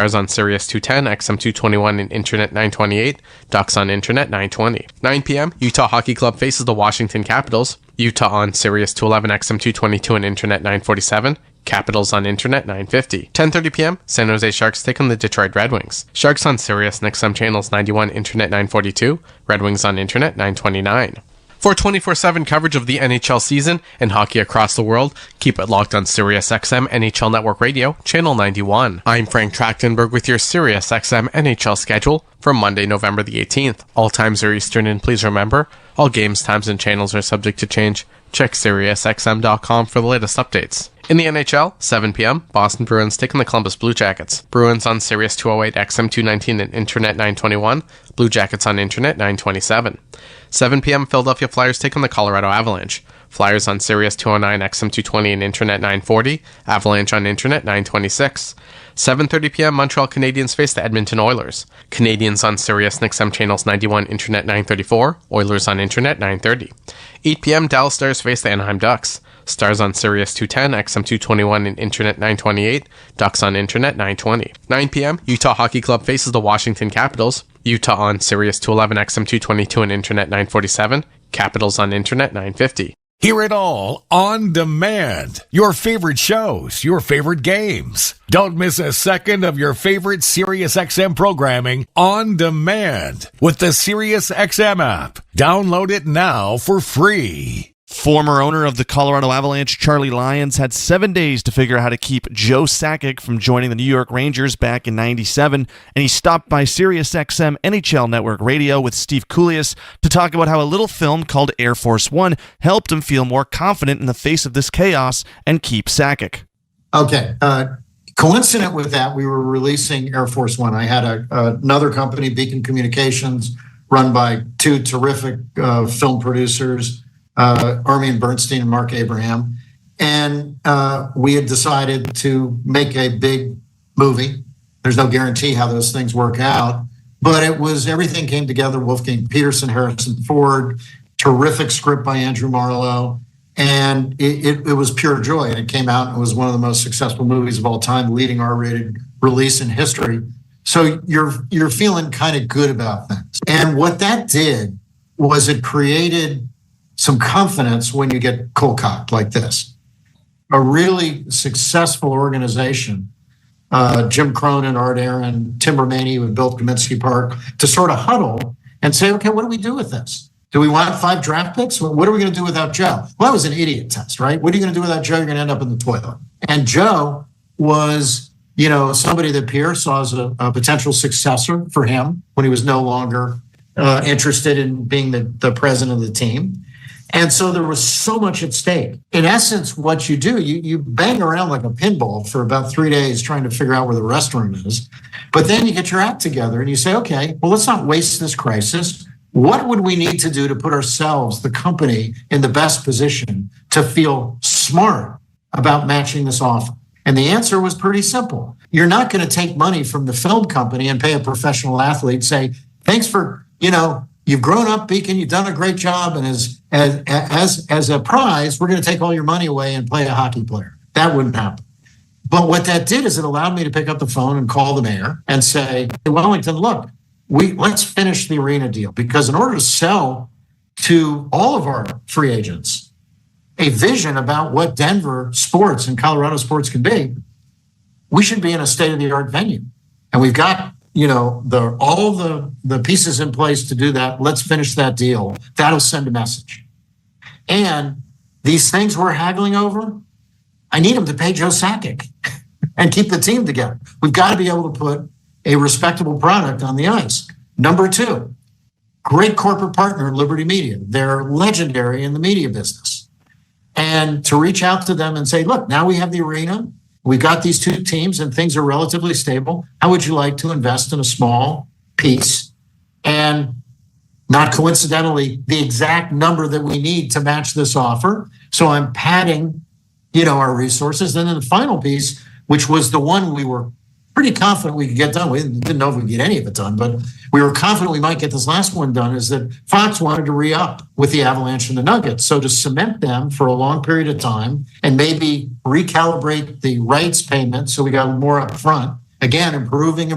Stars on Sirius 210, XM 221, and Internet 928. Ducks on Internet 920. 9 p.m. Utah Hockey Club faces the Washington Capitals. Utah on Sirius 211, XM 222, and Internet 947. Capitals on Internet 950. 10:30 p.m. San Jose Sharks take on the Detroit Red Wings. Sharks on Sirius and XM channels 91, Internet 942. Red Wings on Internet 929. For 24/7 coverage of the NHL season and hockey across the world, keep it locked on SiriusXM NHL Network Radio, Channel 91. I'm Frank Trachtenberg with your SiriusXM NHL schedule for Monday, November the 18th. All times are Eastern, and please remember, all games, times, and channels are subject to change. Check SiriusXM.com for the latest updates. In the NHL, 7 p.m., Boston Bruins taking the Columbus Blue Jackets. Bruins on Sirius 208, XM 219, and Internet 921. Blue Jackets on Internet 927. 7 p.m., Philadelphia Flyers take on the Colorado Avalanche. Flyers on Sirius 209, XM 220, and Internet 940. Avalanche on Internet 926. 7:30 p.m., Montreal Canadiens face the Edmonton Oilers. Canadiens on Sirius and XM channels 91, Internet 934. Oilers on Internet 930. 8 p.m., Dallas Stars face the Anaheim Ducks. Stars on Sirius 210, XM 221, and Internet 928. Ducks on Internet 920. 9 p.m., Utah Hockey Club faces the Washington Capitals. Utah on Sirius 211, XM 222, and Internet 947. Capitals on Internet 950. Hear it all on demand. Your favorite shows, your favorite games. Don't miss a second of your favorite SiriusXM programming on demand with the SiriusXM app. Download it now for free. Former owner of the Colorado Avalanche, Charlie Lyons, had 7 days to figure out how to keep Joe Sakic from joining the New York Rangers back in '97, and he stopped by SiriusXM NHL Network Radio with Steve Koulias to talk about how a little film called Air Force One helped him feel more confident in the face of this chaos and keep Sakic. Okay. Coincident with that, we were releasing Air Force One. I had another company, Beacon Communications, run by two terrific film producers, Armin Bernstein and Mark Abraham. And we had decided to make a big movie. There's no guarantee how those things work out, but everything came together. Wolfgang Peterson, Harrison Ford, terrific script by Andrew Marlowe. And it was pure joy. And it came out and it was one of the most successful movies of all time, leading R-rated release in history. So you're feeling kind of good about things. And what that did was it created some confidence when you get cold-cocked like this. A really successful organization, Jim Cronin, Art Aaron, Tim Romani, who built Kaminsky Park, to sort of huddle and say, okay, what do we do with this? Do we want 5 draft picks? What are we going to do without Joe? Well, that was an idiot test, right? What are you going to do without Joe? You're going to end up in the toilet. And Joe was, somebody that Pierre saw as a potential successor for him when he was no longer interested in being the president of the team. And so there was so much at stake. In essence, what you do, you bang around like a pinball for about 3 days trying to figure out where the restroom is. But then you get your act together and you say, okay, well, let's not waste this crisis. What would we need to do to put ourselves, the company, in the best position to feel smart about matching this offer? And the answer was pretty simple. You're not going to take money from the film company and pay a professional athlete, say, thanks for, you've grown up, Beacon, you've done a great job, and as a prize, we're going to take all your money away and play a hockey player. That wouldn't happen. But what that did is it allowed me to pick up the phone and call the mayor and say, hey, Wellington, look, let's finish the arena deal, because in order to sell to all of our free agents a vision about what Denver sports and Colorado sports can be, we should be in a state-of-the-art venue. And we've got all the pieces in place to do that. Let's finish that deal. That'll send a message. And these things we're haggling over, I need them to pay Joe Sakic and keep the team together. We've got to be able to put a respectable product on the ice. Number 2, great corporate partner, Liberty Media. They're legendary in the media business. And to reach out to them and say, look, now we have the arena. We've got these 2 teams and things are relatively stable. How would you like to invest in a small piece? And not coincidentally, the exact number that we need to match this offer. So I'm padding, our resources. And then the final piece, which was the one we were pretty confident we could get done. We didn't know if we'd get any of it done, but we were confident we might get this last one done, is that Fox wanted to re-up with the Avalanche and the Nuggets. So to cement them for a long period of time and maybe recalibrate the rights payment so we got more up front again, improving.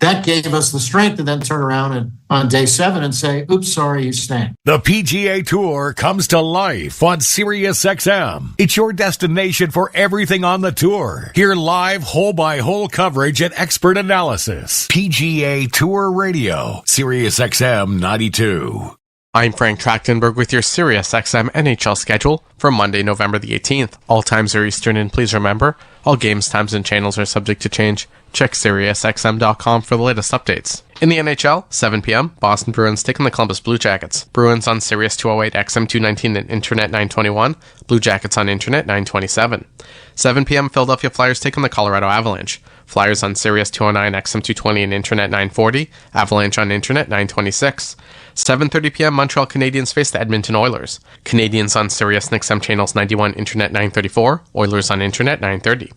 That gave us the strength to then turn around and on day 7 and say, oops, sorry, you stank. The PGA Tour comes to life on SiriusXM. It's your destination for everything on the tour. Hear live hole-by-hole coverage and expert analysis. PGA Tour Radio, SiriusXM 92. I'm Frank Trachtenberg with your SiriusXM NHL schedule for Monday, November the 18th. All times are Eastern, and please remember, all games, times, and channels are subject to change. Check SiriusXM.com for the latest updates. In the NHL, 7 p.m., Boston Bruins taking the Columbus Blue Jackets. Bruins on Sirius 208, XM 219, and Internet 921. Blue Jackets on Internet 927. 7 p.m., Philadelphia Flyers taking the Colorado Avalanche. Flyers on Sirius 209, XM 220, and Internet 940. Avalanche on Internet 926. 7:30 p.m., Montreal Canadiens face the Edmonton Oilers. Canadiens on Sirius and XM channels 91, Internet 934. Oilers on Internet 930.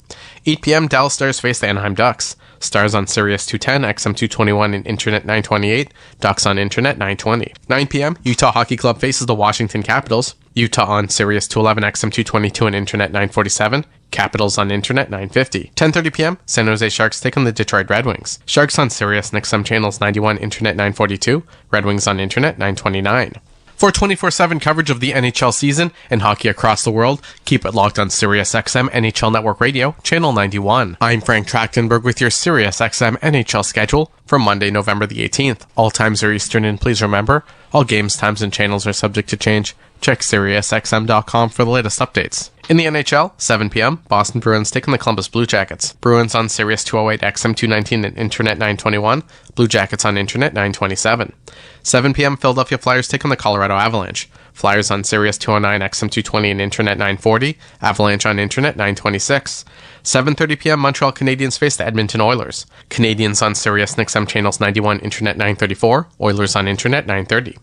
8 p.m., Dallas Stars face the Anaheim Ducks. Stars on Sirius 210, XM 221, and Internet 928. Ducks on Internet 920. 9 p.m., Utah Hockey Club faces the Washington Capitals. Utah on Sirius 211, XM 222, and Internet 947. Capitals on Internet 950. 10:30 p.m., San Jose Sharks take on the Detroit Red Wings. Sharks on Sirius and XM channels 91, Internet 942. Red Wings on Internet 929. For 24/7 coverage of the NHL season and hockey across the world, keep it locked on SiriusXM NHL Network Radio, Channel 91. I'm Frank Trachtenberg with your SiriusXM NHL schedule for Monday, November the 18th. All times are Eastern, and please remember, all games, times, and channels are subject to change. Check SiriusXM.com for the latest updates. In the NHL, 7 p.m., Boston Bruins taking the Columbus Blue Jackets. Bruins on Sirius 208, XM 219, and Internet 921. Blue Jackets on Internet 927. 7 p.m., Philadelphia Flyers taking the Colorado Avalanche. Flyers on Sirius 209, XM 220, and Internet 940. Avalanche on Internet 926. 7:30 p.m., Montreal Canadiens face the Edmonton Oilers. Canadiens on Sirius and XM channels 91, Internet 934. Oilers on Internet 930.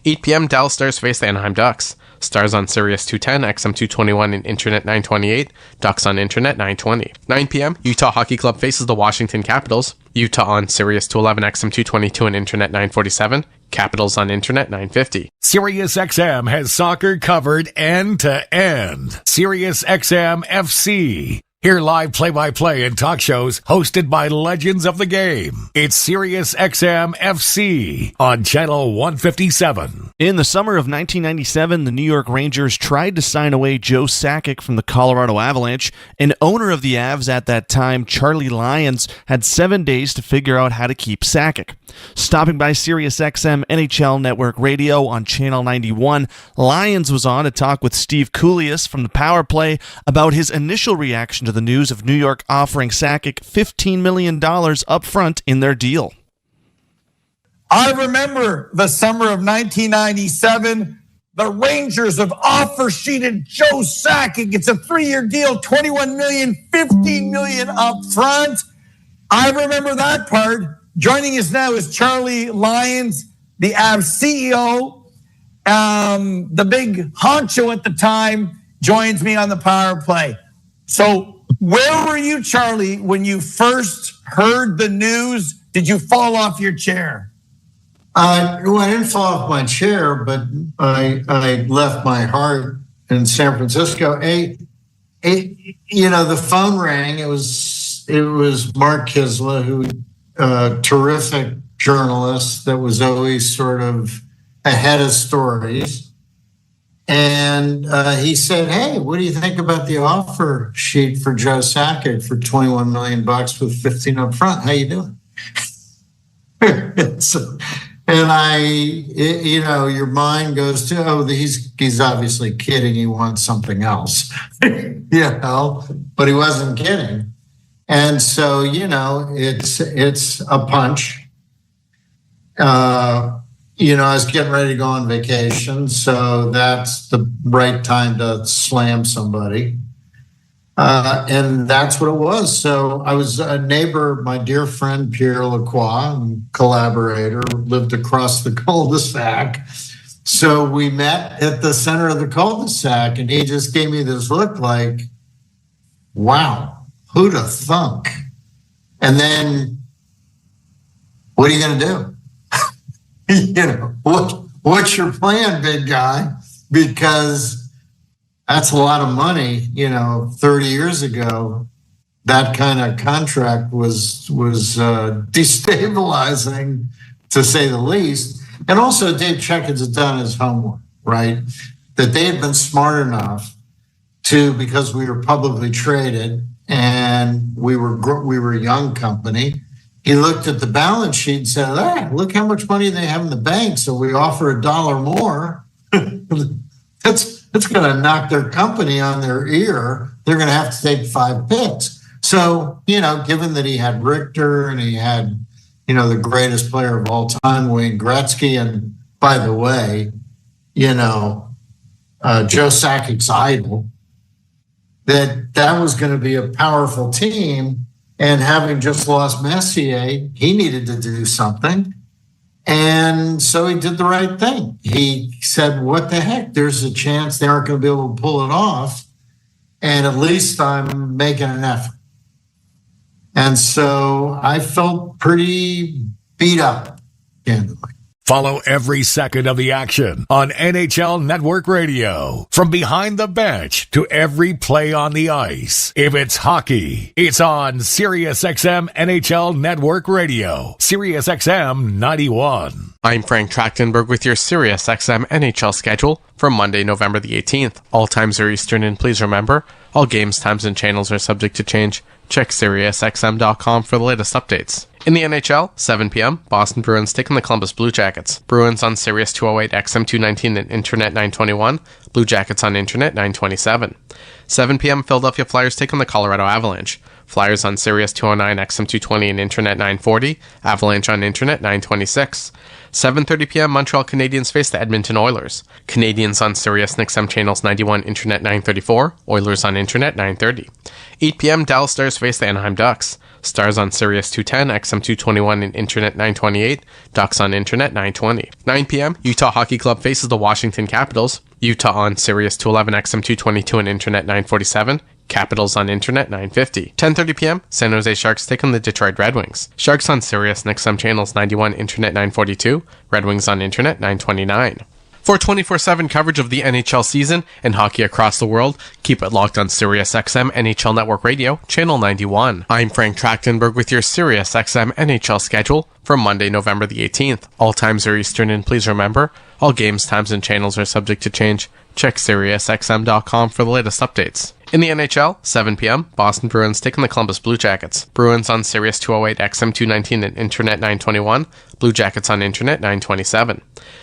8 p.m., Dallas Stars face the Anaheim Ducks. Stars on Sirius 210, XM 221, and Internet 928. Ducks on Internet 920. 9 p.m., Utah Hockey Club faces the Washington Capitals. Utah on Sirius 211, XM 222, and Internet 947. Capitals on Internet 950. SiriusXM has soccer covered end to end. SiriusXM FC. Hear live play-by-play and talk shows hosted by legends of the game. It's SiriusXM FC on Channel 157. In the summer of 1997, the New York Rangers tried to sign away Joe Sakic from the Colorado Avalanche, and owner of the Avs at that time, Charlie Lyons, had 7 days to figure out how to keep Sakic. Stopping by SiriusXM NHL Network Radio on Channel 91, Lyons was on to talk with Steve Kouleas from the Power Play about his initial reaction to the news of New York offering Sakic $15 million up front in their deal. I remember the summer of 1997. The Rangers have offer sheeted Joe Sakic. It's a 3-year deal, $21 million, $15 million up front. I remember that part. Joining us now is Charlie Lyons, the Avs CEO. The big honcho at the time joins me on the Power Play. So where were you, Charlie, when you first heard the news? Did you fall off your chair? Well, I didn't fall off my chair, but I left my heart in San Francisco. The phone rang. It was Mark Kisla, who terrific journalist that was always sort of ahead of stories. And he said, "Hey, what do you think about the offer sheet for Joe Sakic for $21 million with 15 up front? How you doing?" Your mind goes to, oh, he's obviously kidding. He wants something else, but he wasn't kidding. And so, it's a punch. I was getting ready to go on vacation, so that's the right time to slam somebody. And that's what it was. So I was a neighbor, my dear friend Pierre Lacroix, collaborator, lived across the cul-de-sac. So we met at the center of the cul-de-sac, and he just gave me this look like, wow, who'd have thunk? And then, what are you going to do? What's your plan, big guy? Because that's a lot of money, 30 years ago. that kind of contract was destabilizing, to say the least. And also, Dave Checkins had done his homework, right? That they had been smart enough to, because we were publicly traded and we were a young company, he looked at the balance sheet and said, look how much money they have in the bank. So we offer $1 more. That's going to knock their company on their ear. They're going to have to take 5 picks. So, given that he had Richter and he had, the greatest player of all time, Wayne Gretzky, and by the way, Joe Sakic's idol, that was going to be a powerful team. And having just lost Messier, he needed to do something. And so he did the right thing. He said, what the heck? There's a chance they aren't going to be able to pull it off. And at least I'm making an effort. And so I felt pretty beat up, candidly. Follow every second of the action on NHL Network Radio. From behind the bench to every play on the ice. If it's hockey, it's on SiriusXM NHL Network Radio. SiriusXM 91. I'm Frank Trachtenberg with your SiriusXM NHL schedule for Monday, November the 18th. All times are Eastern, and please remember, all games, times, and channels are subject to change. Check SiriusXM.com for the latest updates. In the NHL, 7 p.m., Boston Bruins taking the Columbus Blue Jackets. Bruins on Sirius 208, XM 219, and Internet 921. Blue Jackets on Internet 927. 7 p.m., Philadelphia Flyers taking the Colorado Avalanche. Flyers on Sirius 209, XM 220, and Internet 940. Avalanche on Internet 926. 7:30 p.m., Montreal Canadiens face the Edmonton Oilers. Canadiens on Sirius and XM channels 91, Internet 934. Oilers on Internet 930. 8 p.m., Dallas Stars face the Anaheim Ducks. Stars on Sirius 210, XM 221, and Internet 928. Ducks on Internet 920. 9 p.m., Utah Hockey Club faces the Washington Capitals. Utah on Sirius 211, XM 222, and Internet 947. Capitals on Internet 950. 10:30 p.m., San Jose Sharks take on the Detroit Red Wings. Sharks on Sirius and XM channels 91, Internet 942. Red Wings on Internet 929. For 24/7 coverage of the NHL season and hockey across the world, keep it locked on SiriusXM NHL Network Radio, Channel 91. I'm Frank Trachtenberg with your SiriusXM NHL schedule for Monday, November the 18th. All times are Eastern, and please remember, all games, times, and channels are subject to change. Check SiriusXM.com for the latest updates. In the NHL, 7 p.m., Boston Bruins taking the Columbus Blue Jackets. Bruins on Sirius 208, XM 219, and Internet 921. Blue Jackets on Internet 927.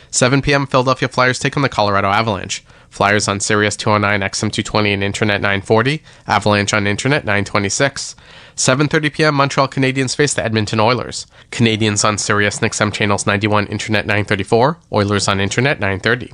7 p.m., Philadelphia Flyers take on the Colorado Avalanche. Flyers on Sirius 209, XM 220, and Internet 940. Avalanche on Internet 926. 7:30 p.m., Montreal Canadiens face the Edmonton Oilers. Canadiens on Sirius and XM channels 91, Internet 934. Oilers on Internet 930.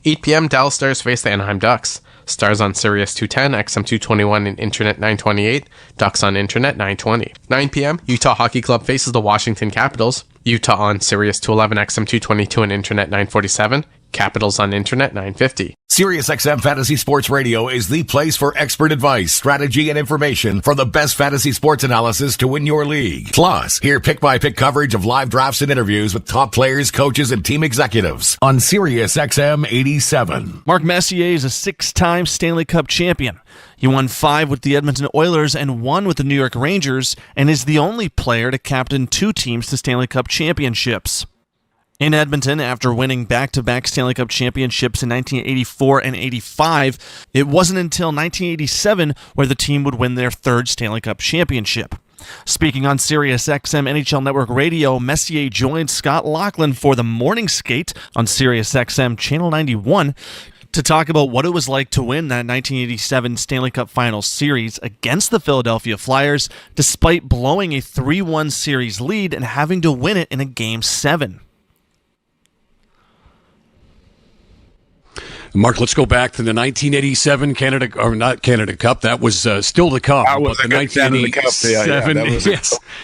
8 p.m., Dallas Stars face the Anaheim Ducks. Stars on Sirius 210, XM 221, and Internet 928. Ducks on Internet 920. 9 p.m., Utah Hockey Club faces the Washington Capitals. Utah on Sirius 211, XM 222, and Internet 947. Capitals on Internet 950. SiriusXM Fantasy Sports Radio is the place for expert advice, strategy, and information for the best fantasy sports analysis to win your league. Plus, hear pick-by-pick coverage of live drafts and interviews with top players, coaches, and team executives on SiriusXM 87. Mark Messier is a 6-time Stanley Cup champion. He won 5 with the Edmonton Oilers and 1 with the New York Rangers, and is the only player to captain 2 teams to Stanley Cup championships. In Edmonton, after winning back-to-back Stanley Cup championships in 1984 and 85, it wasn't until 1987 where the team would win their 3rd Stanley Cup championship. Speaking on SiriusXM NHL Network Radio, Messier joined Scott Laughlin for the morning skate on SiriusXM Channel 91 to talk about what it was like to win that 1987 Stanley Cup Finals series against the Philadelphia Flyers, despite blowing a 3-1 series lead and having to win it in a Game 7. Mark, let's go back to the 1987 Canada, or not Canada Cup. That was still to come. That was the 1987.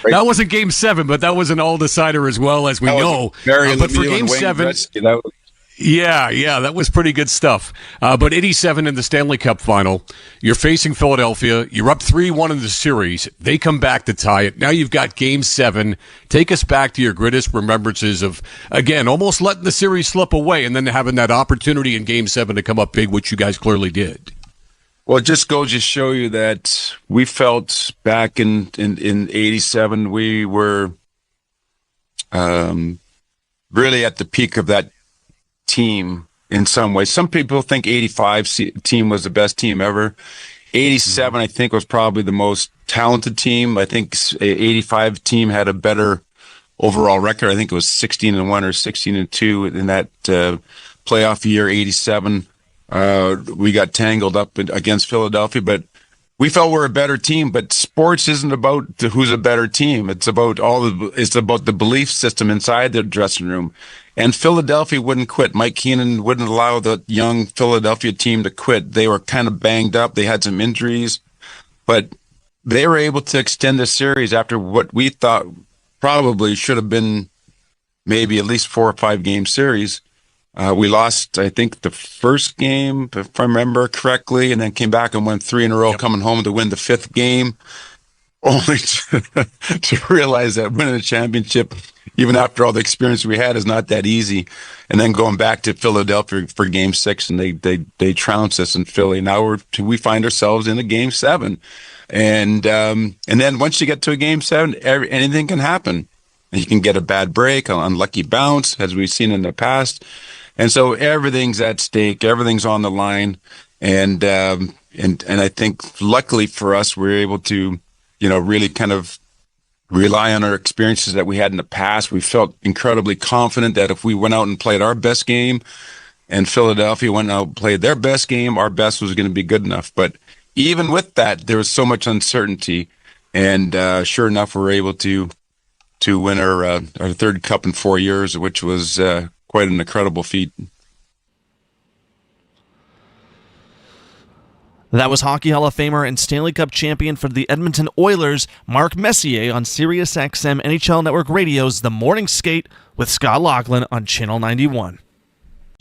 That wasn't Game 7, but that was an all-decider as well, as we know. But for Game 7, yeah, that was pretty good stuff. But 87 in the Stanley Cup Final, you're facing Philadelphia. You're up 3-1 in the series. They come back to tie it. Now you've got Game 7. Take us back to your greatest remembrances of, again, almost letting the series slip away and then having that opportunity in Game 7 to come up big, which you guys clearly did. Well, it just goes to show you that we felt back in 87, we were really at the peak of that team in some ways. Some people think 85 team was the best team ever. 87, I think, was probably the most talented team. I think 85 team had a better overall record. I think it was 16-1 or 16-2 in that playoff year. 87, we got tangled up against Philadelphia, but we felt we're a better team. But sports isn't about who's a better team. It's about the belief system inside the dressing room. And Philadelphia wouldn't quit. Mike Keenan wouldn't allow the young Philadelphia team to quit. They were kind of banged up. They had some injuries, but they were able to extend the series after what we thought probably should have been maybe at least 4 or 5 game series. We lost, I think, the first game, if I remember correctly, and then came back and won 3 in a row, coming home to win the 5th game, only to realize that winning a championship, even after all the experience we had, is not that easy. And then going back to Philadelphia for Game 6, and they trounced us in Philly. Now we find ourselves in a Game 7, and then once you get to a Game 7, anything can happen. And you can get a bad break, an unlucky bounce, as we've seen in the past. And so everything's at stake, everything's on the line, and I think luckily for us, we're able to, really kind of rely on our experiences that we had in the past. We felt incredibly confident that if we went out and played our best game, and Philadelphia went out and played their best game, our best was going to be good enough. But even with that, there was so much uncertainty, and sure enough, we're able to win our 3rd cup in 4 years, which was quite an incredible feat. That was Hockey Hall of Famer and Stanley Cup champion for the Edmonton Oilers, Mark Messier, on SiriusXM NHL Network Radio's The Morning Skate with Scott Laughlin on Channel 91.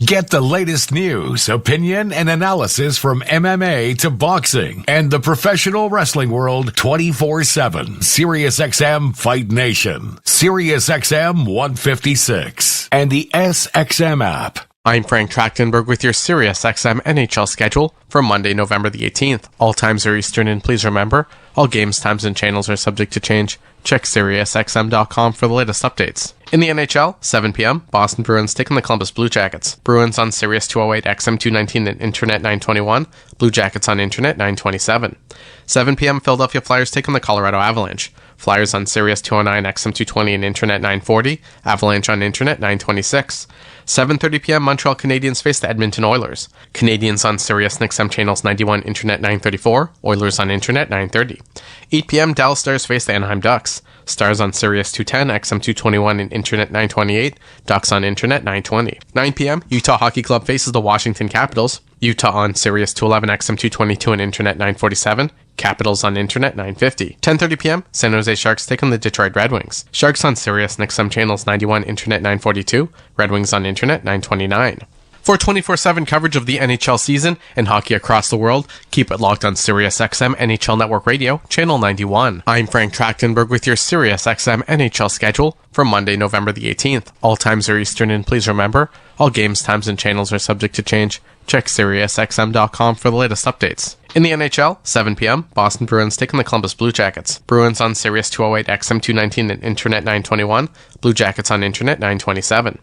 Get the latest news, opinion, and analysis from MMA to boxing and the professional wrestling world 24/7. SiriusXM Fight Nation, SiriusXM 156, and the SXM app. I'm Frank Trachtenberg with your SiriusXM NHL schedule for Monday, November the 18th. All times are Eastern, and please remember, all games, times, and channels are subject to change. Check SiriusXM.com for the latest updates. In the NHL, 7 p.m., Boston Bruins taking the Columbus Blue Jackets. Bruins on Sirius 208, XM 219, and Internet 921. Blue Jackets on Internet 927. 7 p.m., Philadelphia Flyers taking the Colorado Avalanche. Flyers on Sirius 209, XM 220, and Internet 940. Avalanche on Internet 926. 7:30 p.m., Montreal Canadiens face the Edmonton Oilers. Canadiens on Sirius and XM channels 91, Internet 934. Oilers on Internet 930. 8 p.m., Dallas Stars face the Anaheim Ducks. Stars on Sirius 210, XM 221, and Internet 928. Ducks on Internet 920. 9 p.m., Utah Hockey Club faces the Washington Capitals. Utah on Sirius 211, XM 222, and Internet 947. Capitals on Internet 950. 10:30 p.m., San Jose Sharks take on the Detroit Red Wings. Sharks on Sirius and XM channels 91, Internet 942. Red Wings on Internet 929. For 24/7 coverage of the NHL season and hockey across the world, keep it locked on SiriusXM NHL Network Radio, Channel 91. I'm Frank Trachtenberg with your SiriusXM NHL schedule for Monday, November the 18th. All times are Eastern, and please remember, all games, times, and channels are subject to change. Check SiriusXM.com for the latest updates. In the NHL, 7 p.m., Boston Bruins taking the Columbus Blue Jackets. Bruins on Sirius 208, XM 219, and Internet 921. Blue Jackets on Internet 927.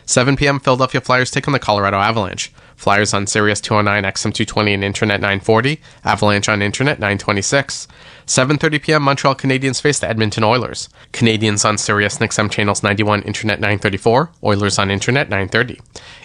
7 p.m., Philadelphia Flyers taking the Colorado Avalanche. Flyers on Sirius 209, XM 220, and Internet 940. Avalanche on Internet 926. 7:30 p.m., Montreal Canadiens face the Edmonton Oilers. Canadiens on Sirius and XM channels 91, Internet 934. Oilers on Internet 930.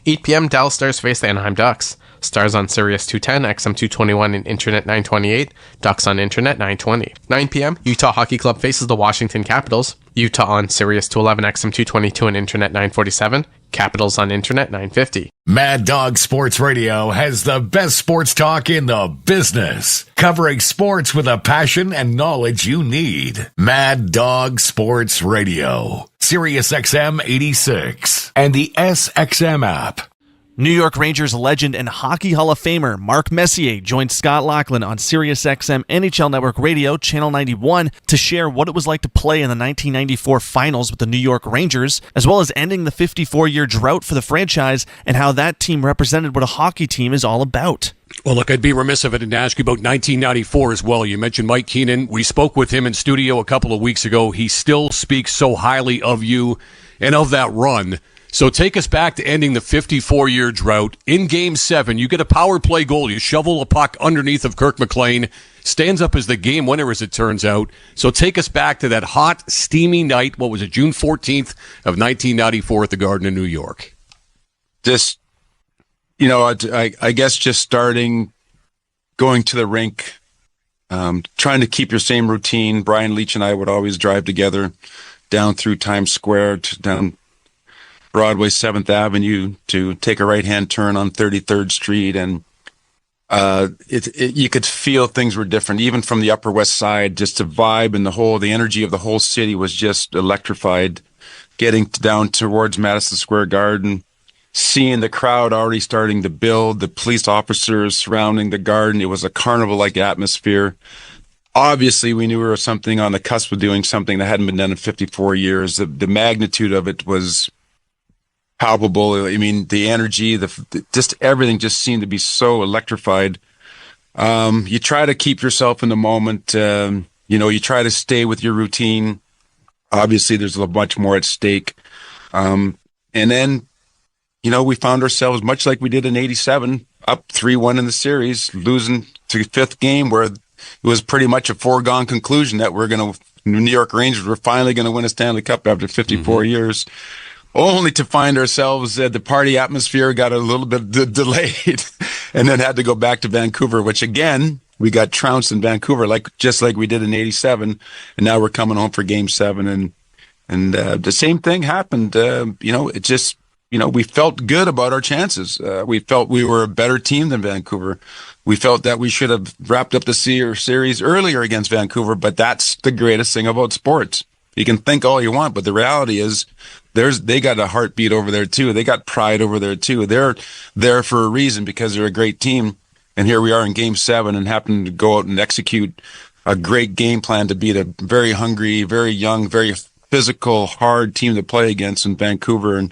8 p.m., Dallas Stars face the Anaheim Ducks. Stars on Sirius 210, XM 221, and Internet 928. Ducks on Internet 920. 9 p.m., Utah Hockey Club faces the Washington Capitals. Utah on Sirius 211, XM 222, and Internet 947. Capitals on Internet 950. Mad Dog Sports Radio has the best sports talk in the business, covering sports with a passion and knowledge you need. Mad Dog Sports Radio, SiriusXM 86, and the SXM app. New York Rangers legend and Hockey Hall of Famer Mark Messier joined Scott Laughlin on SiriusXM NHL Network Radio, Channel 91, to share what it was like to play in the 1994 finals with the New York Rangers, as well as ending the 54-year drought for the franchise and how that team represented what a hockey team is all about. Well, look, I'd be remiss if I didn't ask you about 1994 as well. You mentioned Mike Keenan. We spoke with him in studio a couple of weeks ago. He still speaks so highly of you and of that run. So take us back to ending the 54-year drought. In Game 7, you get a power play goal. You shovel a puck underneath of Kirk McLean. Stands up as the game winner, as it turns out. So take us back to that hot, steamy night. What was it, June 14th of 1994 at the Garden in New York? Just, I guess just going to the rink, trying to keep your same routine. Brian Leach and I would always drive together down through Times Square, down Broadway 7th Avenue to take a right-hand turn on 33rd Street. And you could feel things were different, even from the Upper West Side. Just the vibe and the energy of the whole city was just electrified. Getting down towards Madison Square Garden, seeing the crowd already starting to build, the police officers surrounding the Garden. It was a carnival-like atmosphere. Obviously, we knew we were something on the cusp of doing something that hadn't been done in 54 years. The magnitude of it was palpable. I mean, the energy, just everything just seemed to be so electrified. You try to keep yourself in the moment. You try to stay with your routine. Obviously, there's a much more at stake. And then, we found ourselves, much like we did in 87, up 3-1 in the series, losing to the 5th game, where it was pretty much a foregone conclusion that New York Rangers were finally going to win a Stanley Cup after 54 years. Only to find ourselves the party atmosphere got a little bit delayed and then had to go back to Vancouver, which again, we got trounced in Vancouver, just like we did in 87. And now we're coming home for Game 7. And the same thing happened. It just, we felt good about our chances. We felt we were a better team than Vancouver. We felt that we should have wrapped up the series earlier against Vancouver, but that's the greatest thing about sports. You can think all you want, but the reality is they got a heartbeat over there too. They got pride over there too. They're there for a reason because they're a great team. And here we are in Game 7 and happen to go out and execute a great game plan to beat a very hungry, very young, very physical, hard team to play against in Vancouver.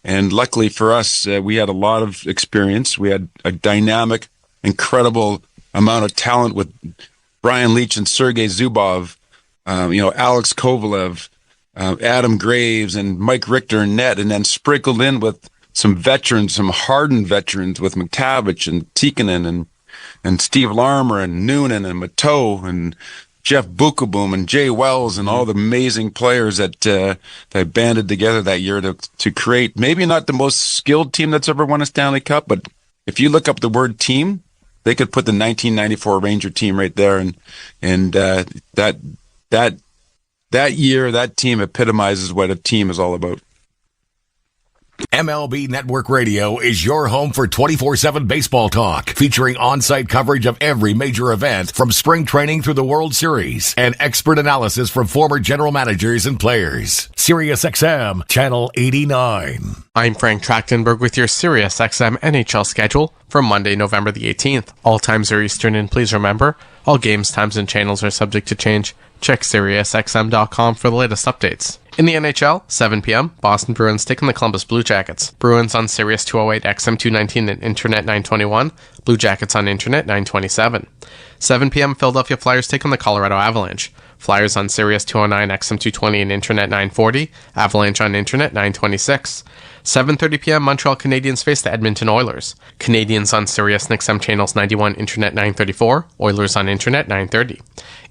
And luckily for us, we had a lot of experience. We had a dynamic, incredible amount of talent with Brian Leach and Sergei Zubov, Alex Kovalev, Adam Graves and Mike Richter and net, and then sprinkled in with some veterans, some hardened veterans with McTavish and Tikkanen and Steve Larmer and Noonan and Mateau and Jeff Bukaboom and Jay Wells and all the amazing players that banded together that year to create maybe not the most skilled team that's ever won a Stanley Cup, but if you look up the word team, they could put the 1994 Ranger team right there, and that year, that team epitomizes what a team is all about. MLB Network Radio is your home for 24/7 baseball talk, featuring on-site coverage of every major event from spring training through the World Series and expert analysis from former general managers and players. SiriusXM, Channel 89. I'm Frank Trachtenberg with your SiriusXM NHL schedule for Monday, November the 18th. All times are Eastern, and please remember, all games, times, and channels are subject to change. Check SiriusXM.com for the latest updates. In the NHL, 7 p.m., Boston Bruins taking the Columbus Blue Jackets. Bruins on Sirius 208, XM 219, and Internet 921. Blue Jackets on Internet 927. 7 p.m., Philadelphia Flyers taking the Colorado Avalanche. Flyers on Sirius 209, XM 220, and Internet 940. Avalanche on Internet 926. 7:30 p.m., Montreal Canadiens face the Edmonton Oilers. Canadiens on Sirius and XM channels 91, Internet 934. Oilers on Internet 930.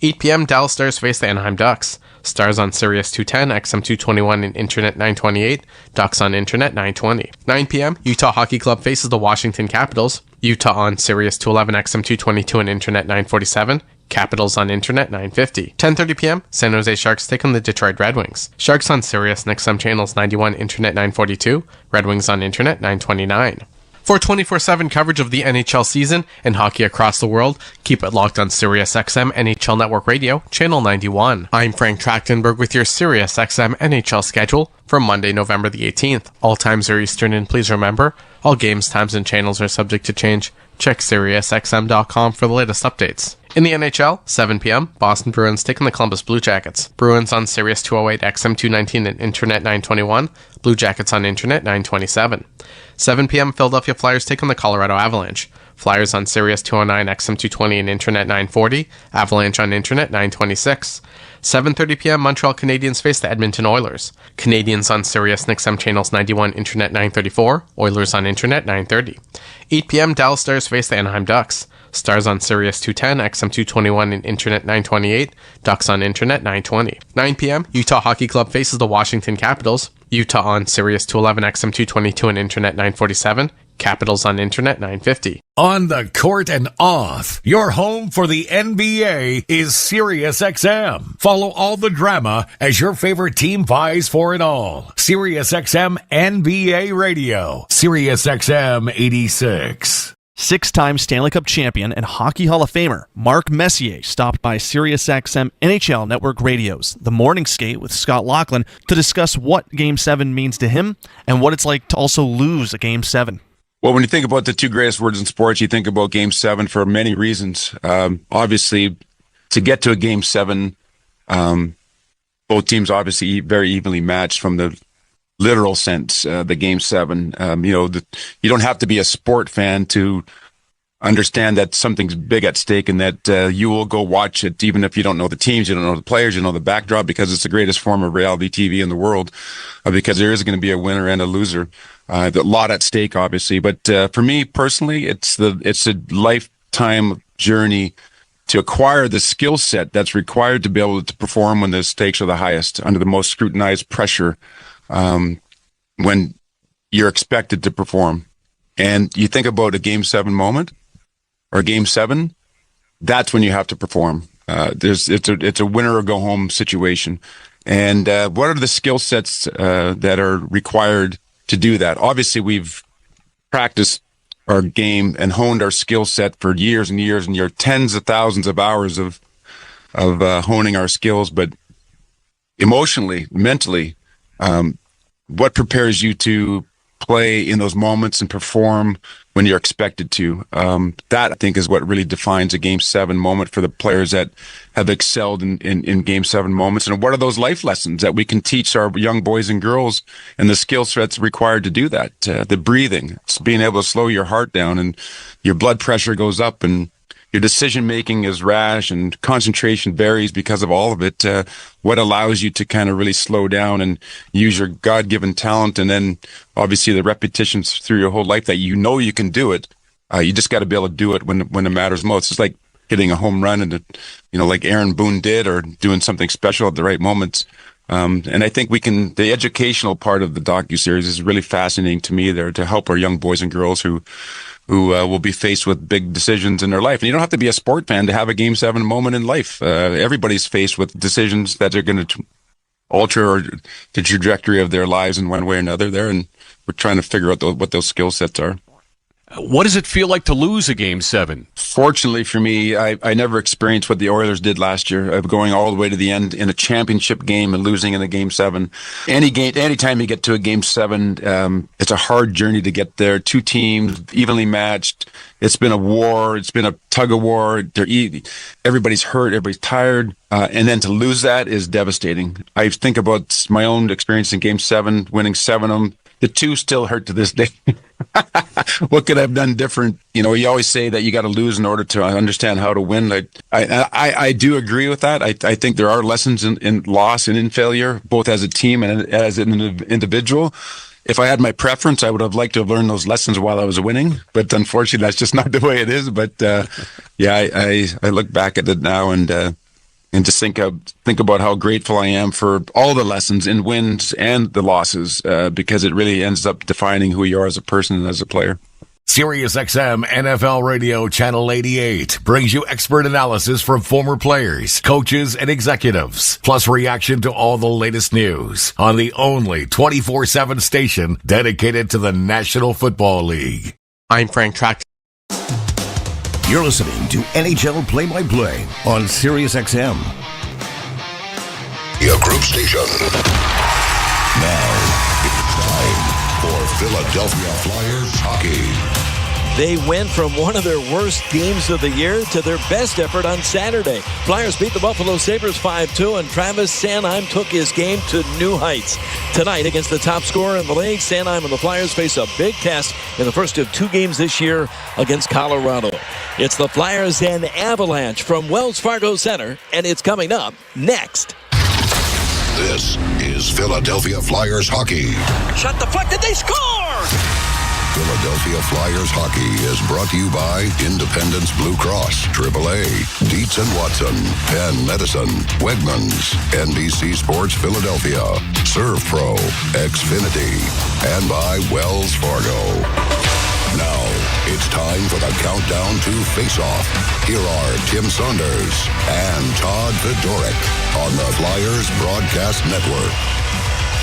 8 p.m., Dallas Stars face the Anaheim Ducks. Stars on Sirius 210, XM 221, and Internet 928. Ducks on Internet 920. 9 p.m., Utah Hockey Club faces the Washington Capitals. Utah on Sirius 211, XM 222, and Internet 947. Capitals on Internet 950. 10:30 p.m., San Jose Sharks take on the Detroit Red Wings. Sharks on Sirius and XM channels 91, Internet 942. Red Wings on Internet 929. For 24/7 coverage of the NHL season and hockey across the world, keep it locked on SiriusXM NHL Network Radio, Channel 91. I'm Frank Trachtenberg with your SiriusXM NHL schedule for Monday, November the 18th. All times are Eastern, and please remember, all games, times, and channels are subject to change. Check SiriusXM.com for the latest updates. In the NHL, 7 p.m., Boston Bruins taking the Columbus Blue Jackets. Bruins on Sirius 208, XM 219, and Internet 921. Blue Jackets on Internet 927. 7 p.m., Philadelphia Flyers take on the Colorado Avalanche. Flyers on Sirius 209, XM 220 and Internet 940. Avalanche on Internet 926. 7:30 p.m. Montreal Canadiens face the Edmonton Oilers. Canadiens on Sirius and XM channels 91, Internet 934. Oilers on Internet 930. 8 p.m. Dallas Stars face the Anaheim Ducks. Stars on Sirius 210, XM 221 and Internet 928. Ducks on Internet 920. 9 p.m. Utah Hockey Club faces the Washington Capitals. Utah on Sirius 211, XM 222 and Internet 947. Capitals on Internet 950. On the court and off, your home for the NBA is SiriusXM. Follow all the drama as your favorite team vies for it all. SiriusXM NBA Radio. SiriusXM 86. Six-time Stanley Cup champion and Hockey Hall of Famer Mark Messier stopped by SiriusXM NHL Network Radio's The Morning Skate with Scott Laughlin to discuss what Game 7 means to him and what it's like to also lose a Game 7. Well, when you think about the two greatest words in sports, you think about Game 7 for many reasons. Obviously, to get to a Game 7, both teams obviously very evenly matched from the literal sense, the Game 7. You don't have to be a sport fan to understand that something's big at stake and that you will go watch it even if you don't know the teams, you don't know the players, you know the backdrop, because it's the greatest form of reality TV in the world, because there is going to be a winner and a loser. A lot at stake, obviously. But for me personally, it's a lifetime journey to acquire the skill set that's required to be able to perform when the stakes are the highest, under the most scrutinized pressure, when you're expected to perform. And you think about a Game 7 moment or Game 7, that's when you have to perform. It's a winner or go home situation. And what are the skill sets that are required to do that? Obviously, we've practiced our game and honed our skill set for years and years and years, tens of thousands of hours of honing our skills. But emotionally, mentally, what prepares you to play in those moments and perform when you're expected to? That, I think, is what really defines a Game 7 moment for the players that have excelled in Game 7 moments. And what are those life lessons that we can teach our young boys and girls, and the skill sets required to do that? The breathing, it's being able to slow your heart down and your blood pressure goes up, and your decision making is rash, and concentration varies because of all of it. What allows you to kind of really slow down and use your God-given talent, and then obviously the repetitions through your whole life that you know you can do it. You just got to be able to do it when it matters most. It's like hitting a home run, and like Aaron Boone did, or doing something special at the right moments. And I think the educational part of the docuseries is really fascinating to me there, to help our young boys and girls who will be faced with big decisions in their life. And you don't have to be a sport fan to have a Game 7 moment in life. Everybody's faced with decisions that are going to alter the trajectory of their lives in one way or another there. And we're trying to figure out what those skill sets are. What does it feel like to lose a Game 7? Fortunately for me, I never experienced what the Oilers did last year, of going all the way to the end in a championship game and losing in a Game 7. Anytime you get to a Game 7, it's a hard journey to get there. Two teams, evenly matched. It's been a war. It's been a tug of war. Everybody's hurt. Everybody's tired. And then to lose that is devastating. I think about my own experience in Game 7, winning 7 of them. The two still hurt to this day. What could I have done different? You always say that you got to lose in order to understand how to win. I do agree with that. I think there are lessons in loss and in failure, both as a team and as an individual. If I had my preference, I would have liked to have learned those lessons while I was winning. But unfortunately, that's just not the way it is. But I look back at it now and just think about how grateful I am for all the lessons in wins and the losses, because it really ends up defining who you are as a person and as a player. SiriusXM NFL Radio Channel 88 brings you expert analysis from former players, coaches, and executives, plus reaction to all the latest news on the only 24/7 station dedicated to the National Football League. I'm Frank Tract. You're listening to NHL Play-by-Play on SiriusXM. Your group station. Now, it's time for Philadelphia Flyers hockey. They went from one of their worst games of the year to their best effort on Saturday. Flyers beat the Buffalo Sabres 5-2, and Travis Sanheim took his game to new heights. Tonight, against the top scorer in the league, Sanheim and the Flyers face a big test in the first of 2 games this year against Colorado. It's the Flyers and Avalanche from Wells Fargo Center, and it's coming up next. This is Philadelphia Flyers hockey. Shot deflected, they score! Philadelphia Flyers hockey is brought to you by Independence Blue Cross, AAA, Dietz & Watson, Penn Medicine, Wegmans, NBC Sports Philadelphia, Serve Pro, Xfinity, and by Wells Fargo. Now, it's time for the countdown to face-off. Here are Tim Saunders and Todd Fedoruk on the Flyers Broadcast Network.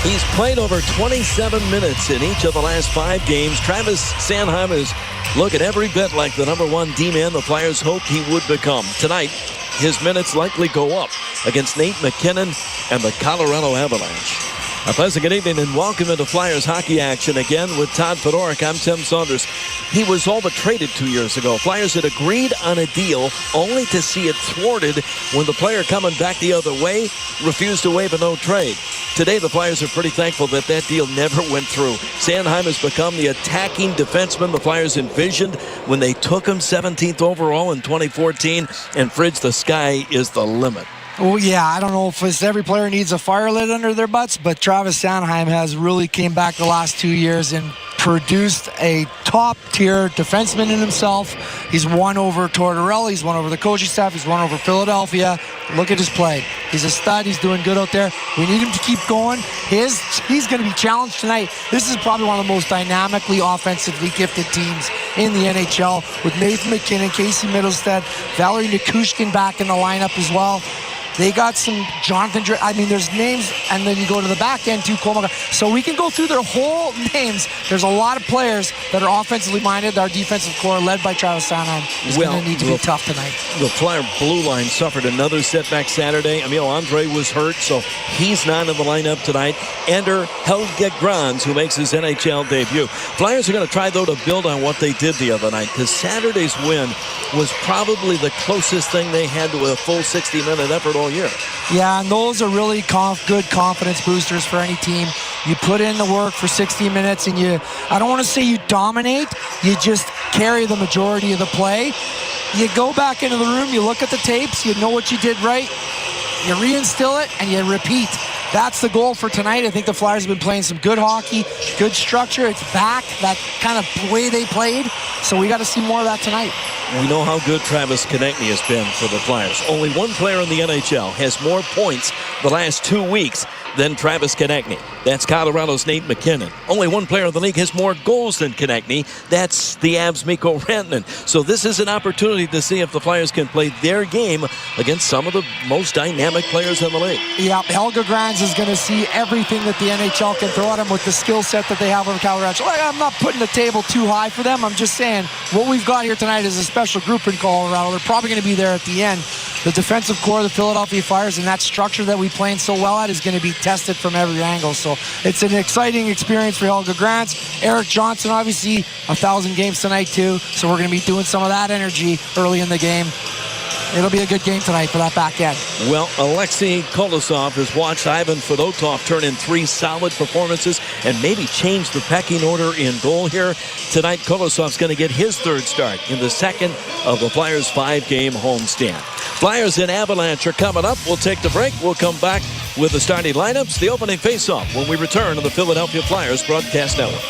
He's played over 27 minutes in each of the last 5 games. Travis Sanheim is looking every bit like the number 1 D-man the Flyers hoped he would become. Tonight, his minutes likely go up against Nate McKinnon and the Colorado Avalanche. A pleasant good evening and welcome into Flyers hockey action again with Todd Fedoruk. I'm Tim Saunders. He was all but traded 2 years ago. Flyers had agreed on a deal only to see it thwarted when the player coming back the other way refused to waive a no trade. Today, the Flyers are pretty thankful that that deal never went through. Sanheim has become the attacking defenseman the Flyers envisioned when they took him 17th overall in 2014. And Fridge, the sky is the limit. Well, yeah, I don't know if every player needs a fire lit under their butts, but Travis Sanheim has really came back the last 2 years and produced a top-tier defenseman in himself. He's won over Tortorella. He's won over the coaching staff. He's won over Philadelphia. Look at his play. He's a stud. He's doing good out there. We need him to keep going. He's going to be challenged tonight. This is probably one of the most dynamically offensively gifted teams in the NHL with Nathan McKinnon, Casey Middlestead, Valerie Nikushkin back in the lineup as well. They got some Jonathan, there's names, and then you go to the back end too, so we can go through their whole names. There's a lot of players that are offensively minded. Our defensive core, led by Travis Sanheim, is going to need to be tough tonight. The Flyer blue line suffered another setback Saturday. Emil Andre was hurt, so he's not in the lineup tonight. Enter Helge Grans, who makes his NHL debut. Flyers are going to try, though, to build on what they did the other night, because Saturday's win was probably the closest thing they had to a full 60-minute effort all year. Yeah, and those are really good confidence boosters for any team. You put in the work for 60 minutes and I don't want to say you dominate, you just carry the majority of the play. You go back into the room, you look at the tapes, you know what you did right, you reinstill it, and you repeat. That's the goal for tonight. I think the Flyers have been playing some good hockey, good structure. It's back, that kind of way they played. So we got to see more of that tonight. We know how good Travis Konechny has been for the Flyers. Only one player in the NHL has more points the last 2 weeks than Travis Konechny. That's Colorado's Nate McKinnon. Only one player in the league has more goals than Konechny. That's the Avs' Mikko Rantanen. So this is an opportunity to see if the Flyers can play their game against some of the most dynamic players in the league. Yeah, Helge Grans is going to see everything that the NHL can throw at him with the skill set that they have over Colorado. I'm not putting the table too high for them. I'm just saying what we've got here tonight is a special group in Colorado. They're probably going to be there at the end. The defensive core of the Philadelphia Flyers and that structure that we playing so well at is going to be tested from every angle. So it's an exciting experience for Helge Grans. Eric Johnson, obviously, 1,000 games tonight too. So we're going to be doing some of that energy early in the game. It'll be a good game tonight for that back end. Well, Alexei Kolosov has watched Ivan Fedotov turn in 3 solid performances and maybe change the pecking order in goal here. Tonight, Kolosov's going to get his 3rd start in the second of the Flyers' 5-game homestand. Flyers and Avalanche are coming up. We'll take the break. We'll come back with the starting lineups, the opening face-off when we return to the Philadelphia Flyers Broadcast Network.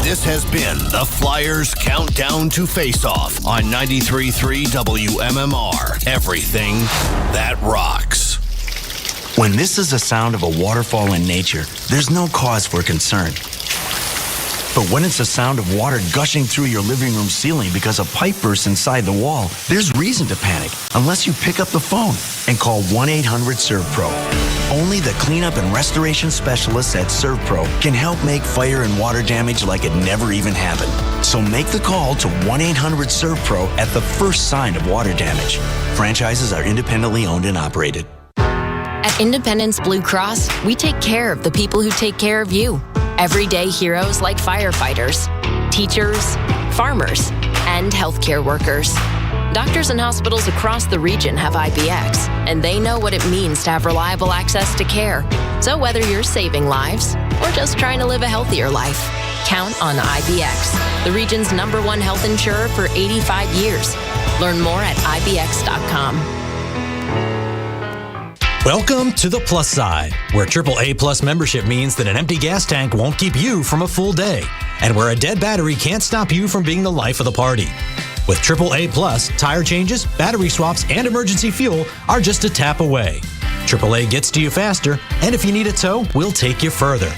This has been the Flyers Countdown to Face-Off on 93.3 WMMR. Everything that rocks. When this is the sound of a waterfall in nature, there's no cause for concern. But when it's the sound of water gushing through your living room ceiling because a pipe bursts inside the wall, there's reason to panic unless you pick up the phone and call 1-800-SERVPRO. Only the cleanup and restoration specialists at ServPro can help make fire and water damage like it never even happened. So make the call to 1-800-SERVPRO at the first sign of water damage. Franchises are independently owned and operated. At Independence Blue Cross, we take care of the people who take care of you. Everyday heroes like firefighters, teachers, farmers, and healthcare workers. Doctors and hospitals across the region have IBX, and they know what it means to have reliable access to care. So whether you're saving lives or just trying to live a healthier life, count on IBX, the region's #1 health insurer for 85 years. Learn more at IBX.com. Welcome to the Plus Side, where AAA Plus membership means that an empty gas tank won't keep you from a full day, and where a dead battery can't stop you from being the life of the party. With AAA Plus, tire changes, battery swaps, and emergency fuel are just a tap away. AAA gets to you faster, and if you need a tow, we'll take you further.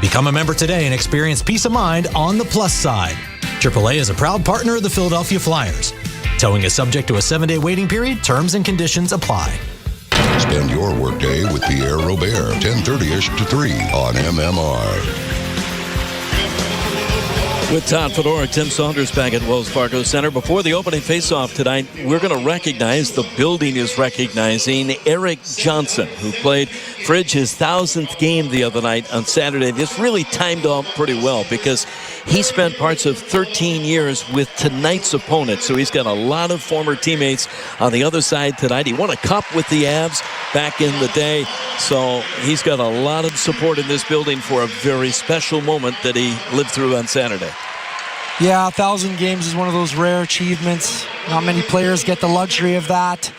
Become a member today and experience peace of mind on the Plus Side. AAA is a proud partner of the Philadelphia Flyers. Towing is subject to a 7-day waiting period. Terms and conditions apply. Spend your workday with Pierre Robert, 10:30ish to 3 on MMR. With Todd Fedora, Tim Saunders back at Wells Fargo Center. Before the opening faceoff tonight, we're going to recognize, the building is recognizing Eric Johnson, who played Fridge his 1,000th game the other night on Saturday. This really timed out pretty well because he spent parts of 13 years with tonight's opponent. So he's got a lot of former teammates on the other side tonight. He won a cup with the Avs back in the day. So he's got a lot of support in this building for a very special moment that he lived through on Saturday. Yeah, 1,000 games is one of those rare achievements. Not many players get the luxury of that.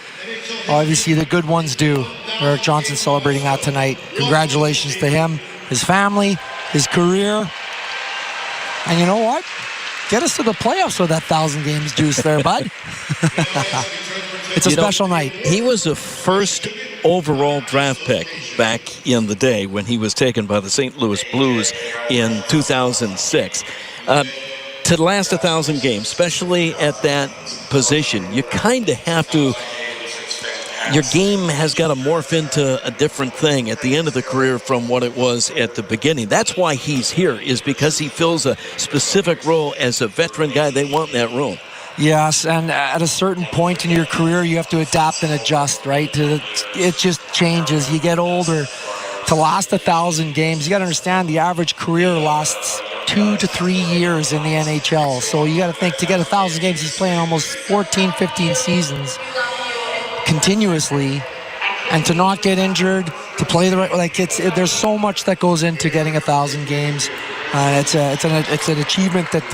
Obviously, the good ones do. Eric Johnson celebrating that tonight. Congratulations to him, his family, his career. And you know what? Get us to the playoffs with that 1,000 games juice there, bud. It's a special night. He was a first overall draft pick back in the day when he was taken by the St. Louis Blues in 2006. To last 1,000 games, especially at that position, you kind of have to, your game has got to morph into a different thing at the end of the career from what it was at the beginning. That's why he's here, is because he fills a specific role as a veteran guy. They want in that room. Yes, and at a certain point in your career, you have to adapt and adjust, right? It just changes. You get older. To last 1,000 games, you got to understand the average career lasts 2 to 3 years in the NHL. So you got to think, to get 1,000 games, he's playing almost 14, 15 seasons continuously, and to not get injured, to play the right, there's so much that goes into getting 1,000 games. It's an achievement that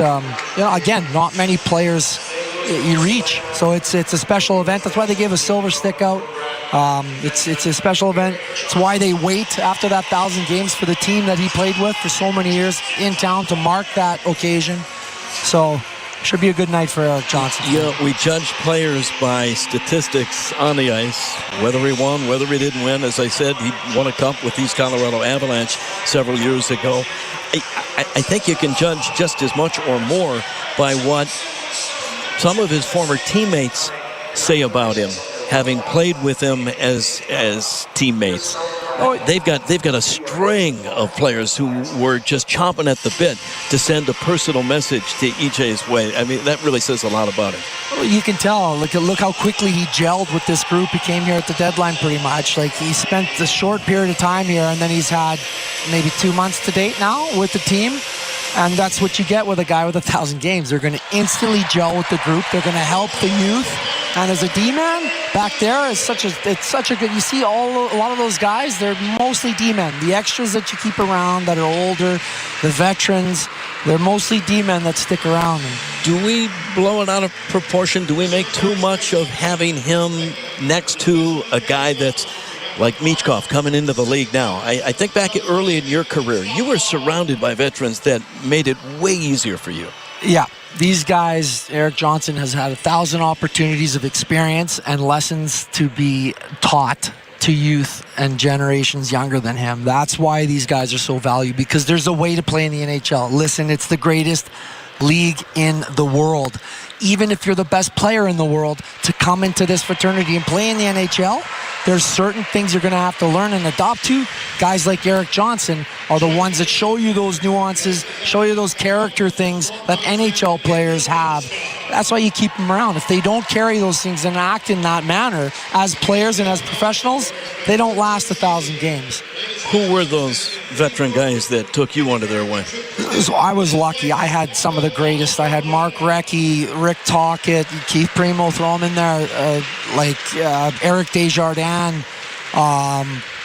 again, not many players you reach. So it's a special event. That's why they give a silver stick out. It's a special event. It's why they wait after that 1,000 games for the team that he played with for so many years in town to mark that occasion. So should be a good night for Eric Johnson. Yeah, we judge players by statistics on the ice, whether he won, whether he didn't win. As I said, he won a cup with these Colorado Avalanche several years ago. I think you can judge just as much or more by what some of his former teammates say about him, having played with him as teammates. They've got a string of players who were just chomping at the bit to send a personal message to EJ's way. I mean, that really says a lot about him. Well, you can tell. Look how quickly he gelled with this group. He came here at the deadline pretty much. Like, he spent a short period of time here, and then he's had maybe 2 months to date now with the team. And that's what you get with a guy with 1,000 games. They're going to instantly gel with the group. They're going to help the youth. And as a D-man, back there, it's such a good, you see a lot of those guys, they're mostly D-men. The extras that you keep around that are older, the veterans, they're mostly D-men that stick around. Do we blow it out of proportion? Do we make too much of having him next to a guy that's like Michkov coming into the league now? I think back early in your career, you were surrounded by veterans that made it way easier for you. Yeah. These guys, Eric Johnson has had 1,000 opportunities of experience and lessons to be taught to youth and generations younger than him. That's why these guys are so valued, because there's a way to play in the NHL. Listen, it's the greatest league in the world. Even if you're the best player in the world, to come into this fraternity and play in the NHL, there's certain things you're going to have to learn and adopt to. Guys like Eric Johnson are the ones that show you those nuances, show you those character things that NHL players have. that's why you keep them around. If they don't carry those things and act in that manner as players and as professionals, they don't last 1,000 games. Who were those veteran guys that took you under their wing? I was lucky. I had some of the greatest. I had Mark Recchi, Rick Tocchet, Keith Primo, throw them in there, Eric Desjardins,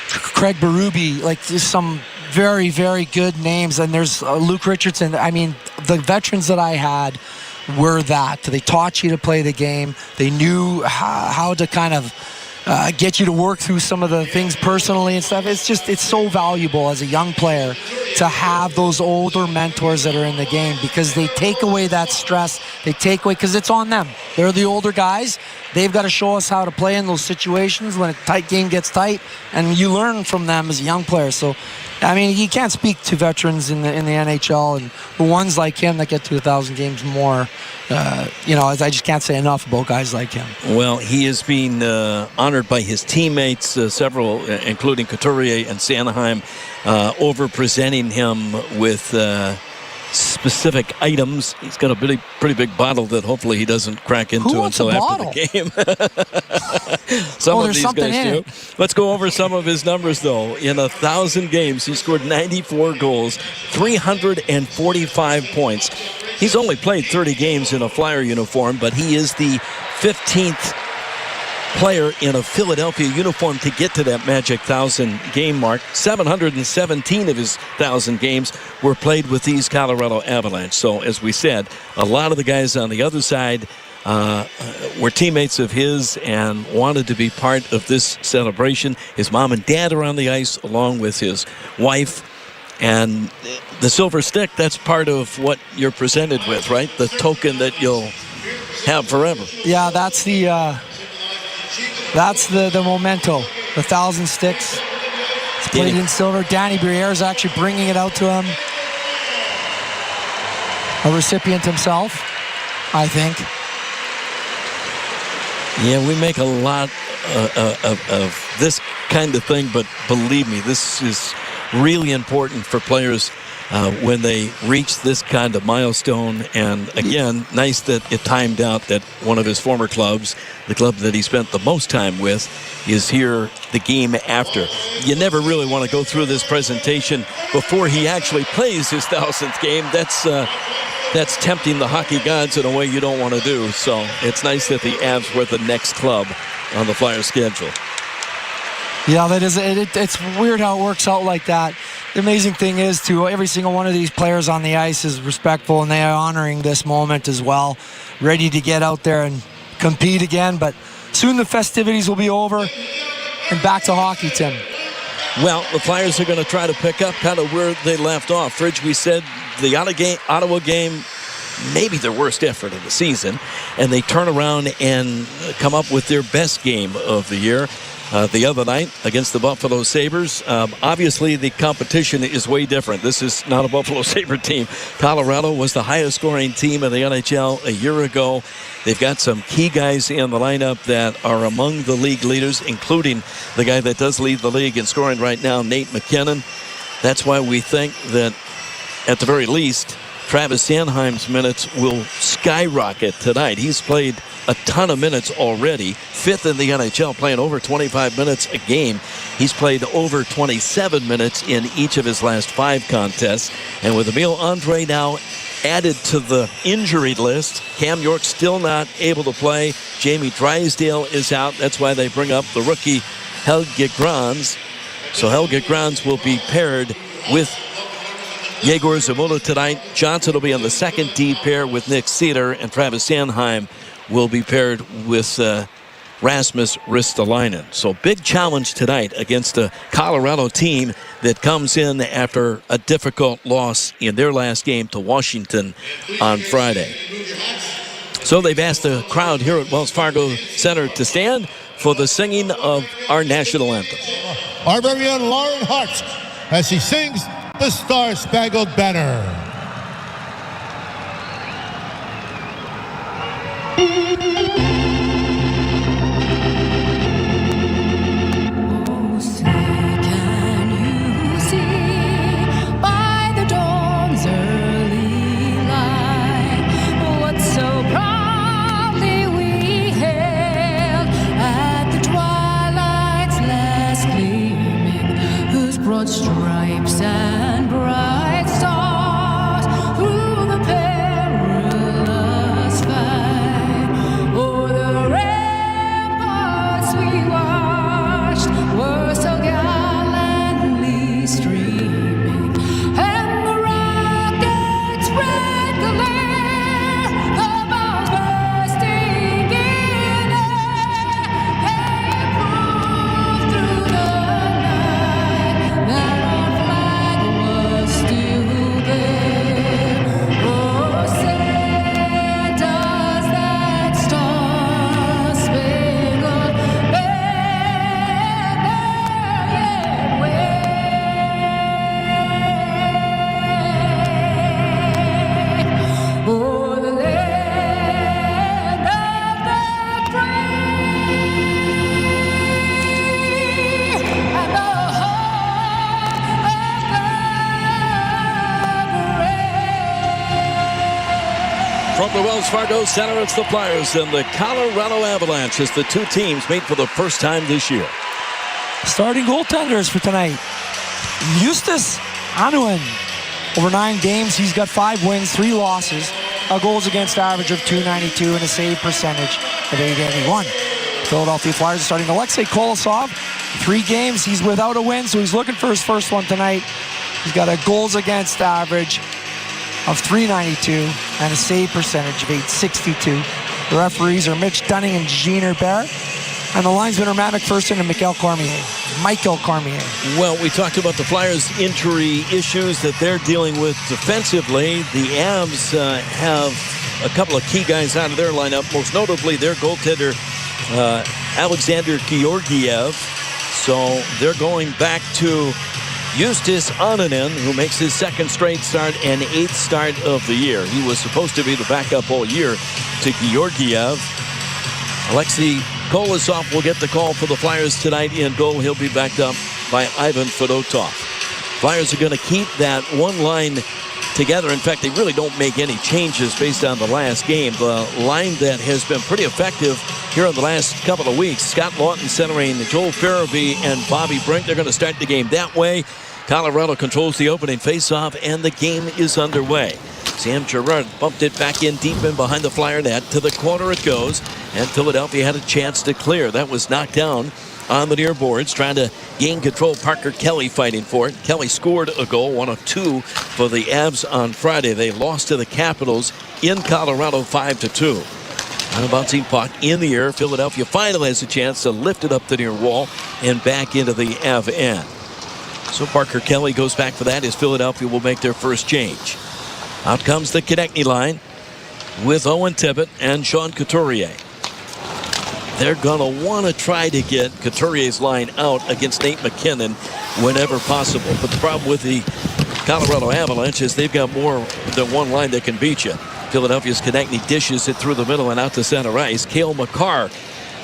Craig Berube, like just some very, very good names. And there's Luke Richardson. I mean, the veterans that I had were that. They taught you to play the game. They knew how to kind of get you to work through some of the things personally and stuff. It's so valuable as a young player to have those older mentors that are in the game, because they take away that stress. They take away, because it's on them. They're the older guys. They've got to show us how to play in those situations when a tight game gets tight, and you learn from them as a young player. So, I mean, you can't speak to veterans in the NHL, and the ones like him that get to 1,000 games more. I just can't say enough about guys like him. Well, he is being honored by his teammates, several, including Couturier and Sanheim, over presenting him with specific items. He's got a pretty big bottle that hopefully he doesn't crack into until after the game. Some of these guys do. Let's go over some of his numbers, though. In 1,000 games, he scored 94 goals, 345 points. He's only played 30 games in a Flyer uniform, but he is the 15th player in a Philadelphia uniform to get to that magic 1,000 game mark. 717 of his 1,000 games were played with these Colorado Avalanche. So, as we said, a lot of the guys on the other side were teammates of his and wanted to be part of this celebration. His mom and dad are on the ice along with his wife. And the silver stick, that's part of what you're presented with, right? The token that you'll have forever. Yeah, that's the memento. The 1,000 sticks. It's played in silver. Danny Briere is actually bringing it out to him. A recipient himself, I think. Yeah, we make a lot of this kind of thing, but believe me, this is really important for players when they reach this kind of milestone. And again, nice that it timed out that one of his former clubs, the club that he spent the most time with, is here the game after. You never really want to go through this presentation before he actually plays his 1,000th game. That's tempting the hockey gods in a way you don't want to do. So it's nice that the Avs were the next club on the Flyers schedule. Yeah, that is. It's weird how it works out like that. The amazing thing is, too, every single one of these players on the ice is respectful, and they are honoring this moment as well, ready to get out there and compete again. But soon the festivities will be over, and back to hockey, Tim. Well, the Flyers are going to try to pick up kind of where they left off. Fridge, we said the Ottawa game, maybe their worst effort of the season, and they turn around and come up with their best game of the year. The other night against the Buffalo Sabres. Obviously, the competition is way different. This is not a Buffalo Sabre team. Colorado was the highest scoring team in the NHL a year ago. They've got some key guys in the lineup that are among the league leaders, including the guy that does lead the league in scoring right now, Nate McKinnon. That's why we think that, at the very least, Travis Sanheim's minutes will skyrocket tonight. He's played a ton of minutes already, 5th in the NHL, playing over 25 minutes a game. He's played over 27 minutes in each of his last 5 contests. And with Emile Andre now added to the injury list, Cam York still not able to play. Jamie Drysdale is out. That's why they bring up the rookie Helge Grans. So Helge Grans will be paired with Yegor Zamula tonight. Johnson will be on the second D pair with Nick Cedar, and Travis Sanheim will be paired with Rasmus Ristolainen. So big challenge tonight against a Colorado team that comes in after a difficult loss in their last game to Washington on Friday. So they've asked the crowd here at Wells Fargo Center to stand for the singing of our national anthem. Our very own Lauren Hart as he sings the Star-Spangled Banner. By the dawn's early light, what so proud stripes and bright stars through the perilous fight. Oh, the ramparts we watched were so gallantly streaming, and the rockets' red glare, the bombs bursting in air, they proved through the night that our flag was still there. Oh, say does that star-spangled banner yet wave o'er the land of the free and the home of the brave? From the Wells Fargo Center, it's the Flyers and the Colorado Avalanche as the two teams meet for the first time this year. Starting goaltenders for tonight. Justus Anuin. Over 9 games, he's got 5 wins, 3 losses, a goals against average of .292 and a save percentage of .881. Philadelphia Flyers are starting Alexei Kolosov. 3 games, he's without a win, so he's looking for his first one tonight. He's got a goals against average of .392 and a save percentage of .862. The referees are Mitch Dunning and Jean Herbert. And the linesmen are Matt McPherson and Michael Cormier. Well, we talked about the Flyers' injury issues that they're dealing with defensively. The Avs have a couple of key guys out of their lineup, most notably their goaltender, Alexander Georgiev. So they're going back to Justus Anunen, who makes his second straight start and 8th start of the year. He was supposed to be the backup all year to Georgiev. Alexei Kolosov will get the call for the Flyers tonight in goal. He'll be backed up by Ivan Fedotov. Flyers are going to keep that one line together. In fact, they really don't make any changes based on the last game. The line that has been pretty effective here in the last couple of weeks. Scott Lawton centering Joel Farabee and Bobby Brink. They're going to start the game that way. Colorado controls the opening faceoff, and the game is underway. Sam Girard bumped it back in deep in behind the Flyer net. To the corner it goes, and Philadelphia had a chance to clear. That was knocked down on the near boards, trying to gain control. Parker Kelly fighting for it. Kelly scored a goal, 1 of 2 for the Avs on Friday. They lost to the Capitals in Colorado 5-2. On a bouncing puck in the air, Philadelphia finally has a chance to lift it up the near wall and back into the Av end. So Parker Kelly goes back for that as Philadelphia will make their first change. Out comes the Konechny line with Owen Tippett and Sean Couturier. They're going to want to try to get Couturier's line out against Nate McKinnon whenever possible. But the problem with the Colorado Avalanche is they've got more than one line that can beat you. Philadelphia's Konechny dishes it through the middle and out to center ice. Cale Makar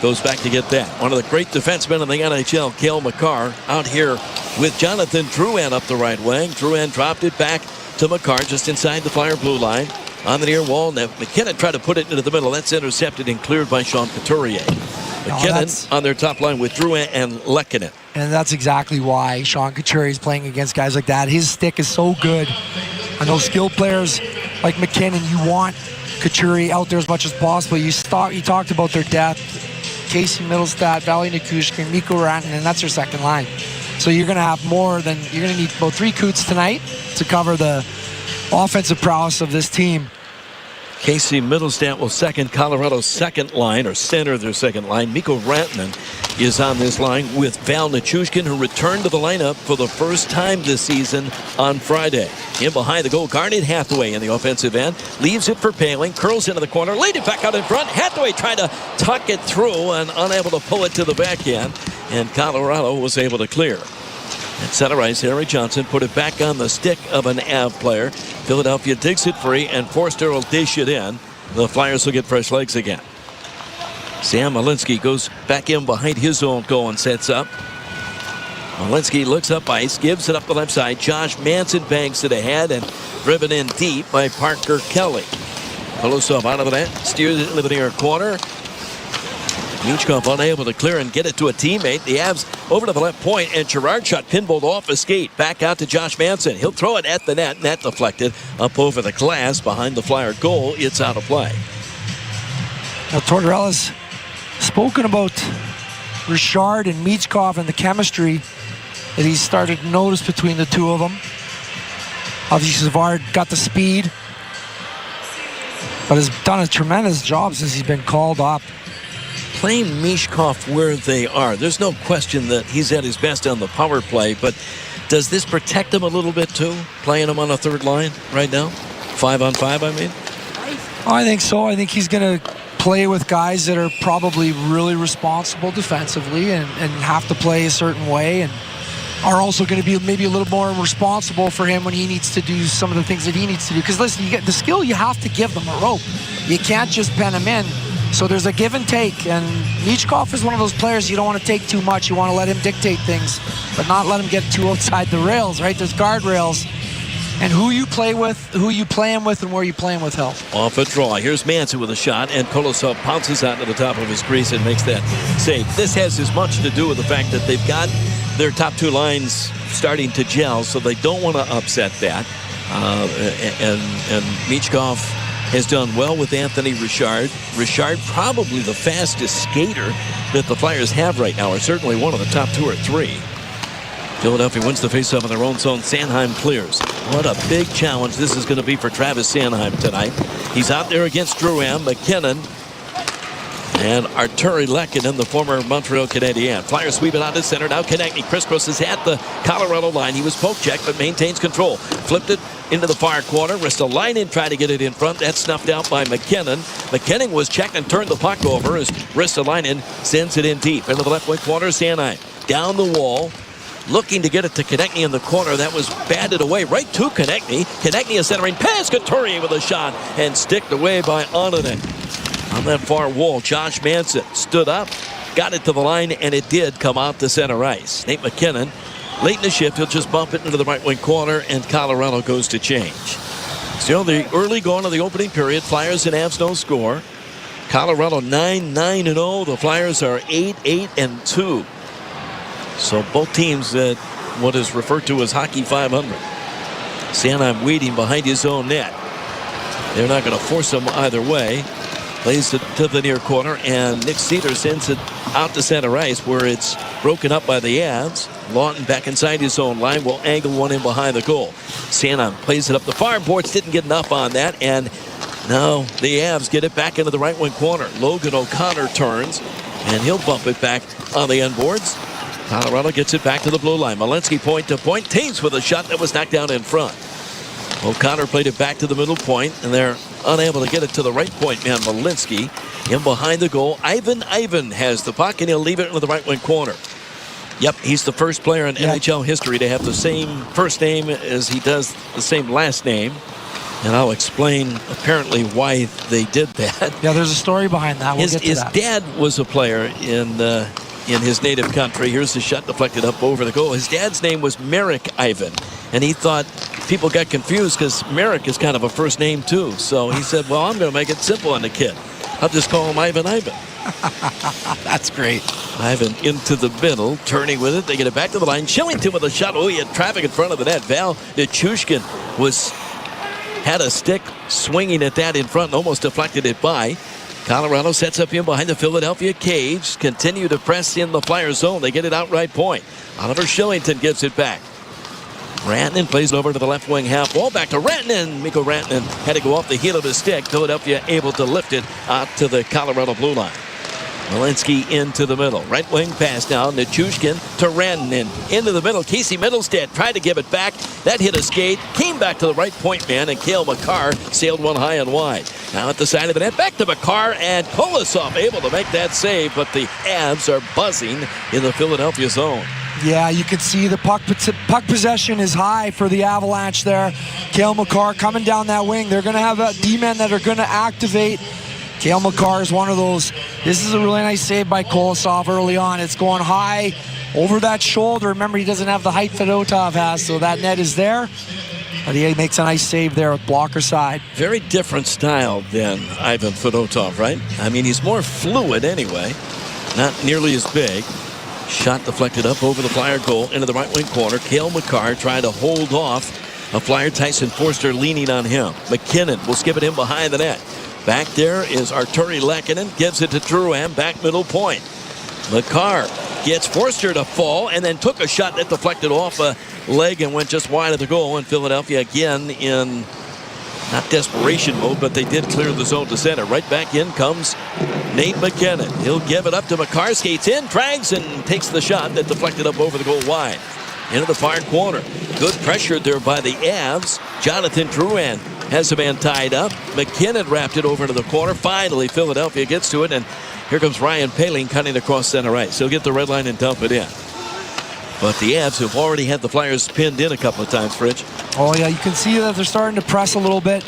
goes back to get that. One of the great defensemen in the NHL, Cale Makar, out here with Jonathan Drouin up the right wing. Drouin dropped it back to Makar just inside the Flyer blue line on the near wall. Now McKinnon tried to put it into the middle. That's intercepted and cleared by Sean Couturier. McKinnon on their top line with Drouin and Lehkonen. And that's exactly why Sean Couturier is playing against guys like that. His stick is so good. And those skilled players like McKinnon, you want Couturier out there as much as possible. You talked about their depth. Casey Middlestat, Vali Nikushkin, Mikko Rantanen, and that's their second line. So you're going to have more than, you're going to need about 3 Coots tonight to cover the offensive prowess of this team. Casey Middlestat will second Colorado's second line, or center their second line. Mikko Rantanen is on this line with Val Nichushkin, who returned to the lineup for the first time this season on Friday. In behind the goal, Garnet Hathaway in the offensive end. Leaves it for Paling, curls into the corner, laid it back out in front. Hathaway tried to tuck it through and unable to pull it to the backhand, and Colorado was able to clear. At center ice, Harry Johnson put it back on the stick of an Av player. Philadelphia digs it free, and Forster will dish it in. The Flyers will get fresh legs again. Sam Malinsky goes back in behind his own goal and sets up. Malinsky looks up ice, gives it up the left side. Josh Manson banks it ahead and driven in deep by Parker Kelly. Kolosov out of the net, steers it into the near corner. Michkov unable to clear and get it to a teammate. The Avs over to the left point, and Gerard shot pinballed off a skate. Back out to Josh Manson. He'll throw it at the net. Net deflected up over the glass behind the Flyer goal. It's out of play. Now, Tortorella's spoken about Richard and Michkov and the chemistry that he's started to notice between the two of them. Obviously, Savard got the speed, but has done a tremendous job since he's been called up. Playing Michkov where they are, there's no question that he's at his best on the power play, but does this protect him a little bit too, playing him on a third line right now? 5-on-5, I mean? I think so. I think he's going to play with guys that are probably really responsible defensively and have to play a certain way, and are also going to be maybe a little more responsible for him when he needs to do some of the things that he needs to do. Because listen, you get the skill, you have to give them a rope. You can't just pen them in. So there's a give and take, and Michkov is one of those players you don't want to take too much. You want to let him dictate things, but not let him get too outside the rails, right? There's guardrails, and who you play with, who you play him with, and where you play him with help. Off a draw. Here's Manson with a shot, and Kolosov pounces out to the top of his crease and makes that save. This has as much to do with the fact that they've got their top two lines starting to gel, so they don't want to upset that. And Michkov has done well with Anthony Richard. Richard, probably the fastest skater that the Flyers have right now, or certainly one of the top 2 or 3. Philadelphia wins the faceoff in their own zone. Sanheim clears. What a big challenge this is going to be for Travis Sanheim tonight. He's out there against Drouin, McKinnon, and Arturi Lehkonen, the former Montreal Canadien. Flyers sweep it out to center. Now Konechny crisscrosses at the Colorado line. He was poke checked, but maintains control. Flipped it into the far corner. Ristolainen tried to get it in front. That's snuffed out by McKinnon. McKinnon was checked and turned the puck over as Ristolainen sends it in deep. Into the left wing corner, Sanheim down the wall, looking to get it to Konechny in the corner. That was batted away right to Konechny. Konechny is centering pass. Couturier with a shot and sticked away by Onanen. On that far wall, Josh Manson stood up, got it to the line, and it did come out to center ice. Nate McKinnon, late in the shift, he'll just bump it into the right wing corner, and Colorado goes to change. Still, the early going of the opening period, Flyers and Avs no score. Colorado 9-9-0. The Flyers are 8-8-2. So both teams at what is referred to as Hockey 500. Sanheim waiting behind his own net. They're not going to force him either way. Plays it to the near corner, and Nick Cedar sends it out to center ice where it's broken up by the Avs. Lawton back inside his own line will angle one in behind the goal. Sanheim plays it up the far boards, didn't get enough on that, and now the Avs get it back into the right wing corner. Logan O'Connor turns, and he'll bump it back on the end boards. Colorado gets it back to the blue line. Malinsky point to point. Taves with a shot that was knocked down in front. O'Connor played it back to the middle point, and they're unable to get it to the right point man, Malinsky. In behind the goal, Ivan has the puck, and he'll leave it into the right wing corner. Yep, he's the first player in NHL history to have the same first name as he does the same last name. And I'll explain apparently why they did that. Yeah, there's a story behind that. We'll get to his that. dad was a player in his native country. Here's the shot deflected up over the goal. His dad's name was Merrick Ivan, and he thought people got confused because Merrick is kind of a first name too. So he said, well, I'm going to make it simple on the kid. I'll just call him Ivan. That's great. Ivan into the middle, turning with it. They get it back to the line. Shillington with a shot. Oh, he had traffic in front of the net. Val Nichushkin had a stick swinging at that in front and almost deflected it by. Colorado sets up in behind the Philadelphia cage. Continue to press in the Flyer zone. They get it outright point. Oliver Shillington gives it back. Rantanen plays it over to the left wing half wall. Back to Rantanen. Mikko Rantanen had to go off the heel of his stick. Philadelphia able to lift it out to the Colorado blue line. Malinsky into the middle. Right wing pass now. Nichushkin to Rantanen. Into the middle. Casey Middlestead tried to give it back. That hit a skate. Came back to the right point man. And Cale Makar sailed one high and wide. Now at the side of the net. Back to Makar. And Kolosov able to make that save. But the Avs are buzzing in the Philadelphia zone. Yeah, you can see the puck possession is high for the Avalanche there. Cale Makar coming down that wing. They're going to have D-men that are going to activate. Cale Makar is one of those. This is a really nice save by Kolosov early on. It's going high over that shoulder. Remember, he doesn't have the height Fedotov has, so that net is there. But he makes a nice save there with blocker side. Very different style than Ivan Fedotov, right? I mean, he's more fluid anyway. not nearly as big. Shot deflected up over the Flyer goal into the right wing corner. Cale Makar trying to hold off a Flyer. Tyson Forster leaning on him. McKinnon will skip it in behind the net. Back there is Arturi Lehkonen. Gives it to Drouin. Back middle point. Makar gets Forster to fall and then took a shot that deflected off a leg and went just wide of the goal. And Philadelphia again in not desperation mode, but they did clear the zone to center. Right back in comes Nate McKinnon. He'll give it up to Makar. Skates in, drags, and takes the shot that deflected up over the goal wide. Into the far corner. Good pressure there by the Avs. Jonathan Drouin has a man tied up. McKinnon wrapped it over to the corner. Finally, Philadelphia gets to it, and here comes Ryan Poehling cutting across center ice. He'll get the red line and dump it in. But the Avs have already had the Flyers pinned in a couple of times, Fridge. Oh, yeah, you can see that they're starting to press a little bit.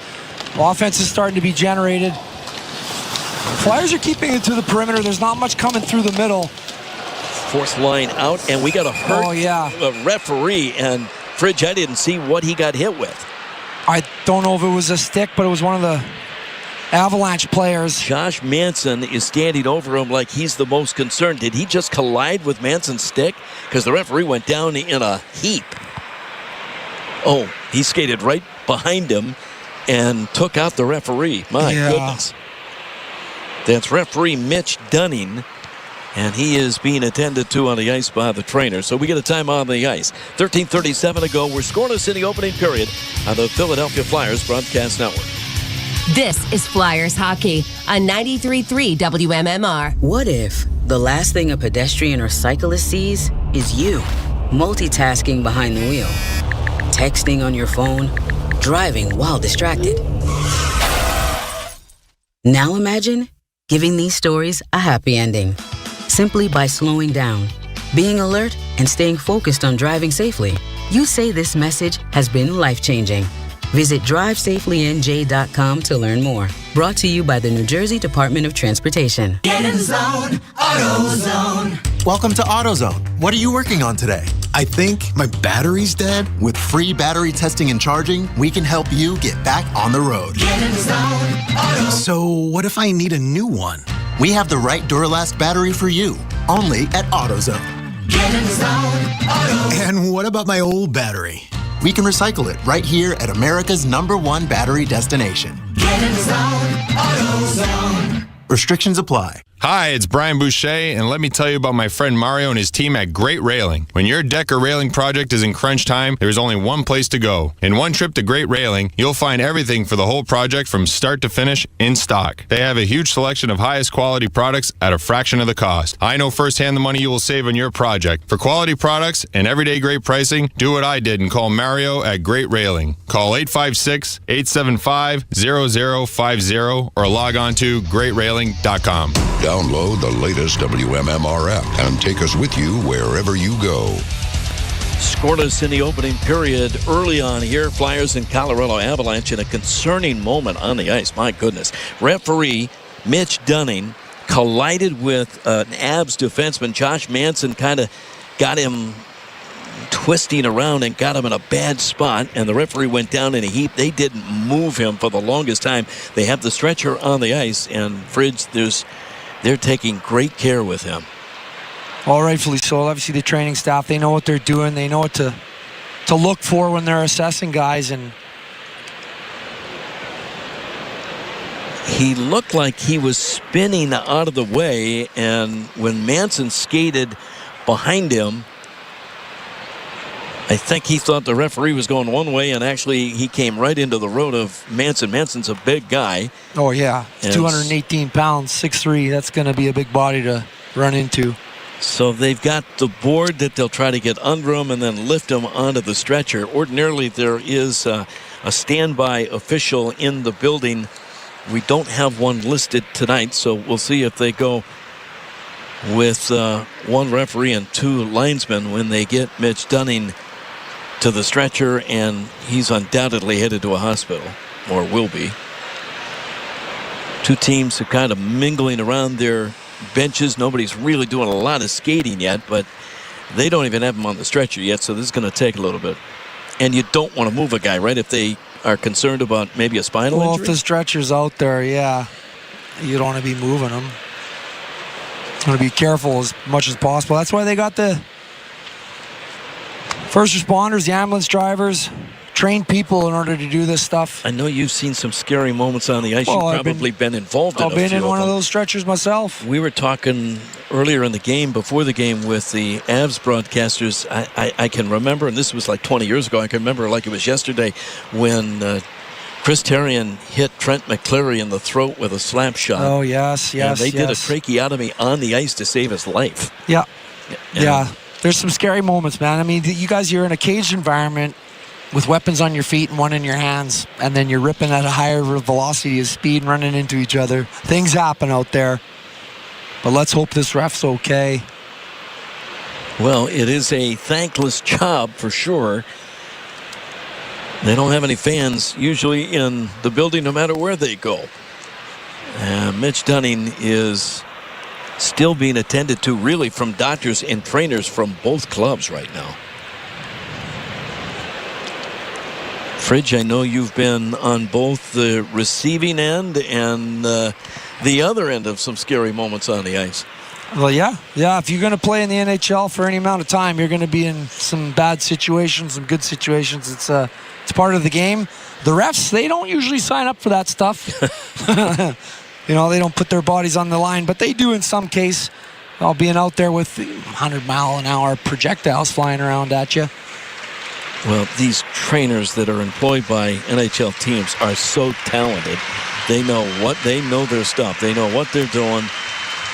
Offense is starting to be generated. Flyers are keeping it to the perimeter. There's not much coming through the middle. Fourth line out, and we got a hurt referee. And Fridge, I didn't see what he got hit with. I don't know if it was a stick, but it was one of the Avalanche players. Josh Manson is standing over him like he's the most concerned. Did he just collide with Manson's stick? Because the referee went down in a heap. Oh, he skated right behind him and took out the referee. My goodness. That's referee Mitch Dunning, and he is being attended to on the ice by the trainer. So we get a timeout on the ice. 13:37 to go. We're scoreless in the opening period on the Philadelphia Flyers Broadcast Network. This is Flyers Hockey on 93.3 WMMR. What if the last thing a pedestrian or cyclist sees is you, multitasking behind the wheel, texting on your phone, driving while distracted? Now imagine giving these stories a happy ending, simply by slowing down, being alert, and staying focused on driving safely. You say this message has been life-changing. Visit DriveSafelyNJ.com to learn more. Brought to you by the New Jersey Department of Transportation. Get in the zone, AutoZone. Welcome to AutoZone. What are you working on today? I think my battery's dead. With free battery testing and charging, we can help you get back on the road. Get in the zone, AutoZone. So what if I need a new one? We have the right Duralast battery for you, only at AutoZone. Get in the zone, AutoZone. And what about my old battery? We can recycle it right here at America's #1 battery destination. Get in the zone, AutoZone. Restrictions apply. Hi, it's Brian Boucher, and let me tell you about my friend Mario and his team at Great Railing. When your deck or railing project is in crunch time, there's only one place to go. In one trip to Great Railing, you'll find everything for the whole project from start to finish in stock. They have a huge selection of highest quality products at a fraction of the cost. I know firsthand the money you will save on your project. For quality products and everyday great pricing, do what I did and call Mario at Great Railing. Call 856-875-0050 or log on to greatrailing.com. Download the latest WMMR app and take us with you wherever you go. Scoreless in the opening period early on here. Flyers and Colorado Avalanche in a concerning moment on the ice. My goodness. Referee Mitch Dunning collided with an Avs defenseman. Josh Manson kind of got him twisting around and got him in a bad spot, and the referee went down in a heap. They didn't move him for the longest time. They have the stretcher on the ice, and Fridge, they're taking great care with him. Well, rightfully so. Obviously, the training staff, they know what they're doing. They know what to look for when they're assessing guys. And he looked like he was spinning out of the way, and when Manson skated behind him, I think he thought the referee was going one way, and actually he came right into the road of Manson. Manson's a big guy. Oh, yeah. 218 pounds, 6'3". That's going to be a big body to run into. So they've got the board that they'll try to get under him and then lift him onto the stretcher. Ordinarily, there is a standby official in the building. We don't have one listed tonight, so we'll see if they go with one referee and two linesmen when they get Mitch Dunning to the stretcher, and he's undoubtedly headed to a hospital, or will be. Two teams are kind of mingling around their benches. Nobody's really doing a lot of skating yet, but they don't even have him on the stretcher yet, so this is going to take a little bit. And you don't want to move a guy, right, if they are concerned about maybe a spinal injury? Well, if the stretcher's out there, yeah, you don't want to be moving him. going to be careful as much as possible. That's why they got the first responders, the ambulance drivers, trained people in order to do this stuff. I know you've seen some scary moments on the ice. You've probably been involved in a few. I've been in one of those stretchers myself. We were talking earlier in the game, before the game, with the Avs broadcasters. I can remember, and this was like 20 years ago, I can remember like it was yesterday, when Chris Therien hit Trent McCleary in the throat with a slap shot. Oh, yes. And they did a tracheotomy on the ice to save his life. Yeah. Yeah. There's some scary moments, man. I mean, you guys, you're in a caged environment with weapons on your feet and one in your hands, and then you're ripping at a higher velocity of speed and running into each other. Things happen out there. But let's hope this ref's okay. Well, it is a thankless job for sure. They don't have any fans usually in the building no matter where they go. Mitch Dunning is still being attended to really from doctors and trainers from both clubs right now. Fridge, I know you've been on both the receiving end and the other end of some scary moments on the ice. Well, yeah. If you're going to play in the NHL for any amount of time, you're going to be in some bad situations, some good situations. It's part of the game. The refs, they don't usually sign up for that stuff. They don't put their bodies on the line, but they do in some case. Being out there with 100-mile-an-hour projectiles flying around at you. Well, these trainers that are employed by NHL teams are so talented. They know their stuff. They know what they're doing.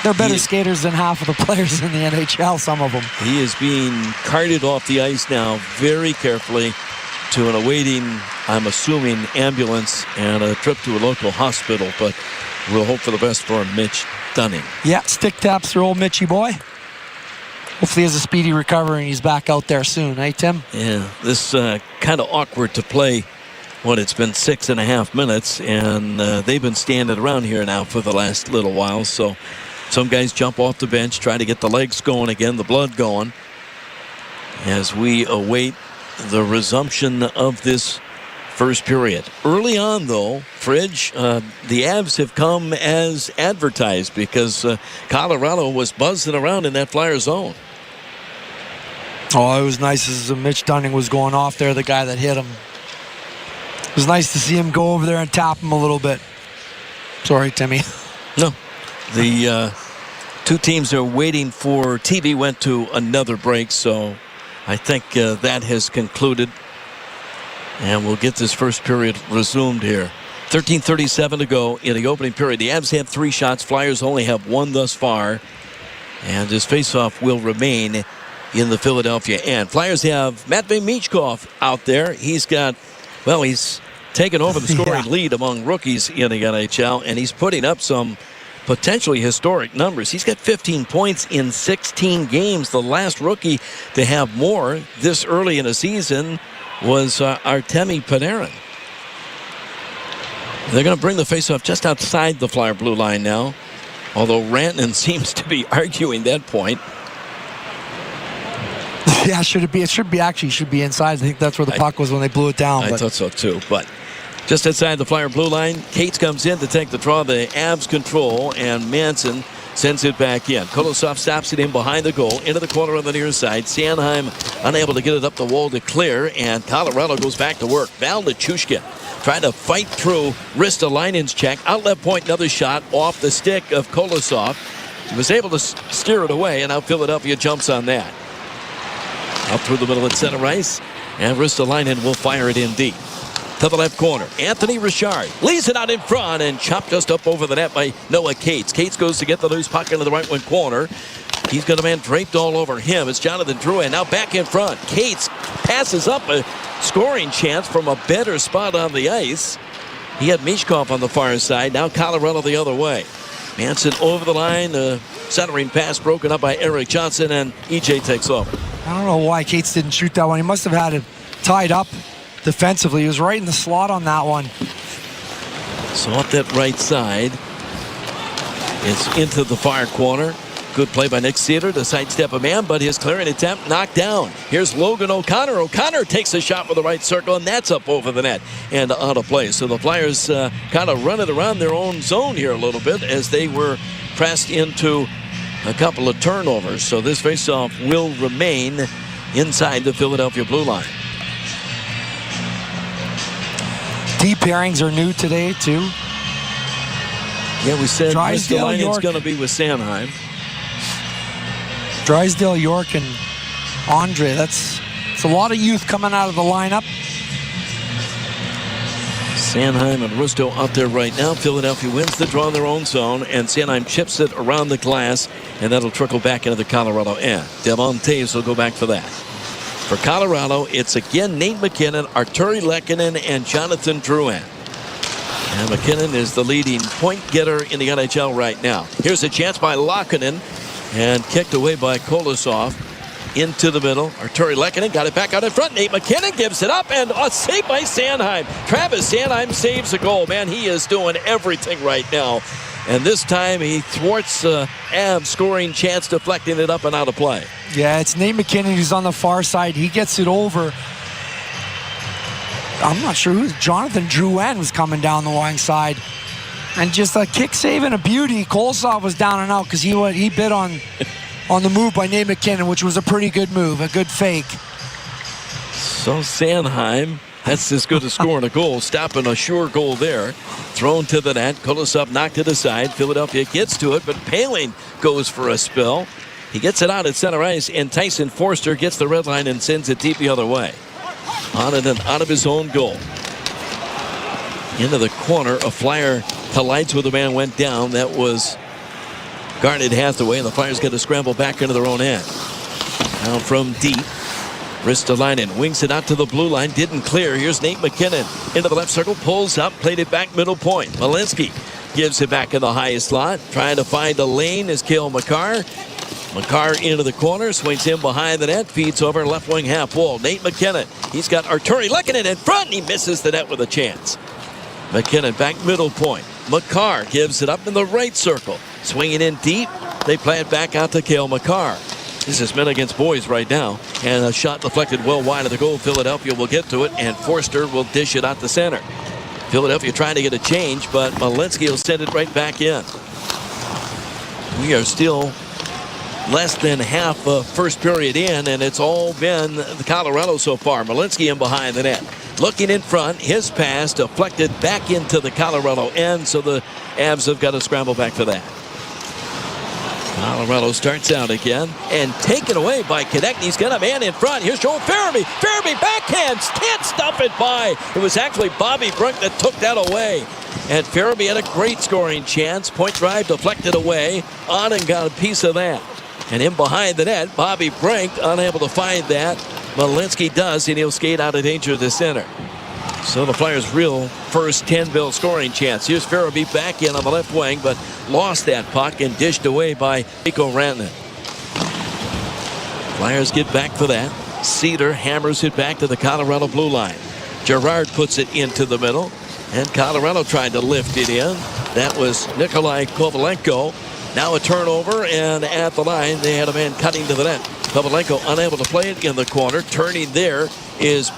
They're better skaters than half of the players in the NHL, some of them. He is being carted off the ice now very carefully to an awaiting, I'm assuming, ambulance and a trip to a local hospital. But we'll hope for the best for Mitch Dunning. Yeah, stick taps for old Mitchie boy. Hopefully he has a speedy recovery and he's back out there soon, eh, Tim? Yeah, this kind of awkward to play. It's been 6.5 minutes, and they've been standing around here now for the last little while. So some guys jump off the bench, try to get the legs going again, the blood going, as we await the resumption of this first period. Early on, though, Fridge, the Avs have come as advertised because Colorado was buzzing around in that Flyer zone. Oh, it was nice as Mitch Dunning was going off there, the guy that hit him. It was nice to see him go over there and tap him a little bit. Sorry, Timmy. No. The two teams are waiting for TV, went to another break, so I think that has concluded. And we'll get this first period resumed here. 13:37 to go in the opening period. The Avs have 3 shots. Flyers only have 1 thus far. And this faceoff will remain in the Philadelphia end. Flyers have Matvei Michkov out there. He's taken over the scoring lead among rookies in the NHL, and he's putting up some potentially historic numbers. He's got 15 points in 16 games. The last rookie to have more this early in a season was Artemi Panarin. They're going to bring the faceoff just outside the Flyer blue line now, although Rantanen seems to be arguing that point. Yeah, should it be? It should be inside. I think that's where the puck was when they blew it down. I thought so too, but just outside the Flyer blue line, Cates comes in to take the draw. The Avs control, and Manson sends it back in. Kolosov stops it in behind the goal, into the corner on the near side. Sanheim unable to get it up the wall to clear, and Colorado goes back to work. Val Nichushkin trying to fight through Ristolainen's check. Outlet point, another shot off the stick of Kolosov. He was able to steer it away, and now Philadelphia jumps on that. Up through the middle at center ice, and Ristolainen will fire it in deep. To the left corner, Anthony Richard leaves it out in front and chopped just up over the net by Noah Cates. Cates goes to get the loose puck into the right wing corner. He's got a man draped all over him. It's Jonathan Drouin now back in front. Cates passes up a scoring chance from a better spot on the ice. He had Michkov on the far side. Now Colorado the other way. Manson over the line. Centering pass broken up by Eric Johnson, and EJ takes over. I don't know why Cates didn't shoot that one. He must have had it tied up defensively. He was right in the slot on that one. So up that right side. It's into the far corner. Good play by Nick Cedar to sidestep a man, but his clearing attempt knocked down. Here's Logan O'Connor. O'Connor takes a shot with the right circle, and that's up over the net and out of play. So the Flyers kind of run it around their own zone here a little bit as they were pressed into a couple of turnovers. So this faceoff will remain inside the Philadelphia blue line. Deep pairings are new today, too. Yeah, we said Drysdale, it's going to be with Sanheim. Drysdale, York, and Andre. It's a lot of youth coming out of the lineup. Sanheim and Rusto out there right now. Philadelphia wins the draw in their own zone, and Sanheim chips it around the glass, and that'll trickle back into the Colorado end. Devon Taves will go back for that. For Colorado, it's again Nate McKinnon, Arturi Lehkonen, and Jonathan Drouin. And McKinnon is the leading point getter in the NHL right now. Here's a chance by Lehkonen, and kicked away by Kolosov. Into the middle. Arturi Lehkonen got it back out in front. Nate McKinnon gives it up, and a save by Sanheim. Travis Sanheim saves a goal. Man, he is doing everything right now. And this time he thwarts Av's scoring chance, deflecting it up and out of play. Yeah, it's Nate McKinnon who's on the far side. He gets it over. I'm not sure who. Jonathan Drouin was coming down the wing side. And just a kick save and a beauty. Kolosov was down and out because he bit on the move by Nate McKinnon, which was a pretty good move, a good fake. So Sanheim, that's as good as scoring a goal, stopping a sure goal there. Thrown to the net. Kolosov knocked it aside. Philadelphia gets to it, but Paling goes for a spill. He gets it out at center ice, and Tyson Forster gets the red line and sends it deep the other way. On it and out of his own goal. Into the corner, a Flyer collides with a man, went down. That was guarded Hathaway, and the Flyers get to scramble back into their own end. Now from deep, Ristolainen wings it out to the blue line, didn't clear. Here's Nate McKinnon into the left circle, pulls up, played it back middle point. Malinsky gives it back in the highest slot, trying to find a lane is Cale Makar. Makar into the corner, swings in behind the net, feeds over left wing half wall. Nate McKinnon, he's got Arturi Lehkonen in front, and he misses the net with a chance. McKinnon back middle point. Makar gives it up in the right circle. Swinging in deep, they play it back out to Cale Makar. This is men against boys right now, and a shot deflected well wide of the goal. Philadelphia will get to it, and Forster will dish it out the center. Philadelphia trying to get a change, but Malinsky will send it right back in. We are still less than half of first period in, and it's all been the Colorado so far. Malinsky in behind the net. Looking in front, his pass deflected back into the Colorado end, so the Avs have got to scramble back for that. Colorado starts out again and taken away by Konechny. He's got a man in front. Here's Joel Farabee. Farabee backhands. Can't stop it by. It was actually Bobby Brink that took that away. And Farabee had a great scoring chance. Point drive deflected away. Onen got a piece of that. And in behind the net, Bobby Brink unable to find that. Malinsky does, and he'll skate out of danger to center. So the Flyers' real first 10-bill scoring chance. Here's Farabee back in on the left wing, but lost that puck and dished away by Mikko Rantanen. Flyers get back for that. Cedar hammers it back to the Colorado blue line. Gerard puts it into the middle, and Colorado tried to lift it in. That was Nikolai Kovalenko. Now a turnover, and at the line, they had a man cutting to the net. Kovalenko unable to play it in the corner. Turning there is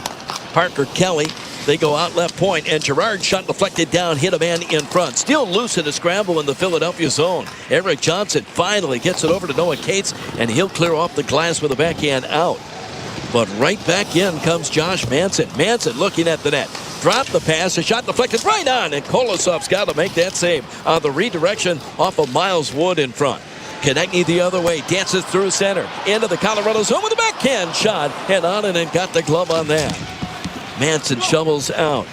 Parker Kelly. They go out left point, and Gerard shot deflected down, hit a man in front. Still loose in a scramble in the Philadelphia zone. Eric Johnson finally gets it over to Noah Cates, and he'll clear off the glass with a backhand out. But right back in comes Josh Manson. Manson looking at the net. Dropped the pass, a shot deflected right on, and Kolosov's got to make that save on the redirection off of Miles Wood in front. Konechny the other way, dances through center, into the Colorado zone with a backhand shot, and Onen got the glove on that. Manson shovels out.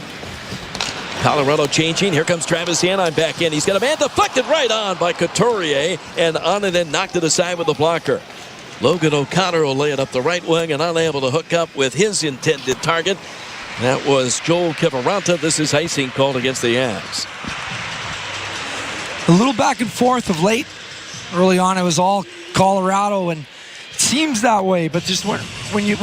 Colorado changing. Here comes Travis Sanheim back in. He's got a man deflected right on by Couturier, and Onen knocked it aside with the blocker. Logan O'Connor will lay it up the right wing and unable to hook up with his intended target. That was Joel Kiviranta. This is icing called against the Avs. A little back and forth of late. Early on, it was all Colorado, and it seems that way, but just when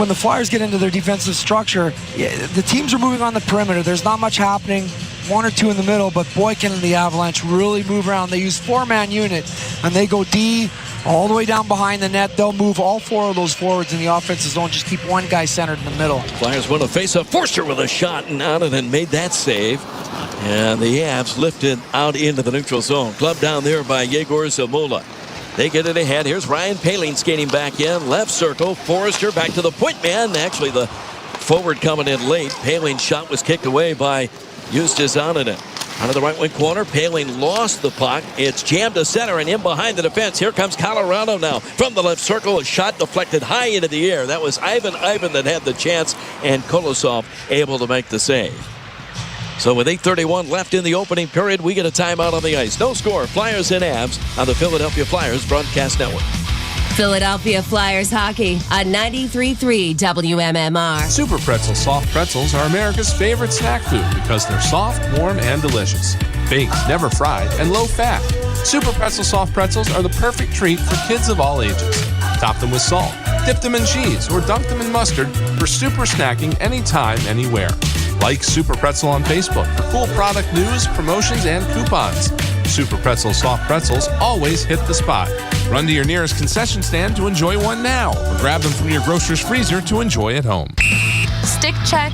the Flyers get into their defensive structure, the teams are moving on the perimeter. There's not much happening, one or two in the middle, but Boykin and the Avalanche really move around. They use four-man unit, and they go D all the way down behind the net. They'll move all four of those forwards in the offensive zone, just keep one guy centered in the middle. Flyers win a face-off. Forster with a shot, and Onen made that save. And the Avs lifted out into the neutral zone. Clubbed down there by Yegor Zamula. They get it ahead. Here's Ryan Poehling skating back in. Left circle. Forrester back to the point man. Actually, the forward coming in late. Poehling's shot was kicked away by Justus Annunen. Out of the right wing corner, Poehling lost the puck. It's jammed to center and in behind the defense. Here comes Colorado now. From the left circle, a shot deflected high into the air. That was Ivan that had the chance, and Kolosov able to make the save. So with 8:31 left in the opening period, we get a timeout on the ice. No score, Flyers and Avs on the Philadelphia Flyers Broadcast Network. Philadelphia Flyers hockey on 93.3 WMMR. Super Pretzel soft pretzels are America's favorite snack food because they're soft, warm, and delicious. Baked, never fried, and low fat. Super Pretzel soft pretzels are the perfect treat for kids of all ages. Top them with salt, dip them in cheese, or dunk them in mustard for super snacking anytime, anywhere. Like Super Pretzel on Facebook for cool product news, promotions, and coupons. Super Pretzel soft pretzels always hit the spot. Run to your nearest concession stand to enjoy one now, or grab them from your grocer's freezer to enjoy at home. Stick check.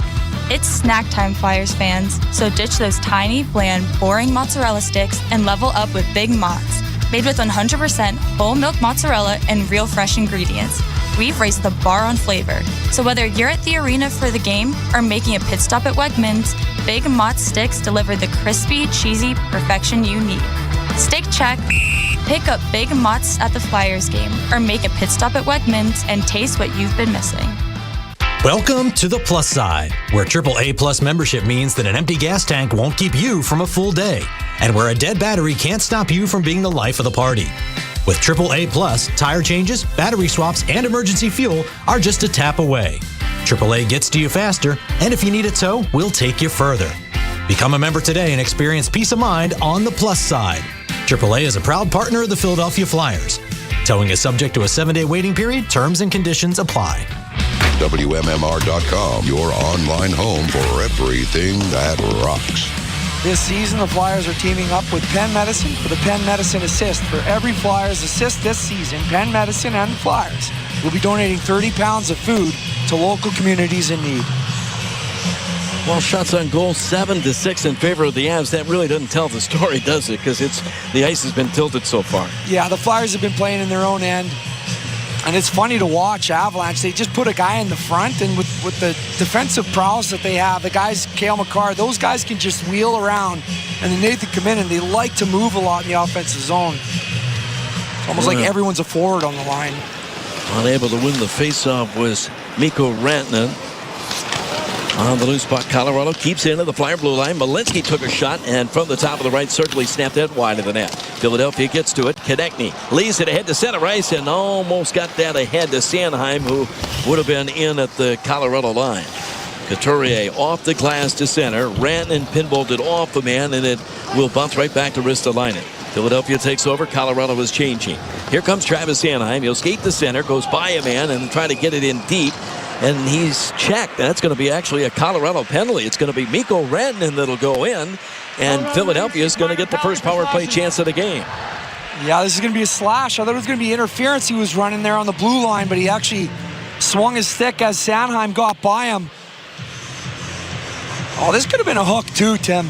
It's snack time, Flyers fans. So ditch those tiny, bland, boring mozzarella sticks and level up with Big Mozz. Made with 100% whole milk mozzarella and real fresh ingredients. We've raised the bar on flavor. So whether you're at the arena for the game or making a pit stop at Wegmans, Big Mozz sticks deliver the crispy, cheesy perfection you need. Stick check. Pick up Big Mozz at the Flyers game or make a pit stop at Wegmans and taste what you've been missing. Welcome to the Plus Side, where AAA Plus membership means that an empty gas tank won't keep you from a full day, and where a dead battery can't stop you from being the life of the party. With AAA Plus, tire changes, battery swaps, and emergency fuel are just a tap away. AAA gets to you faster, and if you need a tow, we'll take you further. Become a member today and experience peace of mind on the Plus Side. AAA is a proud partner of the Philadelphia Flyers. Towing is subject to a 7-day waiting period. Terms and conditions apply. WMMR.com, your online home for everything that rocks. This season, the Flyers are teaming up with Penn Medicine for the Penn Medicine Assist. For every Flyers assist this season, Penn Medicine and Flyers will be donating 30 pounds of food to local communities in need. Well, shots on goal 7-6 in favor of the Avs. That really doesn't tell the story, does it? Because the ice has been tilted so far. Yeah, the Flyers have been playing in their own end. And it's funny to watch Avalanche. They just put a guy in the front, and with the defensive prowess that they have, the guys, Cale Makar, those guys can just wheel around. And then Nathan Kamenin, they like to move a lot in the offensive zone. It's almost like everyone's a forward on the line. Unable to win the faceoff was Mikko Rantanen. On the loose puck, Colorado keeps into the Flyer blue line. Malinsky took a shot, and from the top of the right circle, he snapped that wide of the net. Philadelphia gets to it. Konechny leads it ahead to center ice and almost got that ahead to Sanheim, who would have been in at the Colorado line. Couturier off the glass to center. Rantanen pinballed it off the man, and it will bounce right back to Ristolainen. Philadelphia takes over. Colorado is changing. Here comes Travis Sanheim. He'll skate the center, goes by a man, and try to get it in deep. And he's checked. That's going to be actually a Colorado penalty. It's going to be Mikko Rantanen that'll go in. And Philadelphia is going to get the first power play chance of the game. Yeah, this is going to be a slash. I thought it was going to be interference. He was running there on the blue line, but he actually swung his stick as Sanheim got by him. Oh, this could have been a hook too, Tim.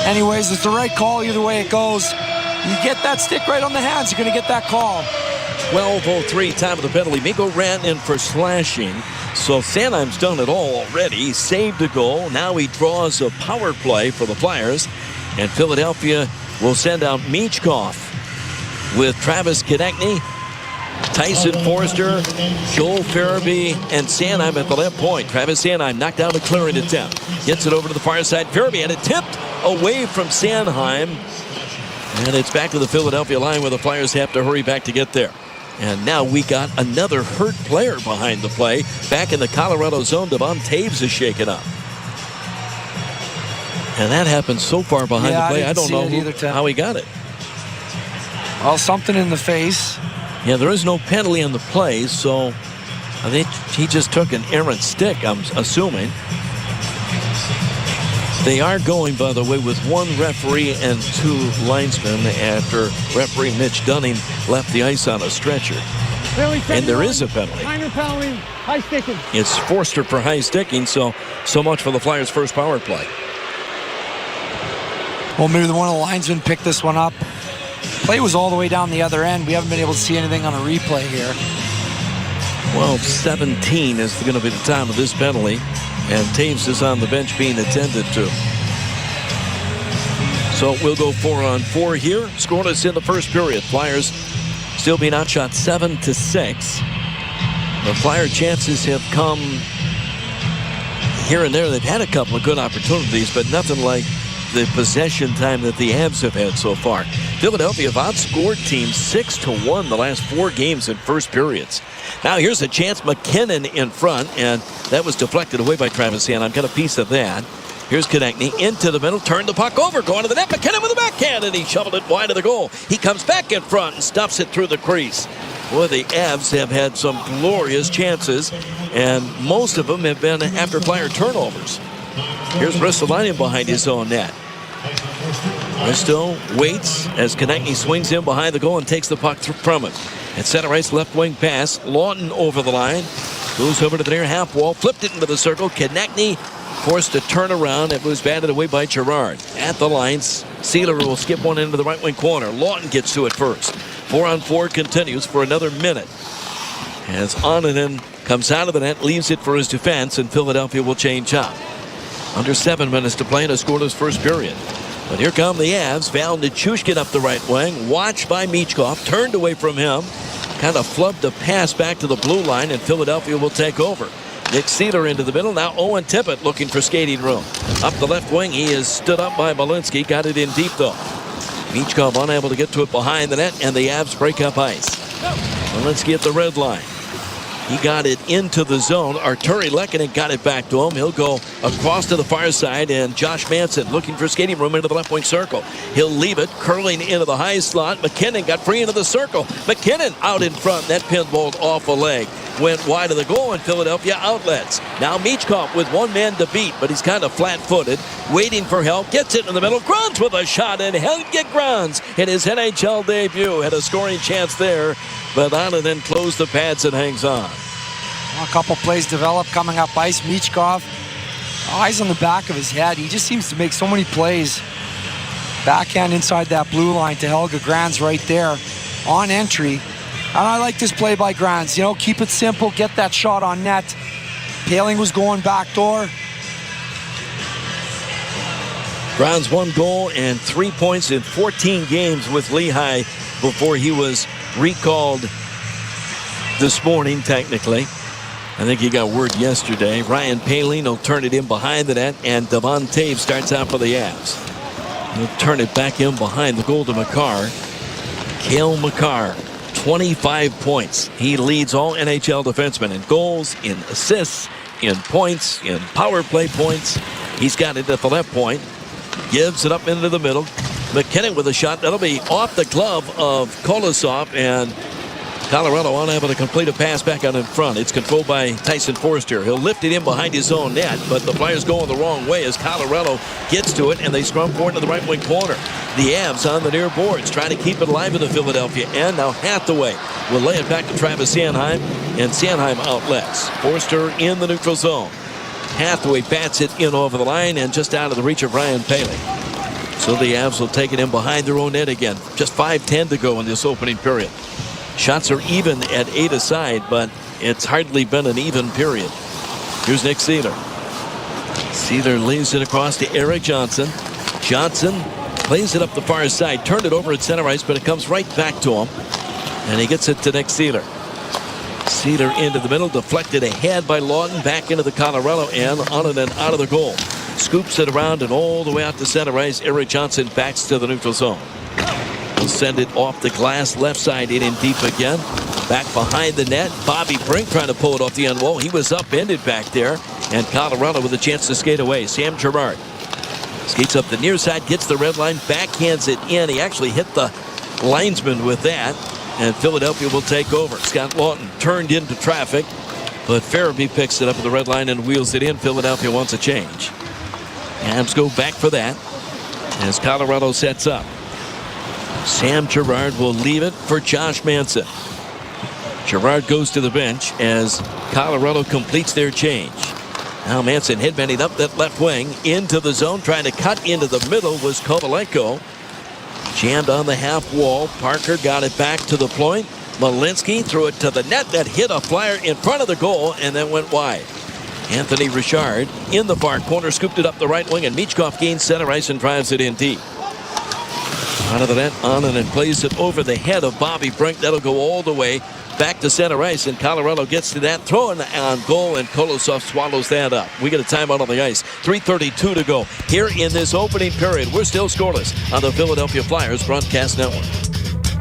Anyways, it's the right call either way it goes. You get that stick right on the hands, you're going to get that call. 12:03, time of the penalty. Mikko Rantanen for slashing. So Sanheim's done it all already. He saved a goal. Now he draws a power play for the Flyers. And Philadelphia will send out Michkov with Travis Konechny, Tyson Forster, Joel Farabee, and Sanheim at the left point. Travis Sanheim knocked down a clearing attempt. Gets it over to the far side. Farabee, and it tipped away from Sanheim. And it's back to the Philadelphia line where the Flyers have to hurry back to get there. And now we got another hurt player behind the play. Back in the Colorado zone, Devon Taves is shaken up. And that happened so far behind the play, I don't know how he got it. Well, something in the face. Yeah, there is no penalty on the play, so I think he just took an errant stick, I'm assuming. They are going, by the way, with one referee and two linesmen after referee Mitch Dunning left the ice on a stretcher. And there is a penalty. Minor penalty, high sticking. It's Forster for high sticking, so much for the Flyers' first power play. Well, maybe one of the linesmen picked this one up. Play was all the way down the other end. We haven't been able to see anything on a replay here. 12:17 is going to be the time of this penalty, and Taves is on the bench being attended to. So we'll go 4-on-4 here. Scoreless in the first period. Flyers still being outshot 7-6. The Flyer chances have come here and there. They've had a couple of good opportunities, but nothing like the possession time that the Avs have had so far. Philadelphia have outscored teams 6-1 the last 4 games in first periods. Now here's a chance. McKinnon in front, and that was deflected away by Travis Sanheim. Got a piece of that. Here's Konechny into the middle, turned the puck over, going to the net. McKinnon with a backhand, and he shoveled it wide of the goal. He comes back in front and stuffs it through the crease. Boy, the Avs have had some glorious chances, and most of them have been after Flyer turnovers. Here's Ristolainen behind his own net. Risto waits as Konechny swings in behind the goal and takes the puck from him. At center ice, left wing pass. Lawton over the line. Goes over to the near half wall. Flipped it into the circle. Konechny forced to turn around. It was batted away by Girard. At the lines, Sealer will skip one into the right wing corner. Lawton gets to it first. 4-on-4 continues for another minute. As Onanen comes out of the net, leaves it for his defense, and Philadelphia will change up. Under 7 minutes to play in a scoreless first period. But here come the Avs. Val Nichushkin up the right wing. Watched by Michkov. Turned away from him. Kind of flubbed a pass back to the blue line, and Philadelphia will take over. Nick Sealer into the middle. Now Owen Tippett looking for skating room. Up the left wing. He is stood up by Malinsky. Got it in deep, though. Michkov unable to get to it behind the net, and the Avs break up ice. Malinsky at the red line. He got it into the zone. Arturi Lehkonen got it back to him. He'll go across to the far side, and Josh Manson looking for skating room into the left wing circle. He'll leave it, curling into the high slot. McKinnon got free into the circle. McKinnon out in front. That pinballed off a leg. Went wide of the goal, and Philadelphia outlets. Now Michkov with one man to beat, but he's kind of flat-footed, waiting for help. Gets it in the middle. Grunz with a shot, and Helge Grunz in his NHL debut had a scoring chance there, but Onanen closed the pads and hangs on. A couple plays developed coming up ice. Michkov, eyes on the back of his head. He just seems to make so many plays. Backhand inside that blue line to Helge Grunz right there on entry. And I like this play by Grunz. You know, keep it simple, get that shot on net. Paling was going back door. Grunz 1 goal and 3 points in 14 games with Lehigh before he was recalled this morning, technically. I think he got word yesterday. Ryan Paling will turn it in behind the net, and Devon Taves starts out for the Avs. He'll turn it back in behind the goal to Makar. Cale Makar, 25 points. He leads all NHL defensemen in goals, in assists, in points, in power play points. He's got it at the left point. Gives it up into the middle. McKinnon with a shot. That'll be off the glove of Kolosov, and Colorado unable to complete a pass back out in front. It's controlled by Tyson Forster. He'll lift it in behind his own net, but the Flyers going the wrong way as Colorado gets to it, and they scrum for it to the right wing corner. The Avs on the near boards trying to keep it alive in the Philadelphia end. Now Hathaway will lay it back to Travis Sanheim, and Sanheim outlets. Forster in the neutral zone. Hathaway bats it in over the line and just out of the reach of Ryan Paling. So the Avs will take it in behind their own net again. Just 5:10 to go in this opening period. Shots are even at 8 aside, but it's hardly been an even period. Here's Nick Sealer. Sealer leaves it across to Eric Johnson. Johnson plays it up the far side. Turned it over at center ice, but it comes right back to him. And he gets it to Nick Sealer. Sealer into the middle, deflected ahead by Lawton, back into the Colorado end, on and out of the goal. Scoops it around and all the way out to center ice. Eric Johnson backs to the neutral zone. He'll send it off the glass, left side in deep again. Back behind the net. Bobby Brink trying to pull it off the end wall. He was upended back there. And Colorado with a chance to skate away. Sam Girard skates up the near side, gets the red line, backhands it in. He actually hit the linesman with that. And Philadelphia will take over. Scott Lawton turned into traffic, but Farabee picks it up at the red line and wheels it in. Philadelphia wants a change. Avs go back for that as Colorado sets up. Sam Girard will leave it for Josh Manson. Girard goes to the bench as Colorado completes their change. Now Manson headbanding up that left wing into the zone, trying to cut into the middle was Kovalenko. Jammed on the half wall. Parker got it back to the point. Malinsky threw it to the net. That hit a Flyer in front of the goal and then went wide. Anthony Richard in the far corner, scooped it up the right wing, and Michkov gains center ice and drives it in deep. Out of the net, on and plays it over the head of Bobby Brink. That'll go all the way back to center ice, and Colorado gets to that, throwing on goal, and Kolosov swallows that up. We get a timeout on the ice. 3:32 to go here in this opening period. We're still scoreless on the Philadelphia Flyers Broadcast Network.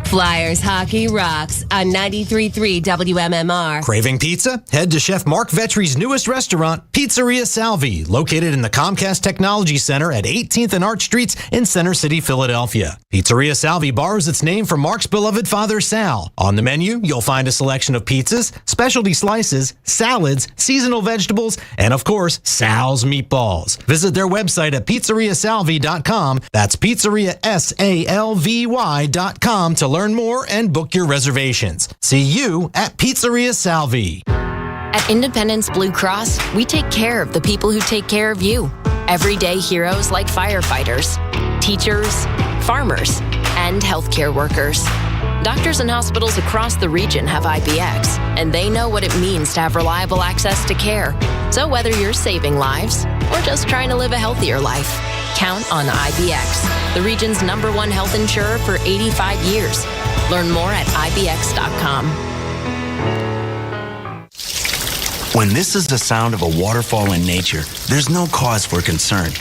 Flyers hockey rocks on 93.3 WMMR. Craving pizza? Head to Chef Mark Vetri's newest restaurant, Pizzeria Salvi, located in the Comcast Technology Center at 18th and Arch Streets in Center City, Philadelphia. Pizzeria Salvi borrows its name from Mark's beloved father, Sal. On the menu, you'll find a selection of pizzas, specialty slices, salads, seasonal vegetables, and of course, Sal's meatballs. Visit their website at pizzeriasalvi.com. That's pizzeriasalvy.com to learn more and book your reservations. See you at Pizzeria Salvi. At Independence Blue Cross, we take care of the people who take care of you. Everyday heroes like firefighters, teachers, farmers, and healthcare workers. Doctors and hospitals across the region have IBX, and they know what it means to have reliable access to care. So whether you're saving lives or just trying to live a healthier life, count on IBX, the region's #1 health insurer for 85 years. Learn more at IBX.com. When this is the sound of a waterfall in nature, there's no cause for concern.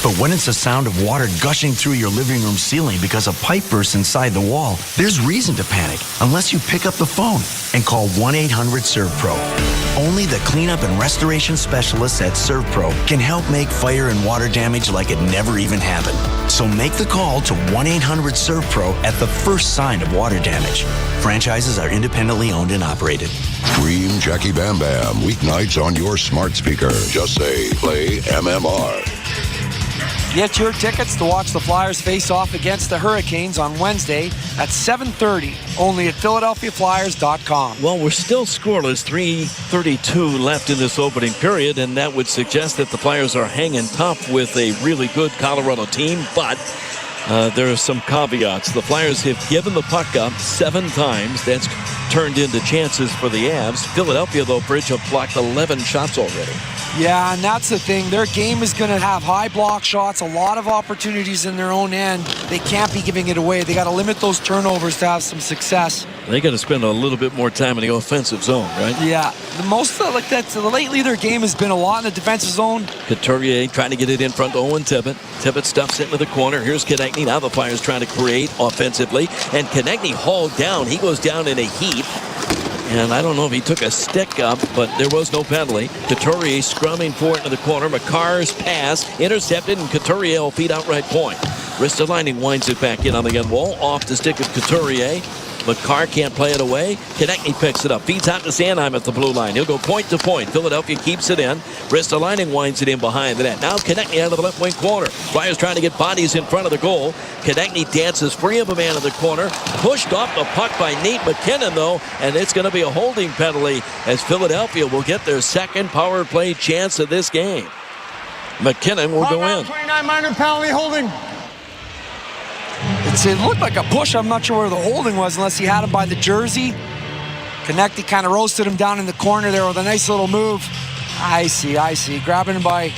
But when it's the sound of water gushing through your living room ceiling because a pipe bursts inside the wall, there's reason to panic unless you pick up the phone and call 1-800-SERVPRO. Only the cleanup and restoration specialists at ServPro can help make fire and water damage like it never even happened. So make the call to 1-800-SERVPRO at the first sign of water damage. Franchises are independently owned and operated. Stream Jackie Bam Bam weeknights on your smart speaker. Just say, play MMR. Get your tickets to watch the Flyers face off against the Hurricanes on Wednesday at 7:30, only at PhiladelphiaFlyers.com. Well, we're still scoreless, 3:32 left in this opening period, and that would suggest that the Flyers are hanging tough with a really good Colorado team, but there are some caveats. The Flyers have given the puck up 7 times. That's turned into chances for the Avs. Philadelphia, though, Bridge, have blocked 11 shots already. Yeah, and that's the thing. Their game is going to have high block shots, a lot of opportunities in their own end. They can't be giving it away. They got to limit those turnovers to have some success. They got to spend a little bit more time in the offensive zone, right? Yeah, lately their game has been a lot in the defensive zone. Couturier trying to get it in front to Owen Tippett. Tippett stuffs it into the corner. Here's Konechny. Now the Flyers trying to create offensively, and Konechny hauled down. He goes down in a heap. And I don't know if he took a stick up, but there was no penalty. Couturier scrumming for it into the corner. McCarr's pass intercepted, and Couturier will feed out right point. Ristolainen winds it back in on the end wall. Off the stick of Couturier. McCarr can't play it away. Konechny picks it up. Feeds out to Sanheim at the blue line. He'll go point to point. Philadelphia keeps it in. Ristolainen winds it in behind the net. Now Konechny out of the left wing corner. Flyers trying to get bodies in front of the goal. Konechny dances free of a man in the corner. Pushed off the puck by Nate McKinnon, though, and it's going to be a holding penalty as Philadelphia will get their second power play chance of this game. McKinnon will go in. 29 minor penalty holding. It looked like a push. I'm not sure where the holding was unless he had him by the jersey. Konechny kind of roasted him down in the corner there with a nice little move. I see. Grabbing him by...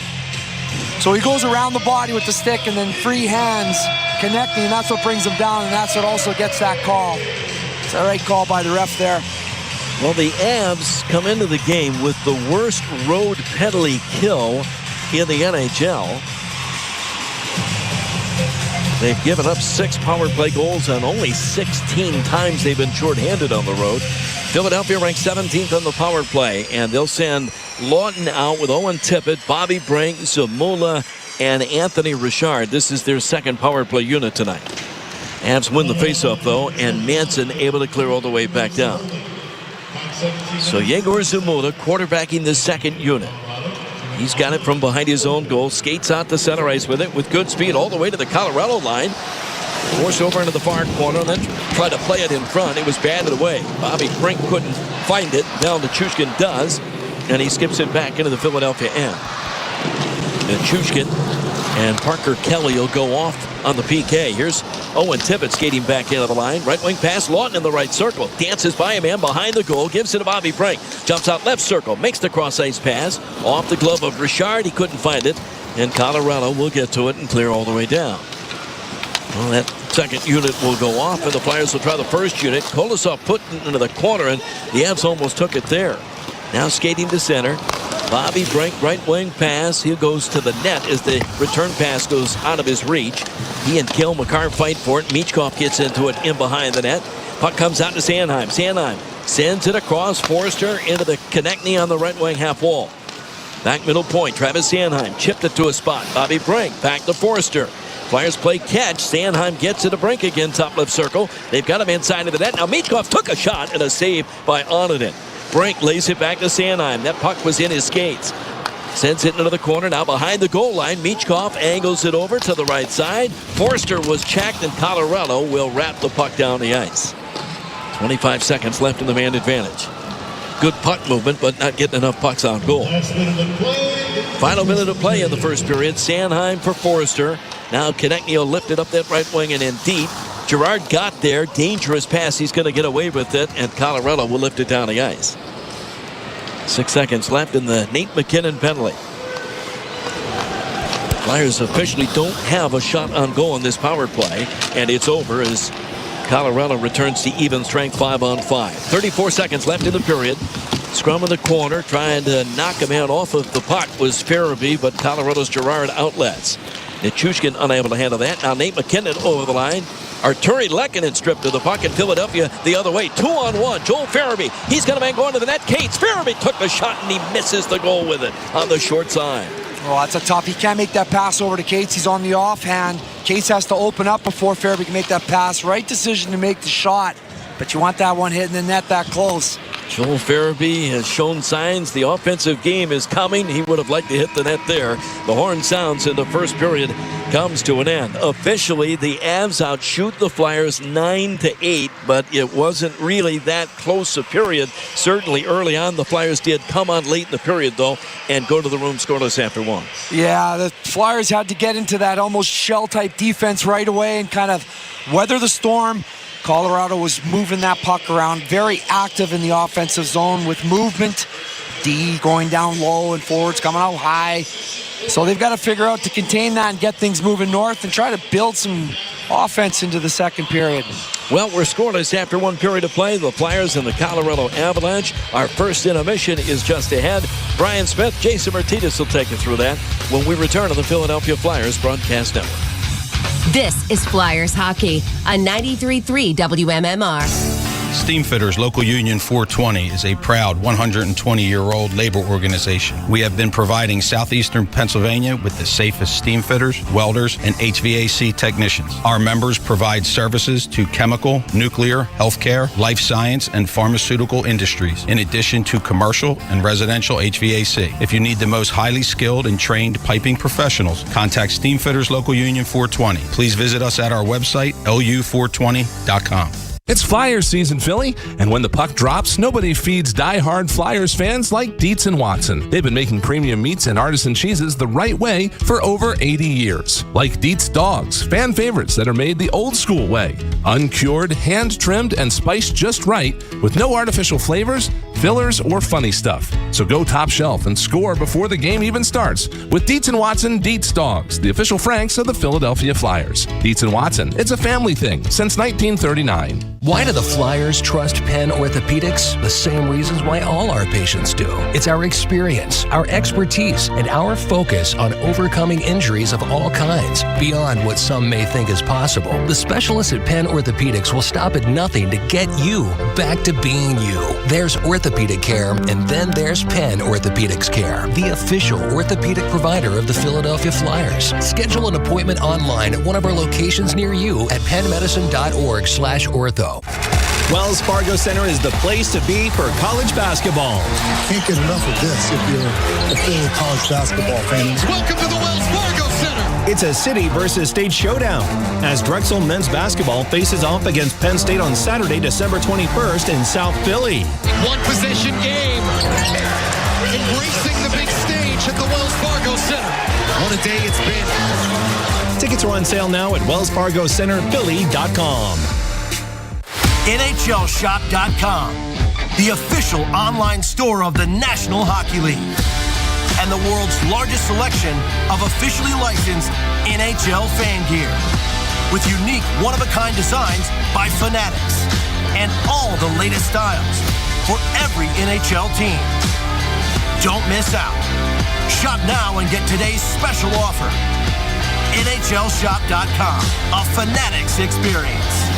So he goes around the body with the stick and then free hands Konechny, and that's what brings him down, and that's what also gets that call. It's a right call by the ref there. Well, the Avs come into the game with the worst road penalty kill in the NHL. They've given up 6 power play goals, and only 16 times they've been shorthanded on the road. Philadelphia ranks 17th on the power play, and they'll send Lawton out with Owen Tippett, Bobby Brink, Zamula, and Anthony Richard. This is their second power play unit tonight. Avs win the faceoff, though, and Manson able to clear all the way back down. So Yegor Zamula quarterbacking the second unit. He's got it from behind his own goal. Skates out to center ice with it with good speed all the way to the Colorado line. Force over into the far corner and then try to play it in front. It was batted away. Bobby Brink couldn't find it. Now Nichushkin does, and he skips it back into the Philadelphia end. Nichushkin and Parker Kelly will go off on the PK. Here's Owen Tippett skating back into the line. Right wing pass, Lawton in the right circle. Dances by a man behind the goal. Gives it to Bobby Brink. Jumps out left circle. Makes the cross-ice pass. Off the glove of Richard. He couldn't find it. And Colorado will get to it and clear all the way down. Well, that second unit will go off, and the Flyers will try the first unit. Kolosov put it into the corner, and the Avs almost took it there. Now skating to center. Bobby Brink, right wing pass. He goes to the net as the return pass goes out of his reach. He and Cale Makar fight for it. Michkov gets into it in behind the net. Puck comes out to Sanheim. Sanheim sends it across. Forster into the Konechny on the right wing half wall. Back middle point. Travis Sanheim chipped it to a spot. Bobby Brink back to Forster. Flyers play catch. Sanheim gets to the Brink again. Top left circle. They've got him inside of the net. Now Michkov took a shot and a save by Ononen. Brink lays it back to Sanheim. That puck was in his skates. Sends it into the corner. Now behind the goal line. Michkov angles it over to the right side. Forster was checked, and Colorado will wrap the puck down the ice. 25 seconds left in the man advantage. Good puck movement, but not getting enough pucks on goal. Final minute of play in the first period. Sanheim for Forster. Now Konechny will lift it up that right wing and in deep. Girard got there. Dangerous pass. He's going to get away with it, and Colorado will lift it down the ice. 6 seconds left in the Nate McKinnon penalty. Flyers officially don't have a shot on goal in this power play, and it's over as Colorado returns to even strength 5-on-5. 34 seconds left in the period. Scrum in the corner, trying to knock a man off of the puck was Farabee, but Colorado's Girard outlets. Nichushkin unable to handle that. Now Nate McKinnon over the line. Arturi Lehkonen stripped to the puck, and Philadelphia the other way. 2-on-1. Joel Farabee. He's got a man going to the net. Cates. Farabee took the shot, and he misses the goal with it on the short side. Well, that's a tough. He can't make that pass over to Cates. He's on the offhand. Cates has to open up before Farabee can make that pass. Right decision to make the shot, but you want that one hitting the net that close. Joel Farabee has shown signs the offensive game is coming. He would have liked to hit the net there. The horn sounds in the first period comes to an end. Officially, the Avs outshoot the Flyers 9-8, but it wasn't really that close a period. Certainly early on, the Flyers did come on late in the period, though, and go to the room scoreless after one. Yeah, the Flyers had to get into that almost shell-type defense right away and kind of weather the storm. Colorado was moving that puck around, very active in the offensive zone with movement. D going down low and forwards coming out high. So they've got to figure out to contain that and get things moving north and try to build some offense into the second period. Well, we're scoreless after one period of play. The Flyers and the Colorado Avalanche. Our first intermission is just ahead. Brian Smith, Jason Martinez will take you through that when we return to the Philadelphia Flyers Broadcast Network. This is Flyers Hockey on 93.3 WMMR. Steamfitters Local Union 420 is a proud 120-year-old labor organization. We have been providing southeastern Pennsylvania with the safest steamfitters, welders, and HVAC technicians. Our members provide services to chemical, nuclear, healthcare, life science, and pharmaceutical industries, in addition to commercial and residential HVAC. If you need the most highly skilled and trained piping professionals, contact Steamfitters Local Union 420. Please visit us at our website, lu420.com. It's Flyers season, Philly, and when the puck drops, nobody feeds die-hard Flyers fans like Dietz & Watson. They've been making premium meats and artisan cheeses the right way for over 80 years. Like Dietz Dogs, fan favorites that are made the old-school way. Uncured, hand-trimmed, and spiced just right with no artificial flavors, fillers, or funny stuff. So go top shelf and score before the game even starts with Dietz & Watson Dietz Dogs, the official Franks of the Philadelphia Flyers. Dietz & Watson, it's a family thing since 1939. Why do the Flyers trust Penn Orthopedics? The same reasons why all our patients do. It's our experience, our expertise, and our focus on overcoming injuries of all kinds, beyond what some may think is possible. The specialists at Penn Orthopedics will stop at nothing to get you back to being you. There's orthopedic care, and then there's Penn Orthopedics Care, the official orthopedic provider of the Philadelphia Flyers. Schedule an appointment online at one of our locations near you at pennmedicine.org/ortho. Wells Fargo Center is the place to be for college basketball. You can't get enough of this if you're a Philly college basketball fan. Welcome to the Wells Fargo Center. It's a city versus state showdown as Drexel men's basketball faces off against Penn State on Saturday, December 21st in South Philly. One possession game. Embracing the big stage at the Wells Fargo Center. What What a day it's been. Tickets are on sale now at WellsFargoCenterPhilly.com. NHLShop.com, the official online store of the National Hockey League, and the world's largest selection of officially licensed NHL fan gear, with unique one-of-a-kind designs by Fanatics, and all the latest styles for every NHL team. Don't miss out. Shop now and get today's special offer. NHLShop.com, a Fanatics experience.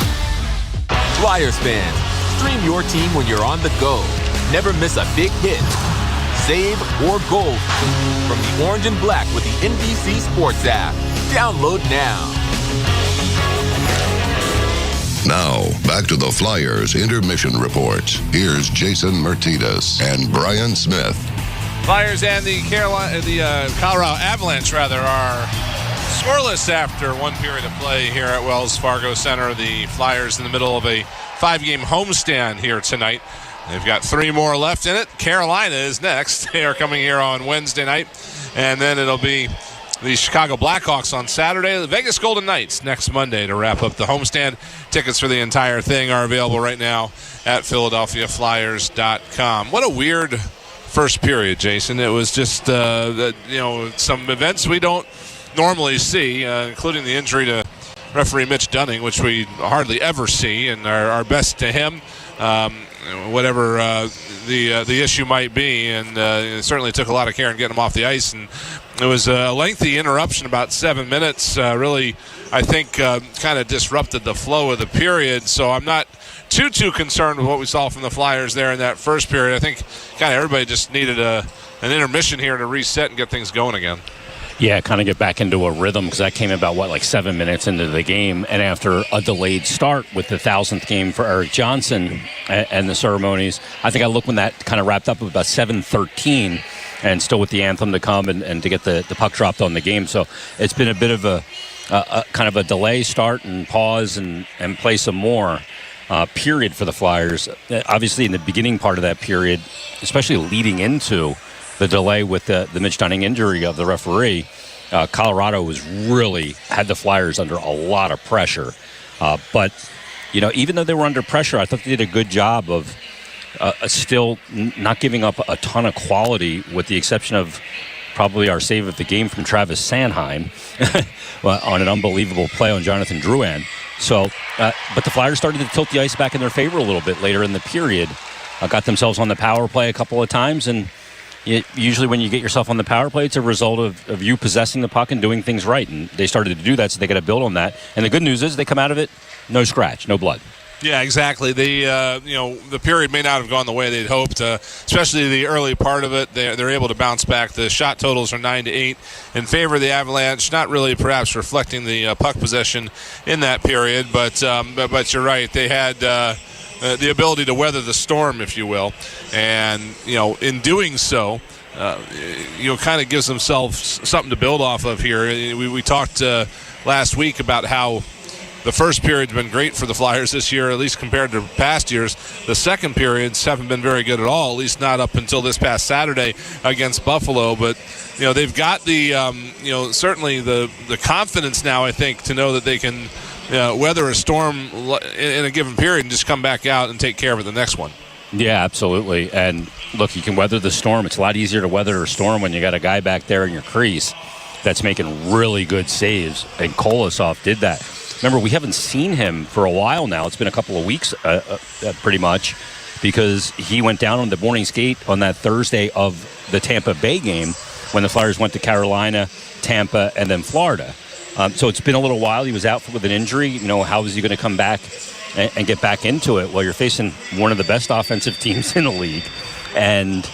Flyers fans, stream your team when you're on the go. Never miss a big hit, save, or goal from the orange and black with the NBC Sports app. Download now. Now, back to the Flyers intermission report. Here's Jason Martinez and Brian Smith. Flyers and the Colorado Avalanche, are scoreless after one period of play here at Wells Fargo Center. The Flyers in the middle of a 5-game homestand here tonight. They've got 3 more left in it. Carolina is next. They are coming here on Wednesday night. And then it'll be the Chicago Blackhawks on Saturday. The Vegas Golden Knights next Monday to wrap up the homestand. Tickets for the entire thing are available right now at PhiladelphiaFlyers.com. What a weird first period, Jason. It was just, some events we don't normally see, including the injury to referee Mitch Dunning, which we hardly ever see, and our best to him, whatever the issue might be. And it certainly took a lot of care in getting him off the ice. And it was a lengthy interruption, about 7 minutes. Really, I think, kind of disrupted the flow of the period. So I'm not too concerned with what we saw from the Flyers there in that first period. I think kind of everybody just needed an intermission here to reset and get things going again. Yeah, kind of get back into a rhythm, because that came about, 7 minutes into the game. And after a delayed start with the 1,000th game for Eric Johnson and the ceremonies, I think I looked when that kind of wrapped up at about 7:13, and still with the anthem to come and to get the puck dropped on the game. So it's been a bit of a kind of a delay start and pause and play some more period for the Flyers. Obviously, in the beginning part of that period, especially leading into the delay with the Mitch Dunning injury of the referee, Colorado had the Flyers under a lot of pressure. But, even though they were under pressure, I thought they did a good job of still not giving up a ton of quality, with the exception of probably our save of the game from Travis Sanheim on an unbelievable play on Jonathan Drouin. So, but the Flyers started to tilt the ice back in their favor a little bit later in the period. Got themselves on the power play a couple of times, and usually when you get yourself on the power play, it's a result of you possessing the puck and doing things right. And they started to do that, so they got to build on that. And the good news is they come out of it, no scratch, no blood. Yeah, exactly. The period may not have gone the way they'd hoped, especially the early part of it. They're able to bounce back. The shot totals are 9-8 in favor of the Avalanche. Not really, perhaps, reflecting the puck possession in that period, but you're right. They had the ability to weather the storm, if you will, and in doing so, kind of gives themselves something to build off of here. We talked last week about how the first period's been great for the Flyers this year, at least compared to past years. The second periods haven't been very good at all, at least not up until this past Saturday against Buffalo. But they've got the certainly the confidence now, I think, to know that they can weather a storm in a given period and just come back out and take care of it the next one. Yeah, absolutely. And look, you can weather the storm. It's a lot easier to weather a storm when you got a guy back there in your crease that's making really good saves, and Kolosov did that. Remember, we haven't seen him for a while now. It's been a couple of weeks, pretty much, because he went down on the morning skate on that Thursday of the Tampa Bay game when the Flyers went to Carolina, Tampa, and then Florida. So it's been a little while. He was out with an injury. How is he going to come back and get back into it? Well, you're facing one of the best offensive teams in the league, and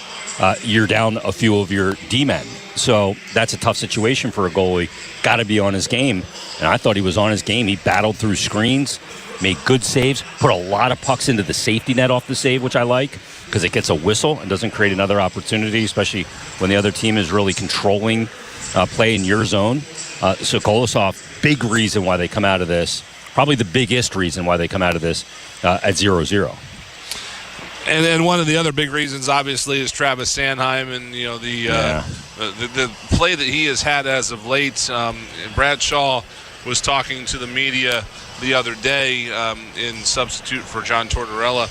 you're down a few of your D-men. So that's a tough situation for a goalie. Got to be on his game. And I thought he was on his game. He battled through screens, made good saves, put a lot of pucks into the safety net off the save, which I like, because it gets a whistle and doesn't create another opportunity, especially when the other team is really controlling play in your zone. So Kolosov, big reason why they come out of this, probably the biggest reason why they come out of this at 0-0. And then one of the other big reasons, obviously, is Travis Sanheim and the play that he has had as of late. Brad Shaw was talking to the media the other day in substitute for John Tortorella,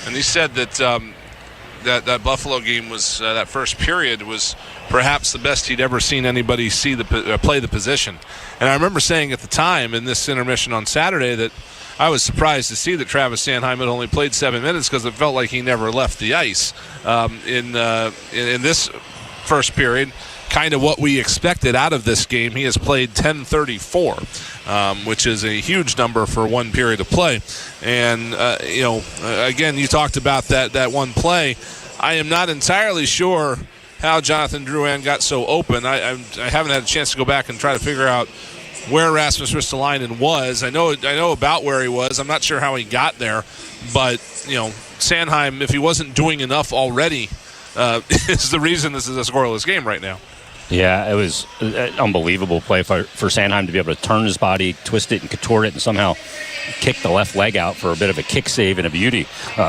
and he said that that Buffalo game was that first period was perhaps the best he'd ever seen anybody play the position. And I remember saying at the time in this intermission on Saturday that I was surprised to see that Travis Sanheim had only played 7 minutes because it felt like he never left the ice in this first period. Kind of what we expected out of this game. He has played 10:34, which is a huge number for one period of play. And again, you talked about that one play. I am not entirely sure how Jonathan Drouin got so open. I haven't had a chance to go back and try to figure out where Rasmus Ristolainen was. I know about where he was. I'm not sure how he got there, but Sanheim, if he wasn't doing enough already, is the reason this is a scoreless game right now. Yeah, it was an unbelievable play for Sanheim to be able to turn his body, twist it, and contort it, and somehow kick the left leg out for a bit of a kick save and a beauty,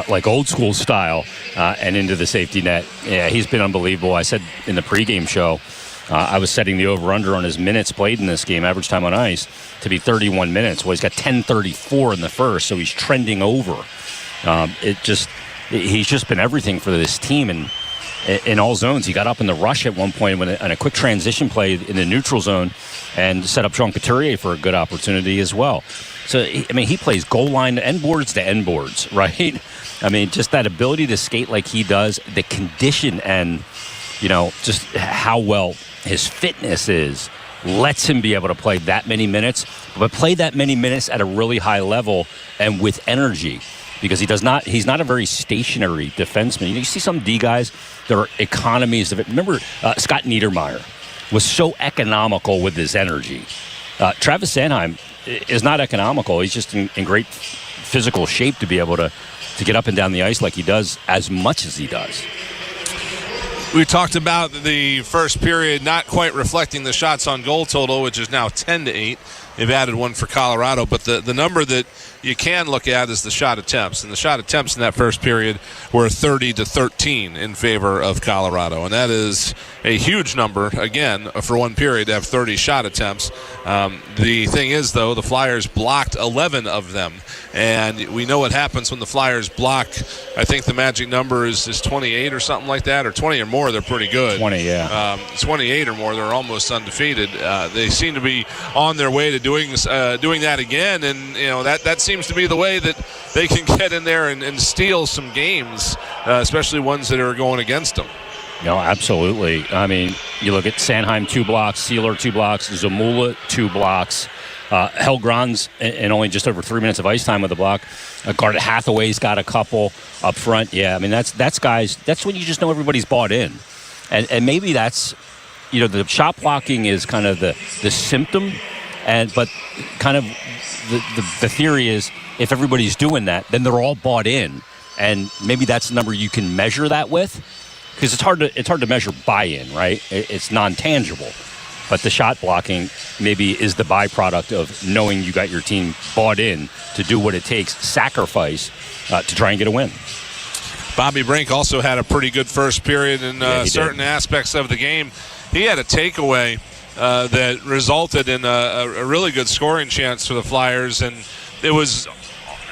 like old school style, and into the safety net. Yeah, he's been unbelievable. I said in the pregame show, I was setting the over-under on his minutes played in this game, average time on ice, to be 31 minutes. Well, he's got 10:34 in the first, so he's trending over. He's just been everything for this team, and in all zones. He got up in the rush at one point on a quick transition play in the neutral zone and set up Sean Couturier for a good opportunity as well. So, he plays goal line to end boards, right? Just that ability to skate like he does, the condition and, just how well his fitness is, lets him be able to play that many minutes, but play that many minutes at a really high level and with energy. Because he's not a very stationary defenseman. You see some D guys, there are economies of it. Remember, Scott Niedermayer was so economical with his energy. Travis Sanheim is not economical. He's just in great physical shape to be able to get up and down the ice like he does, as much as he does. We talked about the first period not quite reflecting the shots on goal total, which is now 10-8. They've added one for Colorado, but the number that you can look at is the shot attempts, and the shot attempts in that first period were 30-13 in favor of Colorado, and that is a huge number, again, for one period to have 30 shot attempts. The thing is, though, the Flyers blocked 11 of them, and we know what happens when the Flyers block. I think the magic number is 28 or something like that, or 20 or more, they're pretty good. 20, yeah. 28 or more, they're almost undefeated. They seem to be on their way to doing that again, and that seems to be the way that they can get in there and steal some games, especially ones that are going against them. No, absolutely. You look at Sanheim 2 blocks, Sealer 2 blocks, Zamula 2 blocks, Hellgrun's in only just over 3 minutes of ice time with a block. Garnet Hathaway's got a couple up front. Yeah, that's guys. That's when you just know everybody's bought in, and maybe that's the shot blocking is kind of the symptom. But kind of the theory is if everybody's doing that, then they're all bought in, and maybe that's the number you can measure that with, because it's hard to measure buy-in, right? It's non-tangible, but the shot blocking maybe is the byproduct of knowing you got your team bought in to do what it takes, sacrifice to try and get a win. Bobby Brink also had a pretty good first period in certain aspects of the game. He had a takeaway that resulted in a really good scoring chance for the Flyers, and it was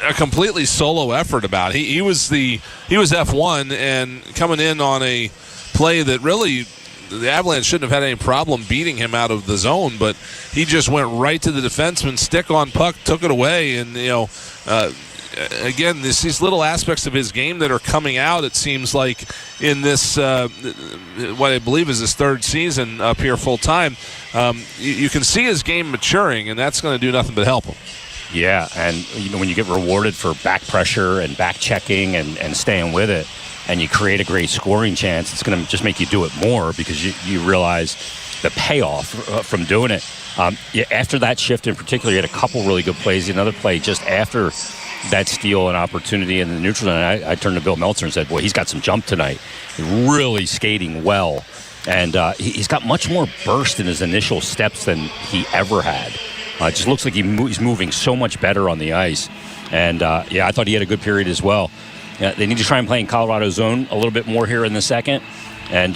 a completely solo effort about it. He was F1 and coming in on a play that really the Avalanche shouldn't have had any problem beating him out of the zone, but he just went right to the defenseman, stick on puck, took it away, and again, these little aspects of his game that are coming out, it seems like, in this, what I believe is his third season up here full time. You can see his game maturing, and that's going to do nothing but help him. Yeah, and when you get rewarded for back pressure and back checking and staying with it, and you create a great scoring chance, it's going to just make you do it more because you realize the payoff from doing it. After that shift in particular, he had a couple really good plays. Another play just after that steal and opportunity in the neutral zone, I turned to Bill Meltzer and said, boy, he's got some jump tonight. Really skating well. And he's got much more burst in his initial steps than he ever had. It just looks like he's moving so much better on the ice. And, I thought he had a good period as well. They need to try and play in Colorado's zone a little bit more here in the second, and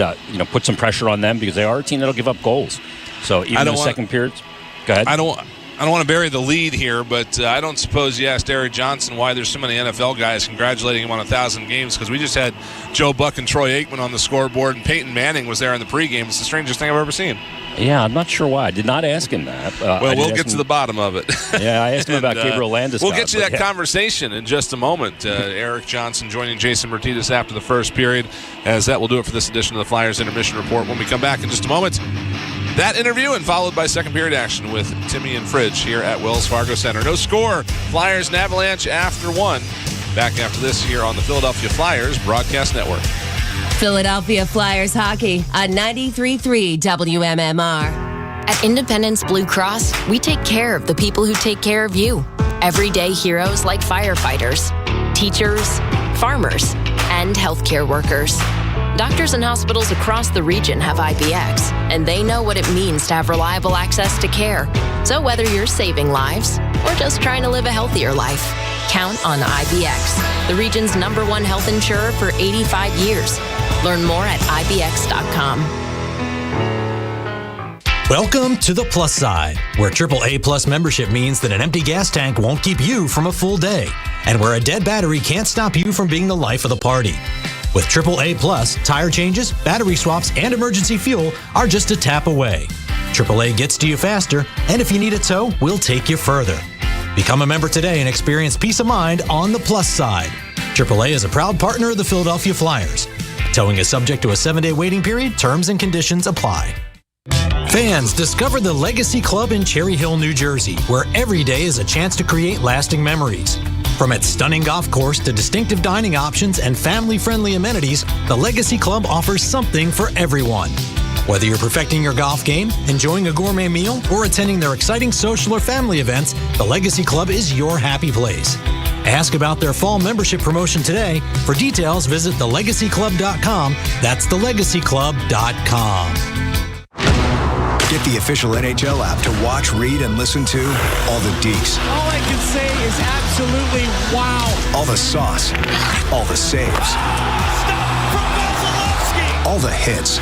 put some pressure on them because they are a team that'll give up goals. So even in the second periods, go ahead. I don't want to bury the lead here, but I don't suppose you asked Eric Johnson why there's so many NFL guys congratulating him on 1,000 games, because we just had Joe Buck and Troy Aikman on the scoreboard, and Peyton Manning was there in the pregame. It's the strangest thing I've ever seen. Yeah, I'm not sure why. I did not ask him that. We'll get to the bottom of it. Yeah, I asked him about Gabriel Landeskog. We'll get you that conversation in just a moment. Eric Johnson joining Jason Martinez after the first period, as that will do it for this edition of the Flyers Intermission Report. When we come back in just a moment, that interview and followed by second period action with Timmy and Fridge here at Wells Fargo Center. No score. Flyers and Avalanche after 1. Back after this here on the Philadelphia Flyers Broadcast Network. Philadelphia Flyers hockey on 93.3 WMMR. At Independence Blue Cross, we take care of the people who take care of you. Everyday heroes like firefighters, teachers, farmers, and healthcare workers. Doctors and hospitals across the region have IBX, and they know what it means to have reliable access to care. So whether you're saving lives or just trying to live a healthier life, count on IBX, the region's #1 health insurer for 85 years. Learn more at IBX.com. Welcome to the Plus Side, where AAA Plus membership means that an empty gas tank won't keep you from a full day, and where a dead battery can't stop you from being the life of the party. With AAA Plus, tire changes, battery swaps, and emergency fuel are just a tap away. AAA gets to you faster, and if you need a tow, we'll take you further. Become a member today and experience peace of mind on the Plus Side. AAA is a proud partner of the Philadelphia Flyers. Towing is subject to a 7-day waiting period. Terms and conditions apply. Fans, discover the Legacy Club in Cherry Hill, New Jersey, where every day is a chance to create lasting memories. From its stunning golf course to distinctive dining options and family-friendly amenities, the Legacy Club offers something for everyone. Whether you're perfecting your golf game, enjoying a gourmet meal, or attending their exciting social or family events, the Legacy Club is your happy place. Ask about their fall membership promotion today. For details, visit thelegacyclub.com. That's thelegacyclub.com. Get the official NHL app to watch, read, and listen to all the deets. All I can say is absolutely wow. All the sauce. All the saves. Stop from Vasilevsky. All the hits.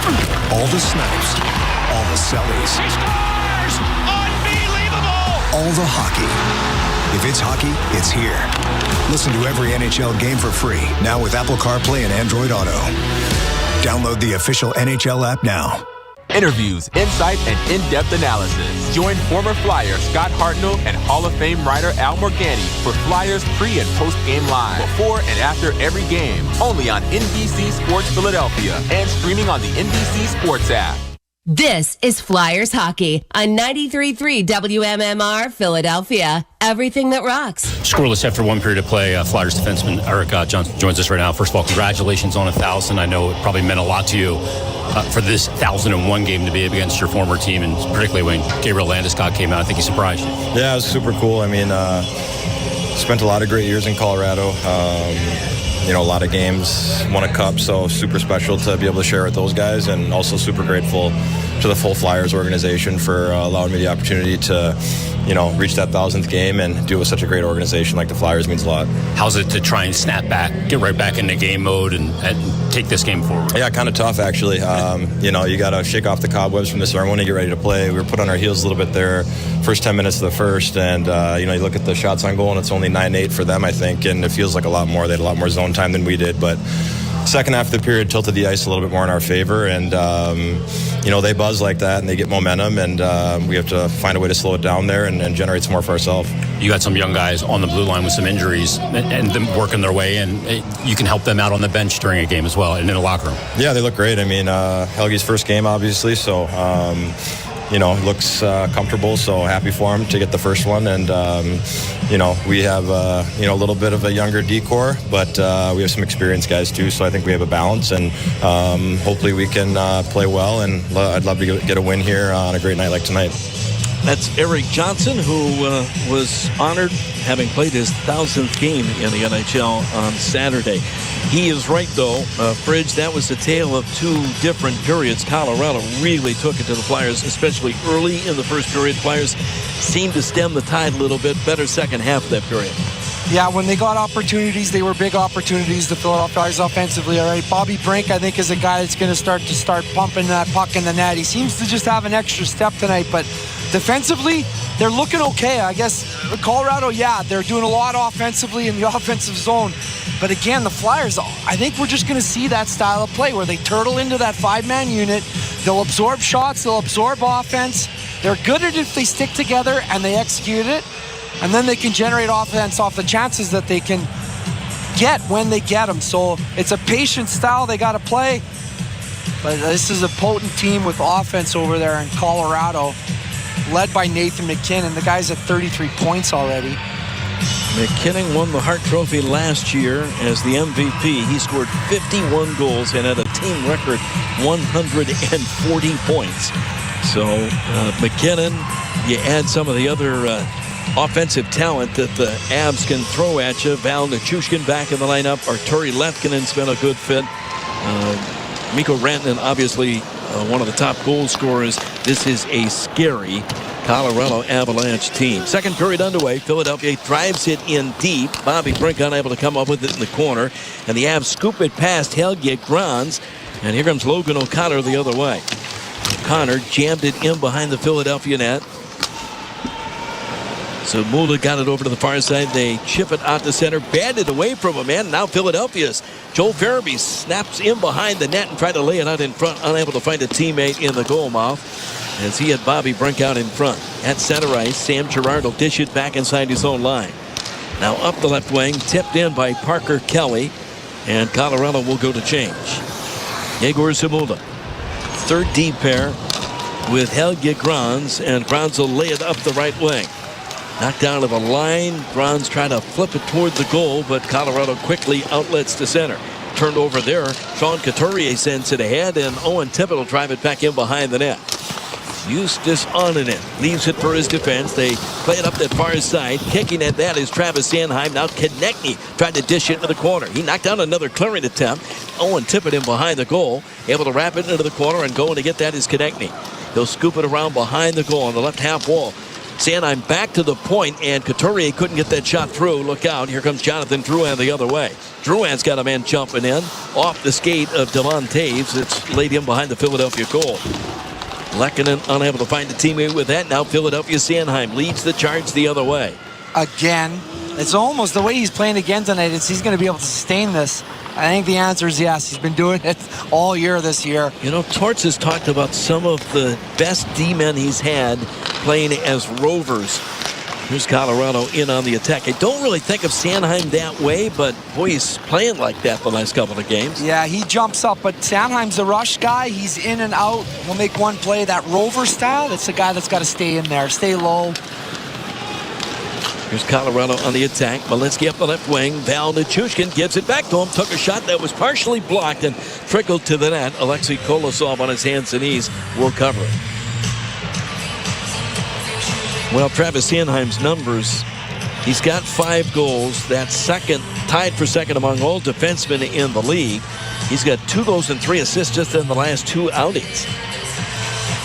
All the snipes. All the sellies. He scores! Unbelievable! All the hockey. If it's hockey, it's here. Listen to every NHL game for free, now with Apple CarPlay and Android Auto. Download the official NHL app now. Interviews, insight, and in-depth analysis. Join former Flyer Scott Hartnell and Hall of Fame writer Al Morganti for Flyers pre- and post-game live, before and after every game, only on NBC Sports Philadelphia and streaming on the NBC Sports app. This is Flyers hockey on 93.3 WMMR Philadelphia. Everything that rocks. Scoreless after 1 period of play. Flyers defenseman Eric Johnson joins us right now. First of all, congratulations on 1,000. I know it probably meant a lot to you for this 1,001 game to be against your former team, and particularly when Gabriel Landeskog came out. I think he surprised you. Yeah, it was super cool. I mean, spent a lot of great years in Colorado. A lot of games, won a cup, so super special to be able to share with those guys, and also super grateful to the full Flyers organization for allowing me the opportunity to, reach that 1,000th game and do it with such a great organization like the Flyers. Means a lot. How's it to try and snap back, get right back into game mode and take this game forward? Yeah, kind of tough, actually. You got to shake off the cobwebs from the ceremony, get ready to play. We were put on our heels a little bit there, first 10 minutes of the first, and, you look at the shots on goal, and it's only 9-8 for them, I think, and it feels like a lot more. They had a lot more zone time than we did, but second half of the period tilted the ice a little bit more in our favor, and they buzz like that and they get momentum, and we have to find a way to slow it down there and generate some more for ourselves. You got some young guys on the blue line with some injuries and them working their way in. You can help them out on the bench during a game as well and in the locker room. Yeah, they look great. I mean, Helge's first game, obviously, so looks comfortable, so happy for him to get the first one. And, we have, a little bit of a younger decor, but we have some experienced guys too, so I think we have a balance, and hopefully we can play well, and I'd love to get a win here on a great night like tonight. That's Eric Johnson, who was honored having played his 1,000th game in the NHL on Saturday. He is right, though, Fridge, that was a tale of two different periods. Colorado really took it to the Flyers, especially early in the first period. Flyers seemed to stem the tide a little bit. Better second half of that period. Yeah, when they got opportunities, they were big opportunities, the Philadelphia Flyers offensively. All right, Bobby Brink, I think, is a guy that's going to start pumping that puck in the net. He seems to just have an extra step tonight, but defensively, they're looking okay. I guess Colorado, they're doing a lot offensively in the offensive zone. But again, the Flyers, I think we're just going to see that style of play where they turtle into that 5-man unit. They'll absorb shots. They'll absorb offense. They're good at it if they stick together and they execute it. And then they can generate offense off the chances that they can get when they get them. So it's a patient style they got to play. But this is a potent team with offense over there in Colorado, led by Nathan MacKinnon. The guy's at 33 points already. MacKinnon won the Hart Trophy last year as the MVP. He scored 51 goals and had a team record 140 points. So MacKinnon, you add some of the other offensive talent that the Avs can throw at you. Val Nichushkin back in the lineup. Arturi Lehkonen's been a good fit. Mikko Rantanen, obviously one of the top goal scorers. This is a scary Colorado Avalanche team. Second period underway. Philadelphia drives it in deep. Bobby Brink unable to come up with it in the corner. And the Avs scoop it past Helge Grans. And here comes Logan O'Connor the other way. O'Connor jammed it in behind the Philadelphia net. So Mulder got it over to the far side. They chip it out to center. Banded away from him, man. Now Philadelphia's Joel Farabee snaps in behind the net and tried to lay it out in front. Unable to find a teammate in the goal mouth as he had Bobby Brink out in front. At center ice, Sam Girard will dish it back inside his own line. Now up the left wing, tipped in by Parker Kelly. And Colorado will go to change. Yegor Zamula. Third D pair with Helge Grans. And Grans will lay it up the right wing. Knocked down to the line. Grans trying to flip it toward the goal, but Colorado quickly outlets to center. Turned over there. Sean Couturier sends it ahead, and Owen Tippett will drive it back in behind the net. Eustace Onanen leaves it for his defense. They play it up that far side. Kicking at that is Travis Sanheim. Now Konechny tried to dish it into the corner. He knocked down another clearing attempt. Owen Tippett in behind the goal. Able to wrap it into the corner, and going to get that is Konechny. He'll scoop it around behind the goal on the left half wall. Sanheim back to the point, and Couturier couldn't get that shot through. Look out. Here comes Jonathan Drouin the other way. Drouin's got a man jumping in. Off the skate of Devon Taves. It's laid in behind the Philadelphia goal. Lehkonen unable to find a teammate with that. Now Philadelphia Sanheim leads the charge the other way. Again, it's almost the way he's playing again tonight. He's going to be able to sustain this. I think the answer is yes. He's been doing it all year this year. You know, Torts has talked about some of the best D-men he's had playing as rovers. Here's Colorado in on the attack. I don't really think of Sanheim that way, but boy, he's playing like that the last couple of games. Yeah, he jumps up, but Sanheim's a rush guy. He's in and out. He'll make one play. That rover style, that's the guy that's got to stay in there, stay low. Here's Colorado on the attack. Malinsky up the left wing. Val Nichushkin gives it back to him. Took a shot that was partially blocked and trickled to the net. Alexei Kolosov on his hands and knees will cover it. Well, Travis Sanheim's numbers, he's got 5 goals. That's second, tied for second among all defensemen in the league. He's got 2 goals and 3 assists just in the last 2 outings.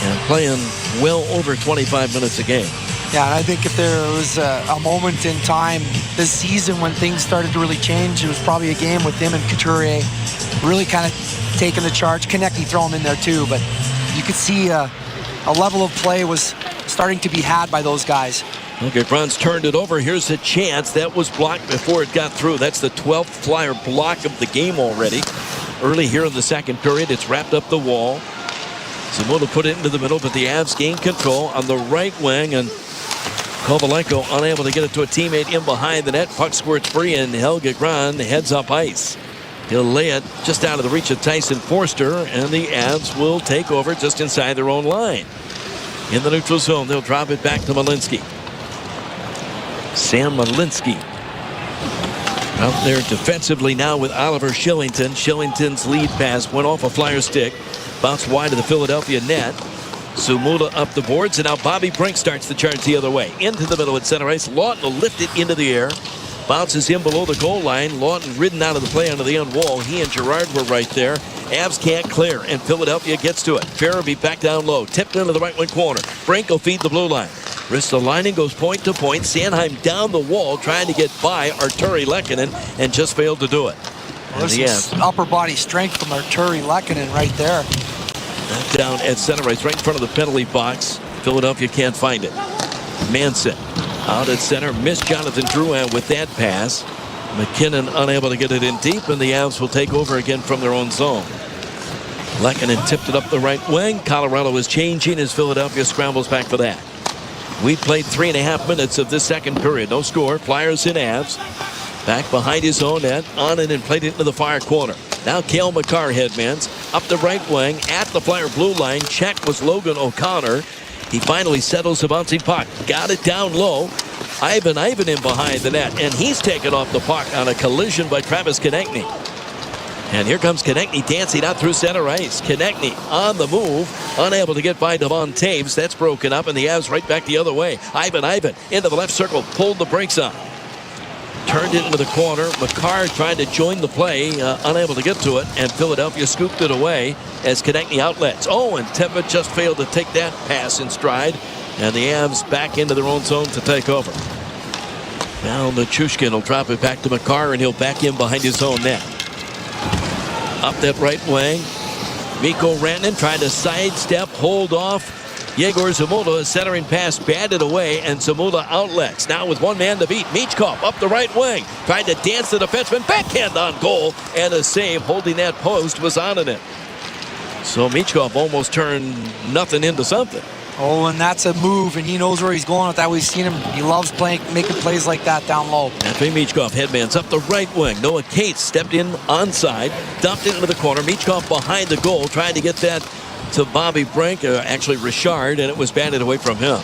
And playing well over 25 minutes a game. Yeah, and I think if there was a moment in time this season when things started to really change, it was probably a game with him and Couturier really kind of taking the charge. Konechny throw him in there too, but you could see a level of play was starting to be had by those guys. Okay, Grans turned it over. Here's a chance. That was blocked before it got through. That's the 12th Flyer block of the game already. Early here in the second period, it's wrapped up the wall. Zamula put it into the middle, but the Avs gain control on the right wing, and Kovalenko unable to get it to a teammate in behind the net. Puck squirts free, and Helge Grans heads up ice. He'll lay it just out of the reach of Tyson Forster, and the Avs will take over just inside their own line. In the neutral zone, they'll drop it back to Malinsky. Sam Malinsky out there defensively now with Oliver Shillington. Shillington's lead pass went off a Flyer stick. Bounced wide of the Philadelphia net. Zamula up the boards, and now Bobby Brink starts the charge the other way. Into the middle at center ice. Lawton will lift it into the air. Bounces in below the goal line. Lawton ridden out of the play onto the end wall. He and Girard were right there. Avs can't clear, and Philadelphia gets to it. Farabee back down low. Tipped into the right wing corner. Brink will feed the blue line. Ristolainen goes point to point. Sanheim down the wall trying to get by Arturi Lehkonen and just failed to do it. Well, this is upper body strength from Arturi Lehkonen right there. Down at center ice, right in front of the penalty box. Philadelphia can't find it. Manson out at center, missed Jonathan Drouin with that pass. McKinnon unable to get it in deep, and the Avs will take over again from their own zone. Lehkonen tipped it up the right wing. Colorado is changing as Philadelphia scrambles back for that. We played 3.5 minutes of this second period. No score. Flyers in Avs. Back behind his own net. On and played it into the far corner. Now Cale Makar headmans up the right wing at the Flyer blue line. Check was Logan O'Connor. He finally settles the bouncing puck. Got it down low. Ivan in behind the net, and he's taken off the puck on a collision by Travis Konechny. And here comes Konechny dancing out through center ice. Konechny on the move, unable to get by Devon Taves. That's broken up, and the Avs right back the other way. Ivan into the left circle, pulled the brakes on. Turned it into the corner. Makar tried to join the play, unable to get to it, and Philadelphia scooped it away as Konechny outlets. Oh, and Tepet just failed to take that pass in stride, and the Avs back into their own zone to take over. Now Nichushkin will drop it back to Makar, and he'll back in behind his own net. Up that right wing, Mikko Rantanen trying to sidestep, hold off. Yegor Zamula, centering pass, batted away, and Zamula outlets. Now with one man to beat, Michkov up the right wing, trying to dance the defenseman, backhand on goal, and a save holding that post was on it. So Michkov almost turned nothing into something. Oh, and that's a move, and he knows where he's going with that. We've seen him. He loves making plays like that down low. Anthony Michkov headmans up the right wing. Noah Cates stepped in onside, dumped it into the corner. Michkov behind the goal, trying to get that to Bobby Brink, actually Richard, and it was batted away from him.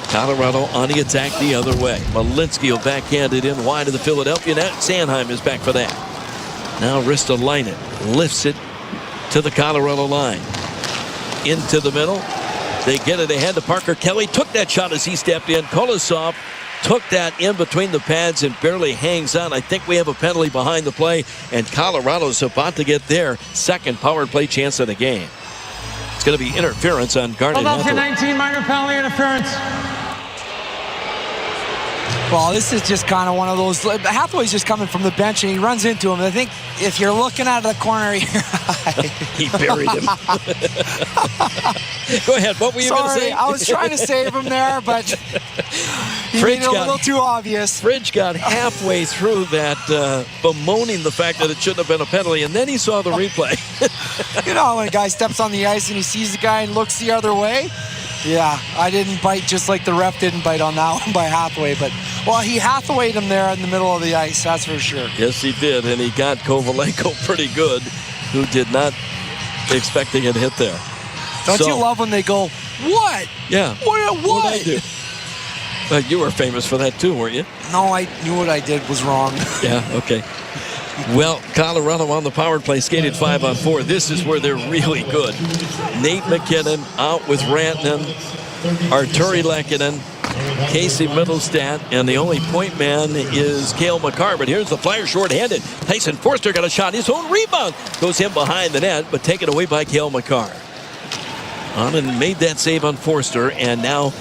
Colorado on the attack the other way. Malinsky will backhand it in wide of the Philadelphia net. Sanheim is back for that. Now Ristolainen lifts it to the Colorado line. Into the middle. They get it ahead to Parker Kelly. Took that shot as he stepped in. Kolosov took that in between the pads and barely hangs on. I think we have a penalty behind the play, and Colorado's about to get their second power play chance of the game. It's going to be interference on Garnet. Philadelphia 19, minor penalty interference. Well, this is just kind of one of those. Hathaway's just coming from the bench, and he runs into him. I think if you're looking out of the corner here, he buried him. Go ahead. What were you going to say? I was trying to save him there, but he made it a little too obvious. Fridge got halfway through that, bemoaning the fact that it shouldn't have been a penalty, and then he saw the replay. You know, when a guy steps on the ice and he sees the guy and looks the other way. Yeah, I didn't bite just like the ref didn't bite on that one by Hathaway. But, well, he Hathawayed him there in the middle of the ice, that's for sure. Yes, he did, and he got Kovalenko pretty good, who did not expect to get hit there. Don't you love when they go, what? Yeah. What? What'd I do? But you were famous for that too, weren't you? No, I knew what I did was wrong. Yeah, okay. Well, Colorado on the power play skated 5-on-4. This is where they're really good. Nate McKinnon out with Rantanen, Arturi Lehkonen, Casey Middlestat, and the only point man is Cale Makar. But here's the Flyers short-handed. Tyson Forster got a shot. His own rebound goes in behind the net, but taken away by Cale Makar. Anand made that save on Forster, and now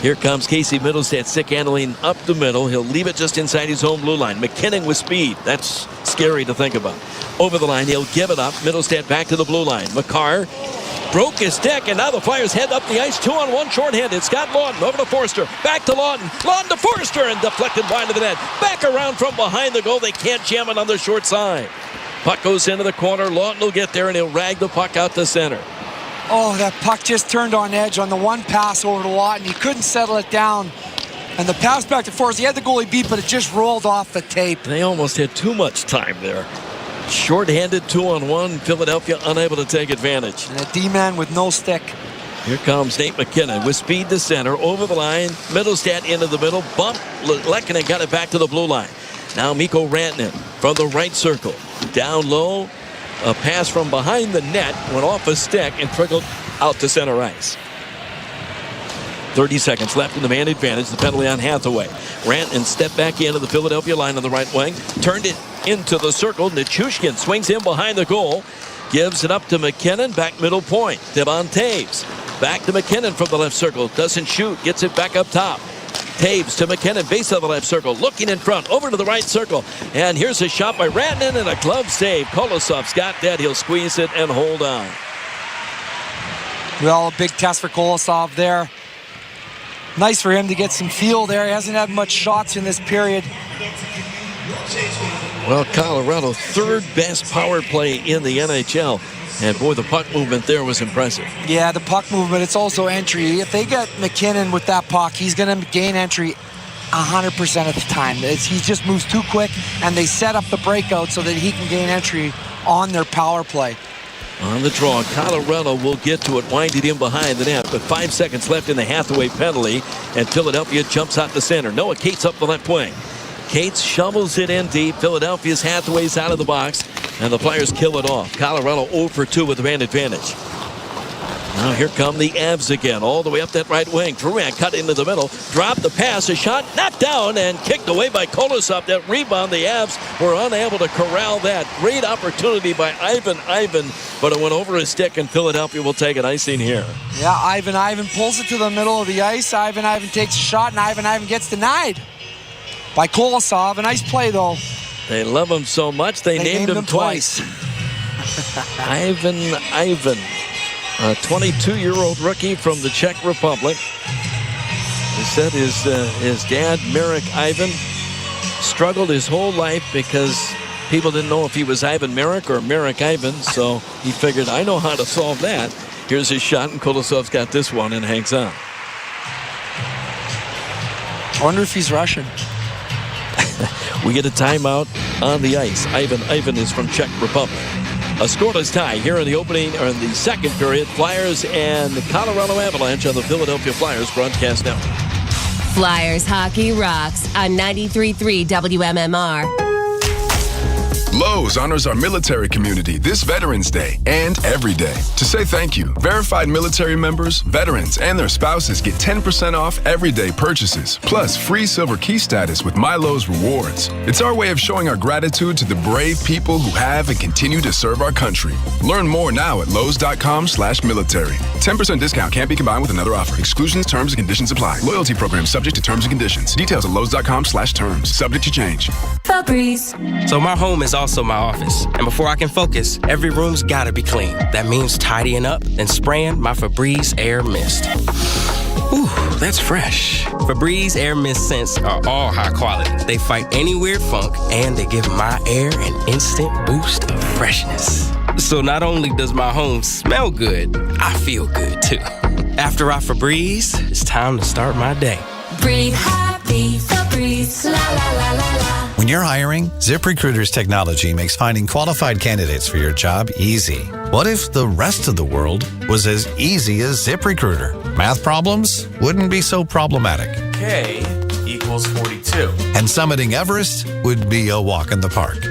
here comes Casey Middlestat, stick handling up the middle. He'll leave it just inside his own blue line. McKinnon with speed. That's scary to think about. Over the line, he'll give it up. Middlestat back to the blue line. Makar broke his stick, and now the Flyers head up the ice. 2-on-1 shorthanded. Scott Lawton over to Forster. Back to Lawton. Lawton to Forster, and deflected wide of the net. Back around from behind the goal. They can't jam it on the short side. Puck goes into the corner. Lawton will get there, and he'll rag the puck out to center. Oh, that puck just turned on edge on the one pass over to Lawton. He couldn't settle it down. And the pass back to Forrest, he had the goalie beat, but it just rolled off the tape. They almost had too much time there. Short-handed 2-on-1. Philadelphia unable to take advantage. And a D-man with no stick. Here comes Nate McKinnon with speed to center. Over the line. Middlestat into the middle. Bump. Lehkonen got it back to the blue line. Now Mikko Rantanen from the right circle. Down low. A pass from behind the net went off a stick and trickled out to center ice. 30 seconds left in the man advantage. The penalty on Hathaway. Rantanen stepped back into the Philadelphia line on the right wing. Turned it into the circle. Nichushkin swings in behind the goal. Gives it up to McKinnon. Back middle point. Devon Taves. Back to McKinnon from the left circle. Doesn't shoot. Gets it back up top. Taves to McKinnon, base of the left circle, looking in front, over to the right circle. And here's a shot by Rantanen and a glove save. Kolosov's got that. He'll squeeze it and hold on. Well, a big test for Kolosov there. Nice for him to get some feel there. He hasn't had much shots in this period. Well, Colorado, third best power play in the NHL. And boy, the puck movement there was impressive. Yeah, the puck movement, it's also entry. If they get McKinnon with that puck, he's going to gain entry 100% of the time. He just moves too quick, and they set up the breakout so that he can gain entry on their power play. On the draw, Colorado will get to it, winding in behind the net, but 5 seconds left in the Hathaway penalty, and Philadelphia jumps out the center. Noah Cates up the left wing. Cates shovels it in deep. Philadelphia's Hathaway's out of the box, and the Flyers kill it off. Colorado 0 for 2 with the man advantage. Now here come the Avs again, all the way up that right wing. Drouin cut into the middle, dropped the pass, a shot knocked down and kicked away by Kolosov. That rebound, the Avs were unable to corral that. Great opportunity by Ivan, but it went over his stick, and Philadelphia will take an icing here. Yeah, Ivan pulls it to the middle of the ice. Ivan takes a shot, and Ivan gets denied by Kolosov. A nice play, though. They love him so much, they named him twice. Ivan. A 22-year-old rookie from the Czech Republic. He said his dad, Marek Ivan, struggled his whole life because people didn't know if he was Ivan Marek or Marek Ivan, so he figured, I know how to solve that. Here's his shot, and Kolosov's got this one and hangs on. I wonder if he's Russian. We get a timeout on the ice. Ivan is from Czech Republic. A scoreless tie here in the opening, or in the second period. Flyers and the Colorado Avalanche on the Philadelphia Flyers broadcast network. Flyers hockey rocks on 93.3 WMMR. Lowe's honors our military community this Veterans Day and every day. To say thank you, verified military members, veterans, and their spouses get 10% off everyday purchases, plus free silver key status with My Lowe's Rewards. It's our way of showing our gratitude to the brave people who have and continue to serve our country. Learn more now at Lowes.com/military. 10% discount can't be combined with another offer. Exclusions, terms, and conditions apply. Loyalty program subject to terms and conditions. Details at Lowes.com/terms. Subject to change. Febreze. So my home is also my office, and before I can focus, every room's gotta be clean. That means tidying up and spraying my Febreze Air Mist. Ooh, that's fresh. Febreze Air Mist scents are all high quality. They fight any weird funk, and they give my air an instant boost of freshness. So not only does my home smell good, I feel good too. After I Febreze, it's time to start my day. Breathe happy, Febreze, la la la la la. When you're hiring, ZipRecruiter's technology makes finding qualified candidates for your job easy. What if the rest of the world was as easy as ZipRecruiter? Math problems wouldn't be so problematic. K equals 42. And summiting Everest would be a walk in the park.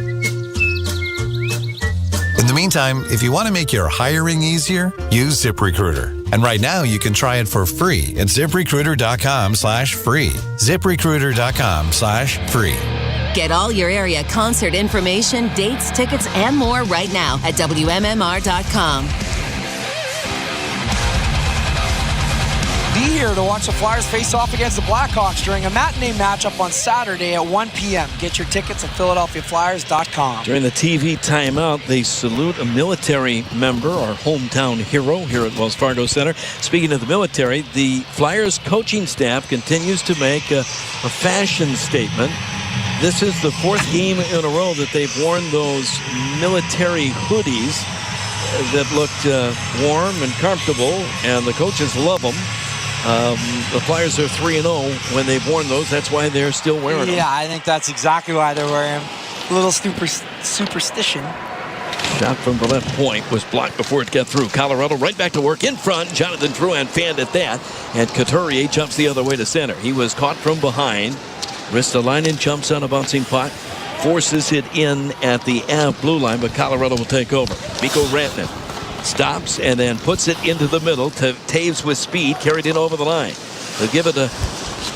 In the meantime, if you want to make your hiring easier, use ZipRecruiter. And right now, you can try it for free at ZipRecruiter.com/free. ZipRecruiter.com/free. Get all your area concert information, dates, tickets, and more right now at WMMR.com. Be here to watch the Flyers face off against the Blackhawks during a matinee matchup on Saturday at 1 p.m. Get your tickets at PhiladelphiaFlyers.com. During the TV timeout, they salute a military member, our hometown hero here at Wells Fargo Center. Speaking of the military, the Flyers coaching staff continues to make a fashion statement. This is the fourth game in a row that they've worn those military hoodies that looked warm and comfortable, and the coaches love them. The Flyers are 3-0 when they've worn those. That's why they're still wearing them. Yeah, I think that's exactly why they're wearing them. A little superstition. Shot from the left point was blocked before it got through. Colorado right back to work in front. Jonathan Drouin fanned at that, and Couturier jumps the other way to center. He was caught from behind. Ristolainen jumps on a bouncing puck, forces it in at the Av blue line, but Colorado will take over. Mikko Rantanen stops and then puts it into the middle to Taves with speed, carried in over the line. They'll give it to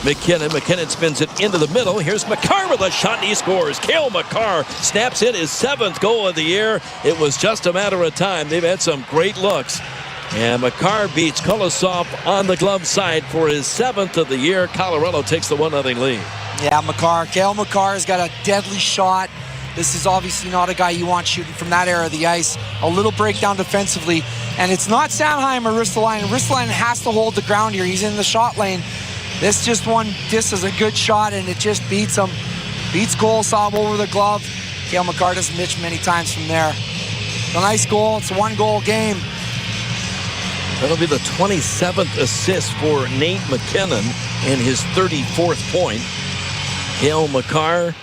McKinnon. McKinnon spins it into the middle. Here's Makar with a shot, and he scores. Cale Makar snaps in his 7th goal of the year. It was just a matter of time. They've had some great looks. And Makar beats Kolosov on the glove side for his 7th of the year. Colorado takes the 1-0 lead. Yeah, Kale Makar's got a deadly shot. This is obviously not a guy you want shooting from that area of the ice. A little breakdown defensively. And it's not Sanheim or Ristolainen. Ristolainen has to hold the ground here. He's in the shot lane. This is a good shot, and it just beats him. Beats Kolosov over the glove. Cale Makar doesn't mitch many times from there. It's a nice goal. It's a 1-goal game. That'll be the 27th assist for Nate McKinnon and his 34th point. Cale Makar,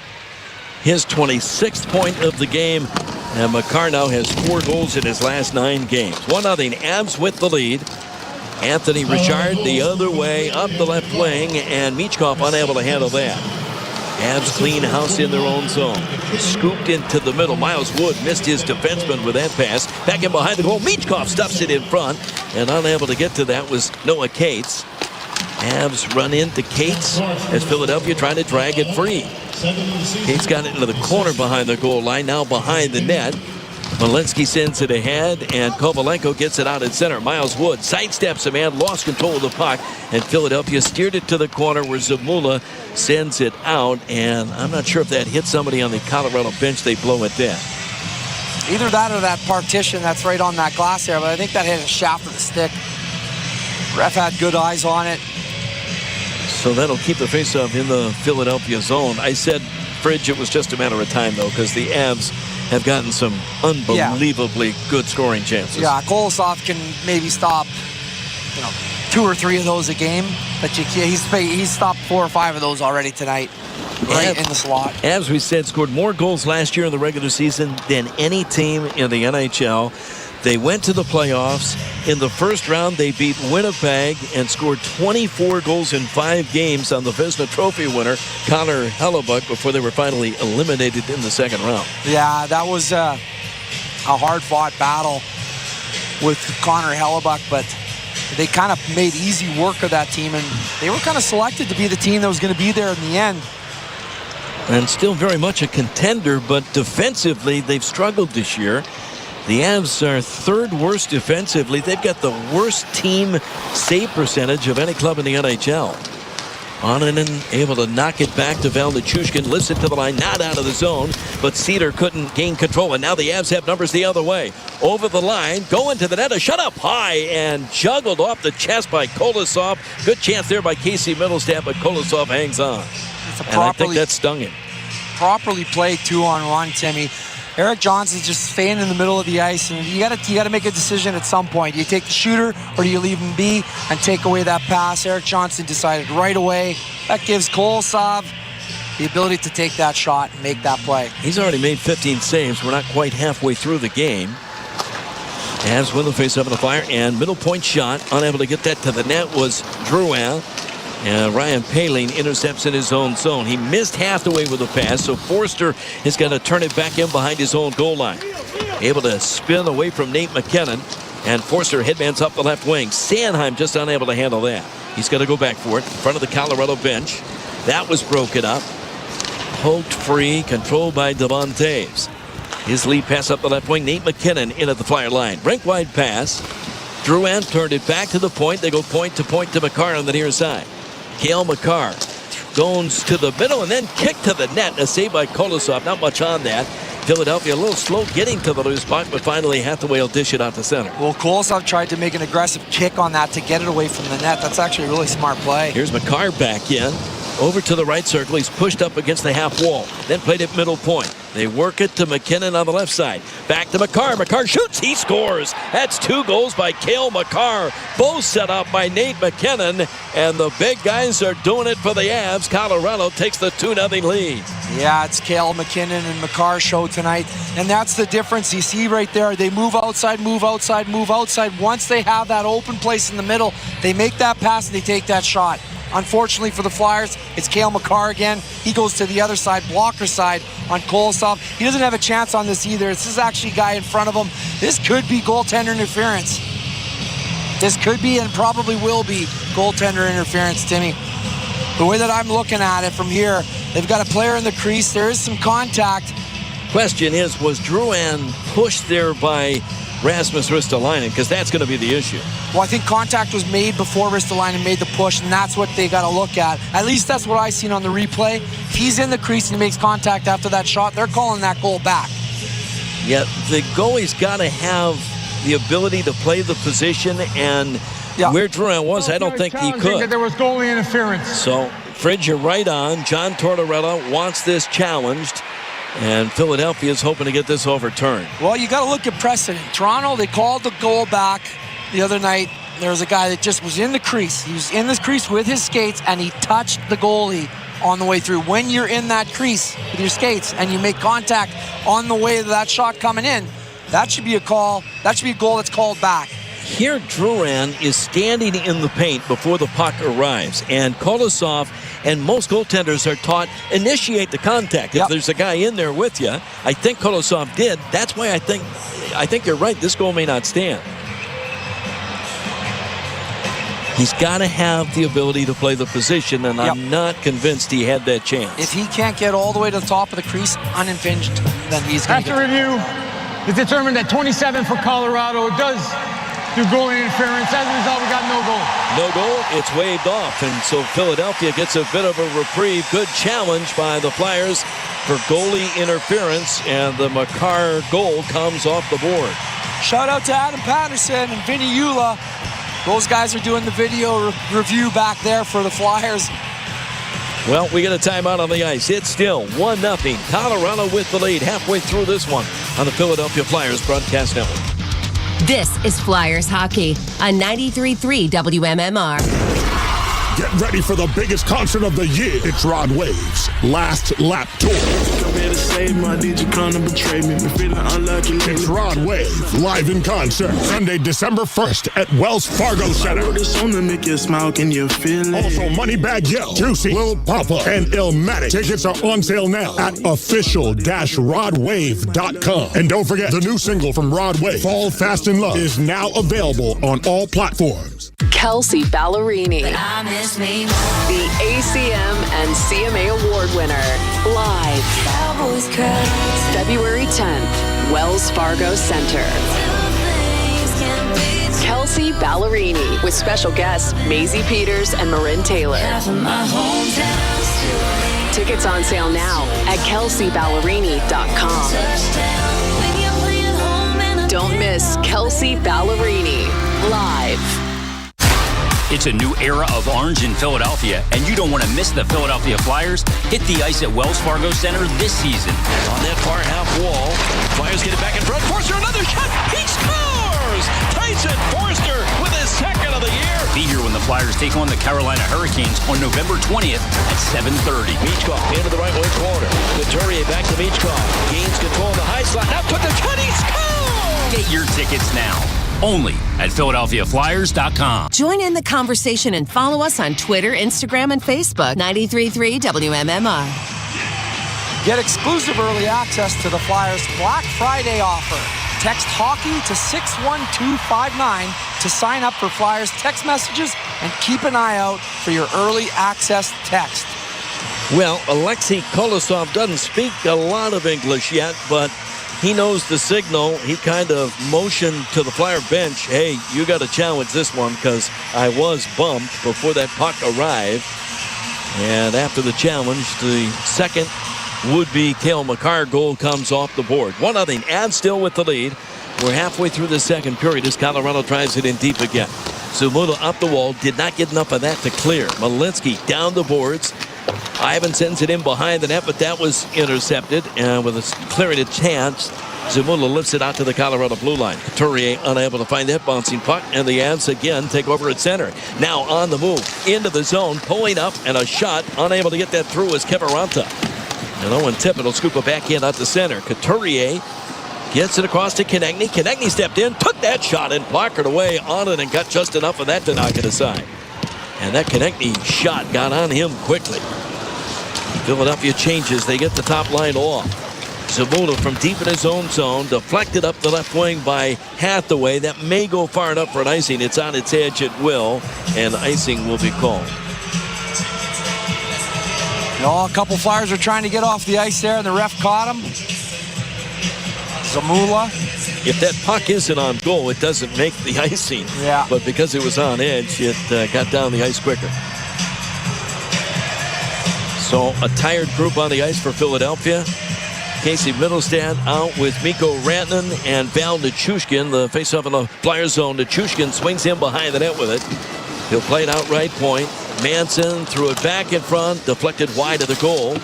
his 26th point of the game. And Makar now has 4 goals in his last 9 games. 1-0, Avs with the lead. Anthony Richard the other way up the left wing, and Michkov unable to handle that. Avs clean house in their own zone. Scooped into the middle. Miles Wood missed his defenseman with that pass. Back in behind the goal. Michkov stuffs it in front, and unable to get to that was Noah Cates. Avs run into Cates as Philadelphia trying to drag it free. Cates got it into the corner behind the goal line, now behind the net. Walensky sends it ahead, and Kovalenko gets it out at center. Miles Wood sidesteps a man, lost control of the puck, and Philadelphia steered it to the corner where Zamula sends it out, and I'm not sure if that hit somebody on the Colorado bench. They blow it then. Either that or that partition that's right on that glass there, but I think that hit a shaft of the stick. Ref had good eyes on it. So that'll keep the faceoff in the Philadelphia zone. I said, Fridge, it was just a matter of time, though, because the Avs have gotten some unbelievably good scoring chances. Yeah, Kolosov can maybe stop, 2 or 3 of those a game, but he's stopped 4 or 5 of those already tonight, right in the slot. Avs, we said, scored more goals last year in the regular season than any team in the NHL. They went to the playoffs. In the first round, they beat Winnipeg and scored 24 goals in 5 games on the Vezina Trophy winner, Connor Hellebuyck, before they were finally eliminated in the second round. Yeah, that was a hard-fought battle with Connor Hellebuyck, but they kind of made easy work of that team, and they were kind of selected to be the team that was going to be there in the end. And still very much a contender, but defensively, they've struggled this year. The Avs are 3rd worst defensively. They've got the worst team save percentage of any club in the NHL. Onanen able to knock it back to Val Nichushkin. Lifts it to the line, not out of the zone, but Cedar couldn't gain control. And now the Avs have numbers the other way. Over the line, going to the net, a shut up high and juggled off the chest by Kolosov. Good chance there by Casey Middlestat, but Kolosov hangs on. And I think that stung him. Properly played 2-on-1, Timmy. Erik Johnson's just staying in the middle of the ice, and you got to make a decision at some point. Do you take the shooter, or do you leave him be and take away that pass? Erik Johnson decided right away. That gives Kolosov the ability to take that shot and make that play. He's already made 15 saves. We're not quite halfway through the game. Avs win the face-up in the Flyer, and middle point shot. Unable to get that to the net was Drouin. And Ryan Poehling intercepts in his own zone. He missed Hathaway with a pass, so Forster is going to turn it back in behind his own goal line. Able to spin away from Nate McKinnon, and Forster headbands up the left wing. Sanheim just unable to handle that. He's going to go back for it in front of the Colorado bench. That was broken up. Poked free, controlled by Devon Taves. His lead pass up the left wing. Nate McKinnon in at the Flyer line. Rink-wide pass. Drouin turned it back to the point. They go point to Makar on the near side. Cale Makar goes to the middle and then kicked to the net. A save by Kolosov. Not much on that. Philadelphia a little slow getting to the loose puck, but finally Hathaway will dish it out to center. Well, Kolosov tried to make an aggressive kick on that to get it away from the net. That's actually a really smart play. Here's Makar back in. Over to the right circle. He's pushed up against the half wall. Then played at middle point. They work it to McKinnon on the left side. Back to Makar. Makar shoots. He scores. That's 2 goals by Cale Makar. Both set up by Nate McKinnon. And the big guys are doing it for the Avs. Colorado takes the 2-0 lead. Yeah, it's Cale McKinnon and Makar show tonight. And that's the difference. You see right there, they move outside, move outside, move outside. Once they have that open place in the middle, they make that pass and they take that shot. Unfortunately for the Flyers, it's Cale Makar again. He goes to the other side, blocker side on Kolosov. He doesn't have a chance on this either. This is actually a guy in front of him. This could be goaltender interference. This could be and probably will be goaltender interference, Timmy. The way that I'm looking at it from here, they've got a player in the crease. There is some contact. Question is, was Drouin pushed there by Rasmus Ristolainen, because that's going to be the issue. Well, I think contact was made before Ristolainen made the push, and that's what they got to look at. At least that's what I seen on the replay. If he's in the crease and he makes contact after that shot, they're calling that goal back. Yeah, the goalie's got to have the ability to play the position, and where Drouin was, I don't think he could. That there was goalie interference. So, Fridge, you're right on. John Tortorella wants this challenged, and Philadelphia is hoping to get this overturned. Well, you got to look at precedent. Toronto, they called the goal back the other night. There was a guy that just was in the crease. He was in this crease with his skates, and he touched the goalie on the way through. When you're in that crease with your skates and you make contact on the way to that shot coming in, that should be a call. That should be a goal that's called back. Here, Drouin is standing in the paint before the puck arrives, and Kolosov and most goaltenders are taught initiate the contact. If there's a guy in there with you, I think Kolosov did. That's why I think you're right. This goal may not stand. He's got to have the ability to play the position, and I'm not convinced he had that chance. If he can't get all the way to the top of the crease unimpinged, then he's going to After review, it's determined that 27 for Colorado does do goalie interference. As a result, we got no goal. No goal, it's waved off, and so Philadelphia gets a bit of a reprieve. Good challenge by the Flyers for goalie interference, and the Makar goal comes off the board. Shout out to Adam Patterson and Vinny Eula. Those guys are doing the video review back there for the Flyers. Well, we get a timeout on the ice. It's still 1-0. Colorado with the lead halfway through this one on the Philadelphia Flyers Broadcast Network. This is Flyers Hockey on 93.3 WMMR. Get ready for the biggest concert of the year. It's Rod Wave's Last Lap Tour. Come here to save my did you come to betray me? Been feeling unlucky. It's Rod Wave live in concert Sunday, December 1st at Wells Fargo Center. To make you smile, can you feel it? Also, Moneybag Yo, Juicy, Lil Papa, and Illmatic. Tickets are on sale now at official-rodwave.com. And don't forget, the new single from Rod Wave, Fall Fast in Love, is now available on all platforms. Kelsey Ballerini, the ACM and CMA Award winner, live February 10th, Wells Fargo Center. Kelsey Ballerini with special guests Maisie Peters and Marin Taylor. Tickets on sale now at kelseyballerini.com. Don't miss Kelsey Ballerini live. It's a new era of orange in Philadelphia, and you don't want to miss the Philadelphia Flyers hit the ice at Wells Fargo Center this season. On that far half wall, Flyers get it back in front. Forster, another shot. He scores! Tyson Forster with his second of the year. Be here when the Flyers take on the Carolina Hurricanes on November 20th at 7:30. Michkov into the right wing corner. Couturier back to Michkov. Gains control of the high slot. Now took the shot. He scores! Get your tickets now. Only at PhiladelphiaFlyers.com. Join in the conversation and follow us on Twitter, Instagram, and Facebook. 93.3 WMMR. Get exclusive early access to the Flyers Black Friday offer. Text hockey to 61259 to sign up for Flyers text messages and keep an eye out for your early access text. Well, Alexei Kolosov doesn't speak a lot of English yet, but he knows the signal. He kind of motioned to the Flyer bench, hey, you got to challenge this one because I was bumped before that puck arrived. And after the challenge, the second would-be Cale Makar goal comes off the board. 1-0, and still with the lead. We're halfway through the second period as Colorado tries it in deep again. Zumuda up the wall, did not get enough of that to clear. Malinsky down the boards. Ivan sends it in behind the net, but that was intercepted. And with a clearing a chance, Zamula lifts it out to the Colorado blue line. Couturier unable to find that bouncing puck, and the Avs again take over at center. Now on the move, into the zone, pulling up, and a shot. Unable to get that through is Kevaranta. And Owen Tippett will scoop a backhand out to center. Couturier gets it across to Konechny. Konechny stepped in, took that shot, and blockered away on it, and got just enough of that to knock it aside. And that Konechny shot got on him quickly. Philadelphia changes. They get the top line off. Zamula from deep in his own zone, deflected up the left wing by Hathaway. That may go far enough for an icing. It's on its edge at will, and icing will be called. A couple Flyers are trying to get off the ice there, and the ref caught him. Zamula If that puck isn't on goal, it doesn't make the icing. Yeah. But because it was on edge, it got down the ice quicker. So a tired group on the ice for Philadelphia. Casey Middlestad out with Mikko Rantanen and Val Nichushkin. The face-off in the Flyers zone. Nichushkin swings him behind the net with it. He'll play it out right point. Manson threw it back in front, deflected wide of the goal.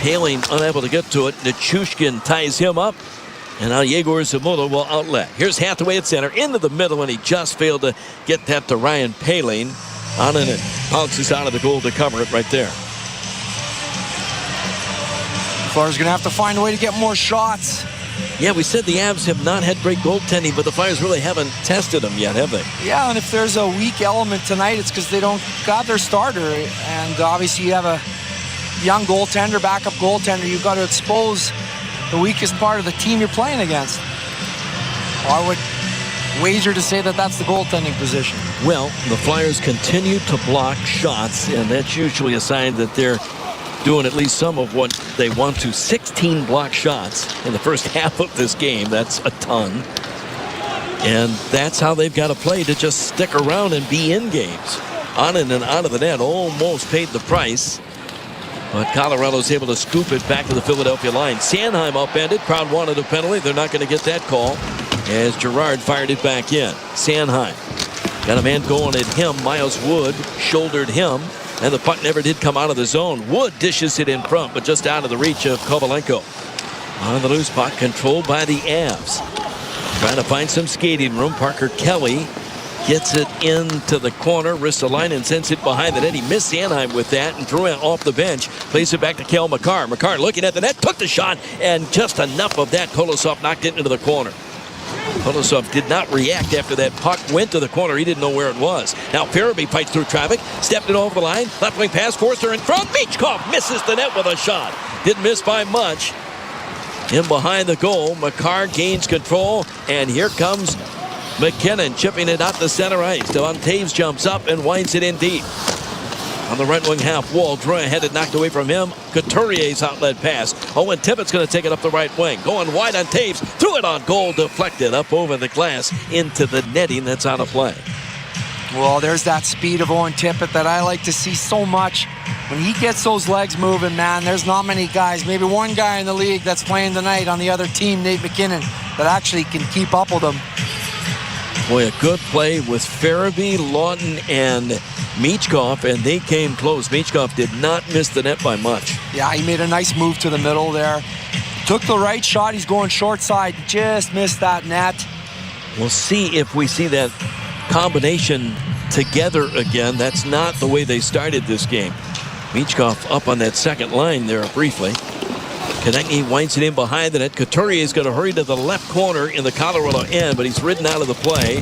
Paling unable to get to it. Nichushkin ties him up. And now Yegor Zamula will outlet. Here's Hathaway at center, into the middle, and he just failed to get that to Ryan Paling. On and it bounces out of the goal to cover it right there. Flyers going to have to find a way to get more shots. Yeah, we said the Avs have not had great goaltending, but the Flyers really haven't tested them yet, have they? Yeah, and if there's a weak element tonight, it's because they don't got their starter. And obviously you have a young goaltender, backup goaltender. You've got to expose the weakest part of the team you're playing against. Well, I would wager to say that that's the goaltending position. Well, the Flyers continue to block shots, and that's usually a sign that they're doing at least some of what they want to. 16 block shots in the first half of this game. That's a ton. And that's how they've got to play to just stick around and be in games. On and out of the net, almost paid the price. But Colorado's able to scoop it back to the Philadelphia line. Sanheim upended. Crowd wanted a penalty. They're not going to get that call as Girard fired it back in. Sanheim got a man going at him. Miles Wood shouldered him. And the puck never did come out of the zone. Wood dishes it in front, but just out of the reach of Kovalenko. On the loose puck, controlled by the Avs. Trying to find some skating room. Parker Kelly gets it into the corner. Ristolainen sends it behind the net. He missed Sanheim with that and threw it off the bench. Plays it back to Cale Makar. Makar looking at the net, took the shot, and just enough of that. Kolosov knocked it into the corner. Kolosov did not react after that puck went to the corner. He didn't know where it was. Now Farabee fights through traffic, stepped it over the line, left wing pass, Forster in front. Michkov misses the net with a shot. Didn't miss by much. In behind the goal, Makar gains control, and here comes McKinnon chipping it out the center ice. Devon Taves jumps up and winds it in deep. On the right wing half wall, Drouin had it knocked away from him. Couturier's outlet pass. Owen Tippett's going to take it up the right wing. Going wide on Taves. Threw it on goal. Deflected up over the glass into the netting. That's out of play. Well, there's that speed of Owen Tippett that I like to see so much. When he gets those legs moving, man, there's not many guys. Maybe one guy in the league that's playing tonight on the other team, Nate McKinnon, that actually can keep up with him. Boy, a good play with Farabee, Lawton, and Michkov, and they came close. Michkov did not miss the net by much. Yeah, he made a nice move to the middle there. Took the right shot. He's going short side. Just missed that net. We'll see if we see that combination together again. That's not the way they started this game. Michkov up on that second line there briefly. Konechny winds it in behind the net. Couturier is going to hurry to the left corner in the Colorado end, but he's ridden out of the play.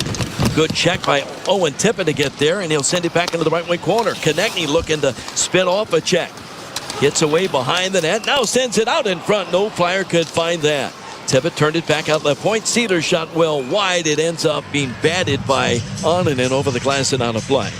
Good check by Owen Tippett to get there, and he'll send it back into the right wing corner. Konechny looking to spin off a check. Gets away behind the net. Now sends it out in front. No Flyer could find that. Tippett turned it back out left point. Cedar shot well wide. It ends up being batted by Oninen over the glass and out of play.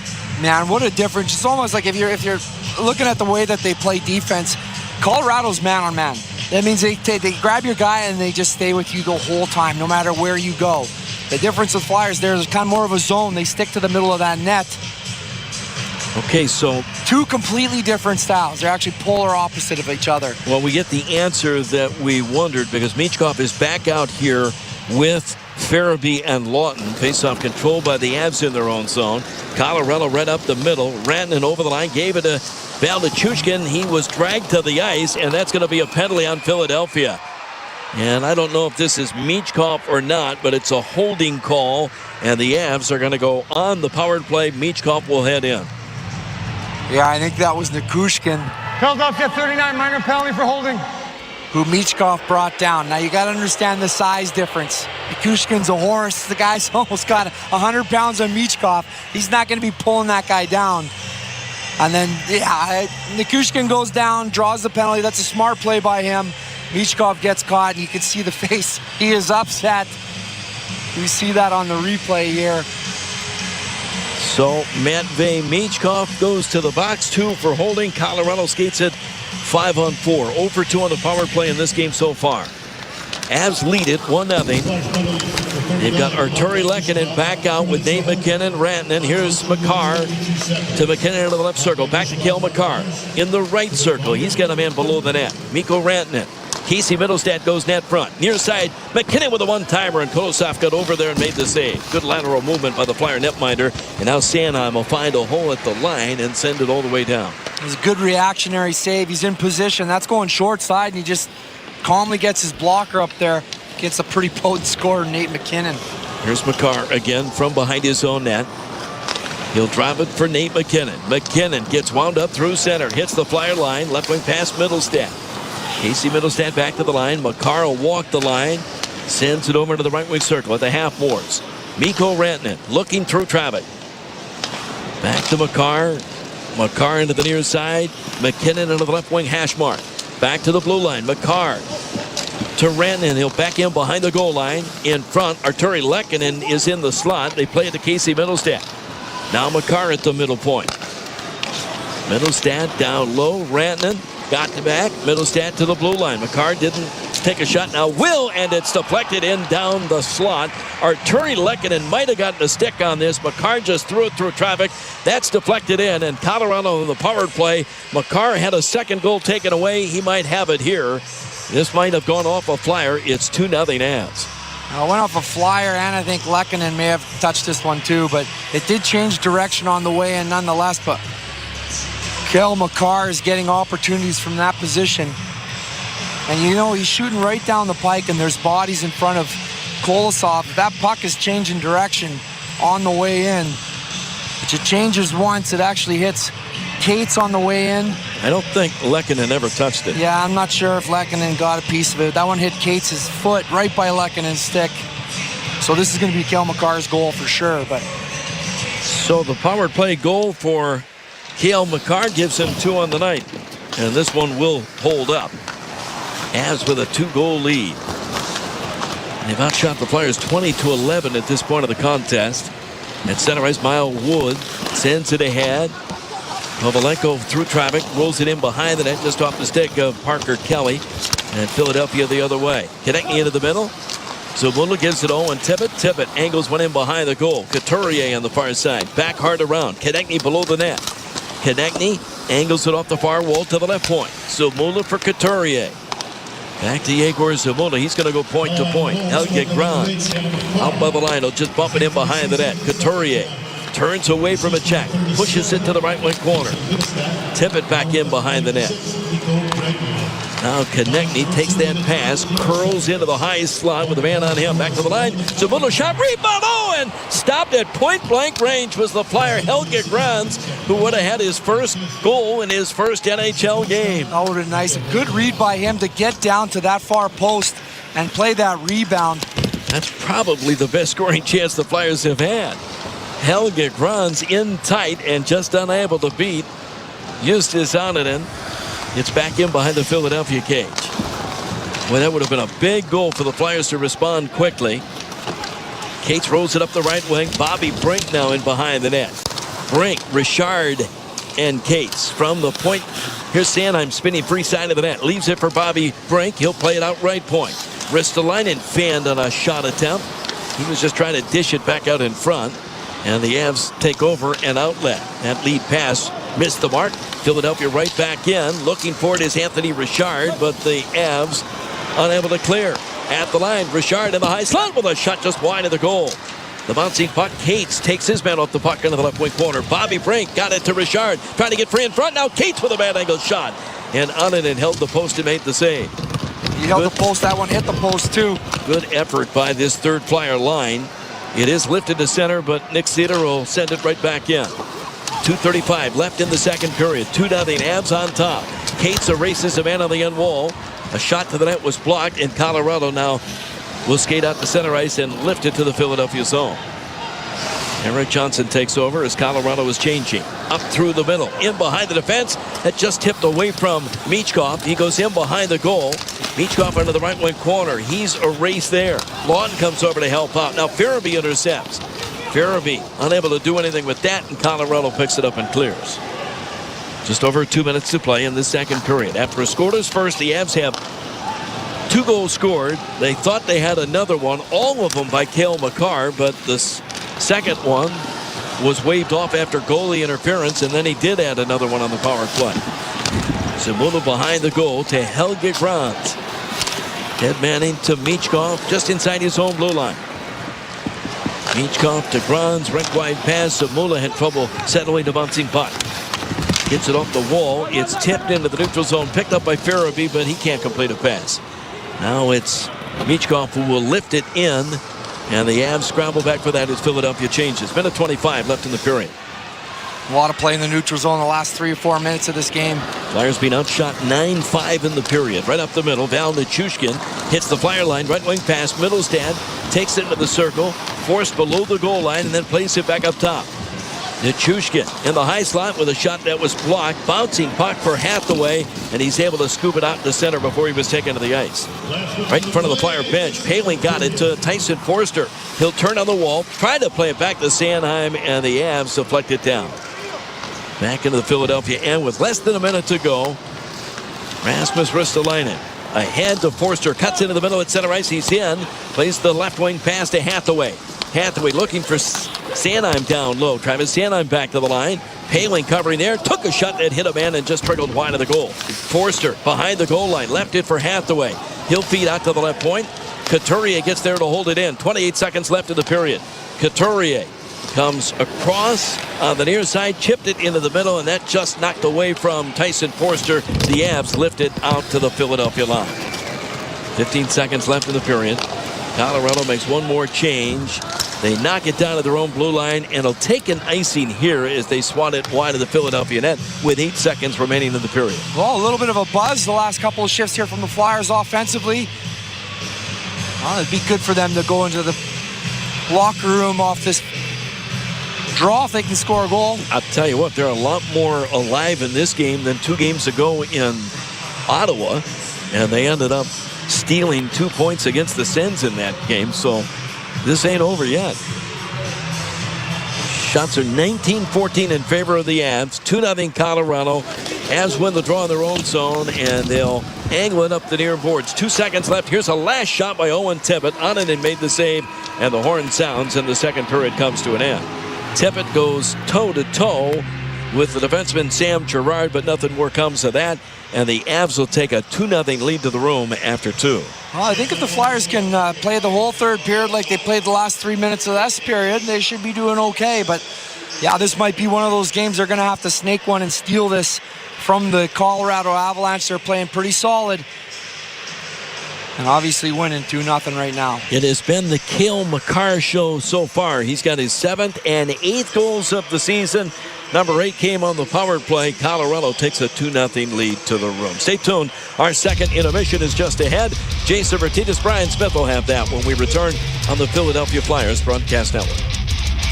Man, what a difference. It's almost like if you're looking at the way that they play defense, Colorado's man on man. That means they grab your guy and they just stay with you the whole time, no matter where you go. The difference with Flyers, there's kind of more of a zone. They stick to the middle of that net. Okay, so two completely different styles. They're actually polar opposite of each other. Well, we get the answer that we wondered because Michkov is back out here with Farabee and Lawton. Faceoff controlled by the Avs in their own zone. Colorado right up the middle. Rantanen over the line, gave it to Val Nichushkin. He was dragged to the ice, and that's going to be a penalty on Philadelphia. And I don't know if this is Michkov or not, but it's a holding call, and the Avs are going to go on the power play. Michkov will head in. Yeah, I think that was Nichushkin. Philadelphia 39 minor penalty for holding. Who Michkov brought down. Now you got to understand the size difference. Nichushkin's a horse. The guy's almost got 100 pounds on Michkov. He's not going to be pulling that guy down. And then, yeah, Nichushkin goes down, draws the penalty. That's a smart play by him. Michkov gets caught, and you can see the face. He is upset. We see that on the replay here. So Matvei Michkov goes to the box. 2 for holding. Colorado skates it 5-on-4. 0 for 2 on the power play in this game so far. Avs lead it 1-0. They've got Arturi Lehkonen back out with Nate McKinnon, Rantanen. Here's Makar to McKinnon into the left circle. Back to Cale Makar in the right circle. He's got a man below the net. Mikko Rantanen. Casey Middlestat goes net front. Near side, McKinnon with a one-timer, and Kolosov got over there and made the save. Good lateral movement by the Flyer netminder. And now Sanheim will find a hole at the line and send it all the way down. It was a good reactionary save. He's in position. That's going short side, and he just calmly gets his blocker up there. Gets a pretty potent score, Nate McKinnon. Here's Makar again from behind his own net. He'll drive it for Nate McKinnon. McKinnon gets wound up through center. Hits the Flyer line. Left wing pass Middlestat. Casey Middlestat back to the line. Makar will walk the line. Sends it over to the right wing circle at the half boards. Mikko Rantanen looking through traffic. Back to Makar. Makar into the near side. McKinnon into the left wing hash mark. Back to the blue line. Makar to Rantanen. He'll back in behind the goal line. In front, Arturi Lehkonen is in the slot. They play it to Casey Middlestat. Now Makar at the middle point. Middlestat down low. Rantanen got the back. Middlestat to the blue line. Makar didn't take a shot. Now will, and it's deflected in down the slot. Arturi Lehkonen might have gotten a stick on this. Makar just threw it through traffic. That's deflected in, and Colorado in the power play. Makar had a second goal taken away. He might have it here. This might have gone off a Flyer. It's 2-0 Avs. It went off a Flyer, and I think Lehkonen may have touched this one too, but it did change direction on the way in nonetheless. But Cale Makar is getting opportunities from that position. And you know, he's shooting right down the pike, and there's bodies in front of Kolosov. That puck is changing direction on the way in. But it changes once, it actually hits Cates on the way in. I don't think Lehkonen ever touched it. Yeah, I'm not sure if Lehkonen got a piece of it. That one hit Cates' foot right by Lehkonen's stick. So this is going to be Cale Makar's goal for sure. But so the power play goal for Cale Makar gives him 2 on the night. And this one will hold up. Avs with a 2-goal lead. They've outshot the Flyers 20-11 at this point of the contest. At center ice, Mile Wood sends it ahead. Kovalenko through traffic, rolls it in behind the net, just off the stick of Parker Kelly. And Philadelphia the other way. Konechny into the middle. Zamula gives it Owen Tippett. Tippett angles one in behind the goal. Couturier on the far side. Back hard around. Konechny below the net. Konechny angles it off the far wall to the left point. Zamula for Couturier. Back to Yegor Zamula. He's going to go point to point. Helge Grans out by the line. He'll just bump it in behind the net. Couturier turns away from a check. Pushes it to the right wing corner. Tippett back in behind the net. Now Konechny takes that pass. Curls into the high slot with a man on him. Back to the line. Zamula shot. Rebound. Oh, and stopped at point blank range was the Flyer Helge Grans, who would have had his first goal in his first NHL game. That would have been nice. A good read by him to get down to that far post and play that rebound. That's probably the best scoring chance the Flyers have had. Helge Grans in tight and just unable to beat Justus Annunen. It's back in behind the Philadelphia cage. Well, that would have been a big goal for the Flyers to respond quickly. Cates rolls it up the right wing. Bobby Brink now in behind the net. Brink, Richard, and Cates from the point. Here's Sanheim spinning free side of the net. Leaves it for Bobby Brink. He'll play it out right point. Ristolainen fanned on a shot attempt. He was just trying to dish it back out in front. And the Avs take over an outlet. That lead pass missed the mark. Philadelphia right back in. Looking for it is Anthony Richard, but the Avs unable to clear. At the line, Richard in the high slot with a shot just wide of the goal. The bouncing puck, Cates takes his man off the puck into the left wing corner. Bobby Brink got it to Richard, trying to get free in front. Now Cates with a bad angle shot. And Annunen held the post and made the save. He held the post. That one hit the post too. Good effort by this third Flyer line. It is lifted to center, but Nick Cedar will send it right back in. 2:35 left in the second period. 2-0 Avs on top. Cates erases a man on the end wall. A shot to the net was blocked, and Colorado now will skate out to center ice and lift it to the Philadelphia zone. Eric Johnson takes over as Colorado is changing. Up through the middle, in behind the defense. That just tipped away from Michkov. He goes in behind the goal. Michkov into the right wing corner. He's erased there. Lawton comes over to help out. Now Farabee intercepts. Farabee unable to do anything with that, and Colorado picks it up and clears. Just over 2 minutes to play in the second period. After a scoreless first, the Avs have 2 goals scored. They thought they had another one, all of them by Cale Makar, but the second one was waved off after goalie interference, and then he did add another one on the power play. Zamula behind the goal to Helge Grans. Head manning to Michkov just inside his own blue line. Michkov to Grans, rink wide pass. Zamula had trouble settling the bouncing puck. Gets it off the wall. It's tipped into the neutral zone, picked up by Farabee, but he can't complete a pass. Now it's Michkov who will lift it in, and the Avs scramble back for that as Philadelphia changes. Minute 25 left in the period. A lot of play in the neutral zone the last 3 or 4 minutes of this game. Flyers being outshot 9-5 in the period. Right up the middle, Val Nichushkin hits the Flyer line, right wing pass. Middlestad takes it into the circle, forced below the goal line, and then plays it back up top. Nichushkin in the high slot with a shot that was blocked. Bouncing puck for Hathaway, and he's able to scoop it out to center before he was taken to the ice. Right in front of the Flyer bench, Poehling got it to Tyson Forster. He'll turn on the wall, try to play it back to Sanheim, and the Avs deflect it down. Back into the Philadelphia end with less than a minute to go. Rasmus Ristolainen ahead to Forster, cuts into the middle at center ice. He's in, plays the left wing pass to Hathaway. Hathaway looking for Sanheim down low. Travis Sanheim back to the line. Poehling covering there. Took a shot that hit a man and just trickled wide of the goal. Forster behind the goal line. Left it for Hathaway. He'll feed out to the left point. Couturier gets there to hold it in. 28 seconds left in the period. Couturier comes across on the near side, chipped it into the middle, and that just knocked away from Tyson Forster. The Avs lifted out to the Philadelphia line. 15 seconds left in the period. Colorado makes one more change. They knock it down to their own blue line, and it'll take an icing here as they swat it wide of the Philadelphia net with 8 seconds remaining in the period. Well, a little bit of a buzz the last couple of shifts here from the Flyers offensively. Well, it'd be good for them to go into the locker room off this draw if they can score a goal. I'll tell you what, they're a lot more alive in this game than 2 games ago in Ottawa, and they ended up stealing 2 points against the Sens in that game, so this ain't over yet. Shots are 19-14 in favor of the Avs. 2-0 Colorado. Avs win the draw in their own zone, and they'll angle it up the near boards. 2 seconds left. Here's a last shot by Owen Tippett. Onanen made the save, and the horn sounds, and the second period comes to an end. Tippett goes toe-to-toe with the defenseman Sam Girard, but nothing more comes of that, and the Avs will take a 2-0 lead to the room after 2. Well, I think if the Flyers can play the whole third period like they played the last 3 minutes of this period, they should be doing okay. But, yeah, this might be one of those games they're going to have to snake one and steal this from the Colorado Avalanche. They're playing pretty solid and obviously winning 2-0 right now. It has been the Cale Makar show so far. He's got his 7th and 8th goals of the season. Number 8 came on the power play. Colorado takes a 2-0 lead to the room. Stay tuned. Our second intermission is just ahead. Jason Vertitas, Brian Smith will have that when we return on the Philadelphia Flyers Broadcast Network.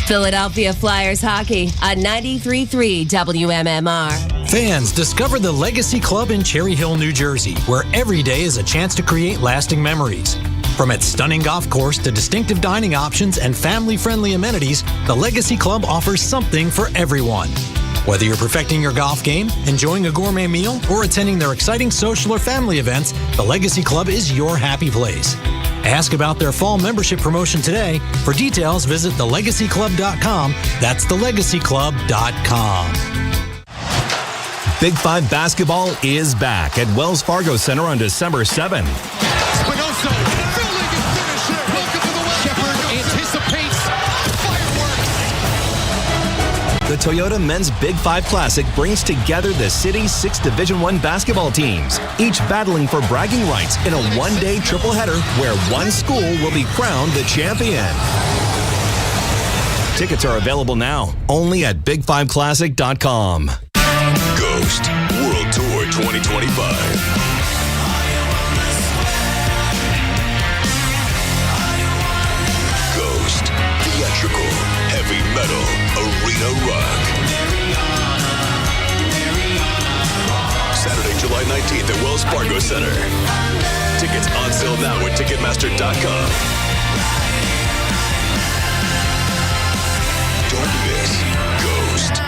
Philadelphia Flyers hockey on 93.3 WMMR. Fans, discover the Legacy Club in Cherry Hill, New Jersey, where every day is a chance to create lasting memories. From its stunning golf course to distinctive dining options and family-friendly amenities, the Legacy Club offers something for everyone. Whether you're perfecting your golf game, enjoying a gourmet meal, or attending their exciting social or family events, the Legacy Club is your happy place. Ask about their fall membership promotion today. For details, visit thelegacyclub.com. That's thelegacyclub.com. Big 5 basketball is back at Wells Fargo Center on December 7th. Spinoza, filling and finishing. Welcome to the West. Shepard anticipates fireworks. The Toyota Men's Big 5 Classic brings together the city's 6 Division I basketball teams, each battling for bragging rights in a one-day triple-header where one school will be crowned the champion. Tickets are available now, only at big5classic.com. Ghost World Tour 2025. Ghost, theatrical, heavy metal, arena rock. Saturday, July 19th at Wells Fargo Center. Tickets on sale now at Ticketmaster.com. Don't miss Ghost.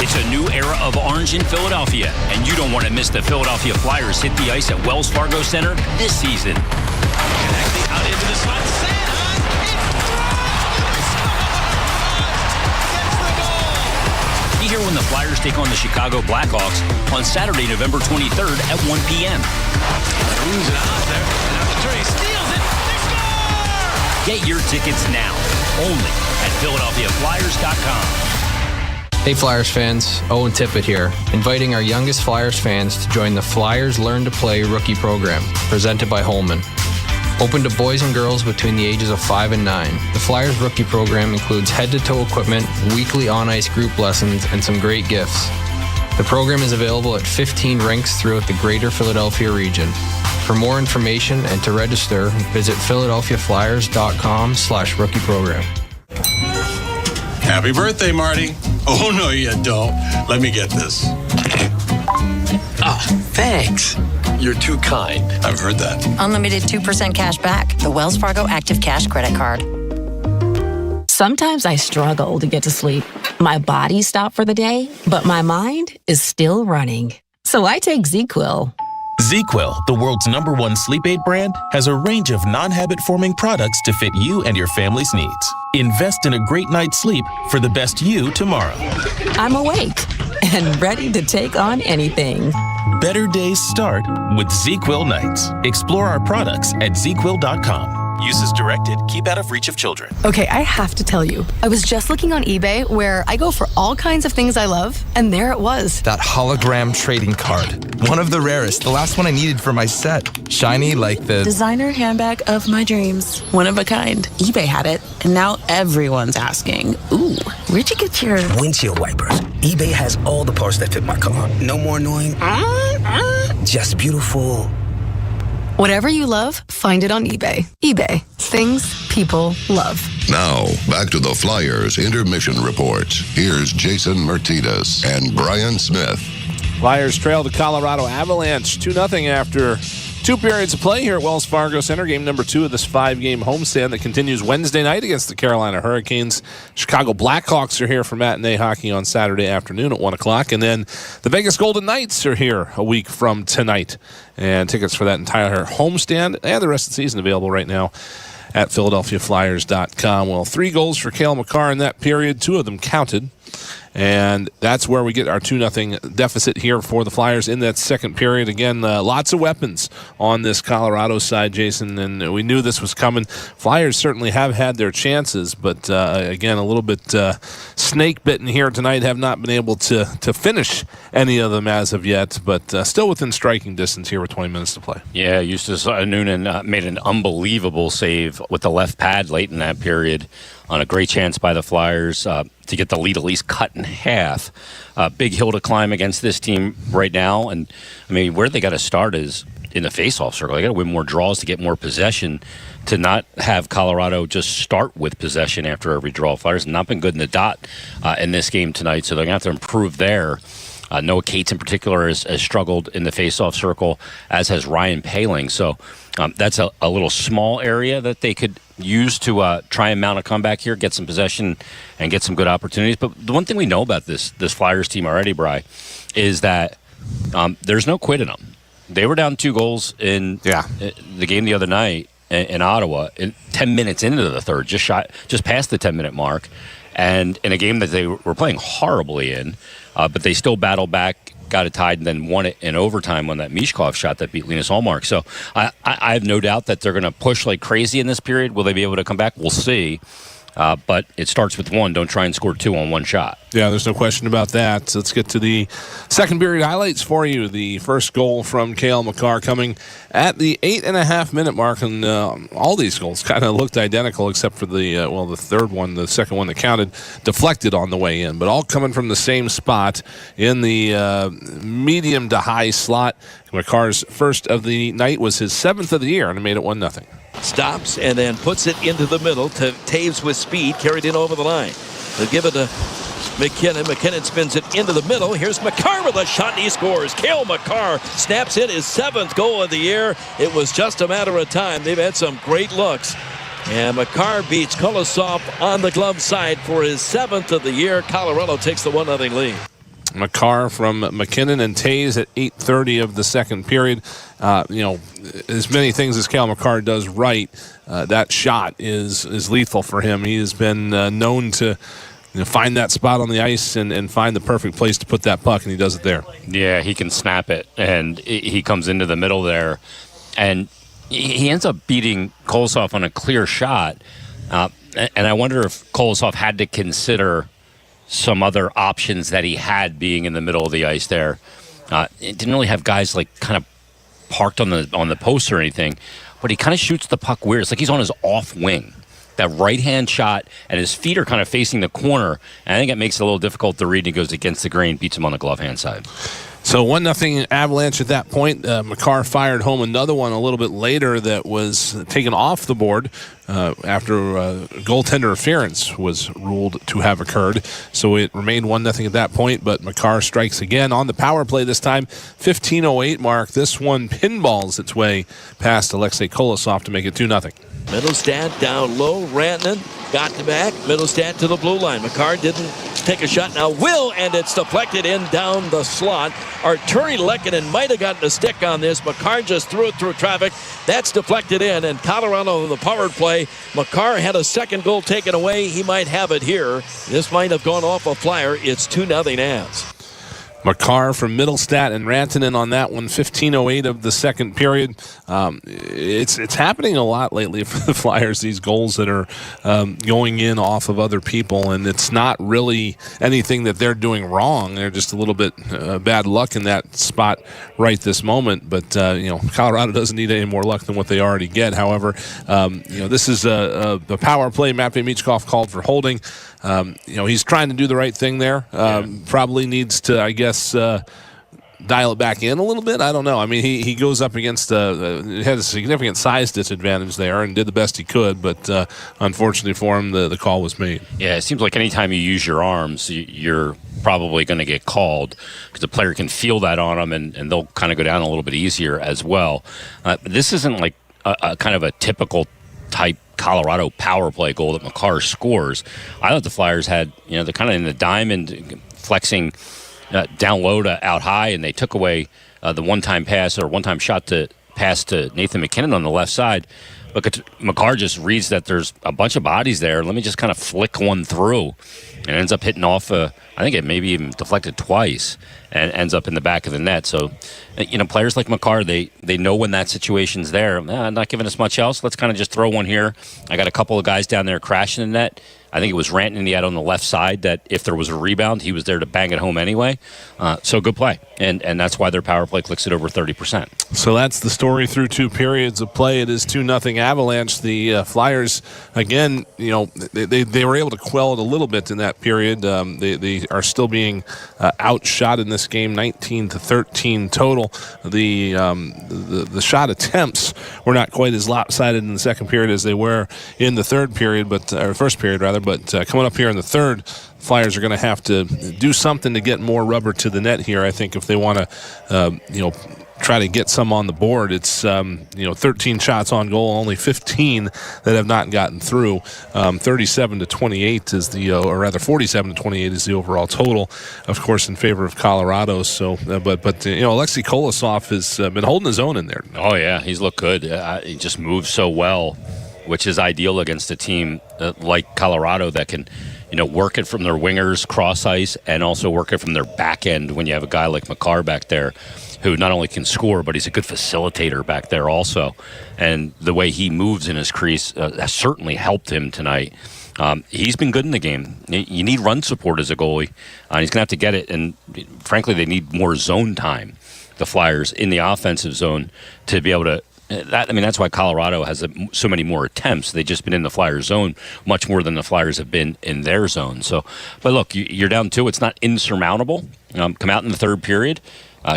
It's a new era era of orange in Philadelphia, and you don't want to miss the Philadelphia Flyers hit the ice at Wells Fargo Center this season. Connecting out into the slot. Be here when the Flyers take on the Chicago Blackhawks on Saturday, November 23rd at 1 p.m. Moves it out there. And out the tray. Steals it. They score! Get your tickets now, only at PhiladelphiaFlyers.com. Hey Flyers fans, Owen Tippett here, inviting our youngest Flyers fans to join the Flyers Learn to Play rookie program, presented by Holman. Open to boys and girls between the ages of 5 and 9. The Flyers rookie program includes head-to-toe equipment, weekly on-ice group lessons, and some great gifts. The program is available at 15 rinks throughout the greater Philadelphia region. For more information and to register, visit PhiladelphiaFlyers.com/rookie program. Happy birthday, Marty. Oh, no, you don't. Let me get this. Thanks. You're too kind. I've heard that. Unlimited 2% cash back. The Wells Fargo Active Cash Credit Card. Sometimes I struggle to get to sleep. My body stopped for the day, but my mind is still running. So I take ZQuil. ZQuil, the world's #1 sleep aid brand, has a range of non-habit-forming products to fit you and your family's needs. Invest in a great night's sleep for the best you tomorrow. I'm awake and ready to take on anything. Better days start with ZQuil nights. Explore our products at ZQuil.com. Use as directed. Keep out of reach of children. Okay, I have to tell you, I was just looking on eBay where I go for all kinds of things I love, and there it was. That hologram trading card. One of the rarest. The last one I needed for my set. Shiny like the designer handbag of my dreams. One of a kind. eBay had it, and now everyone's asking, ooh, where'd you get your windshield wipers? eBay has all the parts that fit my car. No more annoying. Just beautiful. Whatever you love, find it on eBay. eBay. Things people love. Now, back to the Flyers intermission report. Here's Jason Martinez and Brian Smith. Flyers trail the Colorado Avalanche 2-0 after 2 periods of play here at Wells Fargo Center. Game number 2 of this 5-game homestand that continues Wednesday night against the Carolina Hurricanes. Chicago Blackhawks are here for matinee hockey on Saturday afternoon at 1 o'clock. And then the Vegas Golden Knights are here a week from tonight. And tickets for that entire homestand and the rest of the season available right now at PhiladelphiaFlyers.com. Well, 3 goals for Cale Makar in that period. 2 of them counted. And that's where we get our 2-0 deficit here for the Flyers in that second period. Again, lots of weapons on this Colorado side, Jason, and we knew this was coming. Flyers certainly have had their chances, but again, a little bit snake-bitten here tonight. Have not been able to finish any of them as of yet, but still within striking distance here with 20 minutes to play. Yeah, Justus Noonan made an unbelievable save with the left pad late in that period on a great chance by the Flyers to get the lead at least cut in half. Big hill to climb against this team right now. And, I mean, where they got to start is in the faceoff circle. They got to win more draws to get more possession, to not have Colorado just start with possession after every draw. Flyers have not been good in the dot in this game tonight, so they're going to have to improve there. Noah Cates in particular has struggled in the faceoff circle, as has Ryan Poehling. So that's a little small area that they could use to try and mount a comeback here, get some possession, and get some good opportunities. But the one thing we know about this Flyers team already, Bri, is that there's no quit in them. They were down 2 goals in the game the other night in Ottawa, 10 minutes into the third, just past the 10-minute mark, and in a game that they were playing horribly in, but they still battled back, got it tied, and then won it in overtime on that Mishkov shot that beat Linus Ullmark. So I have no doubt that they're going to push like crazy in this period. Will they be able to come back? We'll see. But it starts with 1. Don't try and score 2 on 1 shot. Yeah, there's no question about that. So let's get to the second period highlights for you. The first goal from Cale Makar coming at the 8.5-minute mark, and all these goals kind of looked identical except for the third one, the second one that counted, deflected on the way in, but all coming from the same spot in the medium to high slot. Makar's first of the night was his 7th of the year, and it made it 1-0. Stops and then puts it into the middle to Taves with speed, carried in over the line. They'll give it to McKinnon. McKinnon spins it into the middle. Here's Makar with a shot, and he scores. Cale Makar snaps in his 7th goal of the year. It was just a matter of time. They've had some great looks. And Makar beats Kolosov on the glove side for his 7th of the year. Colorado takes the 1-0 lead. McCarr from McKinnon and Tays at 8:30 of the second period. As many things as Cal McCarr does right, that shot is lethal for him. He has been known to find that spot on the ice and find the perfect place to put that puck, and he does it there. Yeah, he can snap it, and he comes into the middle there, and he ends up beating Kolosov on a clear shot. And I wonder if Kolosov had to consider some other options that he had being in the middle of the ice there. It didn't really have guys like kind of parked on the post or anything, but he kind of shoots the puck weird. It's like he's on his off wing. That right-hand shot, and his feet are kind of facing the corner, and I think it makes it a little difficult to read, and he goes against the grain, beats him on the glove-hand side. So 1-0 Avalanche at that point. McCarr fired home another one a little bit later that was taken off the board after goaltender interference was ruled to have occurred. So it remained 1-0 at that point, but McCarr strikes again on the power play this time. 15:08 mark. This one pinballs its way past Alexei Kolosov to make it 2-0. Middlestad down low. Rantanen got the back. Middlestad to the blue line. McCarr didn't take a shot. Now will, and it's deflected in down the slot. Arturi Lehkonen might have gotten a stick on this. McCarr just threw it through traffic. That's deflected in, and Colorado on the power play. McCarr had a second goal taken away. He might have it here. This might have gone off a flyer. It's 2-0 Avs. McCarr from Middlestat and Rantanen on that one. 15:08 of the second period. It's happening a lot lately for the Flyers, these goals that are going in off of other people, and it's not really anything that they're doing wrong. They're just a little bit bad luck in that spot right this moment. But Colorado doesn't need any more luck than what they already get. However, this is a power play. Matvei Michkov called for holding. He's trying to do the right thing there. Probably needs to, I guess, dial it back in a little bit. I don't know. I mean, he goes up against had a significant size disadvantage there and did the best he could, but unfortunately for him, the call was made. Yeah, it seems like anytime you use your arms, you're probably going to get called because the player can feel that on them, and they'll kind of go down a little bit easier as well. This isn't like a kind of a typical type Colorado power play goal that McCarr scores. I thought the Flyers had, they're kind of in the diamond, flexing down low to out high, and they took away the one-time pass or one-time shot to pass to Nathan McKinnon on the left side. But McCarr just reads that there's a bunch of bodies there. Let me just kind of flick one through, and ends up hitting off. I think it maybe even deflected twice, and ends up in the back of the net. So, players like McCarr, they know when that situation's there. I'm not giving us much else. Let's kind of just throw one here. I got a couple of guys down there crashing the net. I think it was Rantanen he had on the left side that if there was a rebound, he was there to bang it home anyway. So good play. And that's why their power play clicks at over 30%. So that's the story through two periods of play. It is 2-0 Avalanche. The Flyers, again, they were able to quell it a little bit in that period. They are still being outshot in this game, 19-13 total. The shot attempts were not quite as lopsided in the second period as they were in the third period, or first period rather. But coming up here in the third, Flyers are going to have to do something to get more rubber to the net here, I think, if they want to, try to get some on the board. It's 13 shots on goal, only 15 that have not gotten through. 37-28 is or rather 47-28 is the overall total, of course, in favor of Colorado. So, but Alexei Kolosov has been holding his own in there. Oh yeah, he's looked good. He just moves so well, which is ideal against a team like Colorado that can, work it from their wingers cross ice and also work it from their back end when you have a guy like McCarr back there who not only can score, but he's a good facilitator back there also. And the way he moves in his crease has certainly helped him tonight. He's been good in the game. You need run support as a goalie. He's going to have to get it. And frankly, they need more zone time, the Flyers, in the offensive zone to be able to. That's why Colorado has so many more attempts. They've just been in the Flyers zone much more than the Flyers have been in their zone. So, but look, you're down 2. It's not insurmountable. Come out in the third period.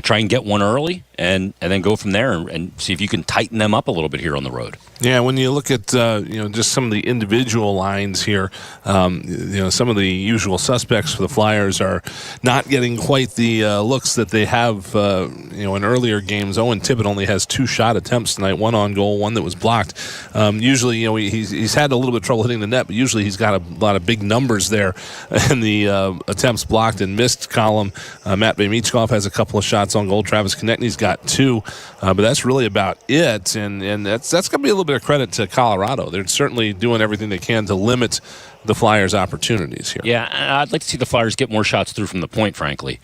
Try and get one early, and then go from there and see if you can tighten them up a little bit here on the road. Yeah, when you look at just some of the individual lines here, some of the usual suspects for the Flyers are not getting quite the looks that they have in earlier games. Owen Tippett only has 2 shot attempts tonight, 1 on goal, 1 that was blocked. Usually, he's had a little bit of trouble hitting the net, but usually he's got a lot of big numbers there in the attempts blocked and missed column. Matt Bamichkov has a couple of shots on goal. Travis Konechny's got 2, but that's really about it. And that's going to be a little bit of credit to Colorado. They're certainly doing everything they can to limit the Flyers' opportunities here. Yeah, I'd like to see the Flyers get more shots through from the point, frankly.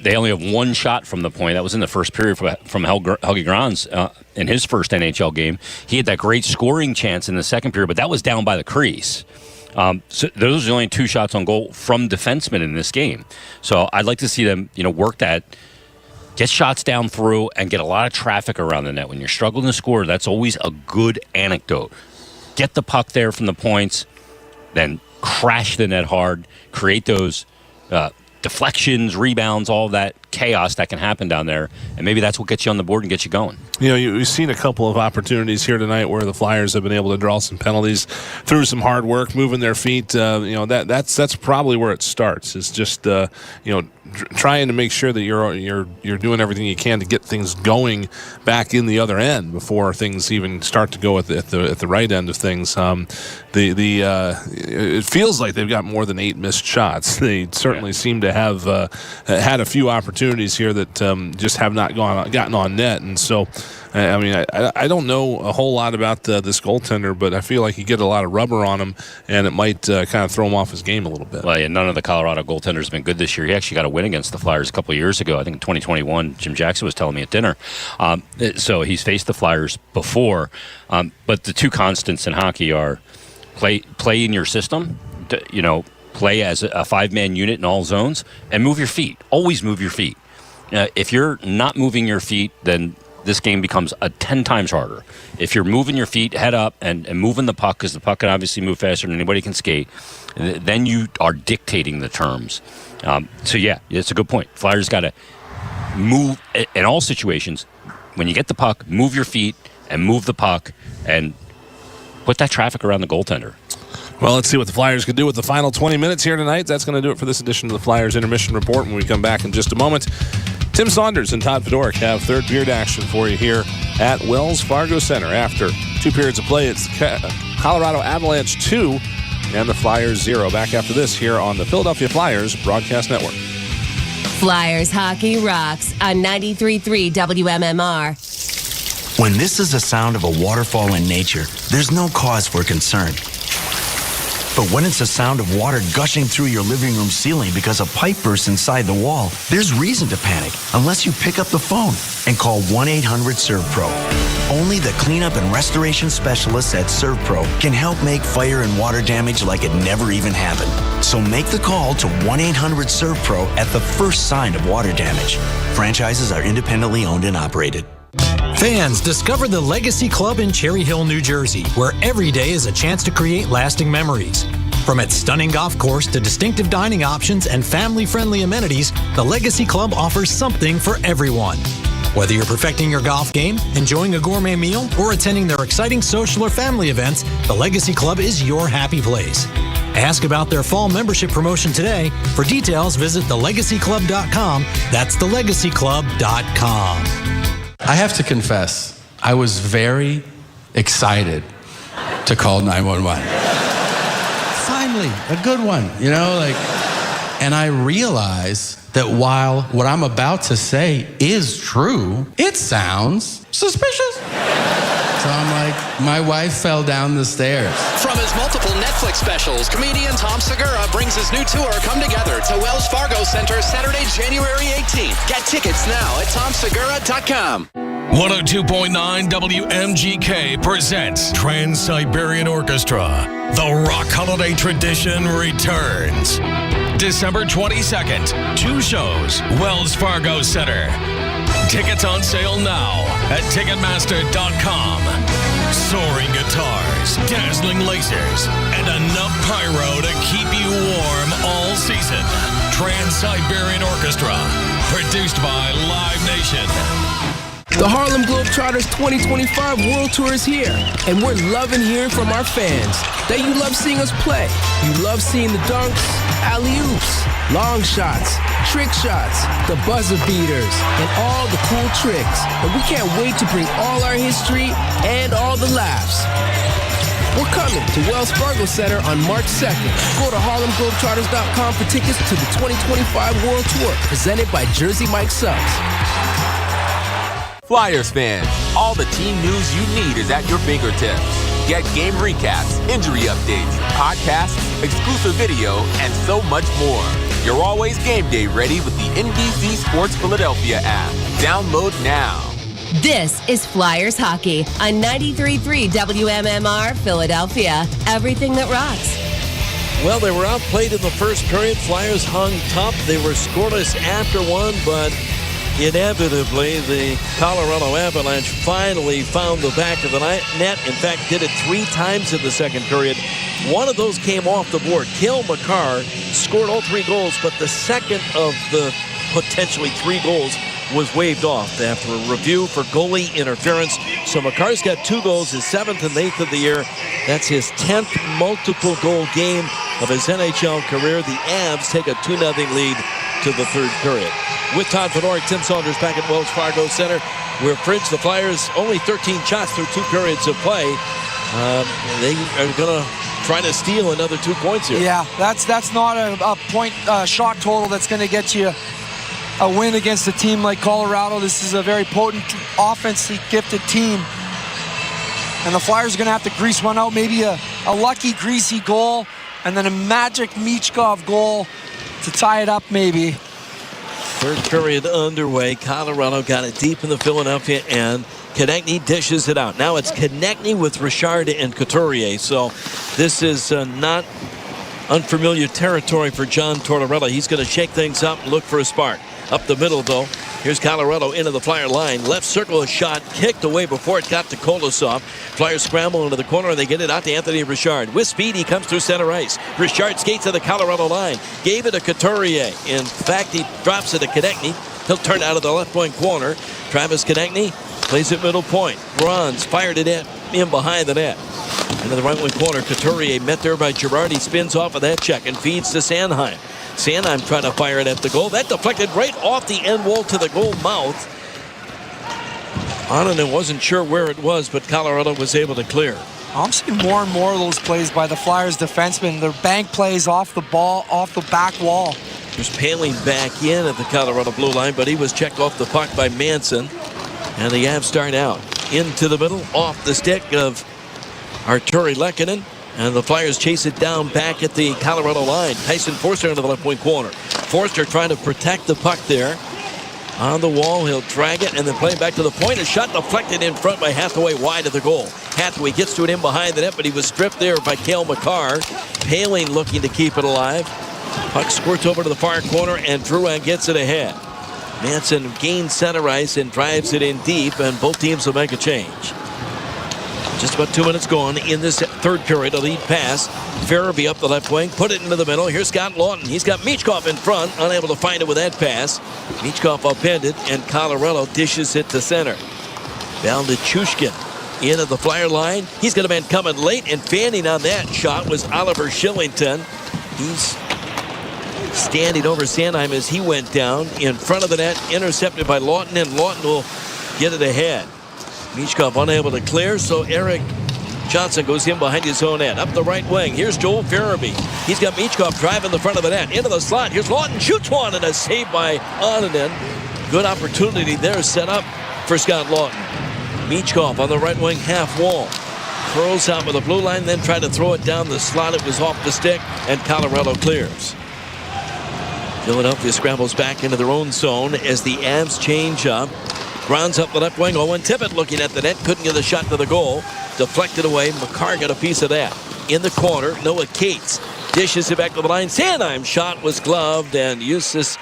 They only have 1 shot from the point. That was in the first period from Helge Grans in his first NHL game. He had that great scoring chance in the second period, but that was down by the crease. So those are the only 2 shots on goal from defensemen in this game. So I'd like to see them, work that, get shots down through, and get a lot of traffic around the net. When you're struggling to score, that's always a good anecdote. Get the puck there from the points, then crash the net hard, create those deflections, rebounds, all that chaos that can happen down there, and maybe that's what gets you on the board and gets you going. You've seen a couple of opportunities here tonight where the Flyers have been able to draw some penalties through some hard work, moving their feet. That's probably where it starts. It's just trying to make sure that you're doing everything you can to get things going back in the other end before things even start to go at the right end of things. It feels like they've got more than 8 missed shots. They certainly seem to have had a few opportunities here that just have not gotten on net, and so. I don't know a whole lot about this goaltender, but I feel like you get a lot of rubber on him, and it might kind of throw him off his game a little bit. Well, yeah, none of the Colorado goaltenders have been good this year. He actually got a win against the Flyers a couple of years ago. I think in 2021, Jim Jackson was telling me at dinner. So he's faced the Flyers before. But the 2 constants in hockey are play in your system, play as a 5-man unit in all zones, and move your feet. Always move your feet. If you're not moving your feet, then this game becomes 10 times harder. If you're moving your feet, head up, and moving the puck, because the puck can obviously move faster than anybody can skate, then you are dictating the terms. So, yeah, it's a good point. Flyers got to move in all situations. When you get the puck, move your feet and move the puck and put that traffic around the goaltender. Well, let's see what the Flyers can do with the final 20 minutes here tonight. That's going to do it for this edition of the Flyers Intermission Report. When we come back in just a moment, Tim Saunders and Todd Fedoruk have third period action for you here at Wells Fargo Center. After 2 periods of play, it's Colorado Avalanche 2 and the Flyers 0. Back after this here on the Philadelphia Flyers Broadcast Network. Flyers hockey rocks on 93.3 WMMR. When this is the sound of a waterfall in nature, there's no cause for concern. But when it's the sound of water gushing through your living room ceiling because a pipe burst inside the wall, there's reason to panic unless you pick up the phone and call 1-800-SERVPRO. Only the cleanup and restoration specialists at ServPro can help make fire and water damage like it never even happened. So make the call to 1-800-SERVPRO at the first sign of water damage. Franchises are independently owned and operated. Fans, discover the Legacy Club in Cherry Hill, New Jersey, where every day is a chance to create lasting memories. From its stunning golf course to distinctive dining options and family-friendly amenities, the Legacy Club offers something for everyone. Whether you're perfecting your golf game, enjoying a gourmet meal, or attending their exciting social or family events, the Legacy Club is your happy place. Ask about their fall membership promotion today. For details, visit thelegacyclub.com. That's thelegacyclub.com. I have to confess, I was very excited to call 911. Finally, a good one, and I realized that while what I'm about to say is true, it sounds suspicious. So I'm like, my wife fell down the stairs. From his multiple Netflix specials, comedian Tom Segura brings his new tour, Come Together, to Wells Fargo Center Saturday, January 18th. Get tickets now at TomSegura.com. 102.9 WMGK presents Trans-Siberian Orchestra. The rock holiday tradition returns. December 22nd, 2 shows, Wells Fargo Center. Tickets on sale now at Ticketmaster.com. Soaring guitars, dazzling lasers, and enough pyro to keep you warm all season. Trans-Siberian Orchestra, produced by Live Nation. The Harlem Globetrotters 2025 World Tour is here, and we're loving hearing from our fans that you love seeing us play. You love seeing the dunks, alley-oops, long shots, trick shots, the buzzer beaters, and all the cool tricks. And we can't wait to bring all our history and all the laughs. We're coming to Wells Fargo Center on March 2nd. Go to HarlemGlobetrotters.com for tickets to the 2025 World Tour, presented by Jersey Mike Subs. Flyers fans, all the team news you need is at your fingertips. Get game recaps, injury updates, podcasts, exclusive video, and so much more. You're always game day ready with the NBC Sports Philadelphia app. Download now. This is Flyers Hockey on 93.3 WMMR Philadelphia. Everything that rocks. Well, they were outplayed in the first period. Flyers hung tough. They were scoreless after one, but inevitably, the Colorado Avalanche finally found the back of the net. In fact, did it 3 times in the second period. One of those came off the board. Cale Makar scored all 3 goals, but the second of the potentially 3 goals was waved off after a review for goalie interference. So Makar's got 2 goals, his 7th and 8th of the year. That's his 10th multiple goal game of his NHL career. The Avs take a 2-0 lead to the third period. With Todd Fedoruk, Tim Saunders back at Wells Fargo Center, where Fridge, the Flyers, only 13 shots through 2 periods of play. They are going to try to steal another 2 points here. Yeah, that's not a point shot total that's going to get you a win against a team like Colorado. This is a very potent, offensively gifted team. And the Flyers are going to have to grease one out. Maybe a lucky, greasy goal, and then a magic Michkov goal to tie it up maybe. Third period underway. Colorado got it deep in the Philadelphia end. Konechny dishes it out. Now it's Konechny with Richard and Couturier. So this is not unfamiliar territory for John Tortorella. He's going to shake things up and look for a spark. Up the middle, though. Here's Colorado into the Flyer line. Left circle, a shot kicked away before it got to Kolosov. Flyers scramble into the corner, and they get it out to Anthony Richard. With speed, he comes through center ice. Richard skates to the Colorado line. Gave it to Couturier. In fact, he drops it to Konechny. He'll turn out of the left point corner. Travis Konechny plays it middle point. Bronze fired it in behind the net. Into the right wing corner, Couturier met there by Girard. He spins off of that check and feeds to Sanheim. Sanheim trying to fire it at the goal. That deflected right off the end wall to the goal mouth. Onanen wasn't sure where it was, but Colorado was able to clear. I'm seeing more and more of those plays by the Flyers defensemen. Their bank plays off the ball, off the back wall. There's Paling back in at the Colorado blue line, but he was checked off the puck by Manson. And the Avs start out into the middle, off the stick of Arturi Lehkonen. And the Flyers chase it down back at the Colorado line. Tyson Forster into the left wing corner. Forster trying to protect the puck there. On the wall, he'll drag it and then play it back to the point. A shot deflected in front by Hathaway wide of the goal. Hathaway gets to it in behind the net, but he was stripped there by Cale Makar. Paling looking to keep it alive. Puck squirts over to the far corner, and Drouin gets it ahead. Manson gains center ice and drives it in deep, and both teams will make a change. Just about 2 minutes gone in this third period. A lead pass. Farabee up the left wing. Put it into the middle. Here's Scott Lawton. He's got Michkov in front. Unable to find it with that pass. Michkov upended, and Colorado dishes it to center. Down to Chushkin. Into the Flyer line. He's got a man coming late, and fanning on that shot was Oliver Shillington. He's standing over Sanheim as he went down. In front of the net. Intercepted by Lawton, and Lawton will get it ahead. Michkov unable to clear, so Eric Johnson goes in behind his own net. Up the right wing, here's Joel Farabee. He's got Michkov driving the front of the net. Into the slot, here's Lawton, shoots one, and a save by Onanen. Good opportunity there set up for Scott Lawton. Michkov on the right wing half wall. Curls out with the blue line, then tried to throw it down the slot. It was off the stick, and Colorado clears. Philadelphia scrambles back into their own zone as the Avs change up. Grounds up the left wing. Owen Tippett looking at the net. Couldn't get a shot to the goal. Deflected away. Makar got a piece of that. In the corner, Noah Cates dishes it back to the line. Sanheim shot was gloved, and Justus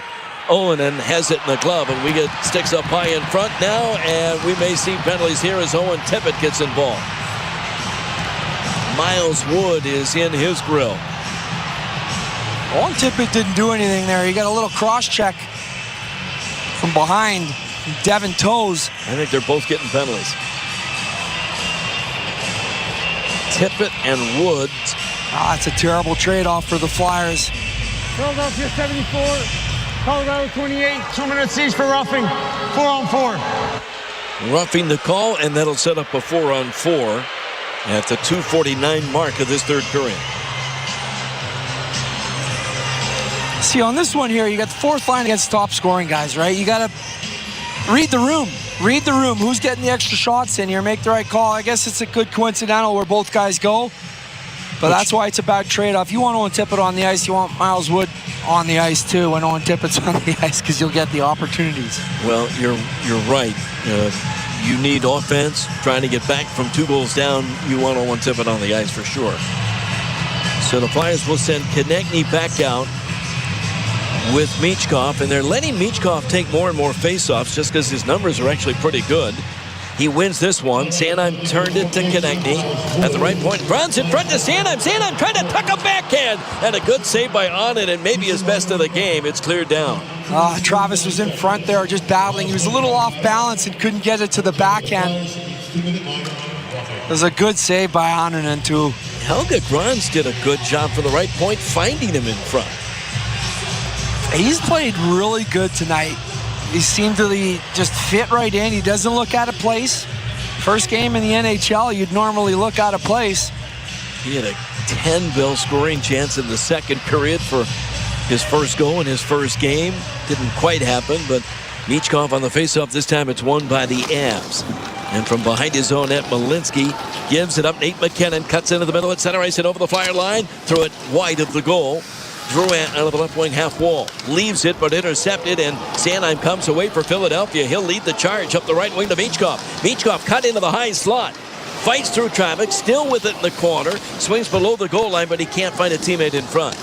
Owanen has it in the glove, and we get sticks up high in front now, and we may see penalties here as Owen Tippett gets involved. Miles Wood is in his grill. Owen Tippett didn't do anything there. He got a little cross check from behind. Devin Toes. I think they're both getting penalties. Tippett and Woods. It's a terrible trade-off for the Flyers. Philadelphia 74, Colorado 28, 2 minutes each for roughing, 4-on-4. Roughing the call, and that'll set up a 4-on-4. at the 2:49 mark of this third period. See, on this one here, you got the fourth line against top scoring guys, right? You got to read the room. Read the room. Who's getting the extra shots in here? Make the right call. I guess it's a good coincidental where both guys go. But that's why it's a bad trade-off. You want Owen Tippett on the ice. You want Miles Wood on the ice, too, when Owen Tippett's on the ice, because you'll get the opportunities. Well, you're right. You need offense. Trying to get back from 2 goals down, you want Owen Tippett on the ice for sure. So the Flyers will send Konechny back out with Michkov, and they're letting Michkov take more and more faceoffs just because his numbers are actually pretty good. He wins this one. Sanheim turned it to Konechny at the right point. Runs in front to Sanheim. Sanheim trying to tuck a backhand, and a good save by Onnen, and maybe his best of the game. It's cleared down. Travis was in front there just battling. He was a little off balance and couldn't get it to the backhand. It was a good save by Onnen, too. Helge Grans did a good job from the right point, finding him in front. He's played really good tonight. He seemed to just fit right in. He doesn't look out of place. First game in the NHL, you'd normally look out of place. He had a 10-goal scoring chance in the second period for his first goal in his first game. Didn't quite happen, but Michkov on the faceoff. This time it's won by the Avs. And from behind his own net, Malinsky gives it up. Nate McKinnon cuts into the middle at center ice and over the Flyer line. Throw it wide of the goal. Drouin out of the left wing half wall. Leaves it, but intercepted, and Sanheim comes away for Philadelphia. He'll lead the charge up the right wing to Michkov. Michkov cut into the high slot. Fights through traffic, still with it in the corner. Swings below the goal line, but he can't find a teammate in front.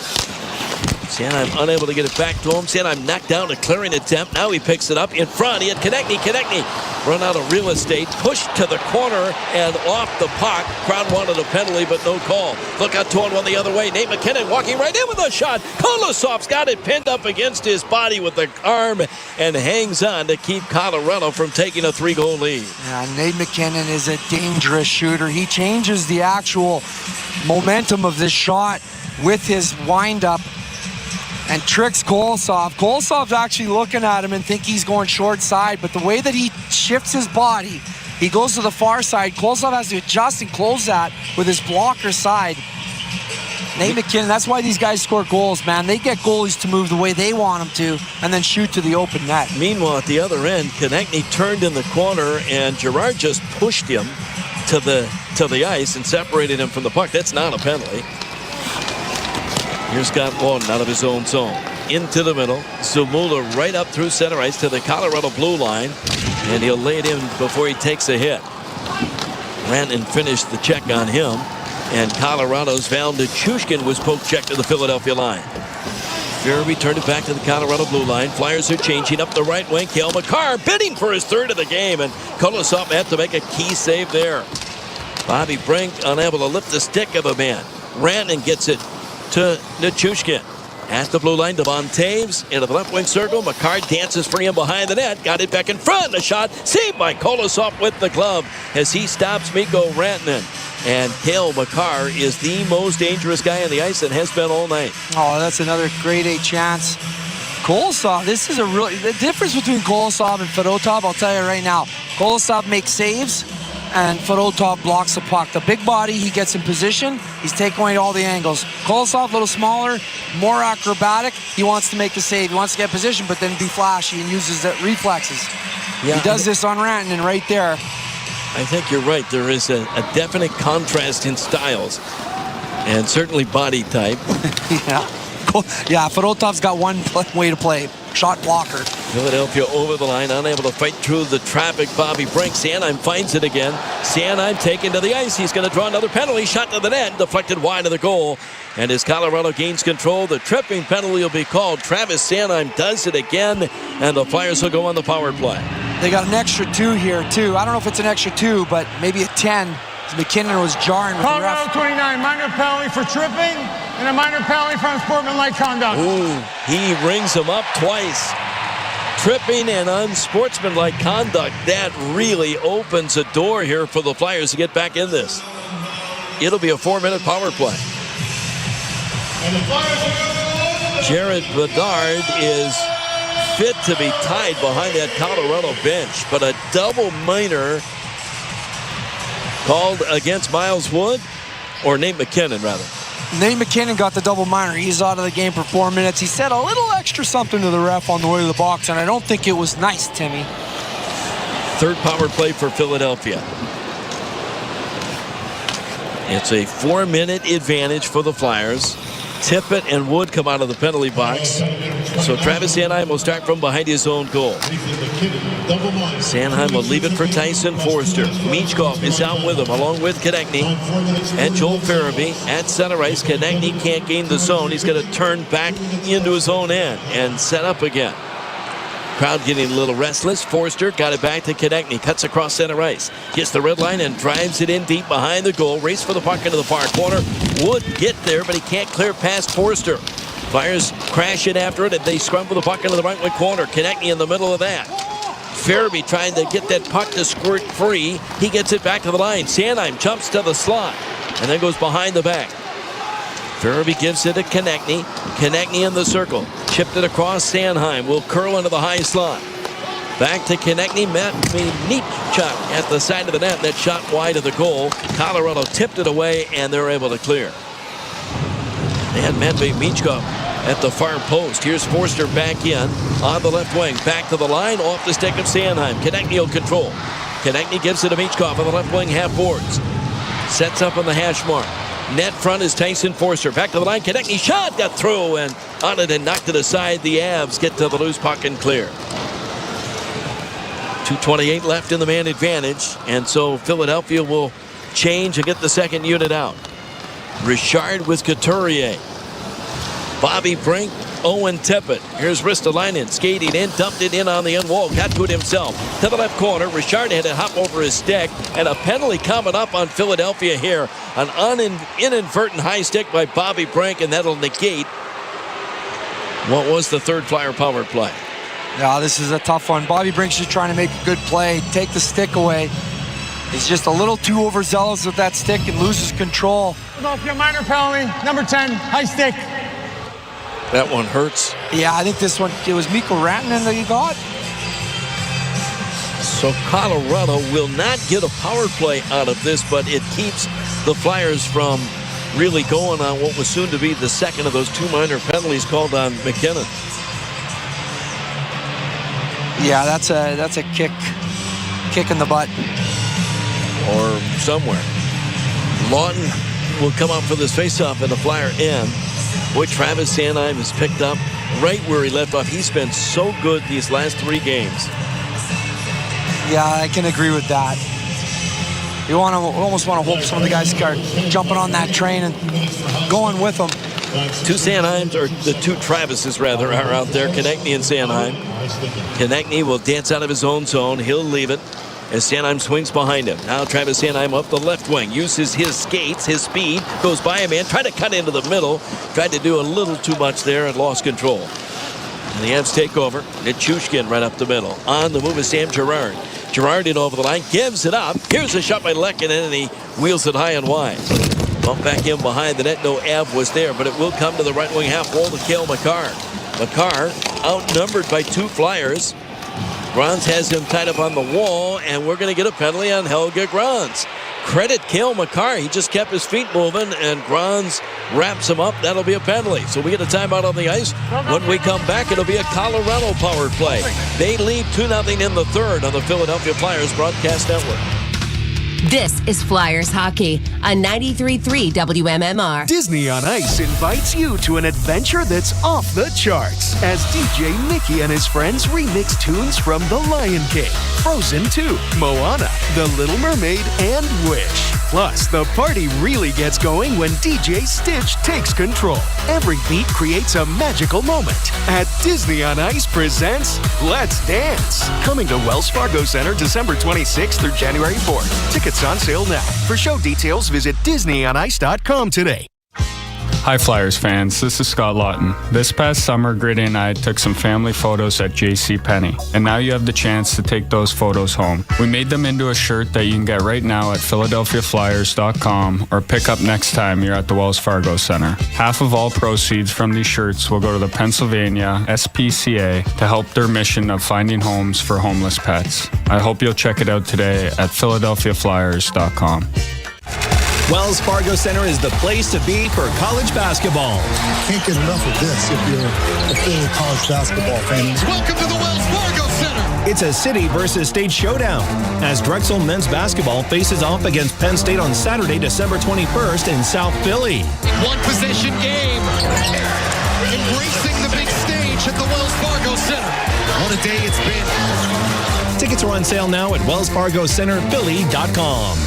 Sanheim unable to get it back to him. Sanheim knocked down a clearing attempt. Now he picks it up in front. He had Konechny. Konechny run out of real estate. Pushed to the corner and off the puck. Crowd wanted a penalty, but no call. Look out, torn one the other way. Nate McKinnon walking right in with a shot. Kolosov's got it pinned up against his body with the arm and hangs on to keep Colorado from taking a 3-goal lead. Yeah, Nate McKinnon is a dangerous shooter. He changes the actual momentum of this shot with his windup and tricks Kolosov. Kolosov's actually looking at him and think he's going short side, but the way that he shifts his body, he goes to the far side. Kolosov has to adjust and close that with his blocker side. Nate McKinnon, that's why these guys score goals, man. They get goalies to move the way they want them to and then shoot to the open net. Meanwhile, at the other end, Konechny turned in the corner and Girard just pushed him to the ice and separated him from the puck. That's not a penalty. Here's Scott Laughton out of his own zone. Into the middle. Zamula right up through center ice to the Colorado blue line. And he'll lay it in before he takes a hit. Rantanen finished the check on him. And Colorado's Val Nichushkin was poke check to the Philadelphia line. Farabee turned it back to the Colorado blue line. Flyers are changing up the right wing. Cale Makar bidding for his third of the game. And Kolosov had to make a key save there. Bobby Brink unable to lift the stick of a man. Rantanen gets it to Nichushkin. At the blue line, Devon Taves into the left wing circle. Makar dances free and behind the net. Got it back in front. A shot saved by Kolosov with the glove as he stops Mikko Rantanen. And Cale Makar is the most dangerous guy on the ice and has been all night. Oh, that's another grade A chance. Kolosov, this is the difference between Kolosov and Fedotov, I'll tell you right now. Kolosov makes saves and Fedotov blocks the puck. The big body, he gets in position. He's taking away all the angles. Kolosov, a little smaller, more acrobatic. He wants to make the save. He wants to get position, but then be flashy and uses the reflexes. Yeah, he does this on Rantanen right there. I think you're right. There is a definite contrast in styles and certainly body type. Yeah, Fedotov's got one way to play. Shot blocker. Philadelphia over the line, unable to fight through the traffic. Bobby Brink. Sanheim finds it again. Sanheim taken to the ice. He's going to draw another penalty. Shot to the net. Deflected wide of the goal. And as Colorado gains control, the tripping penalty will be called. Travis Sanheim does it again. And the Flyers will go on the power play. They got an extra 2 here, too. I don't know if it's an extra 2, but maybe a 10. McKinnon was jarring with Colorado the ref. 29, minor penalty for tripping and a minor penalty for unsportsmanlike conduct. Ooh, he rings him up twice. Tripping and unsportsmanlike conduct. That really opens a door here for the Flyers to get back in this. It'll be a 4-minute power play. Jared Bedard is fit to be tied behind that Colorado bench, but a double minor called against Miles Wood, or Nate McKinnon, rather. Nate McKinnon got the double minor. He's out of the game for 4 minutes. He said a little extra something to the ref on the way to the box, and I don't think it was nice, Timmy. Third power play for Philadelphia. It's a 4-minute advantage for the Flyers. Tippett and Wood come out of the penalty box. So Travis Sanheim will start from behind his own goal. Sanheim will leave it for Tyson Forster. Michkov is out with him, along with Konechny and Joel Farabee at center ice. Konechny can't gain the zone. He's going to turn back into his own end and set up again. Crowd getting a little restless. Forster got it back to Konechny. Cuts across center ice. Gets the red line and drives it in deep behind the goal. Race for the puck into the far corner. Would get there, but he can't clear past Forster. Flyers crash it after it, and they scramble the puck into the right wing corner. Konechny in the middle of that. Farabee trying to get that puck to squirt free. He gets it back to the line. Sanheim jumps to the slot and then goes behind the back. Farabee gives it to Konechny. Konechny in the circle. Chipped it across. Sanheim will curl into the high slot. Back to Konechny. Neat shot at the side of the net. That shot wide of the goal. Colorado tipped it away, and they're able to clear. They had Matvei Michkov at the far post. Here's Forster back in on the left wing. Back to the line. Off the stick of Sanheim. Konechny will control. Konechny gives it to Michkov on the left wing half boards. Sets up on the hash mark. Net front is Tyson Forster. Back to the line. Konechny shot. Got through and on it and knocked it aside. The Avs get to the loose puck and clear. 2:28 left in the man advantage. And so Philadelphia will change and get the second unit out. Richard with Couturier. Bobby Brink, Owen Tippett. Here's Ristolainen skating in, dumped it in on the end wall, got to it himself. To the left corner, Richard had to hop over his stick, and a penalty coming up on Philadelphia here. An inadvertent high stick by Bobby Brink, and that'll negate what was the third Flyer power play. Yeah, this is a tough one. Bobby Brink's just trying to make a good play, take the stick away. He's just a little too overzealous with that stick and loses control. Philadelphia minor penalty, number 10, high stick. That one hurts. Yeah, I think this one, it was Mikko Rantanen that he got. So Colorado will not get a power play out of this, but it keeps the Flyers from really going on what was soon to be the second of those two minor penalties called on McKinnon. Yeah, that's a kick in the butt. Or somewhere. Lawton will come up for this faceoff at the Flyer end. Boy, Travis Sanheim has picked up right where he left off. He's been so good these last 3 games. Yeah, I can agree with that. You almost want to hope some of the guys start jumping on that train and going with them. Two Sanheims, or the two Travises rather, are out there. Konechny and Sanheim. Konechny will dance out of his own zone. He'll leave it as Sanheim swings behind him. Now Travis Sanheim up the left wing. Uses his skates, his speed. Goes by a man. Tried to cut into the middle. Tried to do a little too much there and lost control. And the Avs take over. Nichushkin right up the middle. On the move is Sam Girard. Girard in over the line. Gives it up. Here's a shot by Lehkonen, and he wheels it high and wide. Bump back in behind the net. No Av was there, but it will come to the right wing half wall to Cale Makar. Makar outnumbered by 2 Flyers. Grans has him tied up on the wall, and we're going to get a penalty on Helge Grans. Credit Cale Makar. He just kept his feet moving, and Grans wraps him up. That'll be a penalty. So we get a timeout on the ice. When we come back, it'll be a Colorado power play. They lead 2-0 in the third on the Philadelphia Flyers broadcast network. This is Flyers Hockey on 93.3 WMMR. Disney on Ice invites you to an adventure that's off the charts as DJ Mickey and his friends remix tunes from The Lion King, Frozen 2, Moana, The Little Mermaid, and Wish. Plus, the party really gets going when DJ Stitch takes control. Every beat creates a magical moment. At Disney on Ice presents Let's Dance. Coming to Wells Fargo Center December 26th through January 4th. Tickets on sale now. For show details, visit DisneyOnIce.com today. Hi Flyers fans, this is Scott Lawton. This past summer, Gritty and I took some family photos at JCPenney, and now you have the chance to take those photos home. We made them into a shirt that you can get right now at PhiladelphiaFlyers.com or pick up next time you're at the Wells Fargo Center. Half of all proceeds from these shirts will go to the Pennsylvania SPCA to help their mission of finding homes for homeless pets. I hope you'll check it out today at PhiladelphiaFlyers.com. Wells Fargo Center is the place to be for college basketball. Can't get enough of this if you're a full college basketball fan. Welcome to the Wells Fargo Center. It's a city versus state showdown as Drexel men's basketball faces off against Penn State on Saturday, December 21st in South Philly. One possession game. Embracing the big stage at the Wells Fargo Center. What a day it's been. Tickets are on sale now at wellsfargocenterphilly.com.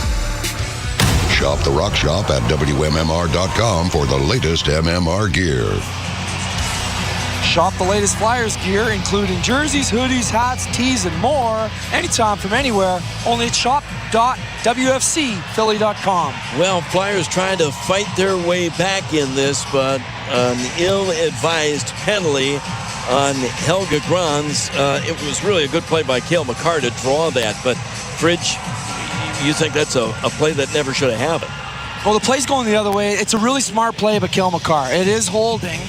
Shop the Rock Shop at WMMR.com for the latest MMR gear. Shop the latest Flyers gear, including jerseys, hoodies, hats, tees, and more, anytime from anywhere, only at shop.wfcphilly.com. Well, Flyers trying to fight their way back in this, but an ill-advised penalty on Helge Grans. It was really a good play by Cale Makar to draw that, but Fridge, you think that's a play that never should have happened? Well, the play's going the other way. It's a really smart play by Cale Makar. It is holding,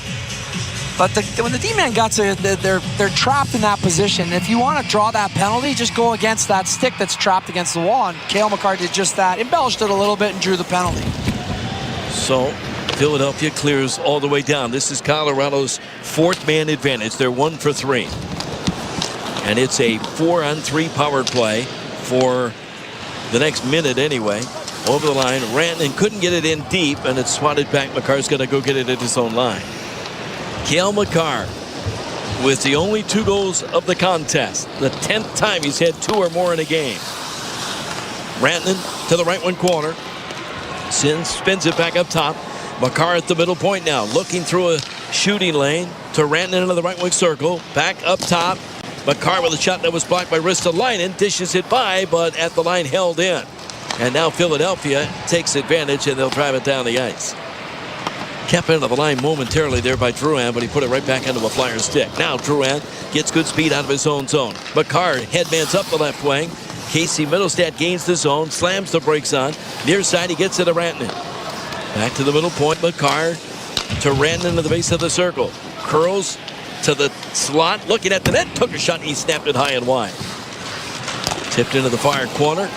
but when the D-man got to, they're trapped in that position. If you want to draw that penalty, just go against that stick that's trapped against the wall, and Cale Makar did just that. Embellished it a little bit and drew the penalty. So Philadelphia clears all the way down. This is Colorado's fourth man advantage. They're 1 for 3. And it's a 4-on-3 power play for the next minute anyway. Over the line, Rantanen couldn't get it in deep, and it's swatted back. Makar's going to go get it at his own line. Cale Makar with the only 2 goals of the contest. The 10th time he's had 2 or more in a game. Rantanen to the right wing corner. Spins it back up top. Makar at the middle point now, looking through a shooting lane to Rantanen into the right wing circle. Back up top. Makar with a shot that was blocked by Ristolainen. Dishes it by, but at the line held in. And now Philadelphia takes advantage, and they'll drive it down the ice. Kept into the line momentarily there by Drouin, but he put it right back into a Flyers stick. Now Drouin gets good speed out of his own zone. Makar headmans up the left wing. Casey Middlestat gains the zone, slams the brakes on. Near side, he gets it to Rantanen. Back to the middle point, Makar to Rantanen to the base of the circle. Curls to the slot, looking at the net, took a shot, and he snapped it high and wide. Tipped into the far corner.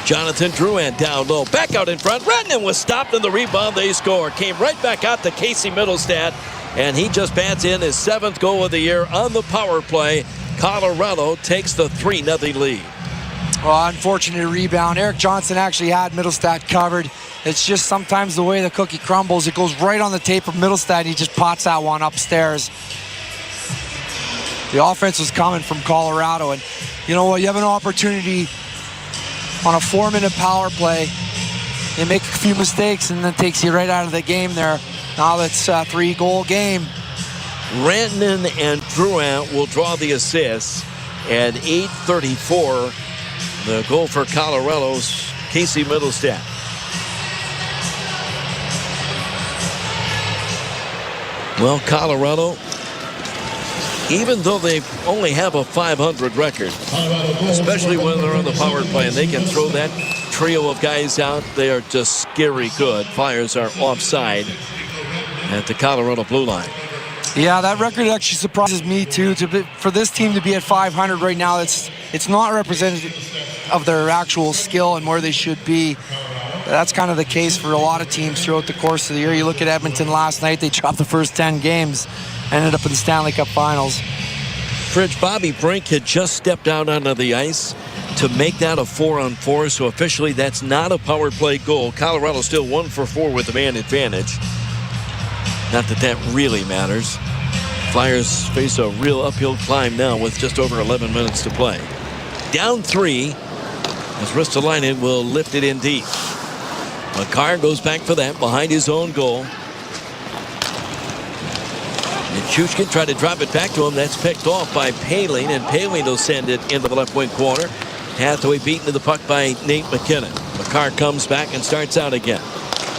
Jonathan Drouin down low, back out in front. Rantanen was stopped in the rebound. They score. Came right back out to Casey Middlestat, and he just bats in his 7th goal of the year on the power play. Colorado takes the 3-0 lead. Well, unfortunate rebound. Eric Johnson actually had Middlestat covered. It's just sometimes the way the cookie crumbles. It goes right on the tape of Middlestat, and he just pots that one upstairs. The offense was coming from Colorado, and you know what? You have an opportunity on a 4-minute power play. They make a few mistakes, and then takes you right out of the game there. Now that's a 3-goal game. Rantanen and Drouin will draw the assists, and 8:34, the goal for Colorado's Casey Middlestat. Well, Colorado, even though they only have a .500 record, especially when they're on the power play and they can throw that trio of guys out, they are just scary good. Flyers are offside at the Colorado blue line. Yeah, that record actually surprises me too. For this team to be at .500 right now, it's not representative of their actual skill and where they should be. That's kind of the case for a lot of teams throughout the course of the year. You look at Edmonton last night, they dropped the first 10 games, ended up in the Stanley Cup Finals. Fridge, Bobby Brink had just stepped out onto the ice to make that a 4-on-4, so officially that's not a power play goal. Colorado still 1 for 4 with the man advantage. Not that that really matters. Flyers face a real uphill climb now with just over 11 minutes to play. Down 3 as Ristolainen will lift it in deep. Makar goes back for that behind his own goal. Nichushkin tried to drop it back to him. That's picked off by Poehling, and Poehling will send it into the left wing corner. Hathaway beaten to the puck by Nate McKinnon. Makar comes back and starts out again.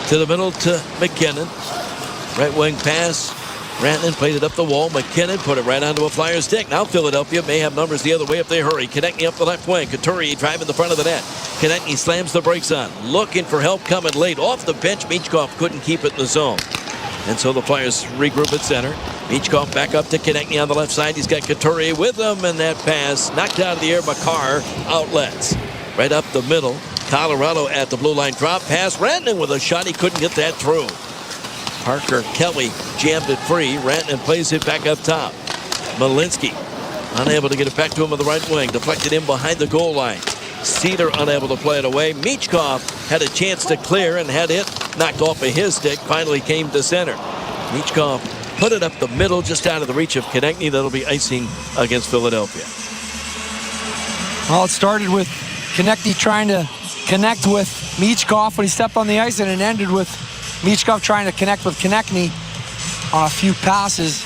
To the middle to McKinnon. Right wing pass. Rantanen played it up the wall. McKinnon put it right onto a Flyers stick. Now Philadelphia may have numbers the other way if they hurry. Konechny up the left wing. Couturier driving the front of the net. Konechny slams the brakes on. Looking for help coming late. Off the bench, Michkov couldn't keep it in the zone. And so the Flyers regroup at center. Michkov back up to Konechny on the left side. He's got Couturier with him, and that pass knocked out of the air. Makar outlets. Right up the middle. Colorado at the blue line drop pass. Rantanen with a shot. He couldn't get that through. Parker Kelly jammed it free. Rantanen plays it back up top. Malinsky unable to get it back to him on the right wing. Deflected in behind the goal line. Cedar unable to play it away. Michkov had a chance to clear and had it knocked off of his stick. Finally came to center. Michkov put it up the middle just out of the reach of Konechny. That'll be icing against Philadelphia. Well, it started with Konechny trying to connect with Michkov when he stepped on the ice, and it ended with Michkov trying to connect with Konechny on a few passes.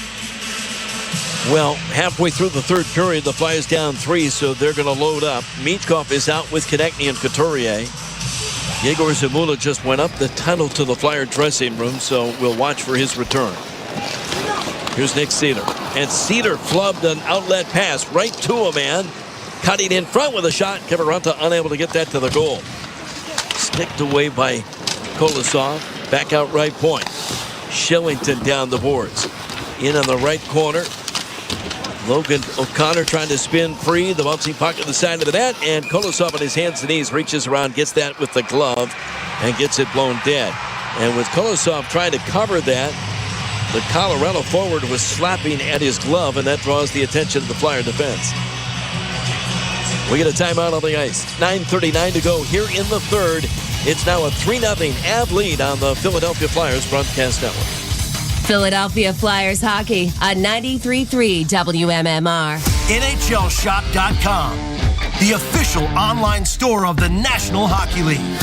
Well, halfway through the third period, the Flyers down 3, so they're going to load up. Michkov is out with Konechny and Couturier. Yegor Zamula just went up the tunnel to the Flyer dressing room, so we'll watch for his return. Here's Nick Cedar. And Cedar flubbed an outlet pass right to a man. Cutting in front with a shot. Kiviranta unable to get that to the goal. Sticked away by Kolosov. Back out right point. Shillington down the boards. In on the right corner. Logan O'Connor trying to spin free. The bouncing puck at the side of the net. And Kolosov on his hands and knees reaches around, gets that with the glove, and gets it blown dead. And with Kolosov trying to cover that, the Colorado forward was slapping at his glove, and that draws the attention of the Flyer defense. We get a timeout on the ice. 9:39 to go here in the third. It's now a 3-0 Av lead on the Philadelphia Flyers broadcast network. Philadelphia Flyers hockey on 93.3 WMMR. NHLShop.com, the official online store of the National Hockey League,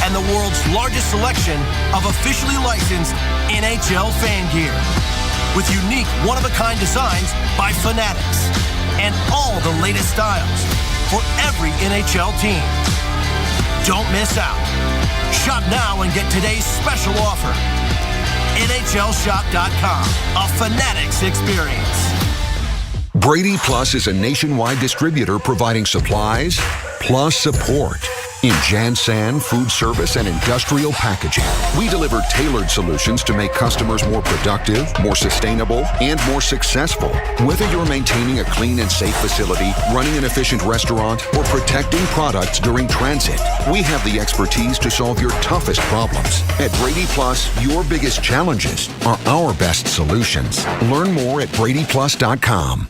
and the world's largest selection of officially licensed NHL fan gear, with unique one-of-a-kind designs by Fanatics, and all the latest styles for every NHL team. Don't miss out. Shop now and get today's special offer. NHLShop.com, a Fanatics experience. Brady Plus is a nationwide distributor providing supplies plus support in Jansan, food service, and industrial packaging. We deliver tailored solutions to make customers more productive, more sustainable, and more successful. Whether you're maintaining a clean and safe facility, running an efficient restaurant, or protecting products during transit, we have the expertise to solve your toughest problems. At Brady Plus, your biggest challenges are our best solutions. Learn more at BradyPlus.com.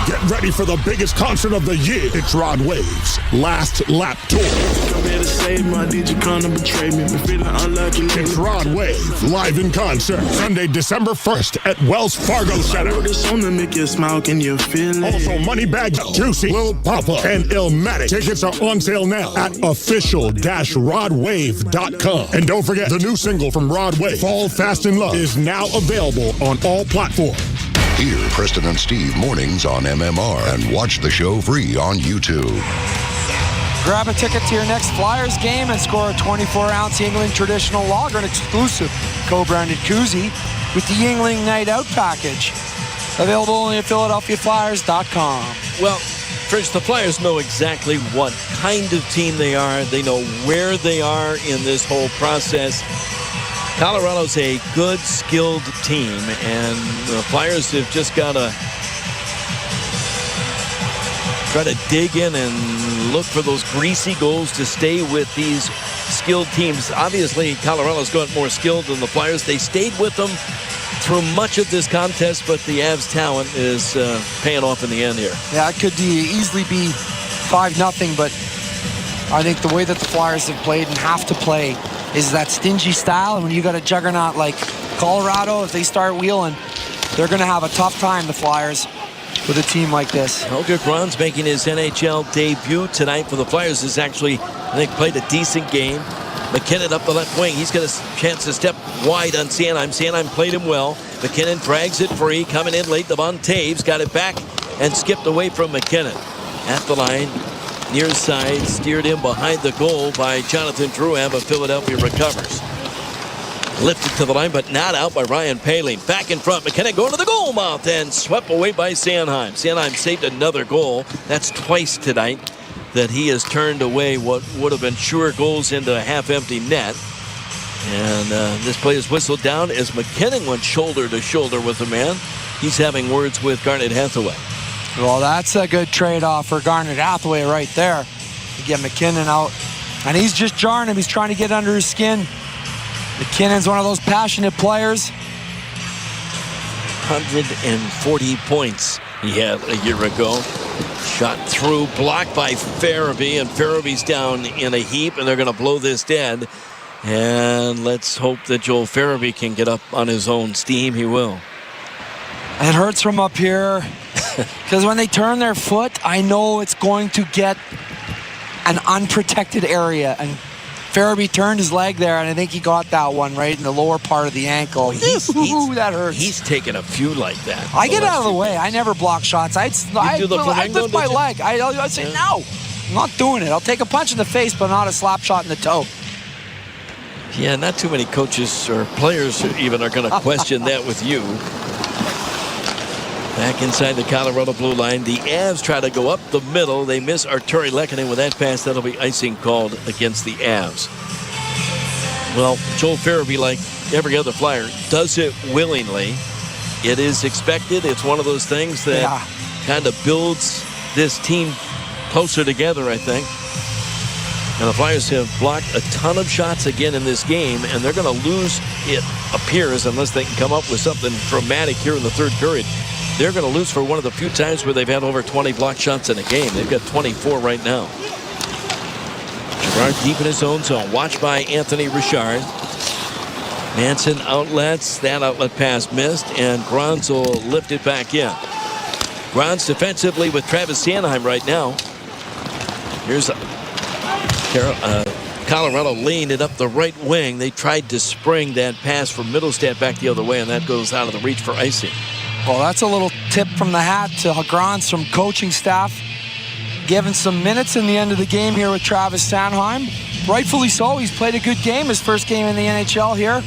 Get ready for the biggest concert of the year. It's Rod Wave's Last Lap Tour. It's Rod Wave, live in concert, Sunday, December 1st at Wells Fargo Center. Also, Moneybag, Juicy, Lil Papa, and Illmatic. Tickets are on sale now at official-rodwave.com. And don't forget, the new single from Rod Wave, Fall Fast in Love, is now available on all platforms. Hear Preston and Steve mornings on MMR and watch the show free on YouTube. Grab a ticket to your next Flyers game and score a 24-ounce Yuengling Traditional Lager, an exclusive co-branded koozie with the Yuengling Night Out package. Available only at PhiladelphiaFlyers.com. Well, Trish, the Flyers know exactly what kind of team they are. They know where they are in this whole process. Colorado's a good, skilled team, and the Flyers have just got to try to dig in and look for those greasy goals to stay with these skilled teams. Obviously, Colorado's got more skilled than the Flyers. They stayed with them through much of this contest, but the Avs' talent is paying off in the end here. Yeah, it could easily be 5-0, but I think the way that the Flyers have played and have to play is that stingy style, and when you got a juggernaut like Colorado, if they start wheeling, they're going to have a tough time, the Flyers, with a team like this. Holger Braun's making his NHL debut tonight for the Flyers. Has actually, I think, played a decent game. McKinnon up the left wing. He's got a chance to step wide on Sanheim. Sanheim played him well. McKinnon drags it free. Coming in late, Devon Taves got it back and skipped away from McKinnon. At the line, near side, steered in behind the goal by Jonathan Drouin, but Philadelphia recovers. Lifted to the line, but not out by Ryan Poehling. Back in front, McKinnon going to the goal mouth and swept away by Sanheim. Sanheim saved another goal. That's twice tonight that he has turned away what would have been sure goals into a half-empty net. And this play is whistled down as McKinnon went shoulder to shoulder with the man. He's having words with Garnet Hathaway. Well, that's a good trade-off for Garnet Hathaway right there to get McKinnon out. And he's just jarring him. He's trying to get under his skin. McKinnon's one of those passionate players. 140 points he had a year ago. Shot through, blocked by Farabee, and Farabee's down in a heap, and they're going to blow this dead. And let's hope that Joel Farabee can get up on his own steam. He will. It hurts from up here because when they turn their foot, I know it's going to get an unprotected area. And Farabee turned his leg there, and I think he got that one right in the lower part of the ankle. That hurts. He's taken a few like that. I get out of the way. I never block shots. I lift my leg. I say, no, I'm not doing it. I'll take a punch in the face, but not a slap shot in the toe. Yeah, not too many coaches or players even are going to question that with you. Back inside the Colorado blue line. The Avs try to go up the middle. They miss Arturi Lehkonen with that pass. That'll be icing called against the Avs. Well, Joel Farabee, like every other Flyer, does it willingly. It is expected. It's one of those things that kind of builds this team closer together, I think. And the Flyers have blocked a ton of shots again in this game, and they're going to lose, it appears, unless they can come up with something dramatic here in the third period. They're going to lose for one of the few times where they've had over 20 blocked shots in a game. They've got 24 right now. Girard deep in his own zone. Watched by Anthony Richard. Manson outlets. That outlet pass missed, and Grans will lift it back in. Grans defensively with Travis Sanheim right now. Here's Colorado leaned it up the right wing. They tried to spring that pass from Middlestat back the other way, and that goes out of the reach for icing. Well, that's a little tip from the hat to Grans from coaching staff. Given some minutes in the end of the game here with Travis Sanheim. Rightfully so. He's played a good game. His first game in the NHL here.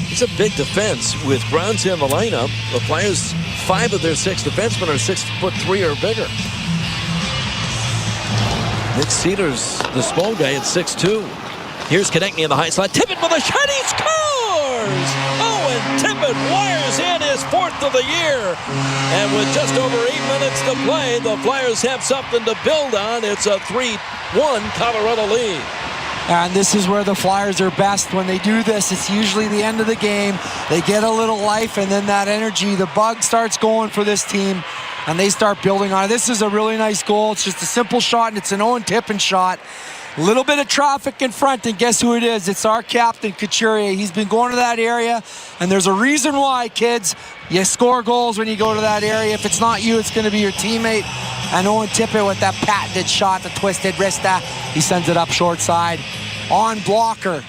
It's a big defense with Grans in the lineup. The Flyers, 5 of their 6 defensemen are 6'3" or bigger. Nick Cedars, the small guy at 6'2". Here's Konechny in the high slot. Tippett with a shot. He scores! Owen Tippett wires in his 4th of the year. And with just over 8 minutes to play, the Flyers have something to build on. It's a 3-1 Colorado lead. And this is where the Flyers are best. When they do this, it's usually the end of the game. They get a little life, and then that energy, the bug starts going for this team, and they start building on it. This is a really nice goal. It's just a simple shot, and it's an Owen Tippett shot. A little bit of traffic in front, and guess who it is? It's our captain, Couturier. He's been going to that area, and there's a reason why, kids. You score goals when you go to that area. If it's not you, it's going to be your teammate. And Owen Tippett with that patented shot, the twisted wrista. He sends it up short side on blocker.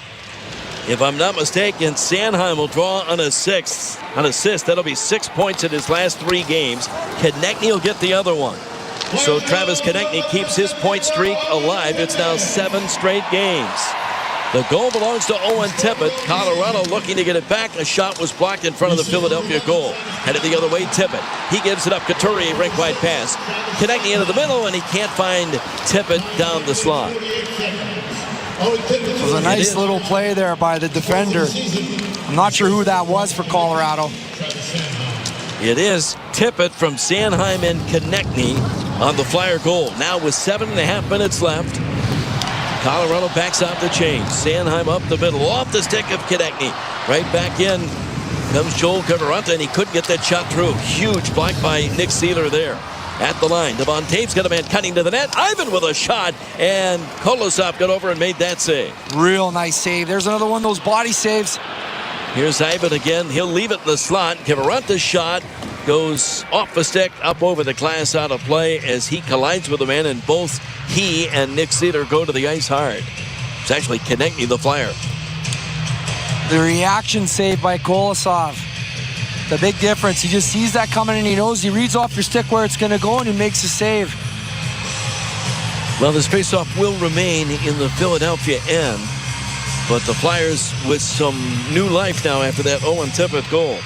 If I'm not mistaken, Sanheim will draw an assist. That'll be 6 points in his last 3 games. Konechny will get the other one. So Travis Konechny keeps his point streak alive. It's now 7 straight games. The goal belongs to Owen Tippett. Colorado looking to get it back. A shot was blocked in front of the Philadelphia goal. Headed the other way, Tippett. He gives it up. Couturier, rink wide pass. Konechny into the middle, and he can't find Tippett down the slot. It was a nice little play there by the defender. I'm not sure who that was for Colorado. It is Tippett from Sanheim and Konechny on the Flyer goal. Now with 7.5 minutes left, Colorado backs out the change. Sanheim up the middle, off the stick of Konechny. Right back in comes Joel Cavaranta, and he couldn't get that shot through. Huge block by Nick Seeler there. At the line, Devon Tape's got a man cutting to the net. Ivan with a shot, and Kolosov got over and made that save. Real nice save. There's another one of those body saves. Here's Ivan again. He'll leave it in the slot. Cavaranta's shot goes off the stick, up over the glass, out of play as he collides with a man, and both he and Nick Seeler go to the ice hard. It's actually Konechny, the Flyer. The reaction save by Kolosov. The big difference. He just sees that coming, and he knows, he reads off your stick where it's going to go, and he makes a save. Well, this faceoff will remain in the Philadelphia end. But the Flyers with some new life now after that Owen Tippett goal.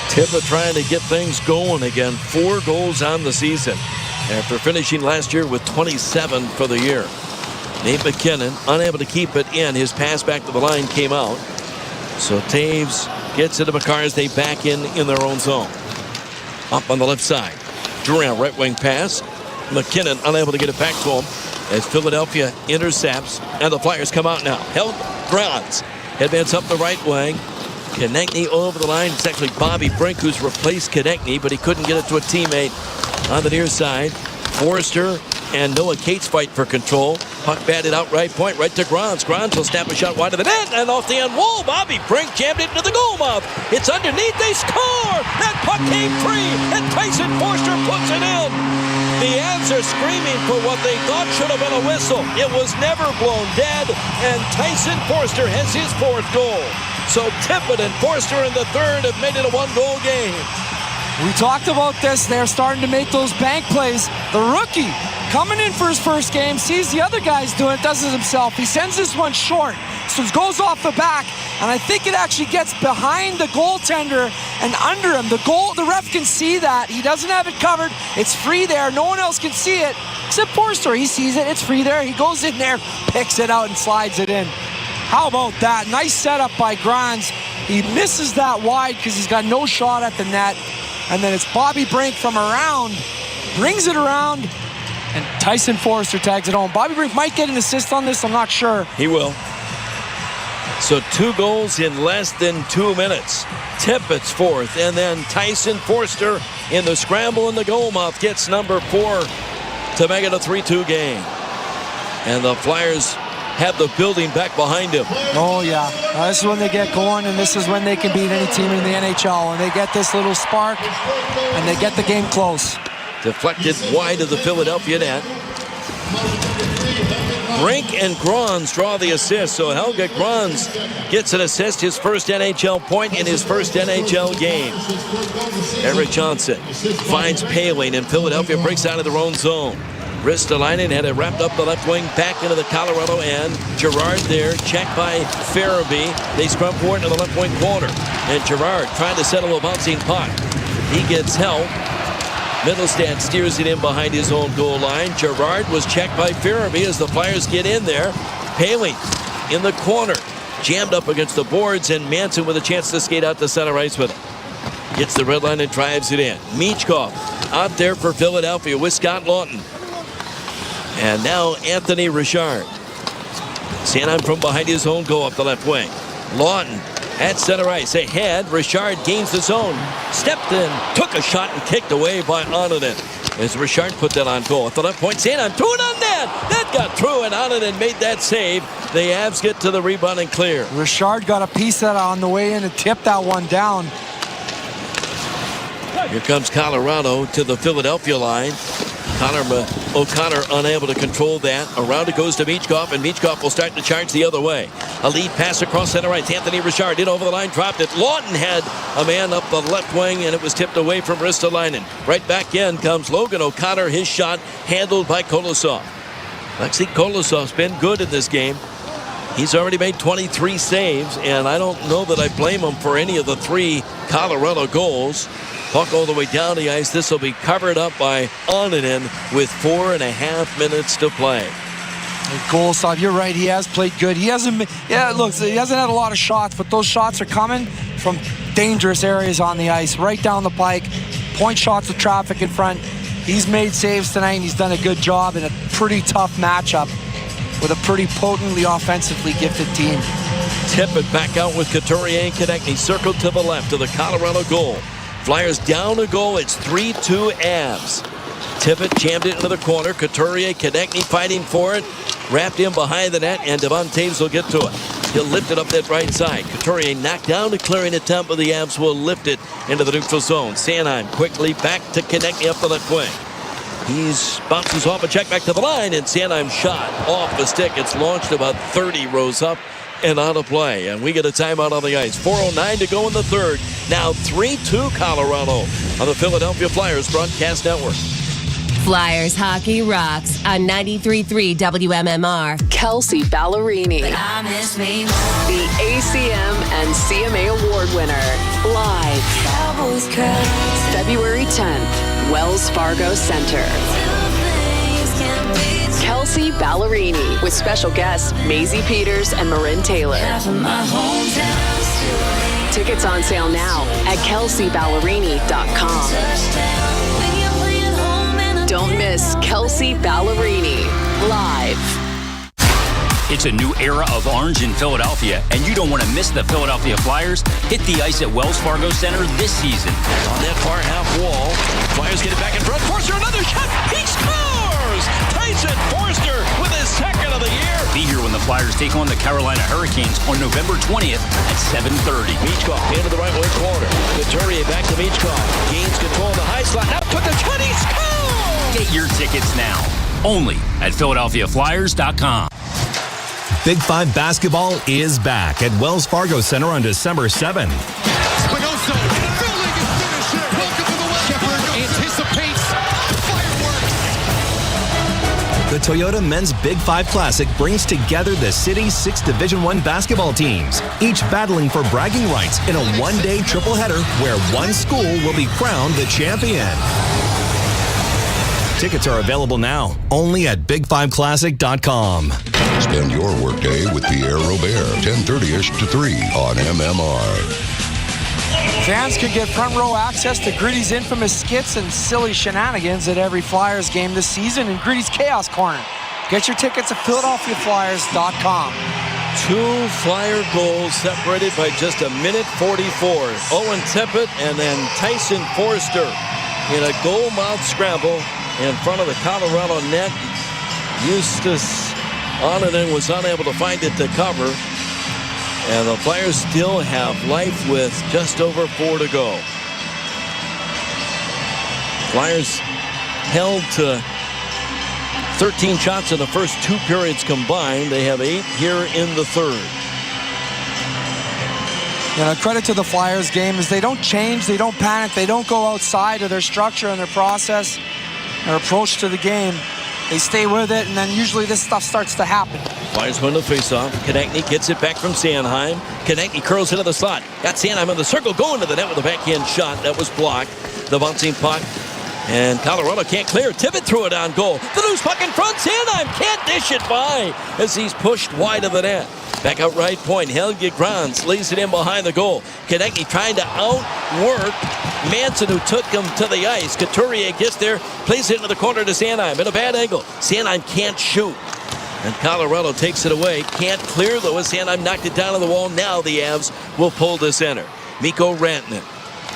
Tippett trying to get things going again. 4 goals on the season after finishing last year with 27 for the year. Nate McKinnon unable to keep it in. His pass back to the line came out. So Taves gets it to Makar as they back in their own zone. Up on the left side. Durant right wing pass. McKinnon unable to get it back to him as Philadelphia intercepts. And the Flyers come out now. Held Bronze. Advance up the right wing. Konechny over the line. It's actually Bobby Brink who's replaced Konechny, but he couldn't get it to a teammate on the near side. Forrester and Noah Cates fight for control. Puck batted out right point, right to Grons. Grons will snap a shot wide of the net and off the end wall. Bobby Brink jammed it into the goal mouth. It's underneath. They score. That puck came free, and Tyson Forster puts it in. The Avs are screaming for what they thought should have been a whistle. It was never blown dead, and Tyson Forster has his 4th goal. So Tippett and Forster in the 3rd have made it a 1-goal game. We talked about this. They're starting to make those bank plays. The rookie coming in for his first game, sees the other guys doing it, does it himself. He sends this one short. So it goes off the back, and I think it actually gets behind the goaltender and under him. The ref can see that. He doesn't have it covered. It's free there. No one else can see it except Forster. He sees it. It's free there. He goes in there, picks it out, and slides it in. How about that? Nice setup by Grons. He misses that wide because he's got no shot at the net. And then it's Bobby Brink from around, brings it around, and Tyson Forster tags it home. Bobby Brink might get an assist on this, I'm not sure. He will. So 2 goals in less than 2 minutes. Tippett's 4th, and then Tyson Forster in the scramble in the goal mouth gets number 4 to make it a 3-2 game. And the Flyers have the building back behind him. Oh, yeah. This is when they get going, and this is when they can beat any team in the NHL. And they get this little spark, and they get the game close. Deflected wide of the Philadelphia net. Brink and Grons draw the assist, so Helge Grons gets an assist, his first NHL point in his first NHL game. Eric Johnson finds Paling, and Philadelphia breaks out of their own zone. Ristolainen had it wrapped up the left wing back into the Colorado end. Girard there, checked by Farabee. They scrum forward to the left wing corner. And Girard trying to settle a bouncing puck. He gets help. Middlestad steers it in behind his own goal line. Girard was checked by Farabee as the Flyers get in there. Paling in the corner. Jammed up against the boards, and Manson with a chance to skate out to center ice with it. Gets the red line and drives it in. Michkov out there for Philadelphia with Scott Lawton. And now Anthony Richard. Sanheim from behind his own goal up the left wing. Lawton at center ice. Ahead, Richard gains the zone. Stepped in, took a shot, and kicked away by Ononen. As Richard put that on goal. At the left point, Sanheim threw it on net. That got through, and Ononen made that save. The Avs get to the rebound and clear. Richard got a piece of that on the way in and tipped that one down. Here comes Colorado to the Philadelphia line. O'Connor unable to control that. Around it goes to Michkov, and Michkov will start to charge the other way. A lead pass across center right. Anthony Richard in over the line, dropped it. Lawton had a man up the left wing, and it was tipped away from Ristolainen. Right back in comes Logan O'Connor. His shot handled by Kolosov. Alexei Kolosov's been good in this game. He's already made 23 saves, and I don't know that I blame him for any of the 3 Colorado goals. Puck all the way down the ice. This will be covered up by Ononen with 4.5 minutes to play. Kolosov, you're right. He has played good. He hasn't had a lot of shots, but those shots are coming from dangerous areas on the ice, right down the pike. Point shots with traffic in front. He's made saves tonight, and he's done a good job in a pretty tough matchup with a pretty potently offensively gifted team. Tippett back out with Couturier and Konechny circled to the left of the Colorado goal. Flyers down a goal. It's 3-2 Avs. Tippett jammed it into the corner. Couturier, Konechny fighting for it. Wrapped in behind the net, and Devon Taves will get to it. He'll lift it up that right side. Couturier knocked down a clearing attempt, but the Avs will lift it into the neutral zone. Sanheim quickly back to Konechny up the left wing. He bounces off a check back to the line, and Sanheim shot off the stick. It's launched about 30 rows up and out of play. And we get a timeout on the ice. 4:09 to go in the third. Now 3-2 Colorado on the Philadelphia Flyers broadcast network. Flyers hockey rocks on 93.3 WMMR. Kelsey Ballerini, the ACM and CMA Award winner, live February 10th, Wells Fargo Center. Kelsey Ballerini with special guests Maisie Peters and Marin Taylor. Tickets on sale now at kelseyballerini.com. Don't miss Kelsey Ballerini live. It's a new era of orange in Philadelphia, and you don't want to miss the Philadelphia Flyers hit the ice at Wells Fargo Center this season. On that far half wall, Flyers get it back in front. Forster, another shot. He scores! Tyson Forster with his second of the year. Be here when the Flyers take on the Carolina Hurricanes on November 20th at 7:30. Michkov into the right wing corner. Couturier back to Michkov. Gains control in the high slot. Now put the shot. He scores! Get your tickets now, only at PhiladelphiaFlyers.com. Big Five basketball is back at Wells Fargo Center on December 7th. Spinoza, filling and finishing. Welcome to the Wells Fargo. Anticipates fireworks. The Toyota Men's Big Five Classic brings together the city's 6 Division I basketball teams, each battling for bragging rights in a one-day triple-header where one school will be crowned the champion. Tickets are available now, only at big5classic.com. Spend your workday with Pierre Robert, 10:30ish to 3 on MMR. Fans can get front row access to Gritty's infamous skits and silly shenanigans at every Flyers game this season in Gritty's Chaos Corner. Get your tickets at PhiladelphiaFlyers.com. 2 Flyer goals separated by just a minute 44. Owen Tippett and then Tyson Forster in a goal mouth scramble in front of the Colorado net. Eustace Onanen was unable to find it to cover. And the Flyers still have life with just over 4 to go. Flyers held to 13 shots in the first 2 periods combined. They have 8 here in the third. You know, credit to the Flyers game is they don't change, they don't panic, they don't go outside of their structure and their process, their approach to the game. They stay with it, and then usually this stuff starts to happen. Flyers win the faceoff. Konechny gets it back from Sanheim. Konechny curls into the slot. Got Sanheim in the circle, going to the net with a backhand shot. That was blocked. The bouncing puck. And Colorado can't clear. Tippett threw it on goal. The loose puck in front. Sanheim can't dish it by as he's pushed wide of the net. Back out right point. Helge Grans lays it in behind the goal. Konechny trying to outwork Manson, who took him to the ice. Couturier gets there, plays it into the corner to Sanheim in a bad angle. Sanheim can't shoot. And Colorado takes it away. Can't clear, though, as Sanheim knocked it down on the wall. Now the Avs will pull to center. Mikko Rantanen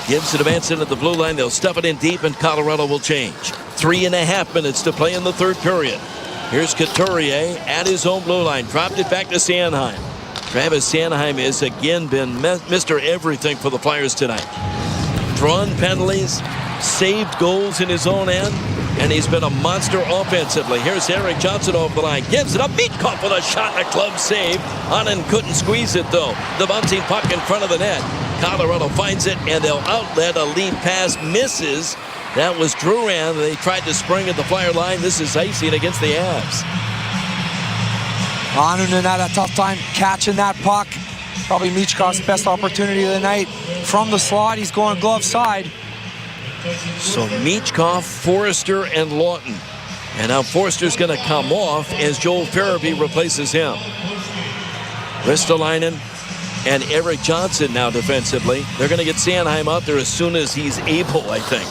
gives it to Manson at the blue line. They'll stuff it in deep, and Colorado will change. 3.5 minutes to play in the third period. Here's Couturier at his own blue line. Dropped it back to Sanheim. Travis Sanheim has again been Mr. Everything for the Flyers tonight. Drawn penalties, saved goals in his own end, and he's been a monster offensively. Here's Eric Johnson over the line. Gives it up. Michkov with a shot and a club save. Onen couldn't squeeze it, though. The bouncing puck in front of the net. Colorado finds it, and they'll outlet. A lead pass misses. That was Drouin. They tried to spring at the Flyer line. This is icing against the Avs. Onanen had a tough time catching that puck. Probably Michkov's best opportunity of the night. From the slot, he's going glove side. So Michkov, Forster, and Lawton. And now Forster's going to come off as Joel Farabee replaces him. Ristolainen and Eric Johnson now defensively. They're going to get Sanheim out there as soon as he's able, I think.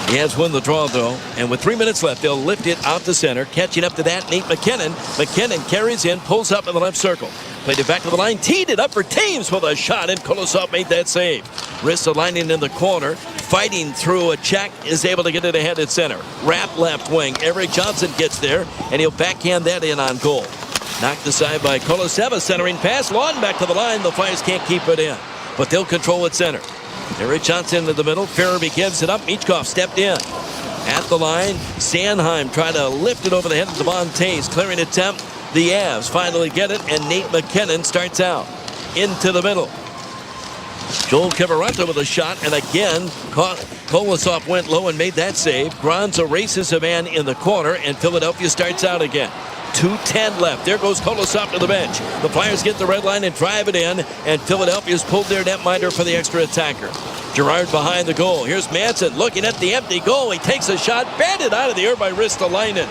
He has won the draw, though, and with 3 minutes left, they'll lift it out to center. Catching up to that, Nate McKinnon. McKinnon carries in, pulls up in the left circle. Played it back to the line, teed it up for Taves with a shot, and Kolosov made that save. Ristolainen in the corner, fighting through a check, is able to get it ahead at center. Wrap left wing. Eric Johnson gets there, and he'll backhand that in on goal. Knocked aside by Kolosov, a centering pass. Lawton back to the line. The Flyers can't keep it in, but they'll control at center. Eric Johnson into the middle. Farabee gives it up. Michkov stepped in. At the line, Sanheim tried to lift it over the head of Devon Taves. Clearing attempt. The Avs finally get it, and Nate McKinnon starts out. Into the middle. Joel Kiviranta with a shot, and again caught Kolosov went low and made that save. Gronz erases a man in the corner, and Philadelphia starts out again. 2:10 left. There goes Kolosov to the bench. The Flyers get the red line and drive it in, and Philadelphia's pulled their netminder for the extra attacker. Gerard behind the goal. Here's Manson looking at the empty goal. He takes a shot, banded out of the air by Ristolainen.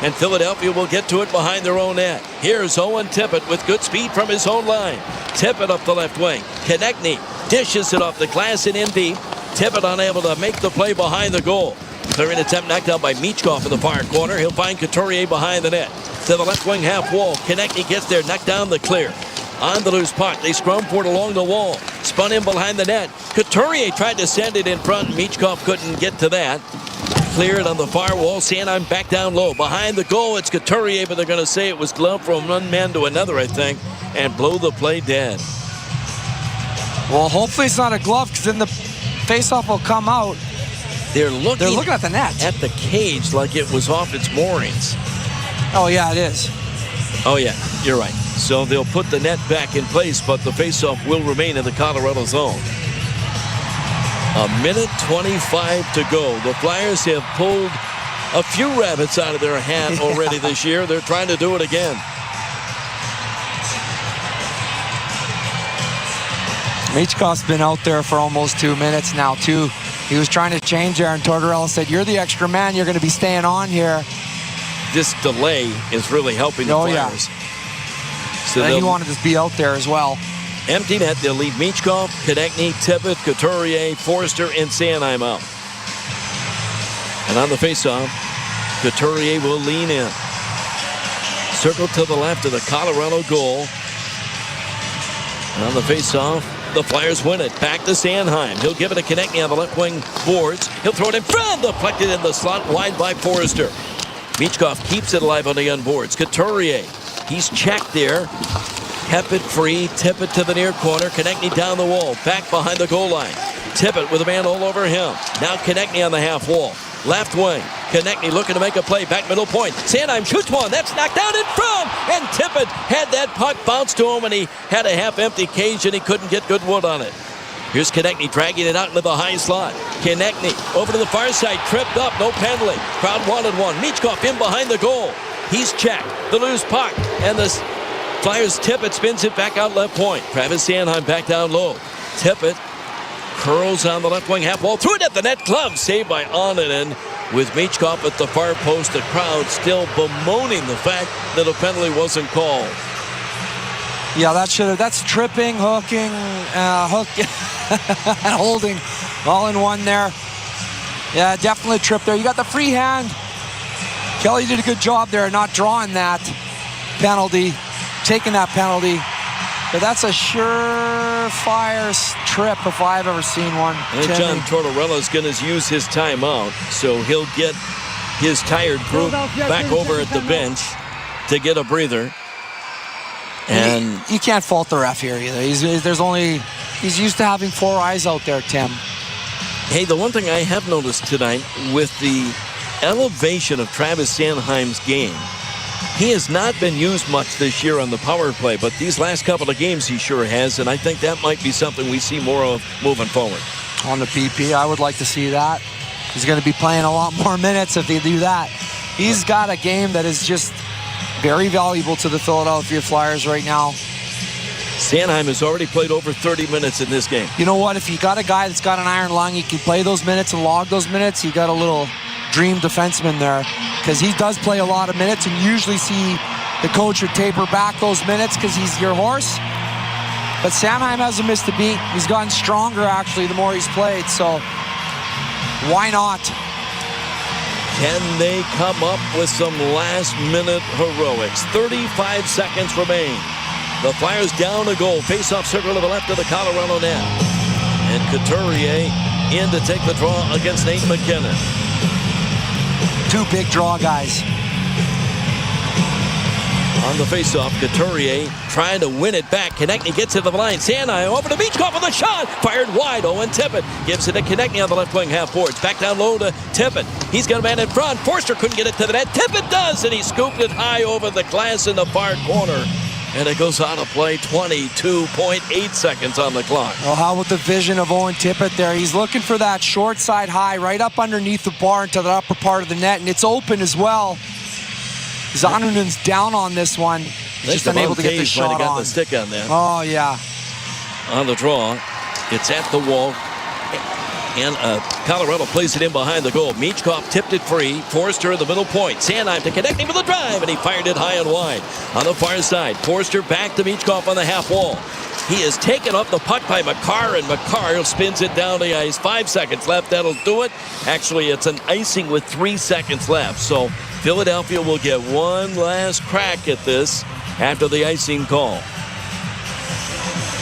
And Philadelphia will get to it behind their own net. Here's Owen Tippett with good speed from his own line. Tippett up the left wing. Konechny dishes it off the glass and in deep. Tippett unable to make the play behind the goal. Clearing attempt knocked out by Michkov in the far corner. He'll find Couturier behind the net. To the left wing half wall. Konechny gets there, knocked down the clear. On the loose puck. They scrum for it along the wall. Spun in behind the net. Couturier tried to send it in front. Michkov couldn't get to that. Cleared on the far wall. Sanheim back down low. Behind the goal, it's Couturier, but they're going to say it was glove from one man to another, I think, and blow the play dead. Well, hopefully it's not a glove, because then the faceoff will come out. They're looking at the net. At the cage like it was off its moorings. Oh, yeah, it is. Oh, yeah, you're right. So they'll put the net back in place, but the faceoff will remain in the Colorado zone. 1:25 to go. The Flyers have pulled a few rabbits out of their hat already this year. They're trying to do it again. Michkov's been out there for almost 2 minutes now, too. He was trying to change there, and Tortorella said, "You're the extra man. You're going to be staying on here." This delay is really helping the Flyers. Yeah. So he wanted to be out there as well. Empty net, they'll leave Michkov, Konechny, Tippett, Couturier, Forster, and Sanheim out. And on the faceoff, Couturier will lean in. Circle to the left of the Colorado goal. And on the faceoff, the Flyers win it. Back to Sanheim. He'll give it to Konechny on the left wing boards. He'll throw it in front, deflected in the slot, wide by Forster. Michkov keeps it alive on the end boards. Couturier, he's checked there. Kept it free. Tippett to the near corner. Konechny down the wall. Back behind the goal line. Tippett with a man all over him. Now Konechny on the half wall. Left wing. Konechny looking to make a play. Back middle point. Sanheim shoots one. That's knocked out in front. And Tippett had that puck bounce to him, and he had a half-empty cage, and he couldn't get good wood on it. Here's Konechny dragging it out into the high slot. Konechny over to the far side. Tripped up. No penalty. Crowd wanted one. Michkov in behind the goal. He's checked. The loose puck. And the Flyers Tippett spins it back out left point. Travis Sanheim back down low. Tippett curls on the left wing half wall. Threw it at the net. Glove saved by Oninen with Michkov at the far post. The crowd still bemoaning the fact that a penalty wasn't called. Yeah, that's tripping, hooking, and holding all in one there. Yeah, definitely a trip there. You got the free hand. Kelly did a good job there not drawing that penalty, taking that penalty. But that's a surefire trip if I've ever seen one. And John Tortorella's going to use his timeout, so he'll get his tired group back over at the bench to get a breather. And you can't fault the ref here either. He's used to having four eyes out there, Tim. Hey, the one thing I have noticed tonight with the elevation of Travis Sanheim's game, he has not been used much this year on the power play, but these last couple of games he sure has, and I think that might be something we see more of moving forward. On the PP, I would like to see that. He's going to be playing a lot more minutes if they do that. He's got a game that is just very valuable to the Philadelphia Flyers right now. Sanheim has already played over 30 minutes in this game. You know what? If you got a guy that's got an iron lung, he can play those minutes and log those minutes. You got a little dream defenseman there, because he does play a lot of minutes, and usually see the coach would taper back those minutes because he's your horse. But Sanheim hasn't missed a beat. He's gotten stronger, actually, the more he's played. So why not? Can they come up with some last-minute heroics? 35 seconds remain. The Flyers down a goal. Face-off circle to the left of the Colorado net. And Couturier in to take the draw against Nate McKinnon. Two big draw guys. On the face-off, Couturier trying to win it back. Konechny gets to the line. Sanheim over to Michkov with a shot. Fired wide. Owen Tippett gives it to Konechny on the left wing half boards. Back down low to Tippett. He's got a man in front. Forster couldn't get it to the net. Tippett does, and he scooped it high over the glass in the far corner. And it goes out of play, 22.8 seconds on the clock. Well, how about the vision of Owen Tippett there? He's looking for that short side high right up underneath the bar into the upper part of the net, and it's open as well. Zonernen's down on this one. He's just unable to get the shot on. The stick on that. Oh, yeah. On the draw, it's at the wall. And Colorado plays it in behind the goal. Michkov tipped it free. Forster at the middle point. Sanheim to connect him with a drive, and he fired it high and wide. On the far side, Forster back to Michkov on the half wall. He has taken up the puck by Makar, and Makar spins it down the ice. 5 seconds left. That'll do it. Actually, it's an icing with 3 seconds left. So Philadelphia will get one last crack at this after the icing call.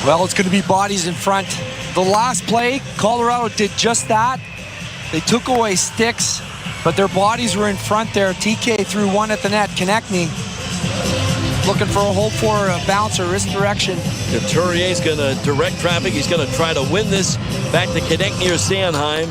Well, it's going to be bodies in front. The last play, Colorado did just that. They took away sticks, but their bodies were in front there. TK threw one at the net. Konechny looking for a hold for a bounce or wrist direction. Couturier's going to direct traffic. He's going to try to win this back to Konechny or Sanheim.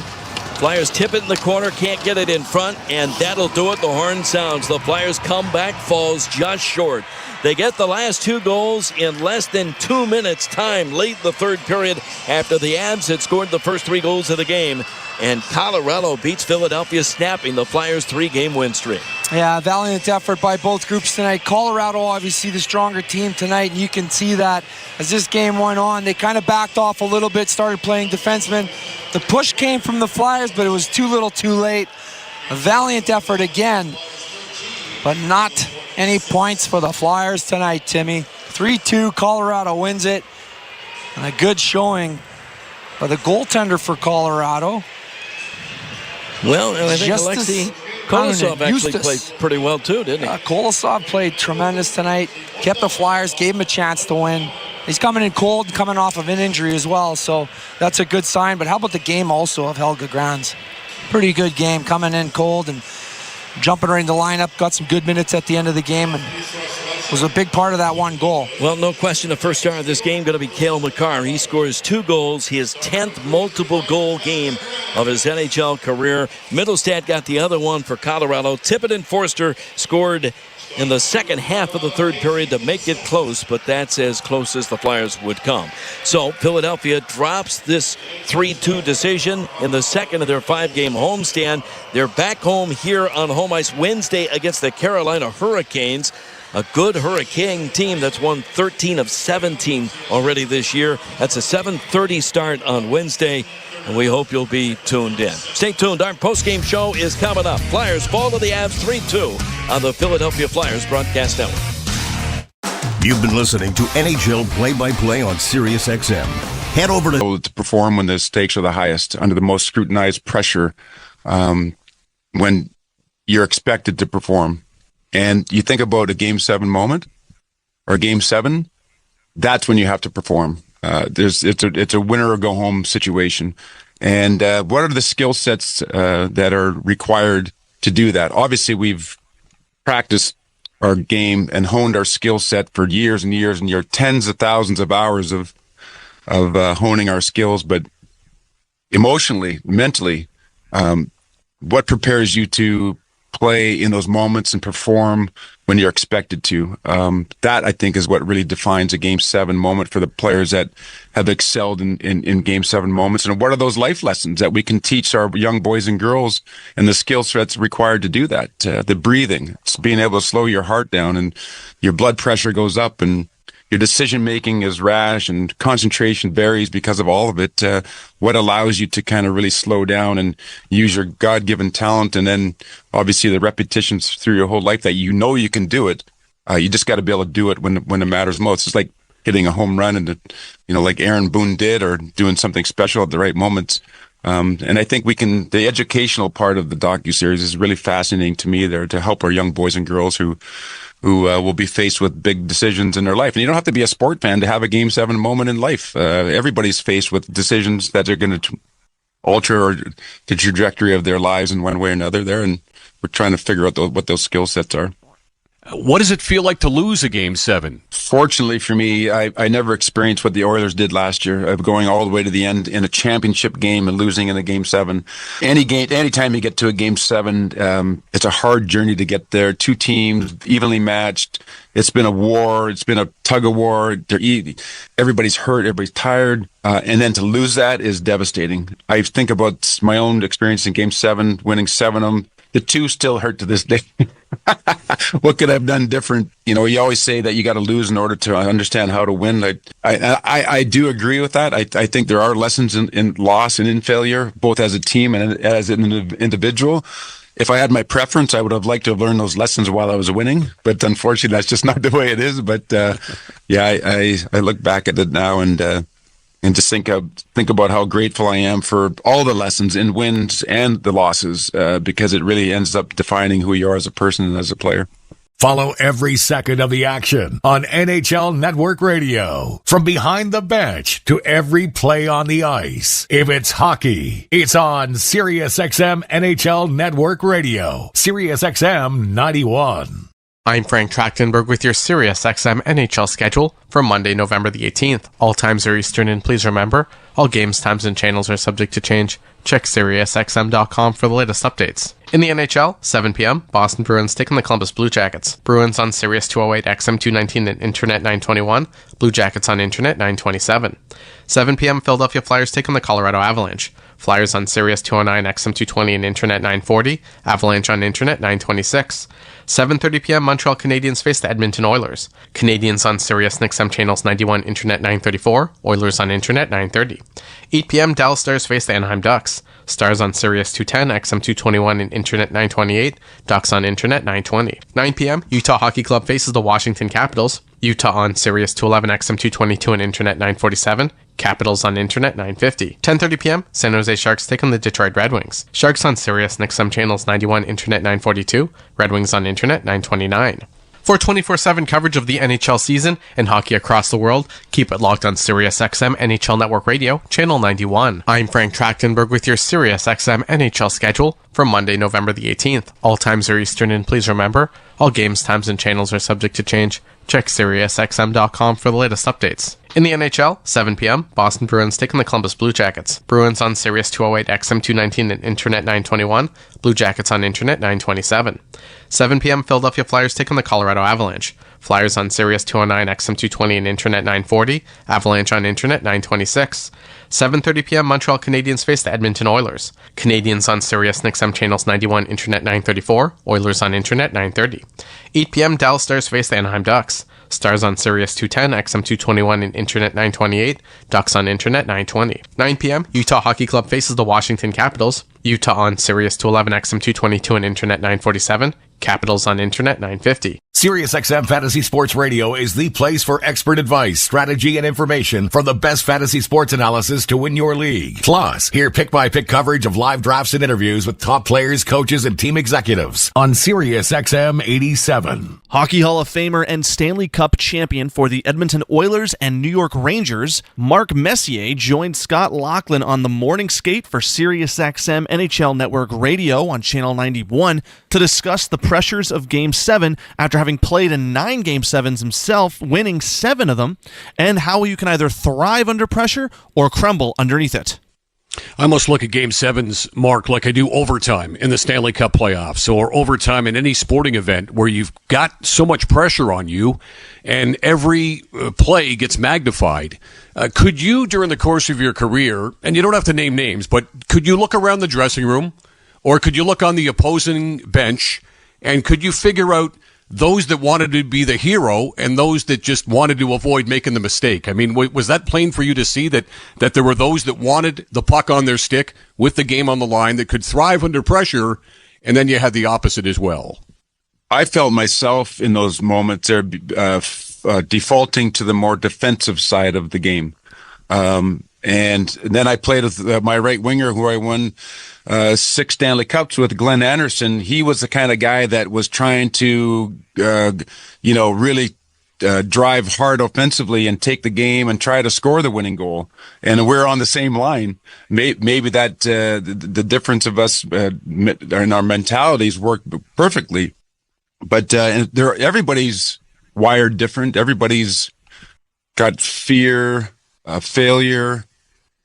Flyers tip it in the corner, can't get it in front, and that'll do it. The horn sounds. The Flyers comeback falls just short. They get the last 2 goals in less than 2 minutes time late in the third period after the Avs had scored the first 3 goals of the game. And Colorado beats Philadelphia, snapping the Flyers' 3-game win streak. Yeah, valiant effort by both groups tonight. Colorado obviously the stronger team tonight, and you can see that as this game went on. They kind of backed off a little bit, started playing defensemen. The push came from the Flyers, but it was too little too late. A valiant effort again, but not any points for the Flyers tonight, Timmy. 3-2, Colorado wins it. And a good showing by the goaltender for Colorado. Well, and I think Alexei Kolosov actually played pretty well too, didn't he? Kolosov played tremendous tonight. Kept the Flyers, gave him a chance to win. He's coming in cold, coming off of an injury as well, so that's a good sign. But how about the game also of Helge Grans? Pretty good game, coming in cold and jumping right in the lineup. Got some good minutes at the end of the game and was a big part of that one goal. Well, no question, the first star of this game going to be Cale Makar. He scores 2 goals, his 10th multiple goal game of his NHL career. Middlestat got the other one for Colorado. Tippett and Forster scored in the second half of the third period to make it close, but that's as close as the Flyers would come. So Philadelphia drops this 3-2 decision in the second of their 5-game homestand. They're back home here on home ice Wednesday against the Carolina Hurricanes. A good Hurricane team that's won 13 of 17 already this year. That's a 7:30 start on Wednesday, and we hope you'll be tuned in. Stay tuned. Our postgame show is coming up. Flyers fall to the Avs 3-2 on the Philadelphia Flyers broadcast network. You've been listening to NHL Play-by-Play on SiriusXM. Head over to perform when the stakes are the highest, under the most scrutinized pressure, when you're expected to perform. And you think about a Game 7 moment or Game 7, that's when you have to perform. It's a winner or go home situation. And what are the skill sets that are required to do that? Obviously, we've practiced our game and honed our skill set for years and years and years, tens of thousands of hours of honing our skills. But emotionally, mentally, what prepares you to play in those moments and perform when you're expected to? That, I think, is what really defines a Game 7 moment for the players that have excelled in Game 7 moments. And what are those life lessons that we can teach our young boys and girls and the skill sets required to do that? The breathing, it's being able to slow your heart down and your blood pressure goes up and your decision-making is rash and concentration varies because of all of it. What allows you to kind of really slow down and use your God-given talent, and then obviously the repetitions through your whole life that you know you can do it. You just got to be able to do it when it matters most. It's like hitting a home run, and like Aaron Boone did, or doing something special at the right moments. And I think the educational part of the docuseries is really fascinating to me there, to help our young boys and girls who will be faced with big decisions in their life. And you don't have to be a sport fan to have a Game 7 moment in life. Everybody's faced with decisions that are going to alter the trajectory of their lives in one way or another there. And we're trying to figure out what those skill sets are. What does it feel like to lose a Game 7? Fortunately for me, I never experienced what the Oilers did last year, of going all the way to the end in a championship game and losing in a Game 7. Anytime you get to a Game 7, it's a hard journey to get there. Two teams, evenly matched. It's been a war. It's been a tug of war. Everybody's hurt. Everybody's tired. And then to lose that is devastating. I think about my own experience in Game 7, winning 7 of them. The 2 still hurt to this day. What could I have done different? You know, you always say that you got to lose in order to understand how to win. I do agree with that. I think there are lessons in loss and in failure, both as a team and as an individual. If I had my preference, I would have liked to have learned those lessons while I was winning. But unfortunately, that's just not the way it is. But I look back at it now and just think about how grateful I am for all the lessons in wins and the losses, because it really ends up defining who you are as a person and as a player. Follow every second of the action on NHL Network Radio. From behind the bench to every play on the ice. If it's hockey, it's on SiriusXM NHL Network Radio. SiriusXM 91. I'm Frank Trachtenberg with your SiriusXM NHL schedule for Monday, November the 18th. All times are Eastern, and please remember, all games, times, and channels are subject to change. Check SiriusXM.com for the latest updates. In the NHL, 7 p.m., Boston Bruins taking the Columbus Blue Jackets. Bruins on Sirius 208, XM 219, and Internet 921. Blue Jackets on Internet 927. 7 p.m., Philadelphia Flyers taking the Colorado Avalanche. Flyers on Sirius 209, XM 220, and Internet 940. Avalanche on Internet 926. 7:30 p.m., Montreal Canadiens face the Edmonton Oilers. Canadiens on Sirius and XM channels 91, Internet 934. Oilers on Internet 930. 8 p.m., Dallas Stars face the Anaheim Ducks. Stars on Sirius 210, XM 221, and Internet 928. Ducks on Internet 920. 9 p.m., Utah Hockey Club faces the Washington Capitals. Utah on Sirius 211, XM 222, and Internet 947. Capitals on Internet 950. 10:30 p.m., San Jose Sharks take on the Detroit Red Wings. Sharks on Sirius and XM channels 91, Internet 942. Red Wings on Internet 929. For 24/7 coverage of the NHL season and hockey across the world, keep it locked on SiriusXM NHL Network Radio, Channel 91. I'm Frank Trachtenberg with your SiriusXM NHL schedule for Monday, November the 18th. All times are Eastern, and please remember, all games, times, and channels are subject to change. Check SiriusXM.com for the latest updates. In the NHL, 7 p.m., Boston Bruins taking the Columbus Blue Jackets. Bruins on Sirius 208, XM 219, and Internet 921. Blue Jackets on Internet 927. 7 p.m., Philadelphia Flyers taking the Colorado Avalanche. Flyers on Sirius 209, XM 220, and Internet 940. Avalanche on Internet 926. 7:30 p.m., Montreal Canadiens face the Edmonton Oilers. Canadiens on Sirius and XM channels 91, Internet 934. Oilers on Internet 930. 8 p.m., Dallas Stars face the Anaheim Ducks. Stars on Sirius 210, XM 221, and Internet 928. Ducks on Internet 920. 9 p.m., Utah Hockey Club faces the Washington Capitals. Utah on Sirius 211, XM 222, and Internet 947. Capitals on Internet 950. SiriusXM Fantasy Sports Radio is the place for expert advice, strategy, and information from the best fantasy sports analysis to win your league. Plus, hear pick-by-pick coverage of live drafts and interviews with top players, coaches, and team executives on SiriusXM 87. Hockey Hall of Famer and Stanley Cup champion for the Edmonton Oilers and New York Rangers, Mark Messier joined Scott Laughlin on the morning skate for SiriusXM NHL Network Radio on Channel 91 to discuss the pressures of Game 7 after having played in 9 Game 7s himself, winning 7 of them, and how you can either thrive under pressure or crumble underneath it. I must look at Game 7s, Mark, like I do overtime in the Stanley Cup playoffs or overtime in any sporting event where you've got so much pressure on you and every play gets magnified. Could you, during the course of your career, and you don't have to name names, but could you look around the dressing room or could you look on the opposing bench and could you figure out those that wanted to be the hero and those that just wanted to avoid making the mistake? I mean, was that plain for you to see that there were those that wanted the puck on their stick with the game on the line that could thrive under pressure, and then you had the opposite as well? I felt myself in those moments there defaulting to the more defensive side of the game. And then I played with my right winger who I won 6 Stanley Cups with, Glenn Anderson. He was the kind of guy that was trying to, really drive hard offensively and take the game and try to score the winning goal. And we're on the same line. Maybe that the difference of us in our mentalities worked perfectly. But everybody's wired different. Everybody's got fear, failure.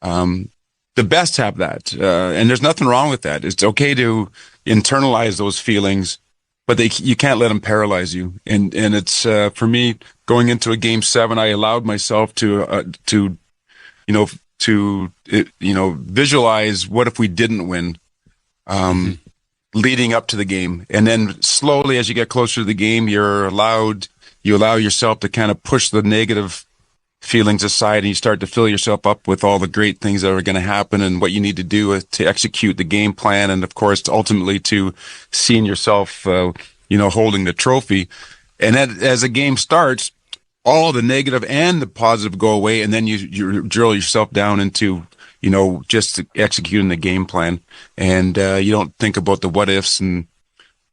The best have that, and there's nothing wrong with that. It's okay to internalize those feelings, but you can't let them paralyze you. And it's for me, going into a Game 7, I allowed myself to visualize what if we didn't win, leading up to the game, and then slowly as you get closer to the game, you allow yourself to kind of push the negative feelings aside, and you start to fill yourself up with all the great things that are going to happen and what you need to do to execute the game plan, and of course ultimately to seeing yourself holding the trophy. And as the game starts, all the negative and the positive go away, and then you drill yourself down into just executing the game plan, and you don't think about the what ifs and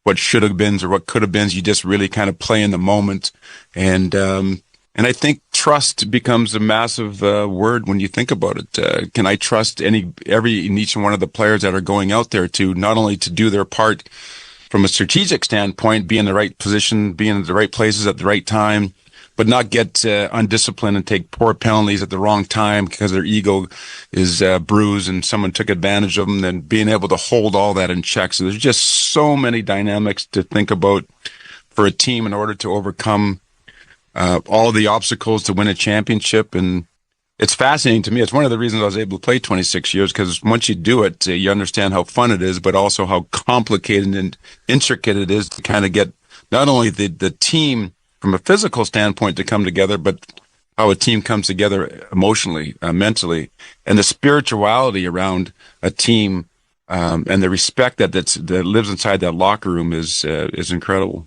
what should have been or what could have been. You just really kind of play in the moment, and I think trust becomes a massive word when you think about it. Can I trust each one of the players that are going out there to not only to do their part from a strategic standpoint, be in the right position, be in the right places at the right time, but not get undisciplined and take poor penalties at the wrong time because their ego is bruised and someone took advantage of them, and being able to hold all that in check. So there's just so many dynamics to think about for a team in order to overcome all the obstacles to win a championship. And it's fascinating to me. It's one of the reasons I was able to play 26 years, because once you do it, you understand how fun it is, but also how complicated and intricate it is to kind of get not only the team from a physical standpoint to come together, but how a team comes together emotionally, mentally, and the spirituality around a team, and the respect that lives inside that locker room is incredible.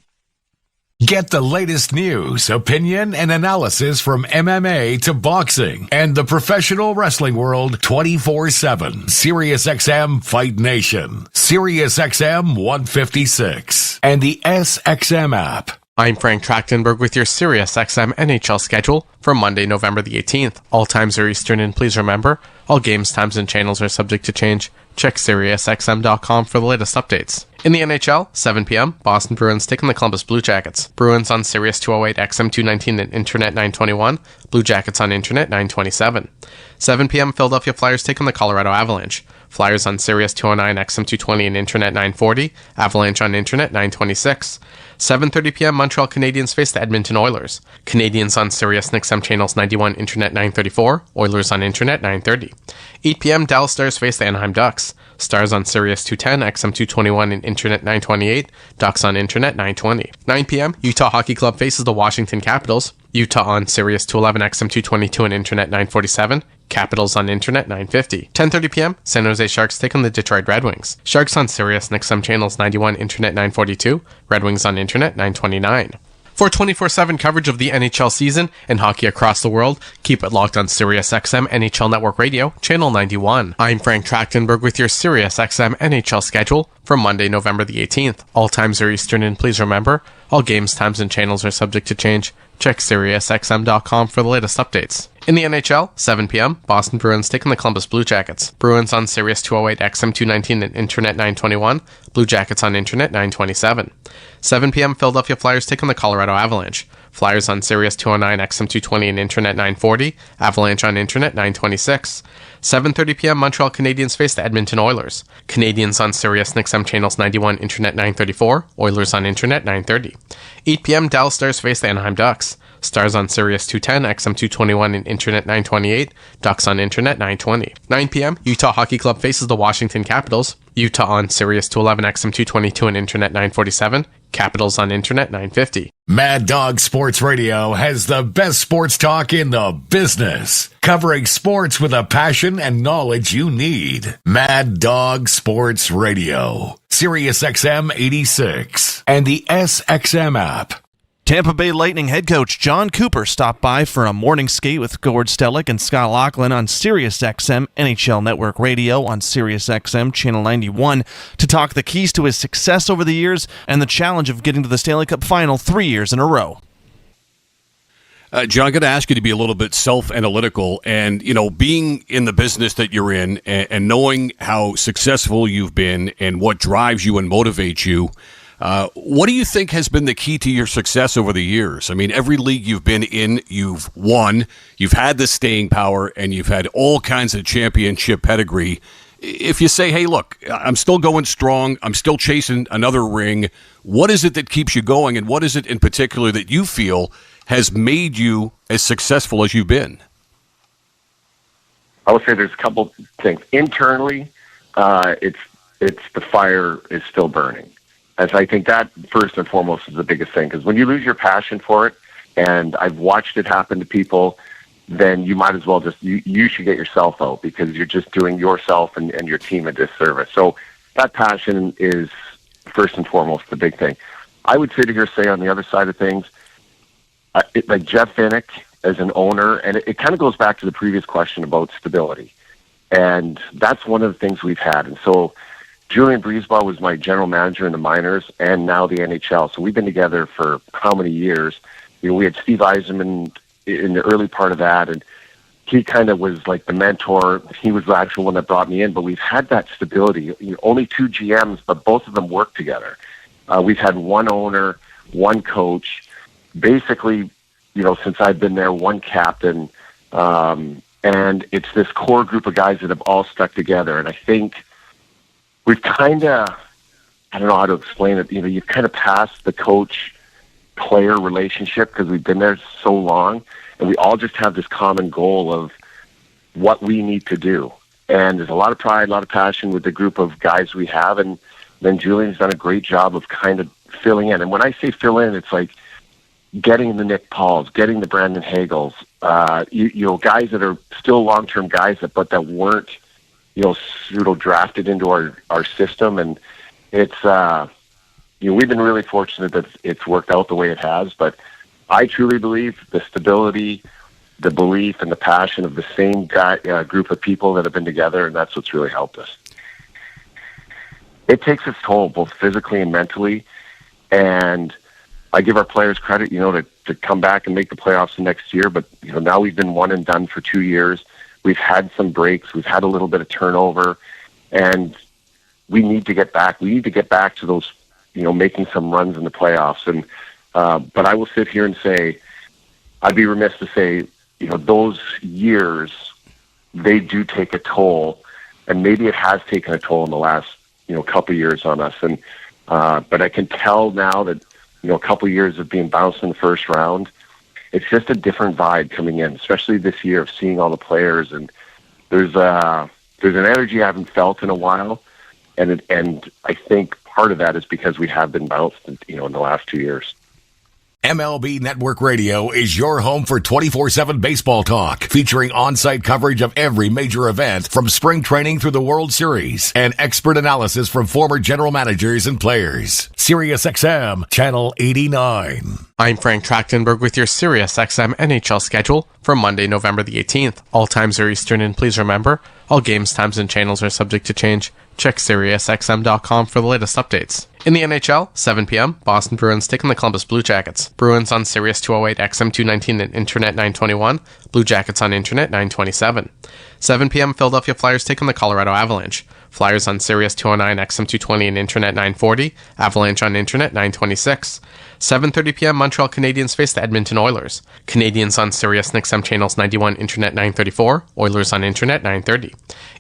Get the latest news, opinion, and analysis from MMA to boxing and the professional wrestling world 24/7. SiriusXM Fight Nation, SiriusXM 156, and the SXM app. I'm Frank Trachtenberg with your SiriusXM NHL schedule for Monday, November the 18th. All times are Eastern, and please remember, all games, times, and channels are subject to change. Check SiriusXM.com for the latest updates. In the NHL, 7 p.m., Boston Bruins taking the Columbus Blue Jackets. Bruins on Sirius 208, XM 219, and Internet 921. Blue Jackets on Internet 927. 7 p.m., Philadelphia Flyers taking the Colorado Avalanche. Flyers on Sirius 209, XM 220, and Internet 940. Avalanche on Internet 926. 7:30 p.m., Montreal Canadiens face the Edmonton Oilers. Canadiens on Sirius and XM channels 91, Internet 934. Oilers on Internet 930. 8 p.m., Dallas Stars face the Anaheim Ducks. Stars on Sirius 210, XM 221, and Internet 928. Ducks on Internet 920. 9 p.m., Utah Hockey Club faces the Washington Capitals. Utah on Sirius 211, XM 222, and Internet 947. Capitals on Internet 950. 10:30 p.m., San Jose Sharks take on the Detroit Red Wings. Sharks on Sirius and XM channels 91, Internet 942. Red Wings on Internet 929. For 24/7 coverage of the NHL season and hockey across the world, keep it locked on SiriusXM NHL Network Radio, Channel 91. I'm Frank Trachtenberg with your SiriusXM NHL schedule for Monday, November the 18th. All times are Eastern, and please remember, all games, times, and channels are subject to change. Check SiriusXM.com for the latest updates. In the NHL, 7 p.m., Boston Bruins taking the Columbus Blue Jackets. Bruins on Sirius 208, XM 219, and Internet 921. Blue Jackets on Internet 927. 7 p.m., Philadelphia Flyers taking the Colorado Avalanche. Flyers on Sirius 209, XM 220, and Internet 940. Avalanche on Internet 926. 7:30 p.m., Montreal Canadiens face the Edmonton Oilers. Canadiens on Sirius and XM channels 91, Internet 934. Oilers on Internet 930. 8 p.m., Dallas Stars face the Anaheim Ducks. Stars on Sirius 210, XM 221, and Internet 928. Ducks on Internet 920. 9 p.m., Utah Hockey Club faces the Washington Capitals. Utah on Sirius 211, XM 222, and Internet 947. Capitals on Internet 950. Mad Dog Sports Radio has the best sports talk in the business, covering sports with a passion and knowledge you need. Mad Dog Sports Radio, SiriusXM 86, and the SXM app. Tampa Bay Lightning head coach John Cooper stopped by for a morning skate with Gord Stellick and Scott Laughlin on SiriusXM NHL Network Radio on SiriusXM Channel 91 to talk the keys to his success over the years and the challenge of getting to the Stanley Cup Final 3 years in a row. John, I'm going to ask you to be a little bit self-analytical, and being in the business that you're in and knowing how successful you've been and what drives you and motivates you. What do you think has been the key to your success over the years? I mean, every league you've been in, you've won, you've had the staying power, and you've had all kinds of championship pedigree. If you say, hey, look, I'm still going strong, I'm still chasing another ring, what is it that keeps you going, and what is it in particular that you feel has made you as successful as you've been? I would say there's a couple things. Internally, it's the fire is still burning. And so I think that first and foremost is the biggest thing, because when you lose your passion for it, and I've watched it happen to people, then you might as well just, you should get yourself out, because you're just doing yourself and your team a disservice. So that passion is first and foremost the big thing. I would sit here say on the other side of things, like Jeff Vinnick as an owner, and it kind of goes back to the previous question about stability. And that's one of the things we've had. And so Julian Breezebaugh was my general manager in the minors and now the NHL. So we've been together for how many years? You know, we had Steve Yzerman in the early part of that, and he kind of was like the mentor. He was the actual one that brought me in, but we've had that stability. You know, only 2 GMs, but both of them work together. We've had one owner, one coach, basically, you know, since I've been there, one captain, and it's this core group of guys that have all stuck together. And I think we've kind of, I don't know how to explain it, you know, you've kind of passed the coach-player relationship because we've been there so long, and we all just have this common goal of what we need to do. And there's a lot of pride, a lot of passion with the group of guys we have, and then Julian's done a great job of kind of filling in. And when I say fill in, it's like getting the Nick Pauls, getting the Brandon Hagels, you know, guys that are still long-term guys but that weren't, you know, pseudo-drafted into our system. And it's, you know, we've been really fortunate that it's worked out the way it has. But I truly believe the stability, the belief, and the passion of the same group of people that have been together, and that's what's really helped us. It takes its toll, both physically and mentally, and I give our players credit, you know, to come back and make the playoffs the next year. But, you know, now we've been one and done for 2 years. We've had some breaks. We've had a little bit of turnover, and we need to get back. We need to get back to those, you know, making some runs in the playoffs. And but I will sit here and say, I'd be remiss to say, you know, those years, they do take a toll, and maybe it has taken a toll in the last, you know, couple of years on us. And but I can tell now that, you know, a couple of years of being bounced in the first round, it's just a different vibe coming in, especially this year of seeing all the players. And there's an energy I haven't felt in a while, and I think part of that is because we have been bounced, you know, in the last 2 years. MLB Network Radio is your home for 24/7 baseball talk, featuring on-site coverage of every major event from spring training through the World Series and expert analysis from former general managers and players. SiriusXM Channel 89. I'm Frank Trachtenberg with your SiriusXM NHL schedule for Monday, November the 18th. All times are Eastern, and please remember, all games, times, and channels are subject to change. Check SiriusXM.com for the latest updates. In the NHL, 7 p.m., Boston Bruins taking the Columbus Blue Jackets. Bruins on Sirius 208, XM 219, and Internet 921. Blue Jackets on Internet 927. 7 p.m., Philadelphia Flyers taking the Colorado Avalanche. Flyers on Sirius 209, XM 220, and Internet 940. Avalanche on Internet 926. 7:30 p.m., Montreal Canadiens face the Edmonton Oilers. Canadiens on Sirius and XM channels 91, Internet 934. Oilers on Internet 930.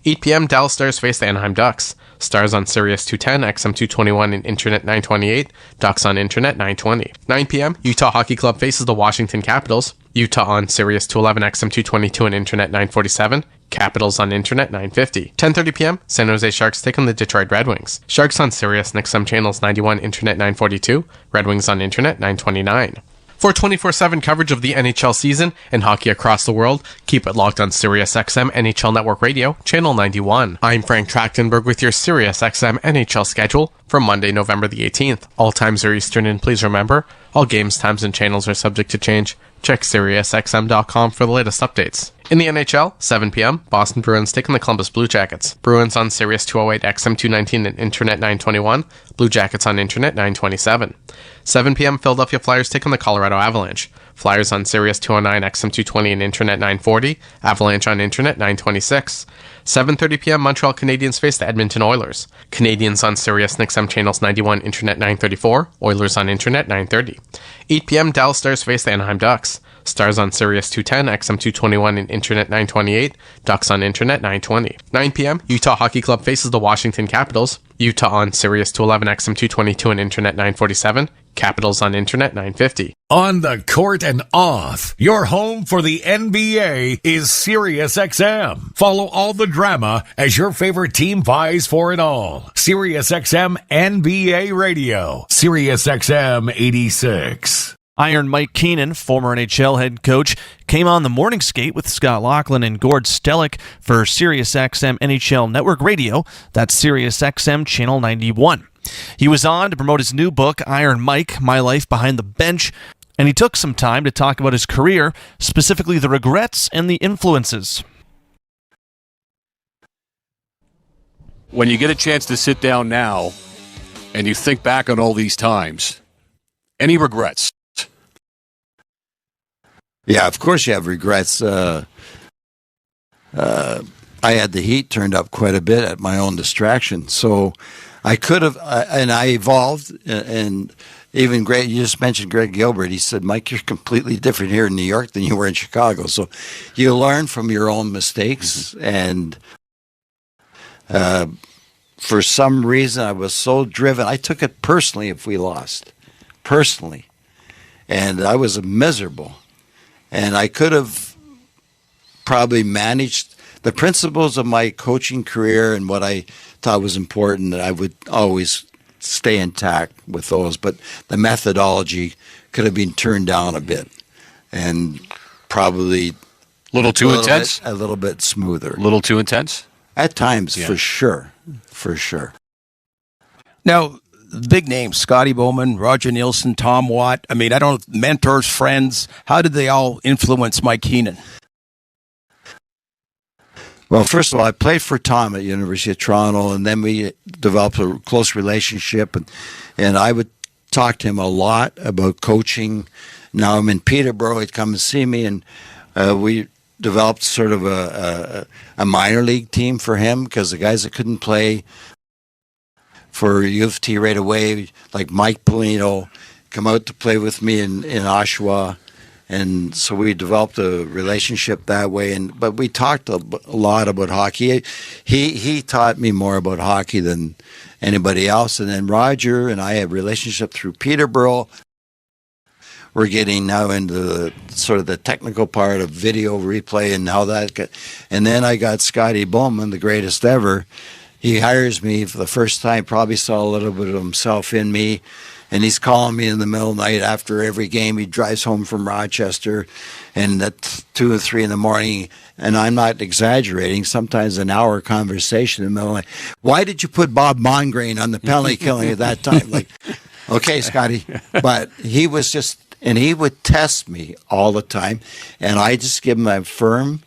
8 p.m., Dallas Stars face the Anaheim Ducks. Stars on Sirius 210, XM 221, and Internet 928. Ducks on Internet 920. 9 p.m., Utah Hockey Club faces the Washington Capitals. Utah on Sirius 211, XM 222, and Internet 947. Capitals on Internet 950. 10:30 p.m., San Jose Sharks take on the Detroit Red Wings. Sharks on Sirius and XM channels 91, Internet 942. Red Wings on Internet 929. For 24/7 coverage of the NHL season and hockey across the world, keep it locked on SiriusXM NHL Network Radio, Channel 91. I'm Frank Trachtenberg with your SiriusXM NHL schedule for Monday, November the 18th. All times are Eastern, and please remember, all games, times, and channels are subject to change. Check SiriusXM.com for the latest updates. In the NHL, 7 p.m., Boston Bruins taking the Columbus Blue Jackets. Bruins on Sirius 208, XM 219, and Internet 921. Blue Jackets on Internet 927. 7 p.m. Philadelphia Flyers take on the Colorado Avalanche. Flyers on Sirius 209, XM220 and Internet 940. Avalanche on Internet 926. 7:30 p.m. Montreal Canadiens face the Edmonton Oilers. Canadiens on Sirius and XM channels 91, Internet 934. Oilers on Internet 930. 8 p.m. Dallas Stars face the Anaheim Ducks. Stars on Sirius 210, XM 221 and Internet 928. Ducks on Internet 920. 9 p.m. Utah Hockey Club faces the Washington Capitals. Utah on Sirius 211, XM 222 and Internet 947. Capitals on Internet 950. On the court and off, your home for the NBA is SiriusXM. Follow all the drama as your favorite team vies for it all. SiriusXM NBA Radio. SiriusXM 86. Iron Mike Keenan, former NHL head coach, came on the morning skate with Scott Laughlin and Gord Stellick for SiriusXM NHL Network Radio. That's SiriusXM Channel 91. He was on to promote his new book, Iron Mike, My Life Behind the Bench, and he took some time to talk about his career, specifically the regrets and the influences. When you get a chance to sit down now and you think back on all these times, any regrets? Yeah, of course you have regrets. I had the heat turned up quite a bit at my own distraction. So I could have, and I evolved, and even Greg, you just mentioned Greg Gilbert. He said, Mike, you're completely different here in New York than you were in Chicago. So you learn from your own mistakes. And for some reason, I was so driven. I took it personally if we lost. Personally. And I was miserable. And I could have probably managed the principles of my coaching career and what I thought was important, that I would always stay intact with those. But the methodology could have been turned down a bit and probably a little too intense? A little bit smoother. A little too intense? At times, yeah. For sure. For sure. Now, big names, Scotty Bowman, Roger Nielsen, Tom Watt. I mean, I don't know, mentors, friends. How did they all influence Mike Keenan? Well, first of all, I played for Tom at University of Toronto, and then we developed a close relationship, and I would talk to him a lot about coaching. Now I'm in Peterborough. He'd come and see me, and we developed sort of a minor league team for him, because the guys that couldn't play for U of T right away, like Mike Polino, come out to play with me in Oshawa. And so we developed a relationship that way. But we talked a lot about hockey. He taught me more about hockey than anybody else. And then Roger and I had a relationship through Peterborough. We're getting now into the sort of the technical part of video replay and how that. And then I got Scotty Bowman, the greatest ever. He hires me for the first time, probably saw a little bit of himself in me, and he's calling me in the middle of the night after every game. He drives home from Rochester, and at 2 or 3 in the morning, and I'm not exaggerating, sometimes an hour conversation in the middle of the night. Why did you put Bob Mongrain on the penalty killing at that time? Like, okay, Scotty. But he was just, and he would test me all the time, and I just give him a firm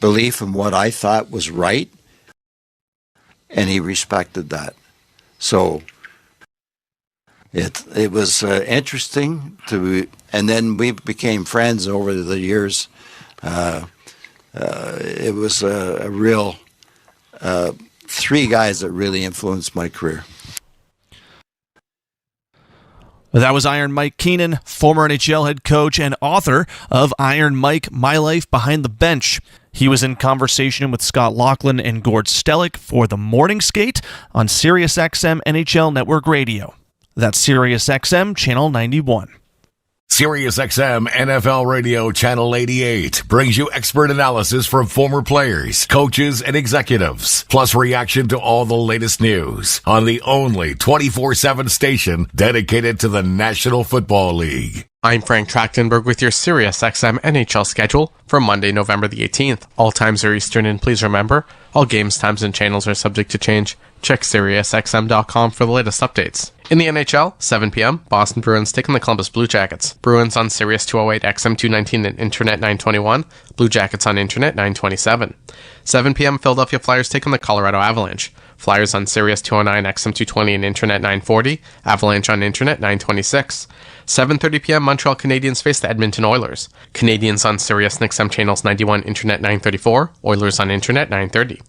belief in what I thought was right. And he respected that. So it was interesting and then we became friends over the years. It was a real 3 guys that really influenced my career. That was Iron Mike Keenan, former NHL head coach and author of Iron Mike, My Life Behind the Bench. He was in conversation with Scott Laughlin and Gord Stellick for the Morning Skate on SiriusXM NHL Network Radio. That's SiriusXM Channel 91. SiriusXM NFL Radio Channel 88 brings you expert analysis from former players, coaches, and executives, plus reaction to all the latest news on the only 24/7 station dedicated to the National Football League. I'm Frank Trachtenberg with your SiriusXM NHL schedule for Monday, November the 18th. All times are Eastern, and please remember, all games, times, and channels are subject to change. Check SiriusXM.com for the latest updates. In the NHL, 7 p.m., Boston Bruins taking the Columbus Blue Jackets. Bruins on Sirius 208, XM 219, and Internet 921. Blue Jackets on Internet 927. 7 p.m., Philadelphia Flyers taking the Colorado Avalanche. Flyers on Sirius 209, XM 220, and Internet 940. Avalanche on Internet 926. 7:30 p.m. Montreal Canadiens face the Edmonton Oilers. Canadiens on Sirius and XM channels 91, Internet 934. Oilers on Internet 930.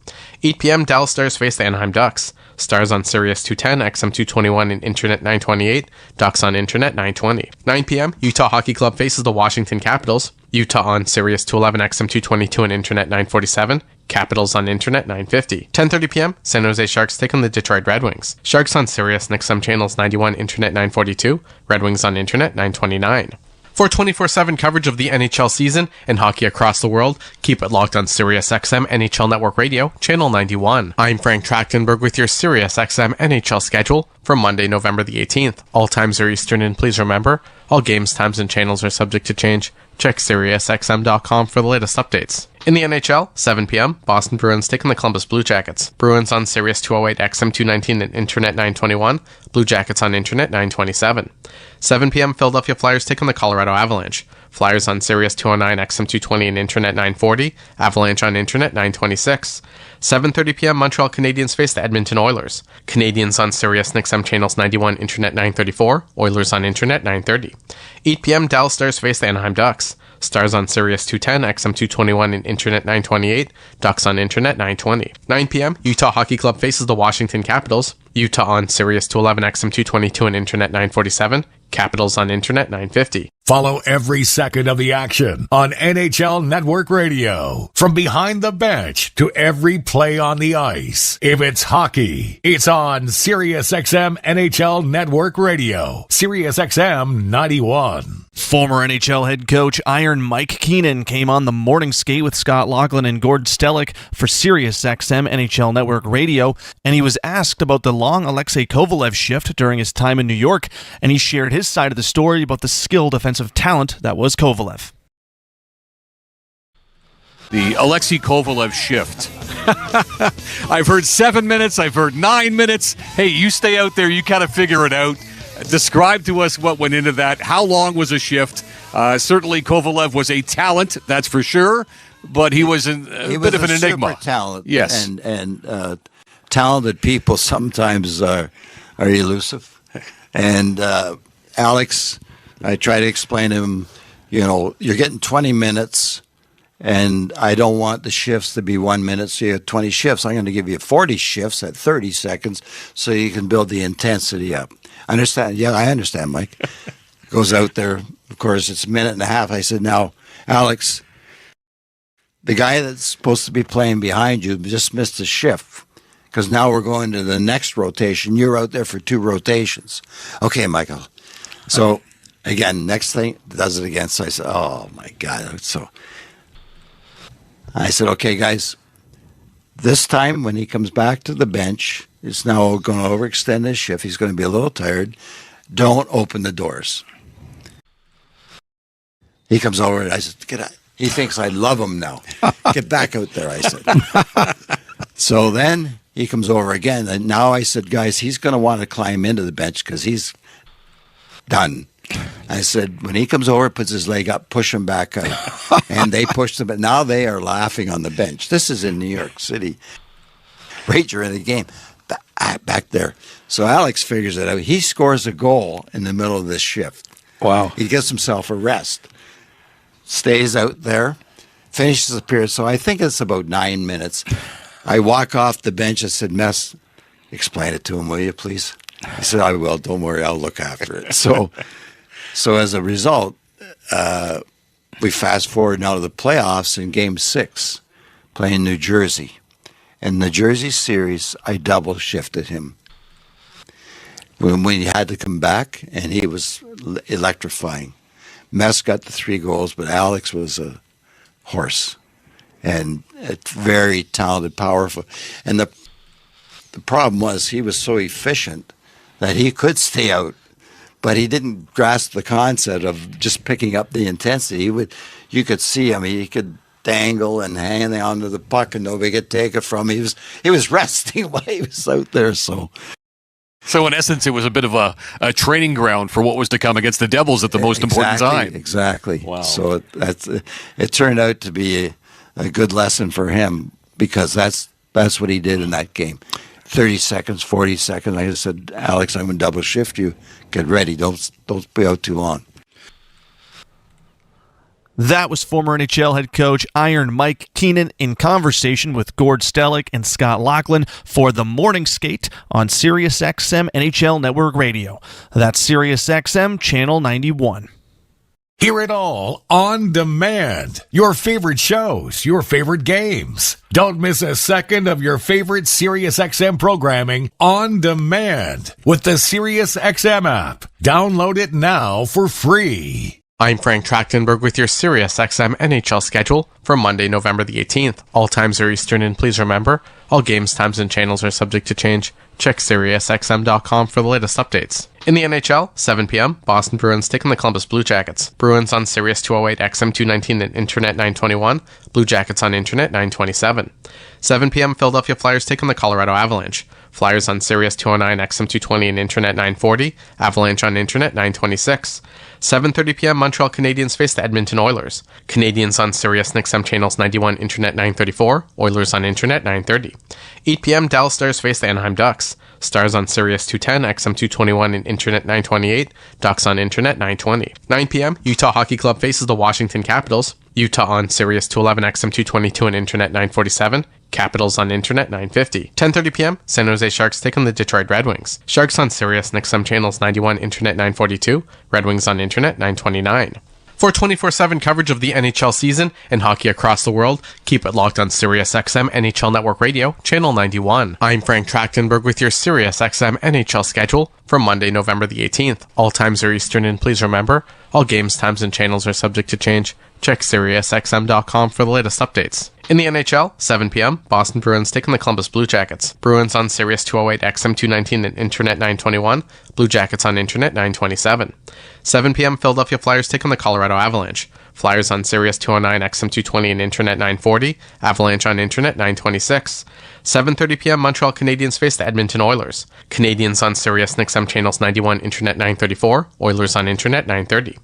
8 p.m. Dallas Stars face the Anaheim Ducks. Stars on Sirius 210, XM 221, and Internet 928. Ducks on Internet 920. 9 p.m. Utah Hockey Club faces the Washington Capitals. Utah on Sirius 211, XM 222, and Internet 947. Capitals on Internet 950. 10:30 p.m. San Jose Sharks take on the Detroit Red Wings. Sharks on Sirius and XM channels 91, Internet 942. Red Wings on Internet 929. For 24/7 coverage of the NHL season and hockey across the world, keep it locked on SiriusXM NHL Network Radio, Channel 91. I'm Frank Trachtenberg with your SiriusXM NHL schedule for Monday, November the 18th. All times are Eastern, and please remember, all games, times, and channels are subject to change. Check SiriusXM.com for the latest updates. In the NHL, 7 p.m., Boston Bruins taking the Columbus Blue Jackets. Bruins on Sirius 208, XM 219, and Internet 921. Blue Jackets on Internet 927. 7 p.m., Philadelphia Flyers taking the Colorado Avalanche. Flyers on Sirius 209, XM 220, and Internet 940. Avalanche on Internet 926. 7:30 p.m., Montreal Canadiens face the Edmonton Oilers. Canadiens on Sirius and XM channels 91, Internet 934. Oilers on Internet 930. 8 p.m., Dallas Stars face the Anaheim Ducks. Stars on Sirius 210, XM 221, and Internet 928. Ducks on Internet 920. 9 p.m., Utah Hockey Club faces the Washington Capitals. Utah on Sirius 211, XM 222, and Internet 947. Capitals on Internet 950. Follow every second of the action on NHL Network Radio. From behind the bench to every play on the ice. If it's hockey, it's on SiriusXM NHL Network Radio. SiriusXM 91. Former NHL head coach Iron Mike Keenan came on the morning skate with Scott Laughlin and Gord Stellick for SiriusXM NHL Network Radio, and he was asked about the long Alexei Kovalev shift during his time in New York, and he shared his side of the story about the skilled offensive talent that was Kovalev. The Alexei Kovalev shift. I've heard 7 minutes. I've heard 9 minutes. Hey, you stay out there. You kind of figure it out. Describe to us what went into that. How long was a shift? Certainly Kovalev was a talent, that's for sure, but he was bit of an enigma. Super talent. Yes. And talented people sometimes are elusive. And Alex, I try to explain to him, you're getting 20 minutes, and I don't want the shifts to be 1 minute, so you have 20 shifts. I'm going to give you 40 shifts at 30 seconds so you can build the intensity up. Understand? Yeah, I understand, Mike. Goes out there. Of course, it's a minute and a half. I said, now, Alex, the guy that's supposed to be playing behind you just missed a shift because now we're going to the next rotation. You're out there for 2 rotations. Okay, Michael. So, again, next thing, does it again. So I said, oh, my God. So I said, okay, guys, this time when he comes back to the bench, it's now going to overextend his shift. He's going to be a little tired. Don't open the doors. He comes over and I said, get out. He thinks I love him now. Get back out there, I said. So then he comes over again. And now I said, guys, he's going to want to climb into the bench because he's done. I said, when he comes over, puts his leg up, push him back out. And they pushed him. But now they are laughing on the bench. This is in New York City. Right during the game. Back there. So Alex figures it out. He scores a goal in the middle of this shift. Wow. Oh. He gets himself a rest. Stays out there. Finishes the period. So I think it's about 9 minutes. I walk off the bench. I said, Mess, explain it to him, will you, please? He said, I will. Don't worry. I'll look after it. So as a result, we fast forward now to the playoffs in Game 6, playing New Jersey. In the Jersey series, I double shifted him. When we had to come back, and he was electrifying. Mess got the 3 goals, but Alex was a horse. And it's very talented, powerful. And the problem was he was so efficient that he could stay out, but he didn't grasp the concept of just picking up the intensity. You could see him. He could dangle and hang onto the puck, and nobody could take it from him. He was resting while he was out there. So in essence, it was a bit of a training ground for what was to come against the Devils at the most important time. Exactly. Wow. So it turned out to be a good lesson for him because that's what he did in that game. 30 seconds, 40 seconds. I just said, Alex, I'm going to double shift you. Get ready. Don't be out too long. That was former NHL head coach Iron Mike Keenan in conversation with Gord Stellick and Scott Laughlin for the Morning Skate on SiriusXM NHL Network Radio. That's SiriusXM Channel 91. Hear it all on demand. Your favorite shows, your favorite games. Don't miss a second of your favorite SiriusXM programming on demand with the SiriusXM app. Download it now for free. I'm Frank Trachtenberg with your SiriusXM NHL schedule for Monday, November the 18th. All times are Eastern, and please remember, all games, times, and channels are subject to change. Check SiriusXM.com for the latest updates. In the NHL, 7 p.m., Boston Bruins taking the Columbus Blue Jackets. Bruins on Sirius 208, XM 219, and Internet 921. Blue Jackets on Internet 927. 7 p.m., Philadelphia Flyers taking the Colorado Avalanche. Flyers on Sirius 209, XM 220, and Internet 940. Avalanche on Internet 926. 7:30 p.m., Montreal Canadiens face the Edmonton Oilers. Canadiens on Sirius and XM channels 91, Internet 934. Oilers on Internet 930. 8 p.m., Dallas Stars face the Anaheim Ducks. Stars on Sirius 210, XM 221, and Internet 928. Ducks on Internet 920. 9 p.m., Utah Hockey Club faces the Washington Capitals. Utah on Sirius 211, XM 222, and Internet 947. Capitals on Internet 950. 10:30 p.m., San Jose Sharks take on the Detroit Red Wings. Sharks on Sirius and XM channels 91, Internet 942. Red Wings on Internet 929. For 24/7 coverage of the NHL season and hockey across the world, keep it locked on SiriusXM NHL Network Radio, Channel 91. I'm Frank Trachtenberg with your SiriusXM NHL schedule for Monday, November the 18th. All times are Eastern, and please remember, all games, times, and channels are subject to change. Check SiriusXM.com for the latest updates. In the NHL, 7 p.m., Boston Bruins taking the Columbus Blue Jackets. Bruins on Sirius 208, XM 219, and Internet 921. Blue Jackets on Internet 927. 7 p.m., Philadelphia Flyers taking the Colorado Avalanche. Flyers on Sirius 209, XM 220, and Internet 940. Avalanche on Internet 926. 7:30 p.m., Montreal Canadiens face the Edmonton Oilers. Canadiens on Sirius and XM channels 91, Internet 934. Oilers on Internet 930.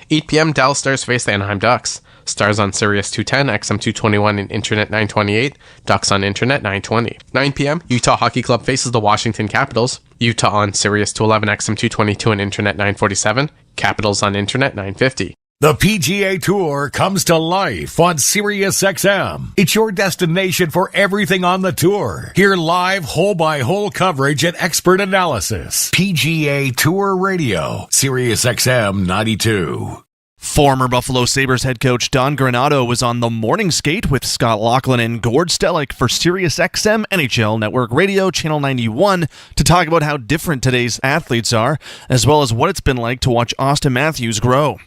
8 p.m., Dallas Stars face the Anaheim Ducks. Stars on Sirius 210, XM 221, and Internet 928. Ducks on Internet 920. 9 p.m., Utah Hockey Club faces the Washington Capitals. Utah on Sirius 211, XM 222, and Internet 947. Capitals on Internet 950. The PGA Tour comes to life on SiriusXM. It's your destination for everything on the tour. Hear live hole-by-hole coverage and expert analysis. PGA Tour Radio, SiriusXM 92. Former Buffalo Sabres head coach Don Granato was on the Morning Skate with Scott Laughlin and Gord Stellick for SiriusXM NHL Network Radio, Channel 91, to talk about how different today's athletes are, as well as what it's been like to watch Austin Matthews grow.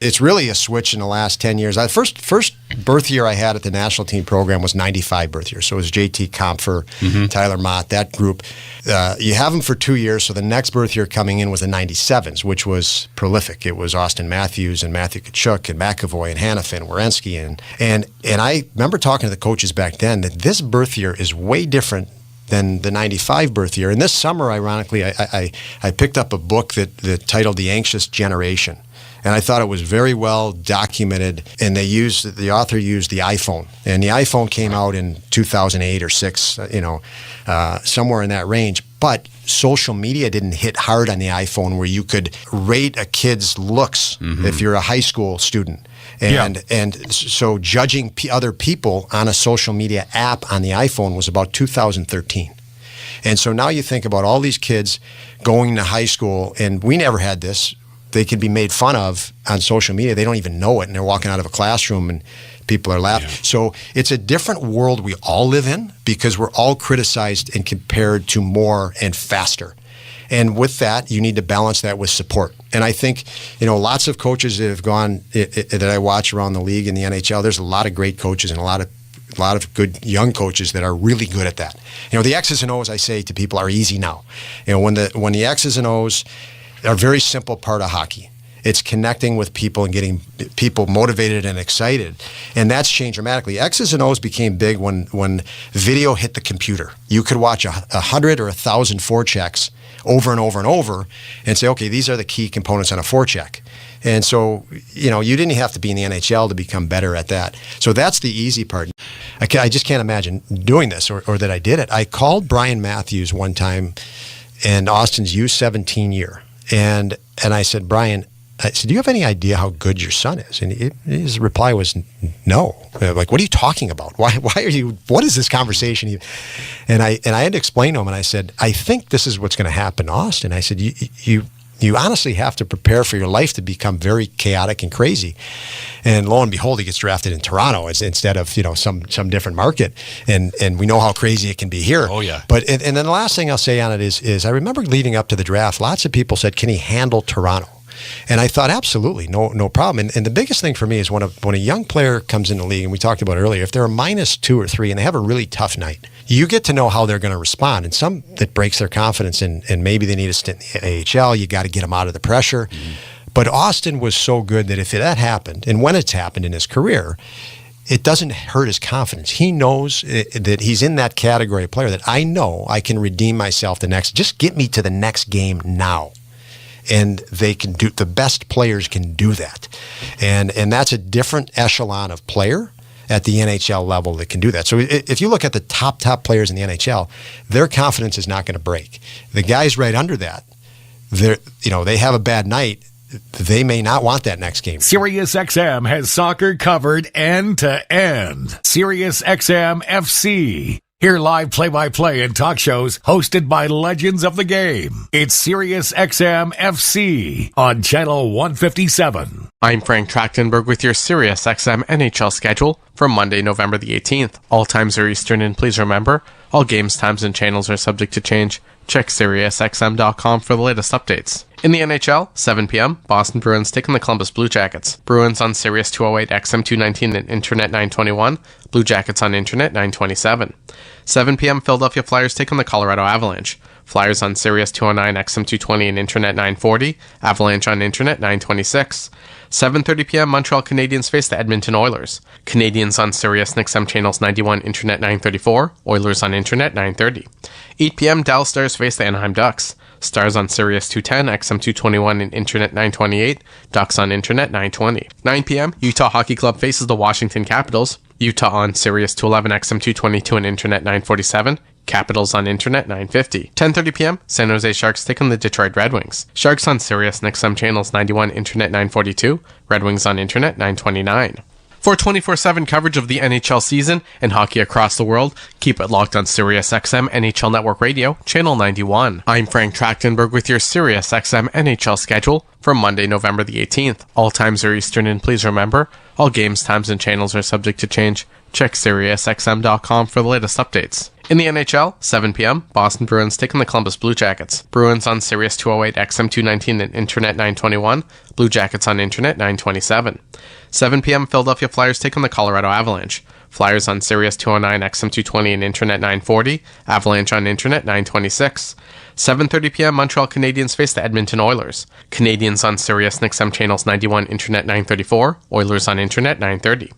It's really a switch in the last 10 years. The first birth year I had at the national team program was 95 birth year. So it was JT Compher, Tyler Mott, that group. You have them for 2 years, so the next birth year coming in was the 97s, which was prolific. It was Austin Matthews and Matthew Tkachuk and McAvoy and Hanifin, Werenski. And I remember talking to the coaches back then that this birth year is way different than the 95 birth year. And this summer, ironically, I picked up a book that titled The Anxious Generation. And I thought it was very well documented, and the author used the iPhone. And the iPhone came out in 2008 or 6, somewhere in that range. But social media didn't hit hard on the iPhone where you could rate a kid's looks if you're a high school student. And so judging other people on a social media app on the iPhone was about 2013. And so now you think about all these kids going to high school, and we never had this. They can be made fun of on social media. They don't even know it, and they're walking out of a classroom and people are laughing. Yeah. So it's a different world we all live in because we're all criticized and compared to more and faster. And with that, you need to balance that with support. And I think, lots of coaches that have gone that I watch around the league in the NHL, there's a lot of great coaches and a lot of good young coaches that are really good at that. The X's and O's, I say to people, are easy now. When the X's and O's are a very simple part of hockey. It's connecting with people and getting people motivated and excited. And that's changed dramatically. X's and O's became big when video hit the computer. You could watch 100 or 1,000 forechecks over and over and over and say, okay, these are the key components on a forecheck. And so, you didn't have to be in the NHL to become better at that. So that's the easy part. I just can't imagine doing this or that I did it. I called Brian Matthews one time in Austin's U17 year. And I said, Brian, I said, do you have any idea how good your son is? And his reply was no. Like, what are you talking about? Why are you, what is this conversation? And I had to explain to him, and I said, I think this is what's going to happen, Austin. I said, you honestly have to prepare for your life to become very chaotic and crazy. And lo and behold, he gets drafted in Toronto instead of, some different market. And we know how crazy it can be here. Oh, yeah. But, and then the last thing I'll say on it is I remember leading up to the draft, lots of people said, can he handle Toronto? And I thought, absolutely, no problem. And the biggest thing for me is when a young player comes in the league, and we talked about earlier, if they're a -2 or 3 and they have a really tough night, you get to know how they're going to respond. And some that breaks their confidence, and maybe they need a stint in the AHL, you got to get them out of the pressure. Mm-hmm. But Austin was so good that if that happened, and when it's happened in his career, it doesn't hurt his confidence. He knows that he's in that category of player that I know I can redeem myself just get me to the next game now. And they can do, the best players can do that. And that's a different echelon of player at the NHL level that can do that. So if you look at the top players in the NHL, their confidence is not going to break. The guys right under that, they have a bad night, they may not want that next game. SiriusXM has soccer covered end to end. SiriusXM FC. Hear live play-by-play and talk shows hosted by legends of the game. It's SiriusXM FC on Channel 157. I'm Frank Trachtenberg with your SiriusXM NHL schedule for Monday, November the 18th. All times are Eastern, and please remember, all games, times, and channels are subject to change. Check SiriusXM.com for the latest updates. In the NHL, 7 p.m., Boston Bruins taking the Columbus Blue Jackets. Bruins on Sirius 208, XM 219, and Internet 921. Blue Jackets on Internet 927. 7 p.m., Philadelphia Flyers taking the Colorado Avalanche. Flyers on Sirius 209, XM 220, and Internet 940. Avalanche on Internet 926. 7:30 p.m., Montreal Canadiens face the Edmonton Oilers. Canadiens on Sirius and XM channels 91, Internet 934. Oilers on Internet 930. 8 p.m., Dallas Stars face the Anaheim Ducks. Stars on Sirius 210, XM 221, and Internet 928. Ducks on Internet 920. 9 p.m., Utah Hockey Club faces the Washington Capitals. Utah on Sirius 211, XM 222, and Internet 947. Capitals on Internet 950. 10:30 p.m., San Jose Sharks take on the Detroit Red Wings. Sharks on Sirius and XM channels 91, Internet 942. Red Wings on Internet 929. For 24/7 coverage of the NHL season and hockey across the world, keep it locked on SiriusXM NHL Network Radio, Channel 91. I'm Frank Trachtenberg with your SiriusXM NHL schedule for Monday, November the 18th. All times are Eastern, and please remember, all games, times, and channels are subject to change. Check SiriusXM.com for the latest updates. In the NHL, 7 p.m., Boston Bruins taking the Columbus Blue Jackets. Bruins on Sirius 208, XM 219, and Internet 921. Blue Jackets on Internet 927. 7 p.m., Philadelphia Flyers take on the Colorado Avalanche. Flyers on Sirius 209, XM 220, and Internet 940. Avalanche on Internet 926. 7:30 p.m., Montreal Canadiens face the Edmonton Oilers. Canadiens on Sirius and XM channels 91, Internet 934. Oilers on Internet 930.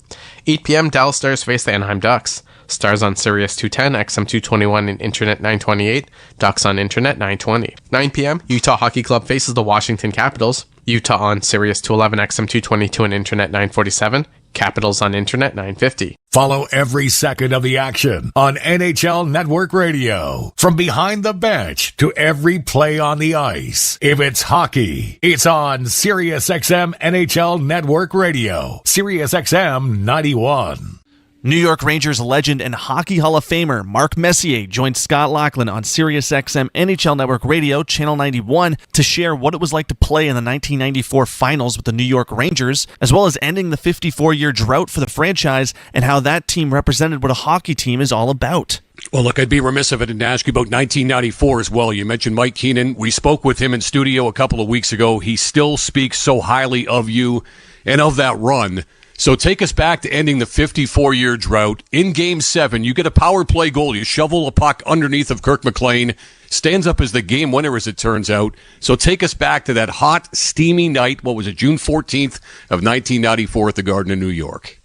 8 p.m., Dallas Stars face the Anaheim Ducks. Stars on Sirius 210, XM 221, and Internet 928. Ducks on Internet 920. 9 p.m., Utah Hockey Club faces the Washington Capitals. Utah on Sirius 211, XM 222, and Internet 947. Capitals on Internet 950. Follow every second of the action on NHL Network Radio. From behind the bench to every play on the ice. If it's hockey, it's on SiriusXM NHL Network Radio. SiriusXM 91. New York Rangers legend and Hockey Hall of Famer Mark Messier joined Scott Laughlin on SiriusXM NHL Network Radio, Channel 91, to share what it was like to play in the 1994 finals with the New York Rangers, as well as ending the 54-year drought for the franchise and how that team represented what a hockey team is all about. Well, look, I'd be remiss if I didn't ask you about 1994 as well. You mentioned Mike Keenan. We spoke with him in studio a couple of weeks ago. He still speaks so highly of you and of that run. So take us back to ending the 54-year drought. In Game 7, you get a power play goal. You shovel a puck underneath of Kirk McLean. Stands up as the game winner, as it turns out. So take us back to that hot, steamy night. What was it, June 14th of 1994 at the Garden of New York?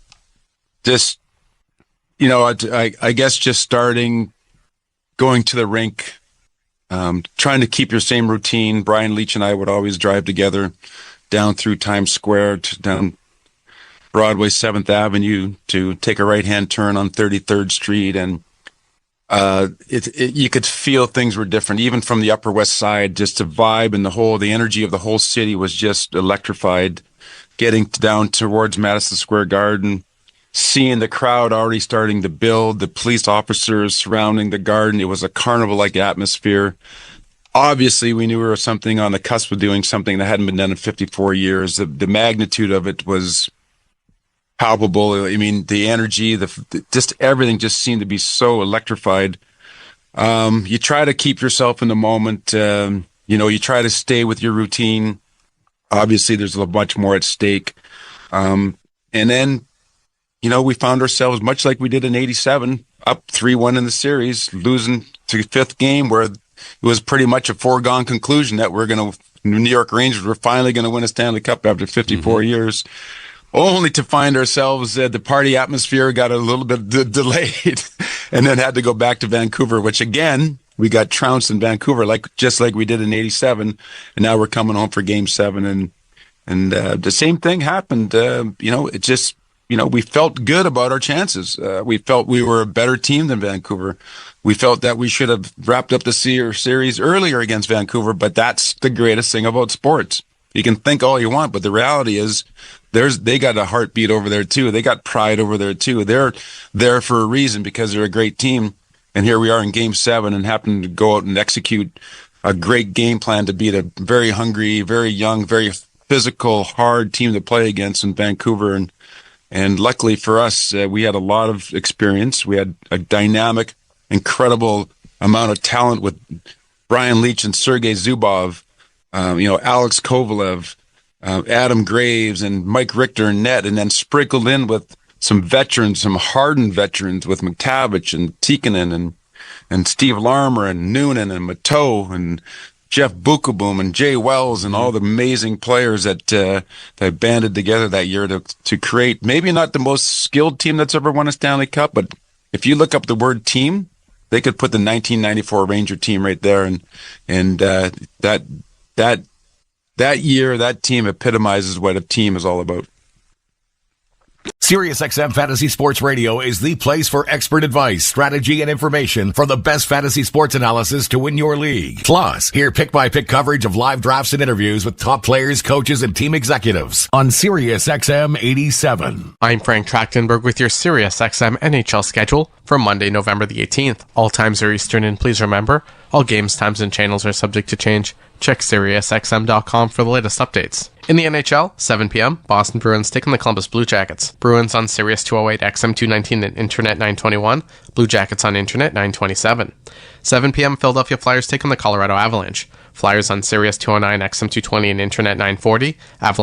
Just, I guess just starting, going to the rink, trying to keep your same routine. Brian Leach and I would always drive together down through Times Square down Broadway 7th Avenue to take a right-hand turn on 33rd Street, and you could feel things were different, even from the Upper West Side. Just the vibe and the energy of the whole city was just electrified. Getting down towards Madison Square Garden, seeing the crowd already starting to build, the police officers surrounding the garden. It was a carnival-like atmosphere. Obviously, we knew we were something on the cusp of doing something that hadn't been done in 54 years. The magnitude of it was palpable. I mean, the energy, just everything just seemed to be so electrified. You try to keep yourself in the moment. You try to stay with your routine. Obviously, there's a much more at stake. And then, we found ourselves, much like we did in 87, up 3-1 in the series, losing to fifth game, where it was pretty much a foregone conclusion that New York Rangers were finally going to win a Stanley Cup after 54 years. Only to find ourselves, the party atmosphere got a little bit delayed and then had to go back to Vancouver, which again, we got trounced in Vancouver, just like we did in 87. And now we're coming home for Game 7. And the same thing happened. It just, we felt good about our chances. We felt we were a better team than Vancouver. We felt that we should have wrapped up the series earlier against Vancouver, but that's the greatest thing about sports. You can think all you want, but the reality is they got a heartbeat over there too. They got pride over there too. They're there for a reason, because they're a great team. And here we are in Game 7 and happen to go out and execute a great game plan to beat a very hungry, very young, very physical, hard team to play against in Vancouver. And luckily for us, we had a lot of experience. We had a dynamic, incredible amount of talent with Brian Leetch and Sergei Zubov, Alex Kovalev, Adam Graves, and Mike Richter and net, and then sprinkled in with some veterans, some hardened veterans with McTavish and Tikkanen and Steve Larmer and Noonan and Mateau and Jeff Bukaboom and Jay Wells and all the amazing players that banded together that year to create maybe not the most skilled team that's ever won a Stanley Cup, but if you look up the word team, they could put the 1994 Ranger team right there, and that year, that team epitomizes what a team is all about. SiriusXM Fantasy Sports Radio is the place for expert advice, strategy, and information for the best fantasy sports analysis to win your league. Plus, hear pick-by-pick coverage of live drafts and interviews with top players, coaches, and team executives on SiriusXM 87. I'm Frank Trachtenberg with your SiriusXM NHL schedule for Monday, November the 18th. All times are Eastern, and please remember, all games, times, and channels are subject to change. Check SiriusXM.com for the latest updates. In the NHL, 7 p.m., Boston Bruins taking the Columbus Blue Jackets. Bruins on Sirius 208, XM 219, and Internet 921. Blue Jackets on Internet 927. 7 p.m., Philadelphia Flyers taking the Colorado Avalanche. Flyers on Sirius 209, XM 220, and Internet 940. Avalanche